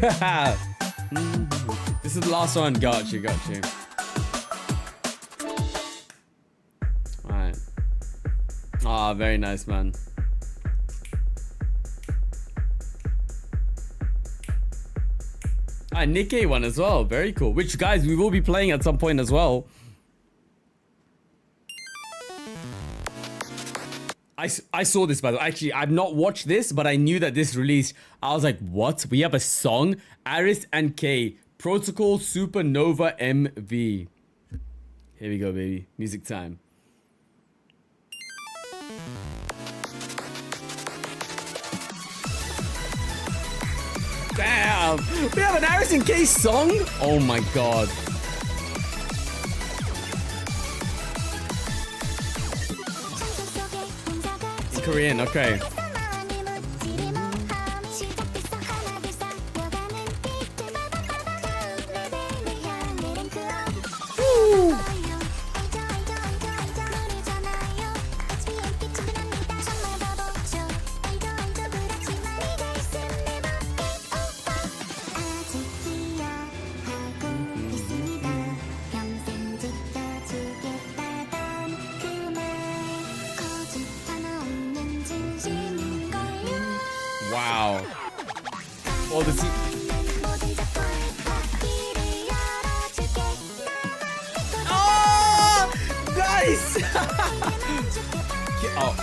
This is the last one. Got you, got you. Alright. Ah, very nice, man. Ah, Nikkei one as well. Very cool. Which, guys, we will be playing at some point as well. I saw this, by the way. Actually, I've not watched this, but I knew that this released. I was like, what? We have a song? Aris and K. Protocol Supernova MV. Here we go, baby. Music time. Damn! We have an Aris and K song? Oh my god. Korean, okay. Woo. Wow. Oh, the oh! Nice! Oh,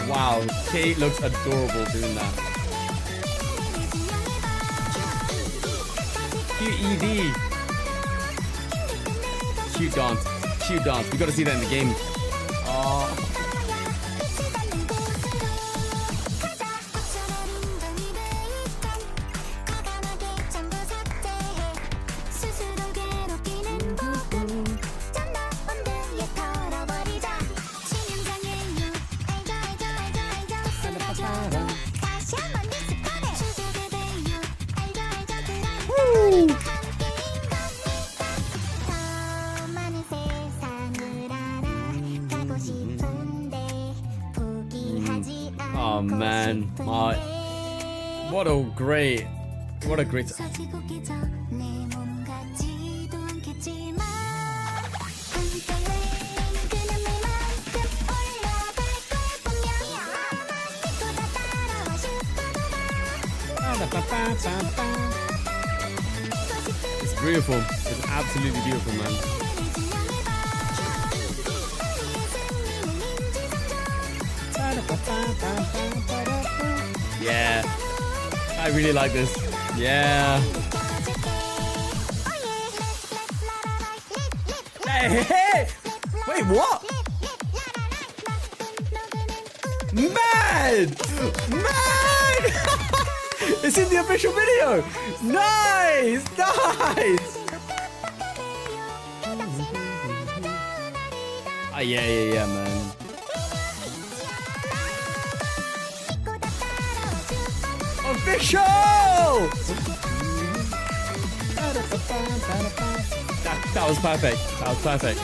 wow. Kate looks adorable doing that. QED. Cute dance. Cute dance. We gotta see that in the game. Oh. Oh man, what a great. It's beautiful. It's absolutely beautiful, man. Yeah, I really like this. Yeah. Hey, hey! Wait, what? Man! It's in the official video! Nice! Nice! Ah, yeah, man. Official! That was perfect. That was perfect.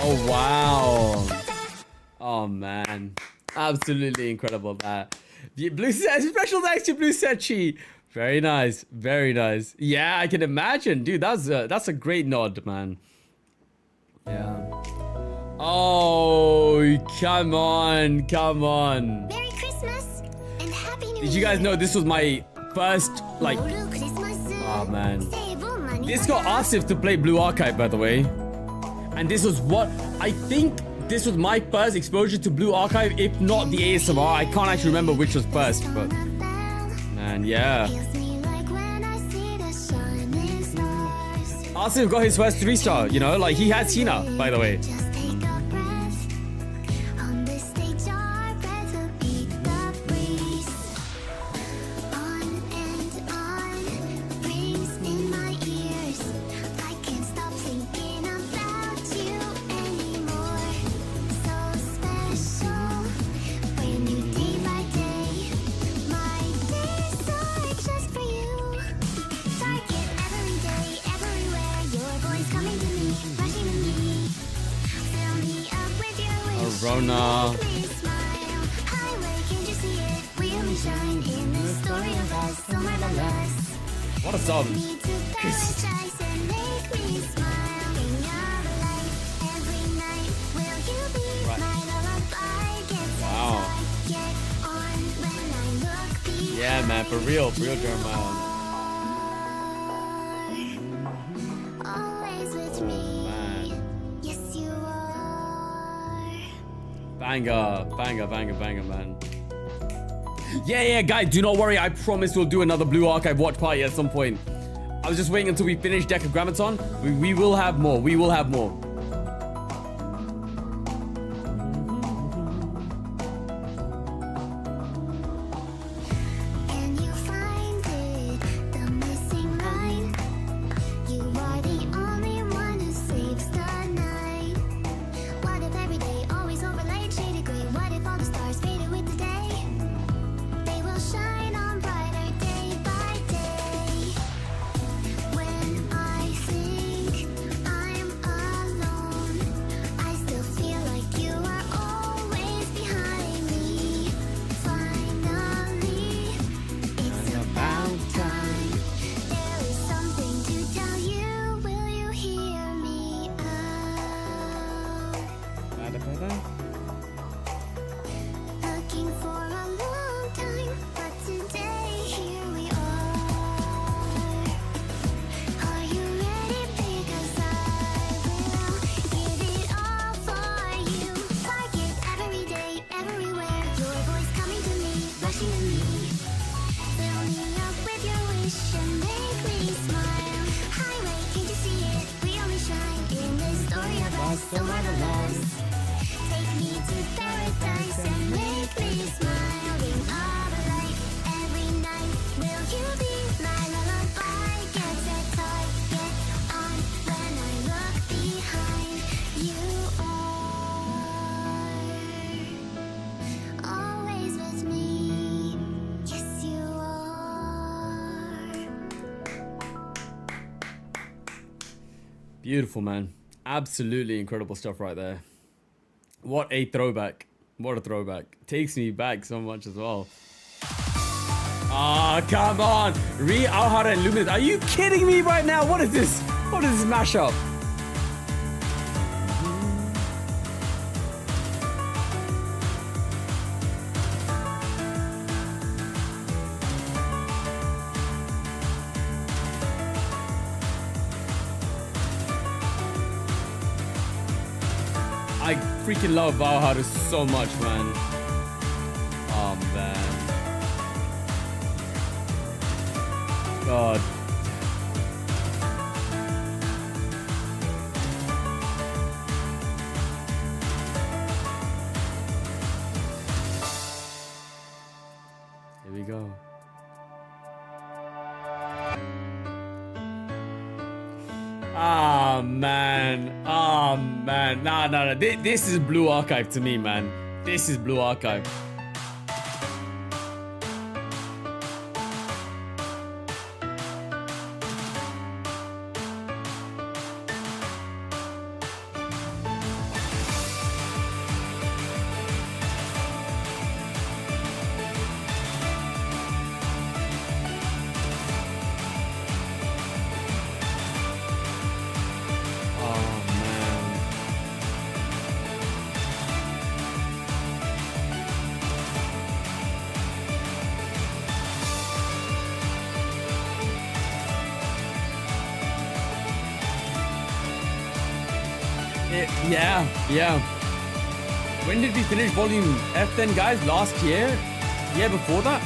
Oh, wow. Oh, man. Absolutely incredible, that. Blue set, special thanks to Velodachi. Very nice. Very nice. Yeah, I can imagine. Dude, that's a great nod, man. Yeah. Oh, come on. Come on. Merry Christmas and Happy New Year. Did you guys know this was my first, like... Oh, man. This got Asif to play Blue Archive, by the way. And this was what... I think this was my first exposure to Blue Archive, if not the ASMR. I can't actually remember which was first, but... Man, yeah. Asif got his first 3-star, you know? Like, he had Cena, by the way. Rona. What a song. Right. Wow. Yeah, man, for real Jeremiah. Banger, man. Yeah, guys, do not worry. I promise we'll do another Blue Archive watch party at some point. I was just waiting until we finish Decagrammaton. We will have more. We will have more. flashing at me. Fill me up with your wish and make me smile. Highway, can't you see it? We only shine in this story of us, so marvelous. Take me to paradise and make me smile. Ring all the light every night. Will you be my lullaby? Get that target on when I look behind. You are always with me. Yes, you are. Beautiful, man. Absolutely incredible stuff right there. What a throwback. What a throwback. Takes me back so much as well. Ah, come on. Aoharu and Luminous. Are you kidding me right now? What is this? What is this mashup? I freaking love Aoharu so much, man. Oh, man. God. Here we go. Ah, man. Oh, man. Nah. This is Blue Archive to me, man. This is Blue Archive. Yeah. When did we finish Volume F then, guys? Last year? Yeah, before that?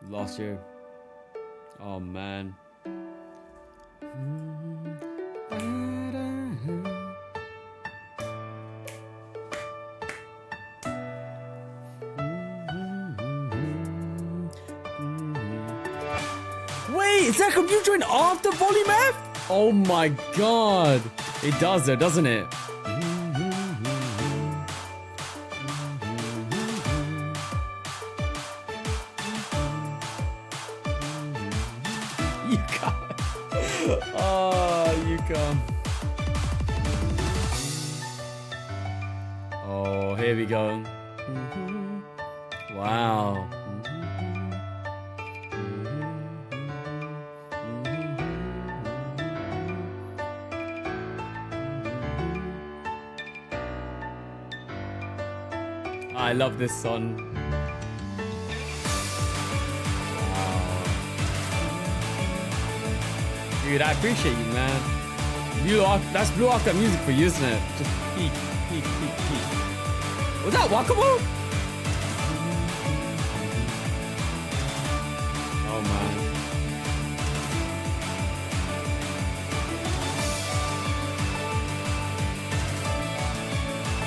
Last year. Oh, man. Wait, is that computer joined after Volume F? Oh my god. It does though, doesn't it? You can't. Oh, you can't. Oh, here we go. Wow. I love this song. Wow. Dude, I appreciate you, man. That's Blue Archive music for you, isn't it? Just peek. Was that Wakamo? Oh, man.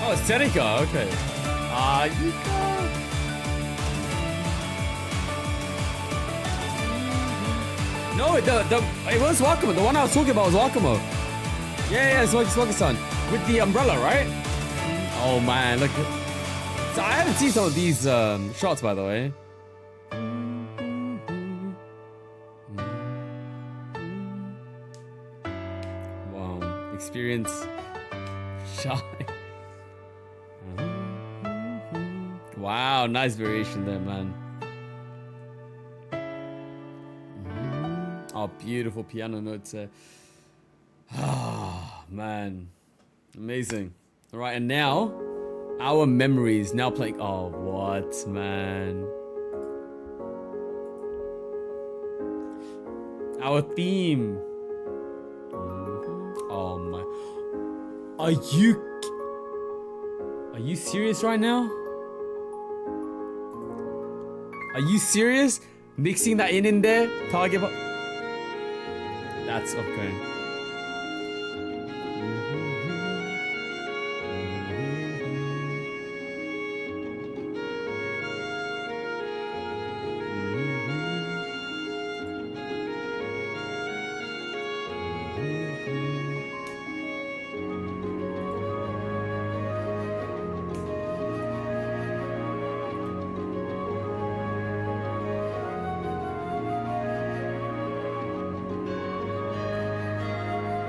Oh, it's Seneca, okay. Ah, you go. No, it was Wakamo. The one I was talking about was Wakamo. Yeah, Smoky-san. With the umbrella, right? Oh, man, look. So I haven't seen some of these shots, by the way. Wow. Experience. Shy. Wow, nice variation there, man. Oh, beautiful piano notes there. Ah, man. Amazing. All right, and now, our memories now playing. Oh, what, man? Our theme. Oh my. Are you serious right now? Are you serious? Mixing that in there? Target. That's okay.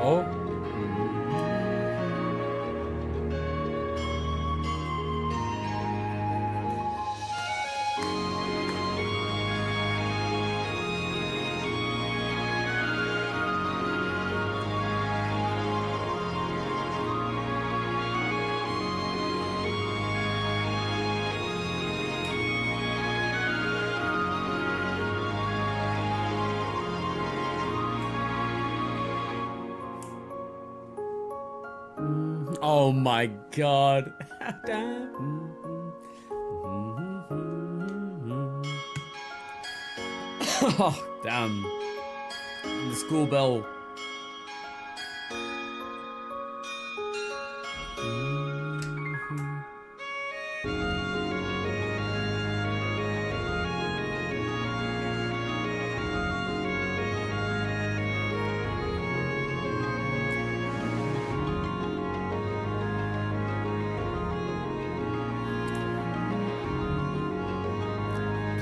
Oh. Oh my god. Oh, damn. The school bell.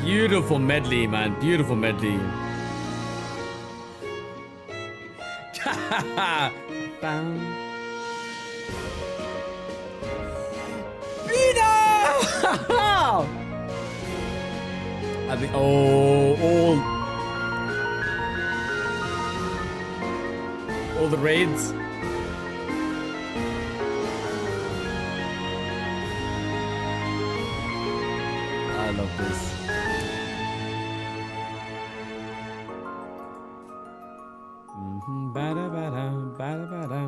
Beautiful medley, man. Beautiful medley. Vino! I think. Oh, all the raids. I love this. Ba-da-ba-da, ba-da-ba-da.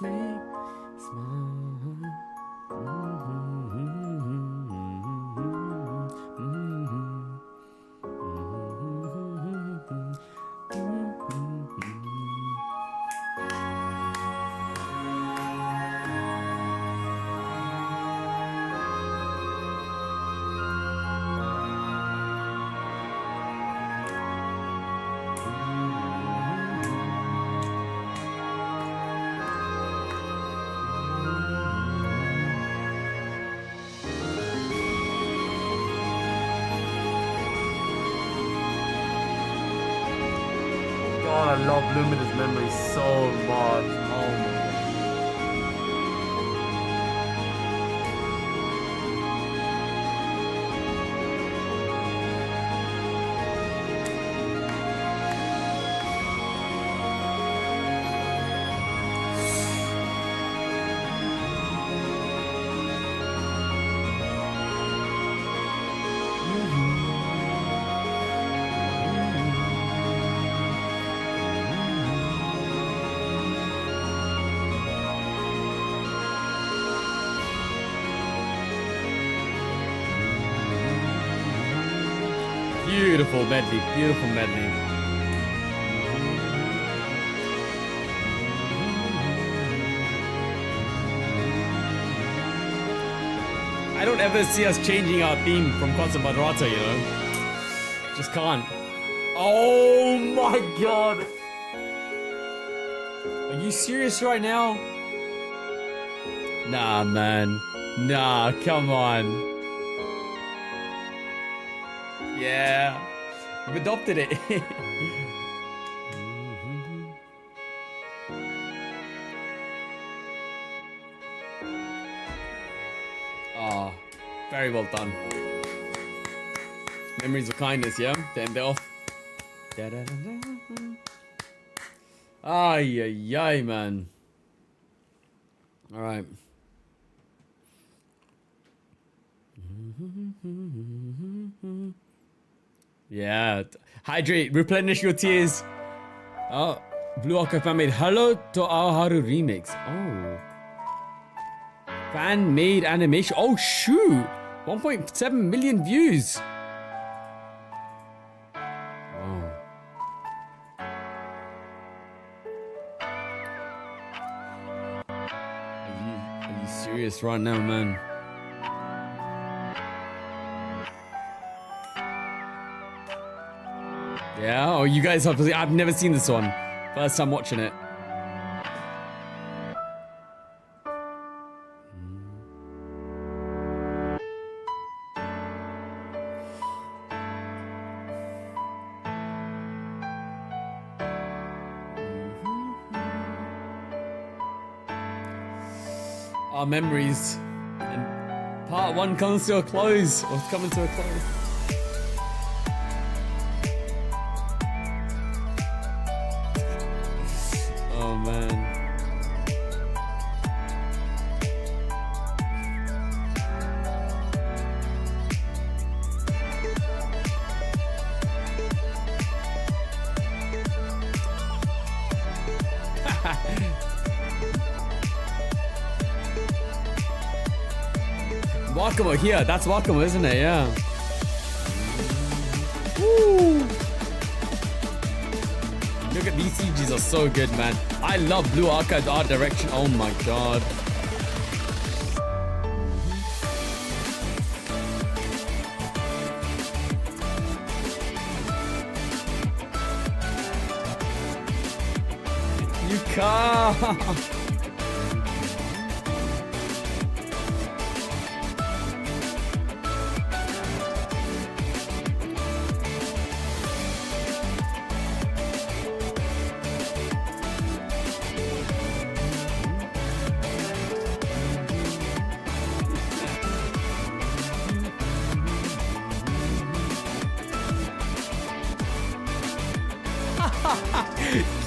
Make smile. God, I love Luminous Memory so much. Oh my god. Beautiful medley, beautiful medley. I don't ever see us changing our theme from Concert Madrata, you know? Just can't. Oh my god! Are you serious right now? Nah, man. Nah, come on. Yeah, we've adopted it. Oh, very well done. Memories of kindness, yeah? To end it off. Ay, ay, ay, man. All right. Yeah. Hydrate. Replenish your tears. Oh, Blue Archive fan made Hello to Aoharu remix. Oh. Fan made animation. Oh, shoot. 1.7 million views. Oh. Are you serious right now, man? Yeah? Oh, you guys have. I've never seen this one. First time watching it. Our memories. And part 1 comes to a close. Or it's coming to a close. Oh man. Wakamo here. That's Wakamo, isn't it? Yeah. Woo. Look at these CGs are so good, man. I love Blue Archive's art direction. Oh my god. You can't.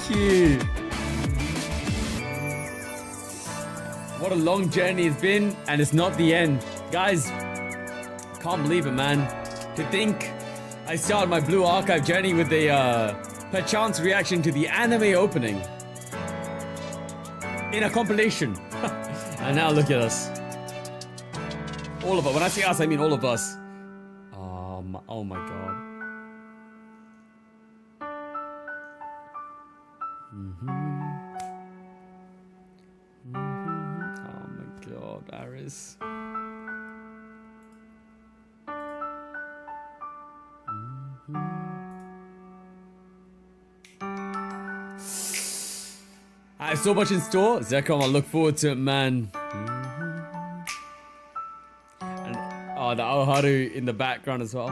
Cute. What a long journey it's been, and it's not the end. Guys, can't believe it, man. To think I started my Blue Archive journey with a perchance reaction to the anime opening in a compilation. And now look at us. All of us. When I say us, I mean all of us. Oh my god. Oh my god, Aris. I have so much in store. Zekrom, I look forward to it, man. And oh, the Aoharu in the background as well.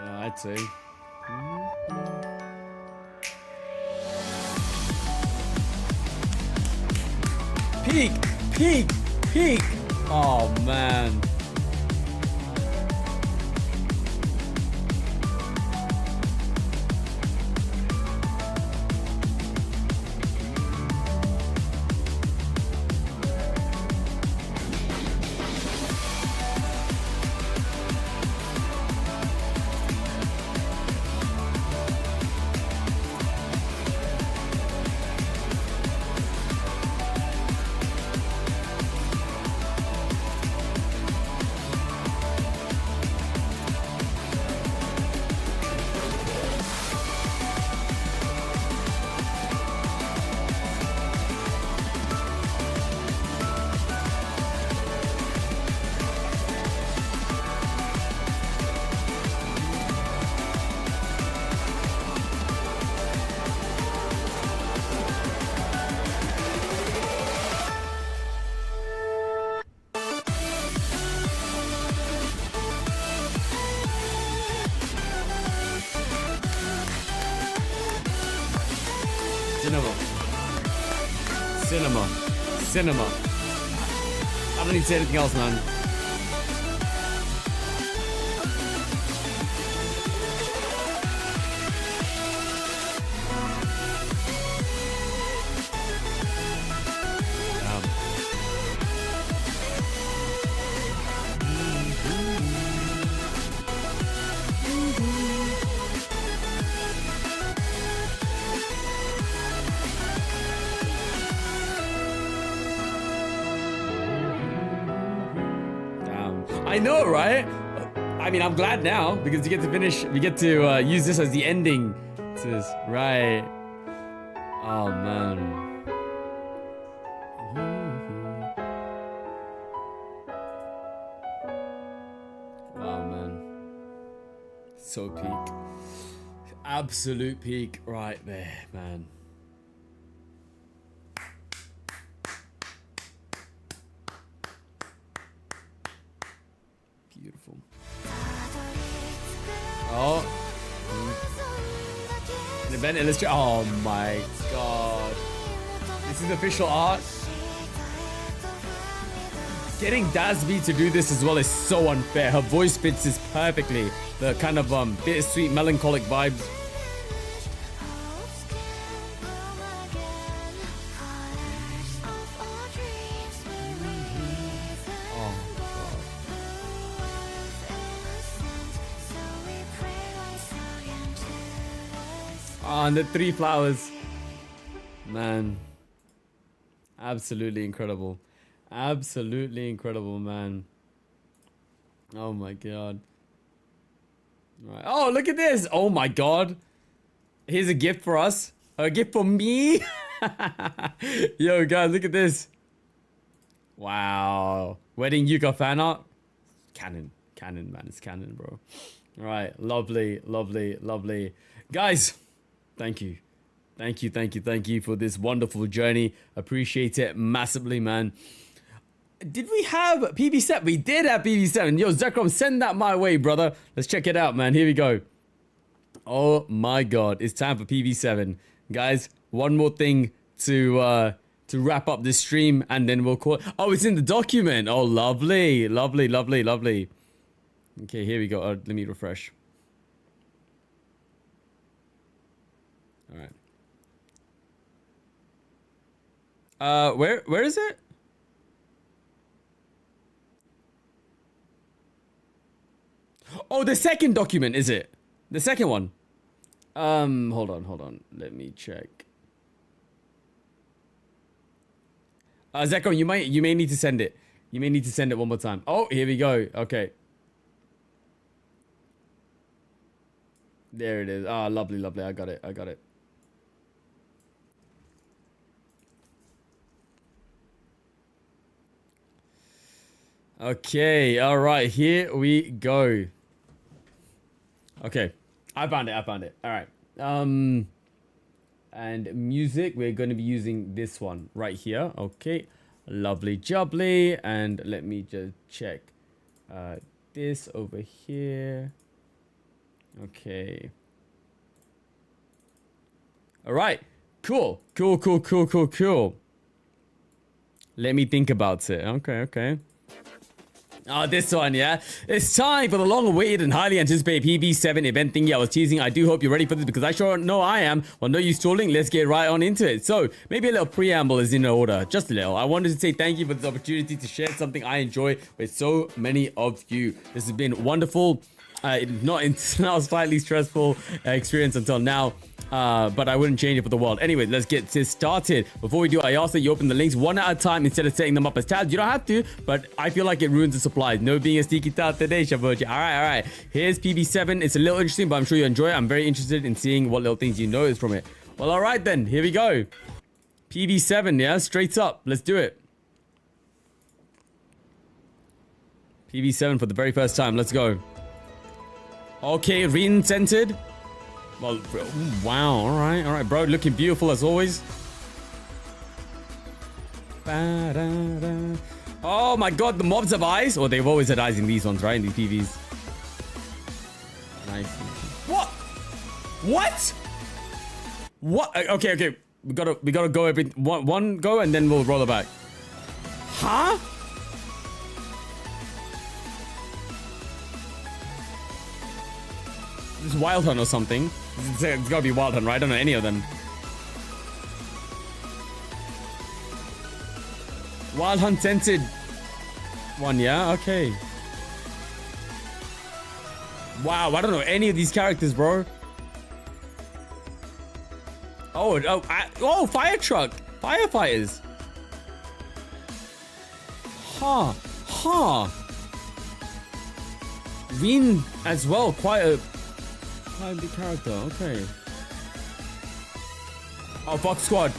Yeah, I'd say. Peak! Peak! Peak! Oh, man. Cinema. Cinema. Cinema. I don't need to say anything else, man. I know, right? I mean, I'm glad now because you get to finish. We get to use this as the ending to this, right? Oh man. Wow, man. So peak. Absolute peak right there, man. Beautiful. Oh. An event illustrator. Oh my god. This is official art. Getting Dasby to do this as well is so unfair. Her voice fits this perfectly. The kind of bittersweet, melancholic vibes. Oh, and the 3 flowers. Man. Absolutely incredible. Absolutely incredible, man. Oh my god. Right. Oh, look at this. Oh my god. Here's a gift for us. A gift for me. Yo, guys, look at this. Wow. Wedding Yuka fan art. Canon. Canon, man. It's canon, bro. Right. Lovely, lovely, lovely. Guys. Thank you. Thank you, thank you, thank you for this wonderful journey. Appreciate it massively, man. Did we have PB7? We did have PB7. Yo, Zekrom, send that my way, brother. Let's check it out, man. Here we go. Oh my god. It's time for PB7. Guys, one more thing to wrap up this stream and then we'll call. Oh, it's in the document. Oh, lovely. Lovely, lovely, lovely. Okay, here we go. Let me refresh. All right. Where is it? Oh, the second document, is it? The second one. Hold on. Let me check. Zekrom, you may need to send it. You may need to send it one more time. Oh, here we go. Okay. There it is. Ah, lovely, lovely. I got it. Okay, all right, here we go. Okay, I found it. All right. And music, we're going to be using this one right here. Okay, lovely jubbly. And let me just check this over here. Okay. All right, cool. Let me think about it. Okay. Oh, this one, yeah? It's time for the long-awaited and highly anticipated PB7 event thingy I was teasing. I do hope you're ready for this because I sure know I am. Well, no use stalling. Let's get right on into it. So, maybe a little preamble is in order. Just a little. I wanted to say thank you for this opportunity to share something I enjoy with so many of you. This has been wonderful. Not slightly stressful experience until now. But I wouldn't change it for the world. Anyway, let's get this started. Before we do, I ask that you open the links one at a time instead of setting them up as tabs. You don't have to, but I feel like it ruins the supplies. No being a sneaky tout today, Shabir. All right. Here's PB7. It's a little interesting, but I'm sure you enjoy it. I'm very interested in seeing what little things you notice from it. Well, all right then. Here we go. PB7, yeah? Straight up. Let's do it. PB7 for the very first time. Let's go. Okay, Rin-scented. Well, wow, all right, bro, looking beautiful as always. Oh my god, the mobs have eyes. Oh, they've always had eyes in these ones, right? In these PVs. Nice. What? Okay. We gotta go every one go and then we'll roll it back. Huh? This is Wild Hunt or something. It's gotta be Wild Hunt, right? I don't know any of them. Wild Hunt censored one, yeah? Okay. Wow, I don't know any of these characters, bro. Oh, fire truck. Firefighters. Huh. Rin as well, quite a big character, okay. Oh, Fox Squad.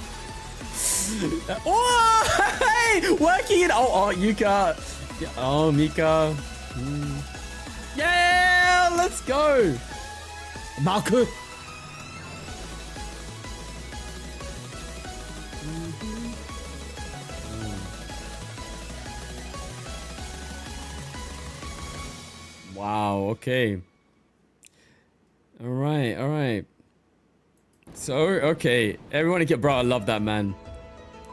Oh, hey, working it. Oh, Yuka. Oh, Mika. Yeah, let's go. Malku. Wow, okay. All right. So, okay. Everyone get, bro, I love that, man.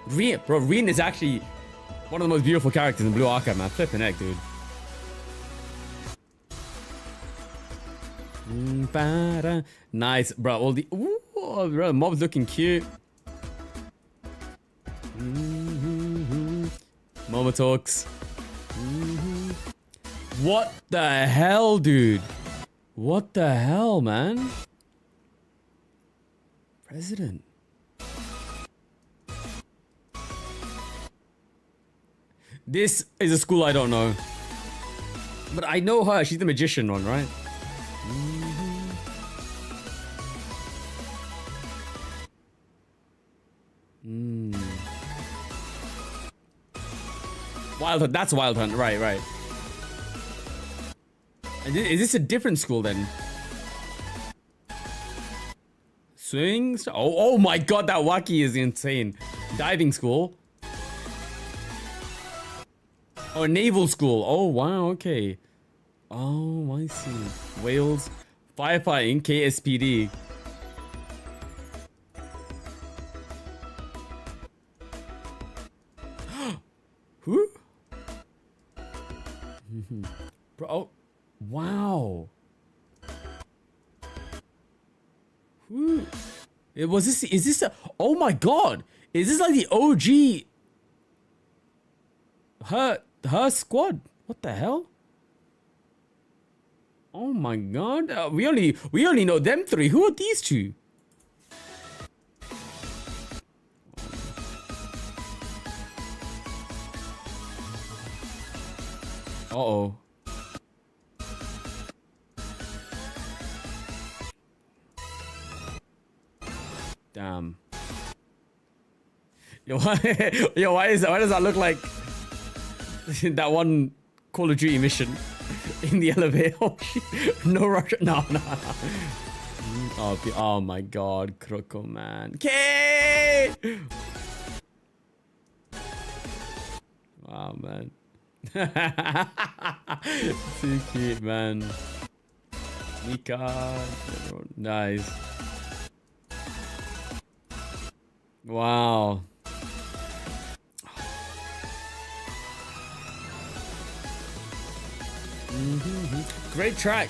Rin is actually one of the most beautiful characters in Blue Archive, man. Flipping heck, dude. Nice, bro. All the bro, mob's looking cute. Momo talks. What the hell, dude? What the hell, man? President. This is a school I don't know. But I know her. She's the magician one, right? Wild Hunt. That's Wild Hunt. Right. And is this a different school then? Swing? Oh my god, that Waki is insane. Diving school. Oh, naval school. Oh, wow, okay. Oh, I see. Wales. Firefighting, KSPD. Who? Bro, oh, wow. Who? Is this a, oh my god. Is this like the OG? Her squad? What the hell? Oh my god. We only know them three. Who are these two? Uh-oh. Damn. Yo, why does that look like that one Call of Duty mission in the elevator? Oh, no rush. No. Oh my god, Kroko, man. K! Wow, man. Too cute, man. Mika. Nice. Wow. Great track.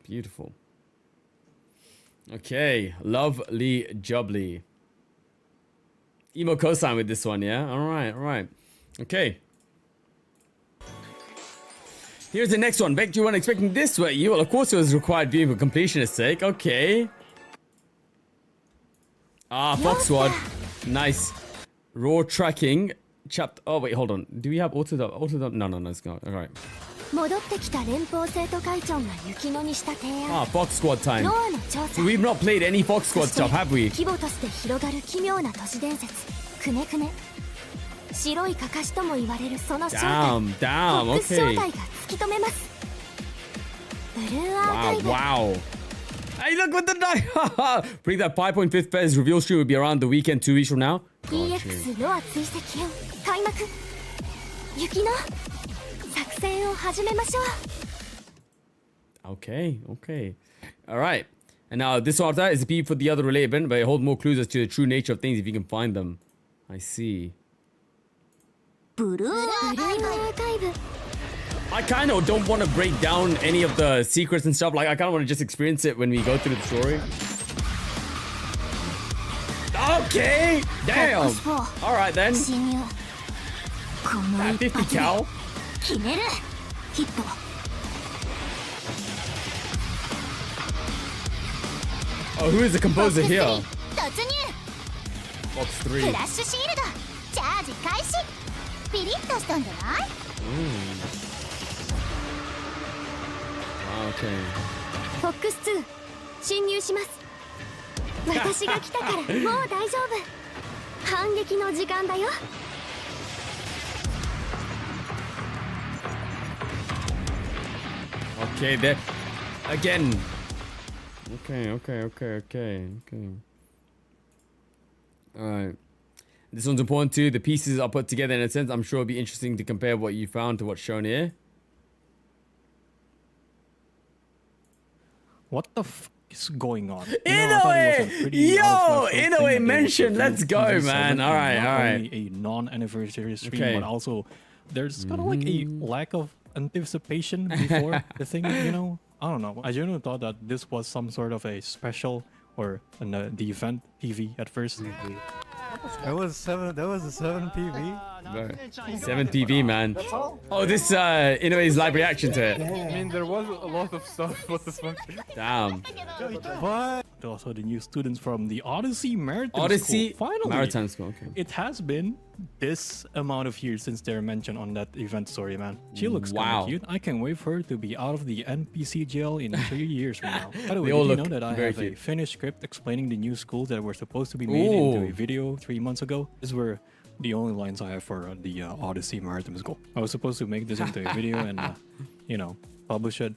Beautiful. Okay, lovely jubbly. Emo cosign with this one, yeah? Alright. Okay. Here's the next one. Bet you weren't expecting this, were you? Well, of course it was required viewing for completionist's sake. Okay. Ah, Fox Squad. Nice. Raw tracking. Chapter. Oh, wait, hold on. Do we have auto? No, let's go. Alright. Ah, Fox Squad time. So we've not played any Fox Squad stuff, have we? Damn, okay. Wow. Hey, look what the night. Bring that 5.5 Fez reveal stream will be around the weekend 2 weeks from now. Okay, okay. All right. And now this order is a P for the other related event, but it holds more clues as to the true nature of things if you can find them. I see. ブルーアーカイブ I kind of don't want to break down any of the secrets and stuff. Like, I kind of want to just experience it when we go through the story. Okay! Damn! Alright then. 侵入この At 一 50 発で cal. 決めるヒット Oh, who is the composer here? 突入 Box フ 3. ラッシュシールドチャージ開始ピリッとしたんじゃない Okay. フォックス2侵入します私が来たからもう大丈夫反撃の時間だよ Okay, there. Again. Okay. Alright. This one's important too. The pieces are put together in a sense. I'm sure it'll be interesting to compare what you found to what's shown here. What the f is going on? Inoue mentioned. Let's go, man. All right. Only a non-anniversary stream, Okay. but also there's kind of like a lack of anticipation before the thing. You know, I don't know. I genuinely thought that this was some sort of a special or the event TV at first. That was a 7 PV. 7 PV, man. Oh, this Inoue's live reaction to it. I mean, there was a lot of stuff. What the fuck? Damn. What? Also, the new students from the Odyssey Maritime Odyssey School. Finally, Maritime School. Okay. it has been this amount of years since they're mentioned on that event story, man. She looks kind Wow. of cute. I can't wait for her to be out of the NPC jail in 3 years from now. By the way, They all did you know look that I very have a cute. finished script explaining the new schools that were supposed to be made into Ooh. a video 3 months ago? These were the only lines I have for the Odyssey Maritime School. I was supposed to make this into a video and, you know, publish it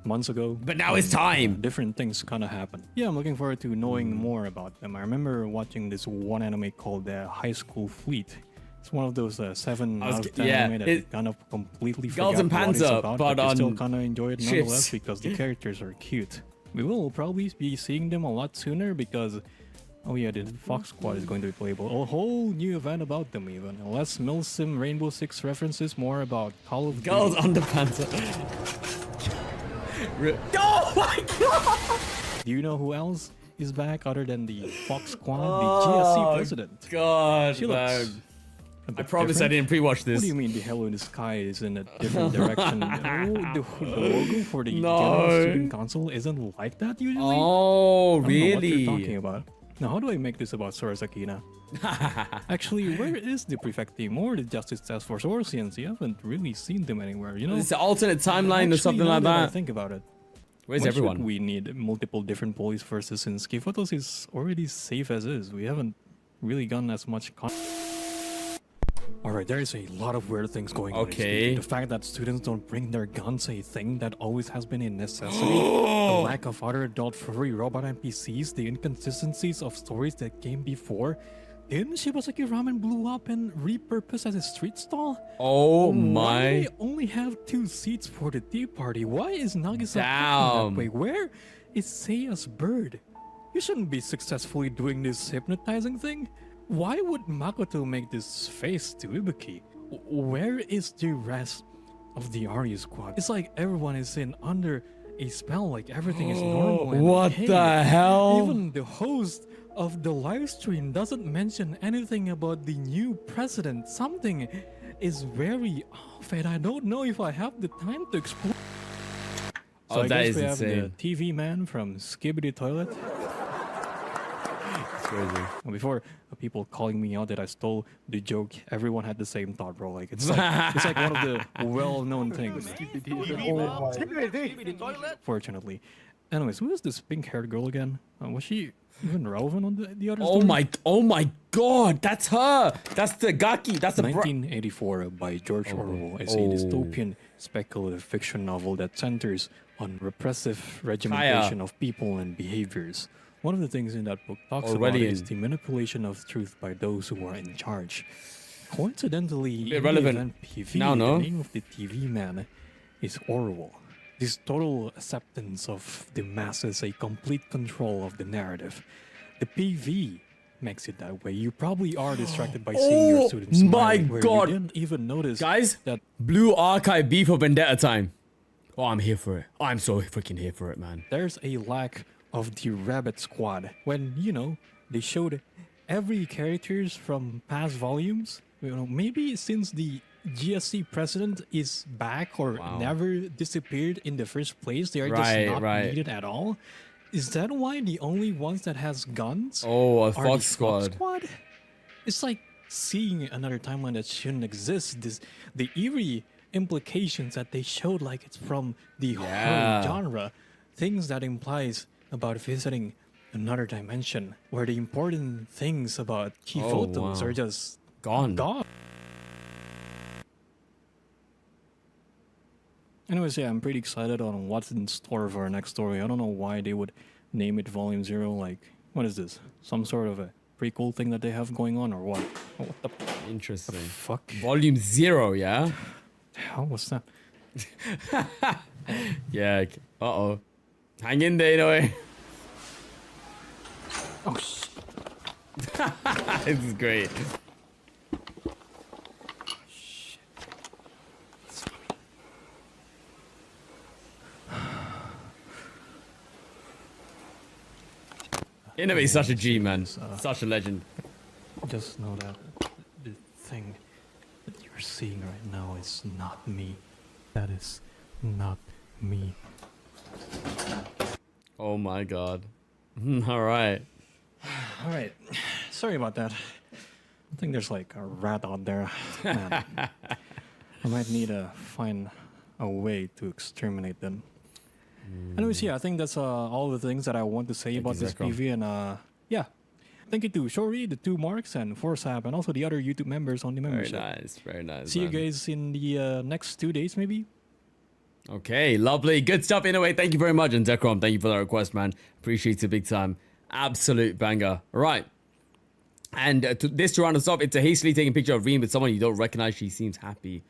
months ago. But now it's time. Different things kind of happen. Yeah, I'm looking forward to knowing more about them. I remember watching this one anime called High School Fleet. It's one of those 7 out of 10 yeah, anime that it- kind of completely Girls forgot and what it's Panzer, about, but you still on kind of enjoy it nonetheless ships. because the characters are cute. We will probably be seeing them a lot sooner because, oh yeah, the Fox Squad is going to be playable. A whole new event about them even. Less Milsim Rainbow Six references, more about Call of Girls Duty. underpants. Oh my god! Do you know who else is back other than the Fox Squad, the GSC president? God, She looks man. a I bit promise I different. didn't pre-watch What this. do you mean the Hello in the Sky is in a different direction? The logo for the No. General Student Council isn't like that usually? Oh, I don't know what you're really? talking about. Now, how do I make this about Sorasakina? Actually, where is the prefect team or the Justice Task Force or CNC? I haven't really seen them anywhere, you know? It's an alternate timeline or Actually, something now like I that. think about it. Where's Why should everyone? we need multiple different police forces since Kifotos is already safe as is? We haven't really gotten as much Alright, there is a lot of weird things going on. in this Okay. movie. The fact that students don't bring their guns a thing that always has been a necessity. The lack of other adult furry robot NPCs, the inconsistencies of stories that came before. Didn't Shibasaki Ramen blew up and repurposed as a street stall? Oh Why do my. they only have 2 seats for the tea party? Why is Nagisa acting Damn. that way? Where is Seiya's bird? You shouldn't be successfully doing this hypnotizing thing. Why would Makoto make this face to Ibuki? Where is the rest of the Arya squad? It's like everyone is in under a spell, like everything is normal. And What hey, the hell? Even the host of the live stream doesn't mention anything about the new president. Something is very off, and I don't know if I have the time to explain. Oh, I that guess is we have insane. the TV man from Skibidi Toilet. It's crazy. And before people calling me out that I stole the joke, everyone had the same thought, bro. Like it's like one of the well-known things. Fortunately. Anyways, who is this pink-haired girl again? Was she even relevant on the other story? Oh my god, that's her. That's the Gaki. That's the 1984 by George Orwell is a dystopian speculative fiction novel that centers on repressive regimentation of people and behaviors. One of the things in that book talks about is the manipulation of truth by those who are in charge. Coincidentally, in the Irrelevant event PV, now, no? the name of the TV man is Orwell. this total acceptance of the masses, a complete control of the narrative. The PV makes it that way. You probably are distracted by seeing your students my smiling, where God. you didn't even notice Guys, that. Blue Archive beef for Vendetta time. Oh, I'm here for it. I'm so freaking here for it, man. There's a lack of the Rabbit Squad when, you know, they showed every characters from past volumes. You know, maybe since the GSC president is back or never disappeared in the first place, they are just not needed at all. Is that why the only ones that has guns Oh, a are Fox the Squad. Squad? It's like seeing another timeline that shouldn't exist. The eerie implications that they showed, like it's from the horror genre, things that implies about visiting another dimension, where the important things about key photos are just Gone. Anyways, yeah, I'm pretty excited on what's in store for our next story. I don't know why they would name it Volume 0. Like, what is this? Some sort of a prequel thing that they have going on, or what? What the Interesting. fuck? Volume 0, yeah? How was that? Yeah. Uh-oh. Hang in there, anyway. Oh, shit. This is great. Innovate's such a G, man. Such a legend. Just know that the thing that you're seeing right now is not me. That is not me. Oh my god. Alright. Alright. Sorry about that. I think there's like a rat out there. Man. I might need to find a way to exterminate them. Anyways, yeah, I think that's all the things that I want to say about this PV. And yeah, thank you to Shori, the 2 Marks, and Forsap, and also the other YouTube members on the membership. Very nice, very nice. See man. you guys in the next 2 days, maybe. Okay, lovely. Good stuff. Anyway, thank you very much. And Decrom, thank you for that request, man. Appreciate it big time. Absolute banger. Right. And to round us off, it's a hastily taken picture of Reem with someone you don't recognize. She seems happy.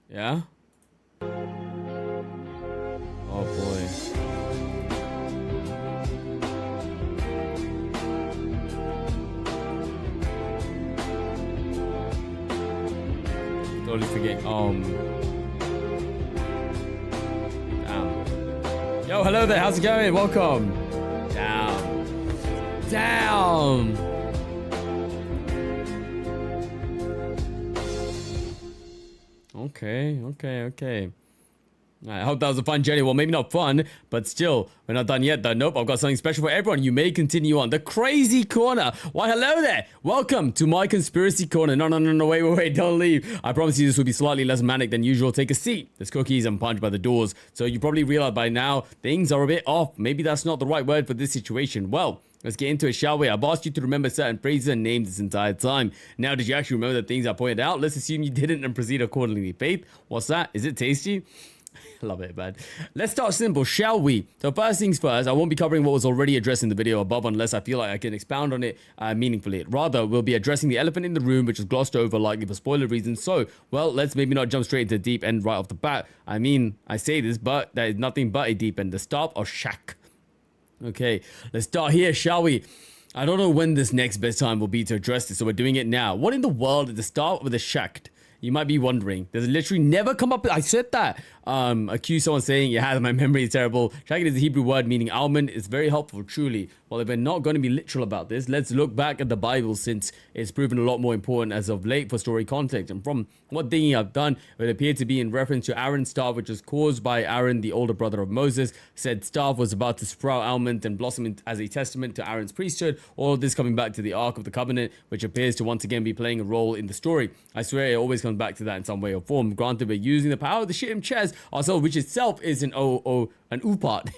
Yeah? Oh, boy. Totally forget. Damn. Yo, hello there. How's it going? Welcome. Damn. Okay. I hope that was a fun journey. Well, maybe not fun, but still, we're not done yet though. Nope, I've got something special for everyone. You may continue on. The Crazy Corner. Why, hello there. Welcome to my Conspiracy Corner. No, wait, don't leave. I promise you this will be slightly less manic than usual. Take a seat. There's cookies and punch by the doors. So you probably realize by now, things are a bit off. Maybe that's not the right word for this situation. Well, let's get into it, shall we? I've asked you to remember certain phrases and names this entire time. Now, did you actually remember the things I pointed out? Let's assume you didn't and proceed accordingly. Faith, what's that? Is it tasty? Love it, man. Let's start simple, shall we? So first things first, I won't be covering what was already addressed in the video above unless I feel like I can expound on it meaningfully. Rather, we'll be addressing the elephant in the room, which is glossed over likely for spoiler reasons. So, well, let's maybe not jump straight into the deep end right off the bat. I mean, I say this, but there is nothing but a deep end. The staff of Shaq. Okay, let's start here, shall we? I don't know when this next best time will be to address this, so we're doing it now. What in the world is the start of the Shaq? You might be wondering. There's literally never come up. I said that. Accuse someone saying, yeah, my memory is terrible. Shagid is a Hebrew word meaning almond. It's very helpful, truly. Well, if we're not going to be literal about this, let's look back at the Bible since it's proven a lot more important as of late for story context. And from what digging I've done, it appeared to be in reference to Aaron's staff, which was caused by Aaron, the older brother of Moses. Said staff was about to sprout almond and blossom as a testament to Aaron's priesthood. All of this coming back to the Ark of the Covenant, which appears to once again be playing a role in the story. I swear it always comes back to that in some way or form. Granted, we're using the power of the Shittim chest ourselves, which itself is an U part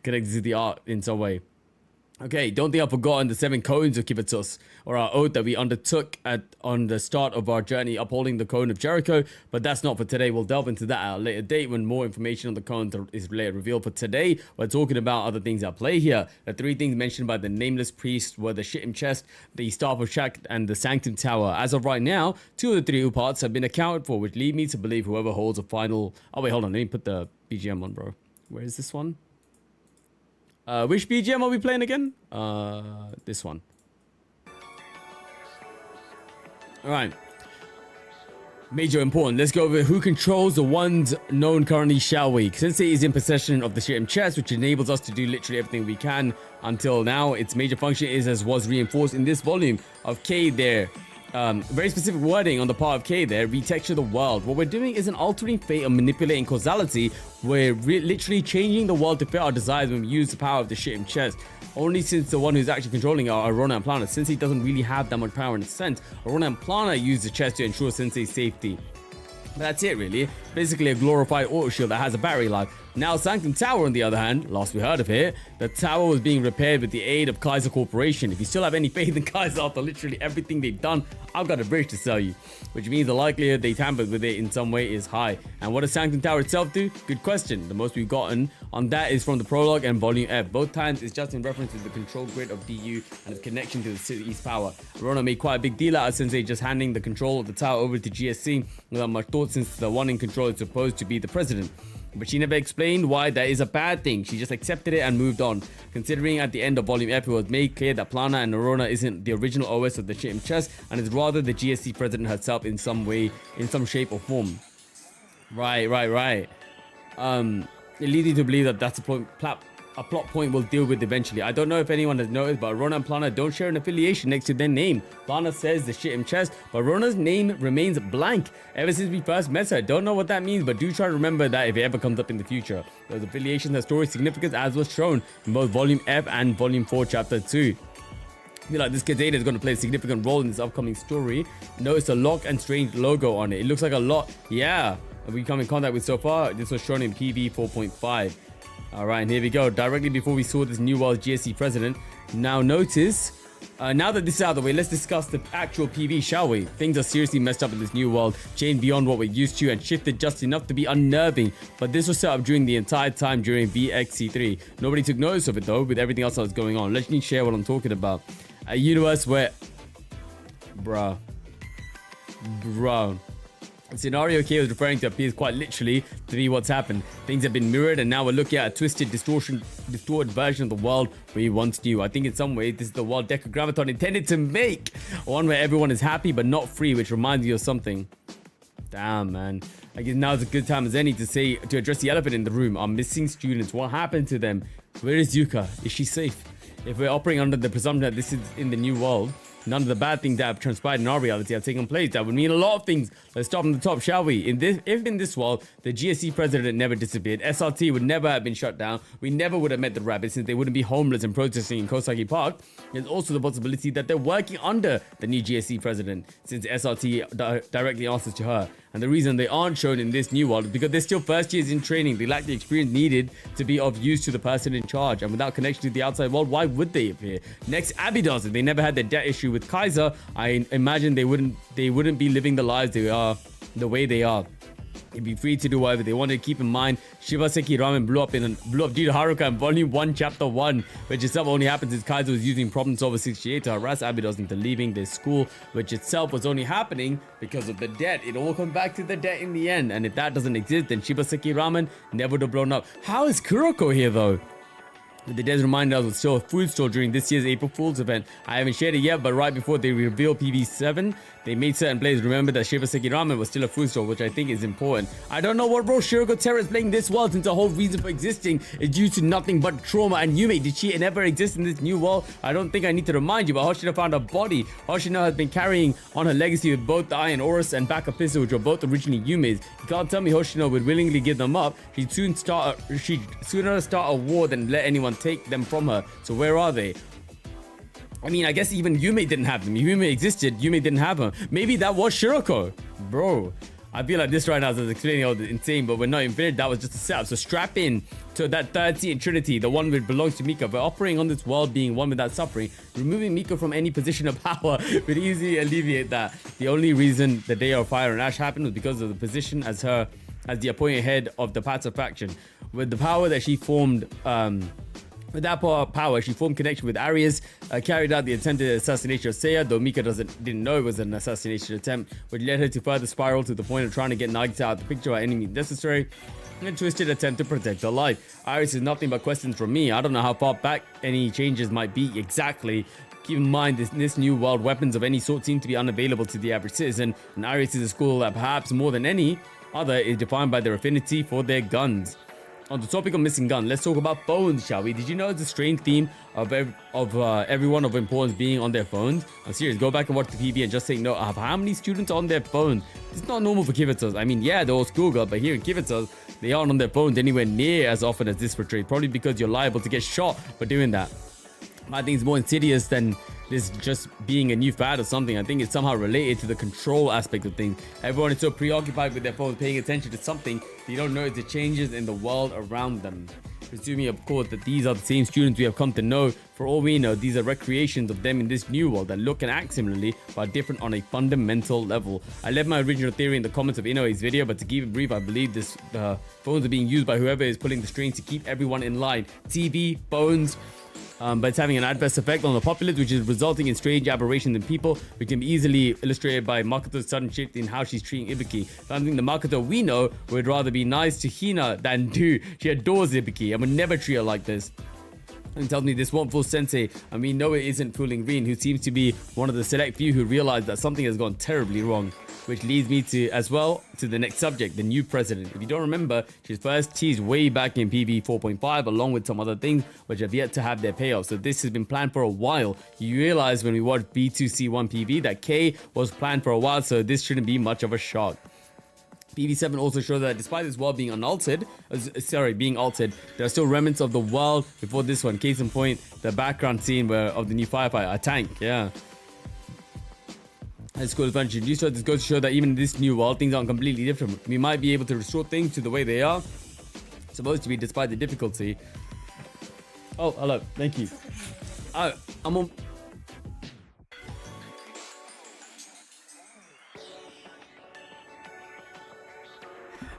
connected to the art in some way. Okay, don't think I've forgotten the 7 cones of Kibatus, or our oath that we undertook on the start of our journey upholding the cone of Jericho, but that's not for today. We'll delve into that at a later date when more information on the cone is later revealed. For today, we're talking about other things at play here. The 3 things mentioned by the nameless priest were the Shittim Chest, the Staff of Shak, and the Sanctum Tower. As of right now, 2 of the 3 parts have been accounted for, which lead me to believe whoever holds a final... Oh wait, hold on, let me put the BGM on, bro. Where is this one? Which BGM are we playing again? This one. Alright. Major important. Let's go over who controls the ones known currently, shall we? Sensei is in possession of the Shittim Chest, which enables us to do literally everything we can until now. Its major function is, as was reinforced in this volume of K there. Very specific wording on the part of K there, retexture the world. What we're doing isn't altering fate or manipulating causality. We're literally changing the world to fit our desires when we use the power of the Shittim Chest. Only since the one who's actually controlling it are Arona and Plana. Sensei doesn't really have that much power in a sense. Arona and Plana use the chest to ensure Sensei's safety. But that's it really. Basically a glorified auto shield that has a battery life. Now Sanctum Tower on the other hand, last we heard of it, the tower was being repaired with the aid of Kaiser Corporation. If you still have any faith in Kaiser after literally everything they've done, I've got a bridge to sell you. Which means the likelihood they tampered with it in some way is high. And what does Sanctum Tower itself do? Good question. The most we've gotten on that is from the prologue and volume F. Both times it's just in reference to the control grid of DU and its connection to the city's power. Arona made quite a big deal out of Sensei just handing the control of the tower over to GSC without much thought, since the one in control is supposed to be the president. But she never explained why that is a bad thing. She just accepted it and moved on. Considering at the end of volume F it was made clear that Plana and Arona isn't the original OS of the Shittim Chest and is rather the GSC president herself in some way, in some shape or form. Right. It leads you to believe that that's a plot point we'll deal with eventually. I don't know if anyone has noticed, but Arona and Plana don't share an affiliation next to their name. Plana says the Shittim Chest, but Rona's name remains blank ever since we first met her. Don't know what that means, but do try to remember that if it ever comes up in the future. Those affiliations have story significance, as was shown in both Volume F and Volume 4, Chapter 2. I feel like this Kadena is going to play a significant role in this upcoming story. Notice a lock and strange logo on it. It looks like a lot. Yeah, we come in contact with so far. This was shown in PV 4.5. Alright, and here we go. Directly before we saw this new world GSC president. Now notice, now that this is out of the way, let's discuss the actual PV, shall we? Things are seriously messed up in this new world, changed beyond what we're used to and shifted just enough to be unnerving. But this was set up during the entire time during VXC3. Nobody took notice of it though, with everything else that was going on. Let me share what I'm talking about. A universe where... Bruh. The scenario K was referring to appears quite literally to be what's happened. Things have been mirrored and now we're looking at a twisted, distorted version of the world we once knew. I think in some ways this is the world Decagrammaton intended to make. One where everyone is happy but not free, which reminds me of something. Damn, man. I guess now's a good time as any to address the elephant in the room. Our missing students. What happened to them? Where is Yuka? Is she safe? If we're operating under the presumption that this is in the new world, none of the bad things that have transpired in our reality have taken place. That would mean a lot of things. Let's start from the top, shall we? If in this world, the GSC president never disappeared, SRT would never have been shut down, we never would have met the rabbits since they wouldn't be homeless and protesting in Kosaki Park. There's also the possibility that they're working under the new GSC president, since SRT directly answers to her. And the reason they aren't shown in this new world is because they're still first years in training. They lack the experience needed to be of use to the person in charge. And without connection to the outside world, why would they appear? Next, Abydos. If they never had their debt issue with Kaiser, I imagine they wouldn't be living the lives they are the way they are. They'd be free to do whatever they wanted. Keep in mind, Shibaseki Ramen blew up due to Haruka in Volume 1, Chapter 1, which itself only happened since Kaiser was using Problem Solver 68 to harass Abydos into leaving their school, which itself was only happening because of the debt. It all comes back to the debt in the end, and if that doesn't exist, then Shibaseki Ramen never would have blown up. How is Kuroko here though? The devs reminded us was still a food store during this year's April Fool's event. I haven't shared it yet, but right before they revealed PV7, they made certain players remember that Shibaseki Ramen was still a food store, which I think is important. I don't know what role Shiroko Terra is playing this world, since the whole reason for existing is due to nothing but trauma. And Yume, did she never exist in this new world? I don't think I need to remind you, but Hoshino found a body. Hoshino has been carrying on her legacy with both the Iron Aurus and Backup Pistol, which were both originally Yume's. You can't tell me Hoshino would willingly give them up. She'd sooner start a war than let anyone take them from her. So where are they? I mean, I guess even Yume didn't have them. Yume existed, Yume didn't have them. Maybe that was Shiroko. Bro, I feel like this right now is explaining all the insane, but we're not in finished. That was just a setup. So strap in to that third seat in Trinity, the one which belongs to Mika. But operating on this world being one without suffering, removing Mika from any position of power would easily alleviate that. The only reason the Day of Fire and Ash happened was because of the position as the appointed head of the Patsa faction. With the power that she formed, with that power, she formed connection with Arias, carried out the attempted assassination of Seiya, though Mika didn't know it was an assassination attempt, which led her to further spiral to the point of trying to get Nagita out of the picture at any means necessary, and a twisted attempt to protect her life. Arias is nothing but questions from me. I don't know how far back any changes might be exactly. Keep in mind, this new world, weapons of any sort seem to be unavailable to the average citizen, and Arias is a school that perhaps more than any other is defined by their affinity for their guns. On the topic of missing gun, let's talk about phones, shall we? Did you know it's a strange theme of everyone of importance being on their phones? I'm serious, go back and watch the PV and just take note of how many students are on their phones. It's not normal for Kibitsus. I mean, yeah, they're all schoolgirl, but here in Kibitsus, they aren't on their phones anywhere near as often as this portrayed. Probably because you're liable to get shot for doing that. I think it's more insidious than this just being a new fad or something. I think it's somehow related to the control aspect of things. Everyone is so preoccupied with their phones, paying attention to something, they don't notice the changes in the world around them. Presuming, of course, that these are the same students we have come to know. For all we know, these are recreations of them in this new world that look and act similarly, but are different on a fundamental level. I left my original theory in the comments of Inoe's video, but to keep it brief, I believe phones are being used by whoever is pulling the strings to keep everyone in line. TV, phones, but it's having an adverse effect on the populace, which is resulting in strange aberrations in people, which can be easily illustrated by Makoto's sudden shift in how she's treating Ibuki. Something the Makoto we know would rather be nice to Hina than do. She adores Ibuki and would never treat her like this. And tells me this won't fool Sensei, and we know it isn't fooling Rin, who seems to be one of the select few who realize that something has gone terribly wrong. Which leads me to the next subject, the new president. If you don't remember, she was first teased way back in PV 4.5 along with some other things which have yet to have their payoff. So this has been planned for a while. You realize when we watched B2C1 PV that K was planned for a while, so this shouldn't be much of a shock. PV7 also shows that despite this world being being altered, there are still remnants of the world before this one. Case in point, the background scene of the new firefighter, a tank, yeah. This goes to show that even in this new world, things aren't completely different. We might be able to restore things to the way they are, supposed to be, despite the difficulty. Oh, hello, thank you. I'm on.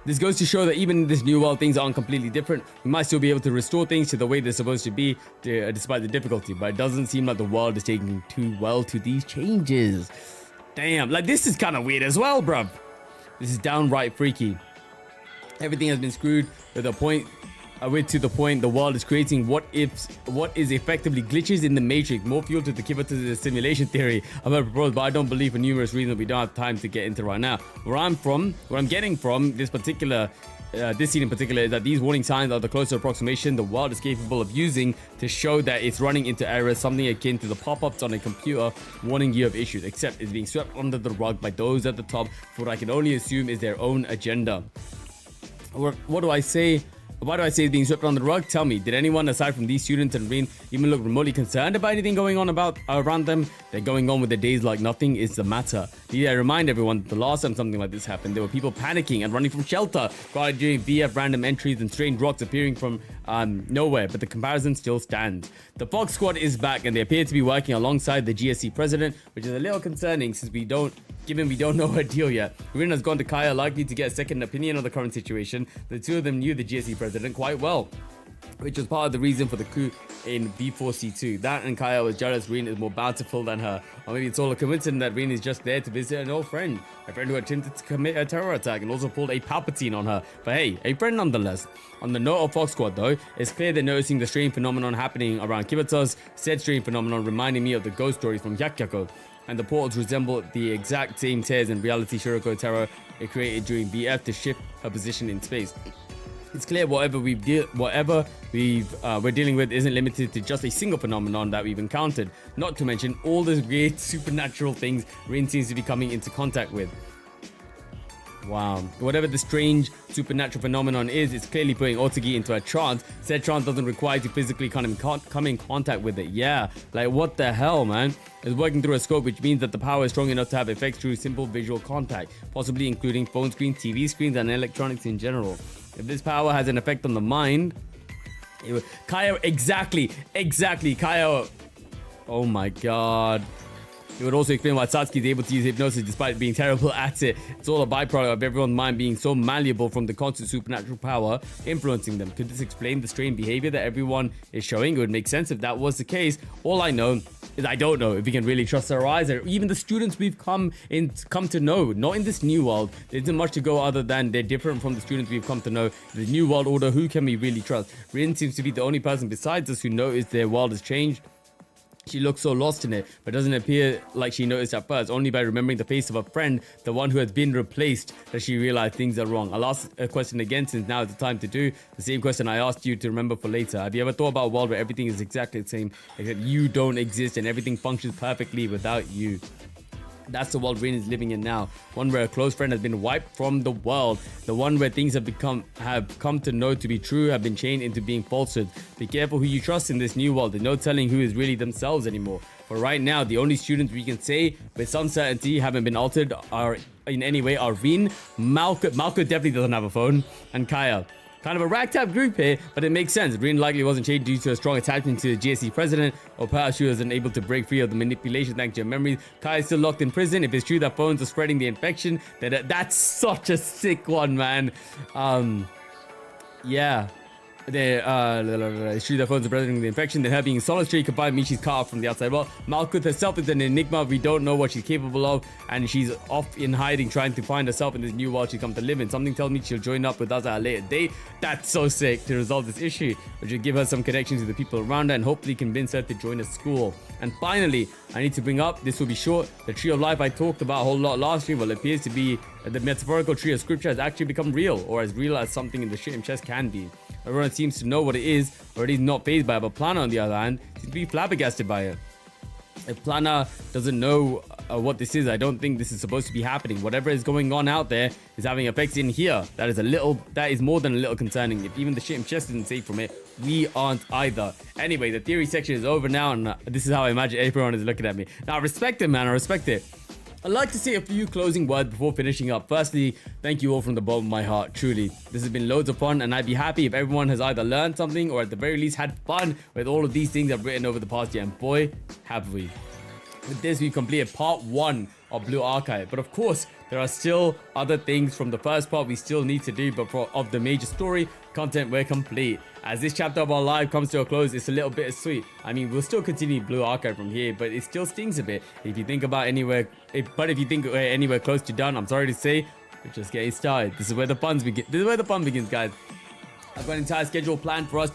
This goes to show that even in this new world, things aren't completely different. We might still be able to restore things to the way they're supposed to be, despite the difficulty. But it doesn't seem like the world is taking too well to these changes. Damn, like this is kind of weird as well, bruv. This is downright freaky. Everything has been screwed to the point the world is creating what is effectively glitches in the matrix. More fuel to the Kibitsus simulation theory I'm going to propose, but I don't believe for numerous reasons we don't have time to get into right now. Where I'm getting from this scene in particular is that these warning signs are the closer approximation the world is capable of using to show that it's running into errors, something akin to the pop-ups on a computer warning you of issues, except it's being swept under the rug by those at the top for what I can only assume is their own agenda. What do I say? Why do I say it's being swept under the rug? Tell me, did anyone aside from these students and Rin even look remotely concerned about anything going on around them? They're going on with their days like nothing is the matter. I remind everyone that the last time something like this happened, there were people panicking and running from shelter, while doing VF random entries and strange rocks appearing from nowhere, but the comparison still stands. The Fox Squad is back and they appear to be working alongside the GSC president, which is a little concerning since we don't know her deal yet. Rin has gone to Kaya, likely to get a second opinion on the current situation. The two of them knew the GSC president quite well, which was part of the reason for the coup in B4C2. That and Kaya was jealous Rin is more bountiful than her. Or maybe it's all a coincidence that Rin is just there to visit an old friend. A friend who attempted to commit a terror attack and also pulled a Palpatine on her. But hey, a friend nonetheless. On the note of Fox Squad though, it's clear they're noticing the strange phenomenon happening around Kibitsus. Said strange phenomenon reminding me of the ghost stories from Hyakyako. And the portals resemble the exact same tears in reality Shiroko Terror it created during BF to shift her position in space. It's clear whatever we're dealing with isn't limited to just a single phenomenon that we've encountered, not to mention all the weird supernatural things Rin seems to be coming into contact with. Wow. Whatever the strange supernatural phenomenon is, it's clearly putting Otsugi into a trance. Said trance doesn't require you to physically come in contact with it. Yeah, like what the hell, man? It's working through a scope, which means that the power is strong enough to have effects through simple visual contact, possibly including phone screens, TV screens, and electronics in general. If this power has an effect on the mind, Kaya, exactly, Kaya. Oh my god. It would also explain why Satsuki is able to use hypnosis despite being terrible at it. It's all a byproduct of everyone's mind being so malleable from the constant supernatural power influencing them. Could this explain the strange behavior that everyone is showing? It would make sense if that was the case. All I know is I don't know if we can really trust our eyes or even the students we've come to know. Not in this new world. There isn't much to go other than they're different from the students we've come to know. The new world order, who can we really trust? Rin seems to be the only person besides us who noticed their world has changed. She looks so lost in it, but doesn't appear like she noticed at first. Only by remembering the face of a friend, the one who has been replaced, does she realize things are wrong. I'll ask a question again since now is the time to do the same question I asked you to remember for later. Have you ever thought about a world where everything is exactly the same, except you don't exist and everything functions perfectly without you? That's the world Rin is living in now. One where a close friend has been wiped from the world. The one where things have come to know to be true, have been changed into being falsehoods. Be careful who you trust in this new world. There's no telling who is really themselves anymore. For right now, the only students we can say with some certainty haven't been altered are in any way are Rin, Malco definitely doesn't have a phone, and Kaya. Kind of a ragtag group here, but it makes sense. Rin likely wasn't changed due to a strong attachment to the GSC president, or perhaps she was unable to break free of the manipulation thanks to her memories. Kai is still locked in prison. If it's true that phones are spreading the infection, then that's such a sick one, man. Yeah. It's true that phones are spreading the infection, then her being solitary combined means she's cut off from the outside world. Malkuth herself is an enigma. We don't know what she's capable of, and she's off in hiding trying to find herself in this new world she's come to live in. Something tells me she'll join up with us at a later date. That's so sick to resolve this issue, which will give her some connections to the people around her and hopefully convince her to join a school. And finally, I need to bring up, this will be short, the tree of life I talked about a whole lot last stream. Well, it appears to be the metaphorical tree of scripture has actually become real, or as real as something in the shit chest can be. Everyone seems to know what it is, or at least not fazed by it, but Plana, on the other hand, seems to be flabbergasted by it. If Plana doesn't know what this is, I don't think this is supposed to be happening. Whatever is going on out there is having effects in here. That is more than a little concerning. If even the shit chest isn't safe from it, we aren't either. Anyway, the theory section is over now, and this is how I imagine everyone is looking at me. Now, I respect it, man. I respect it. I'd like to say a few closing words before finishing up. Firstly, thank you all from the bottom of my heart, truly. This has been loads of fun, and I'd be happy if everyone has either learned something or at the very least had fun with all of these things I've written over the past year, and boy, have we. With this, we've completed part 1 of Blue Archive, but of course, there are still other things from the first part we still need to do, but of the major story content, we're complete. As this chapter of our life comes to a close, it's a little bittersweet. I mean, we'll still continue Blue Archive from here, but it still stings a bit. If you think about anywhere, if you think we're anywhere close to done, I'm sorry to say, we're just getting started. This is where the fun begins. This is where the fun begins, guys. I've got an entire schedule planned for us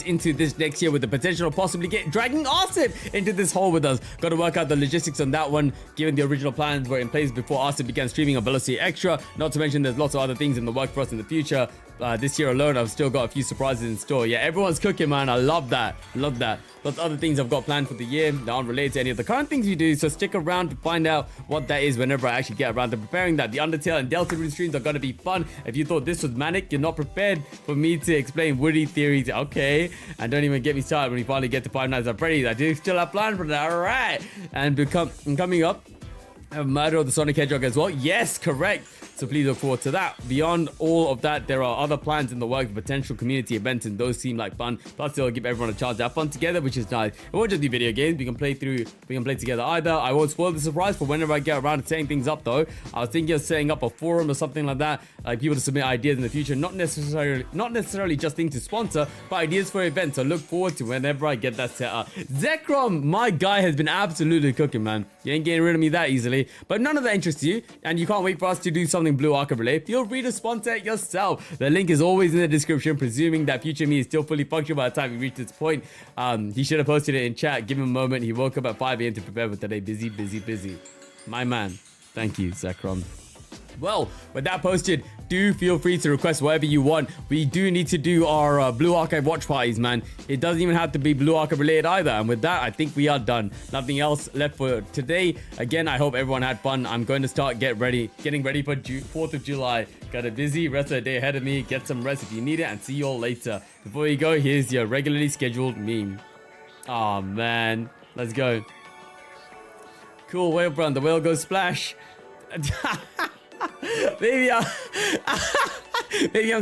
into this next year, with the potential of possibly dragging Arsene into this hole with us. Got to work out the logistics on that one, given the original plans were in place before Arsene began streaming on Velo City Extra. Not to mention there's lots of other things in the work for us in the future. This year alone, I've still got a few surprises in store. Yeah, everyone's cooking, man. I love that. Love that. Lots of other things I've got planned for the year that aren't related to any of the current things we do, so stick around to find out what that is whenever I actually get around to preparing that. The Undertale and Deltarune streams are going to be fun. If you thought this was manic, you're not prepared for me to explain Woody theories. Okay. And don't even get me started when we finally get to Five Nights at Freddy's. I do still have plans for that. All right. And coming up, I have Murder of the Sonic Hedgehog as well. Yes, correct. So please look forward to that. Beyond all of that, there are other plans in the works, potential community events, and those seem like fun. Plus, it'll give everyone a chance to have fun together, which is nice. It won't just be video games. We can play together either. I won't spoil the surprise for whenever I get around to setting things up, though. I was thinking of setting up a forum or something like that, like people to submit ideas in the future. Not necessarily just things to sponsor, but ideas for events. So look forward to whenever I get that set up. Zekrom, my guy, has been absolutely cooking, man. You ain't getting rid of me that easily. But none of that interests you, and you can't wait for us to do something Blue Archive related. Feel free to sponsor it yourself. The link is always in the description, presuming that future me is still fully functional by the time we reach this point. He should have posted it in chat. Give him a moment. He woke up at 5 a.m. to prepare for today. Busy. My man. Thank you, Zekrom. Well, with that posted, do feel free to request whatever you want. We do need to do our Blue Archive watch parties, man. It doesn't even have to be Blue Archive related either. And with that, I think we are done. Nothing else left for today. Again, I hope everyone had fun. I'm going to start getting ready for 4th of July. Got a busy rest of the day ahead of me. Get some rest if you need it, and see you all later. Before you go, here's your regularly scheduled meme. Oh man, let's go. Cool whale run. The whale goes splash. Maybe I'm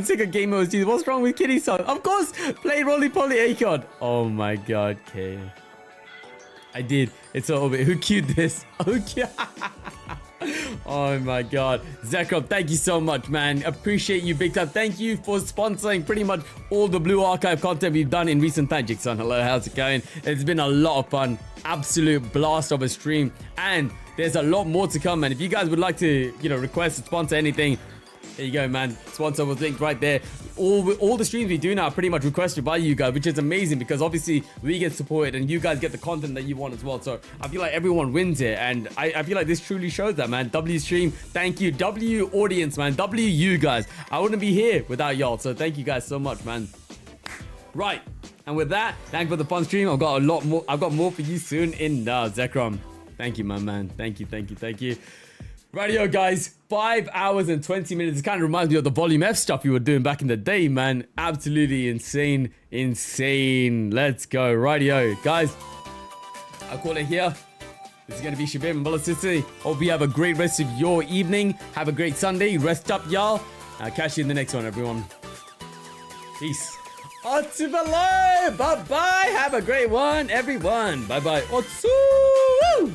sick of game modes, dude. What's wrong with Kitty Song? Of course, play Roly Poly Acorn. Oh my god, okay. I did. It's over. Who queued this? Okay. Oh my god. Zekrom, thank you so much, man. Appreciate you big time. Thank you for sponsoring pretty much all the Blue Archive content we've done in recent times. Jigson, hello, how's it going? It's been a lot of fun. Absolute blast of a stream. And there's a lot more to come, man. If you guys would like to, request to sponsor anything, there you go, man. Sponsor was linked right there. All the streams we do now are pretty much requested by you guys, which is amazing because obviously we get supported and you guys get the content that you want as well. So I feel like everyone wins here, and I feel like this truly shows that, man. W stream, thank you. W audience, man. W you guys. I wouldn't be here without y'all. So thank you guys so much, man. Right. And with that, thank you for the fun stream. I've got a lot more. I've got more for you soon in Zekrom. Thank you, my man. Thank you. Rightio, guys. 5 hours and 20 minutes. It kind of reminds me of the Volume F stuff we were doing back in the day, man. Absolutely insane. Let's go. Rightio, guys. I'll call it here. This is going to be Shabir from Velo City. Hope you have a great rest of your evening. Have a great Sunday. Rest up, y'all. I'll catch you in the next one, everyone. Peace. Otsu below. Bye-bye. Have a great one, everyone. Bye-bye. Otsu.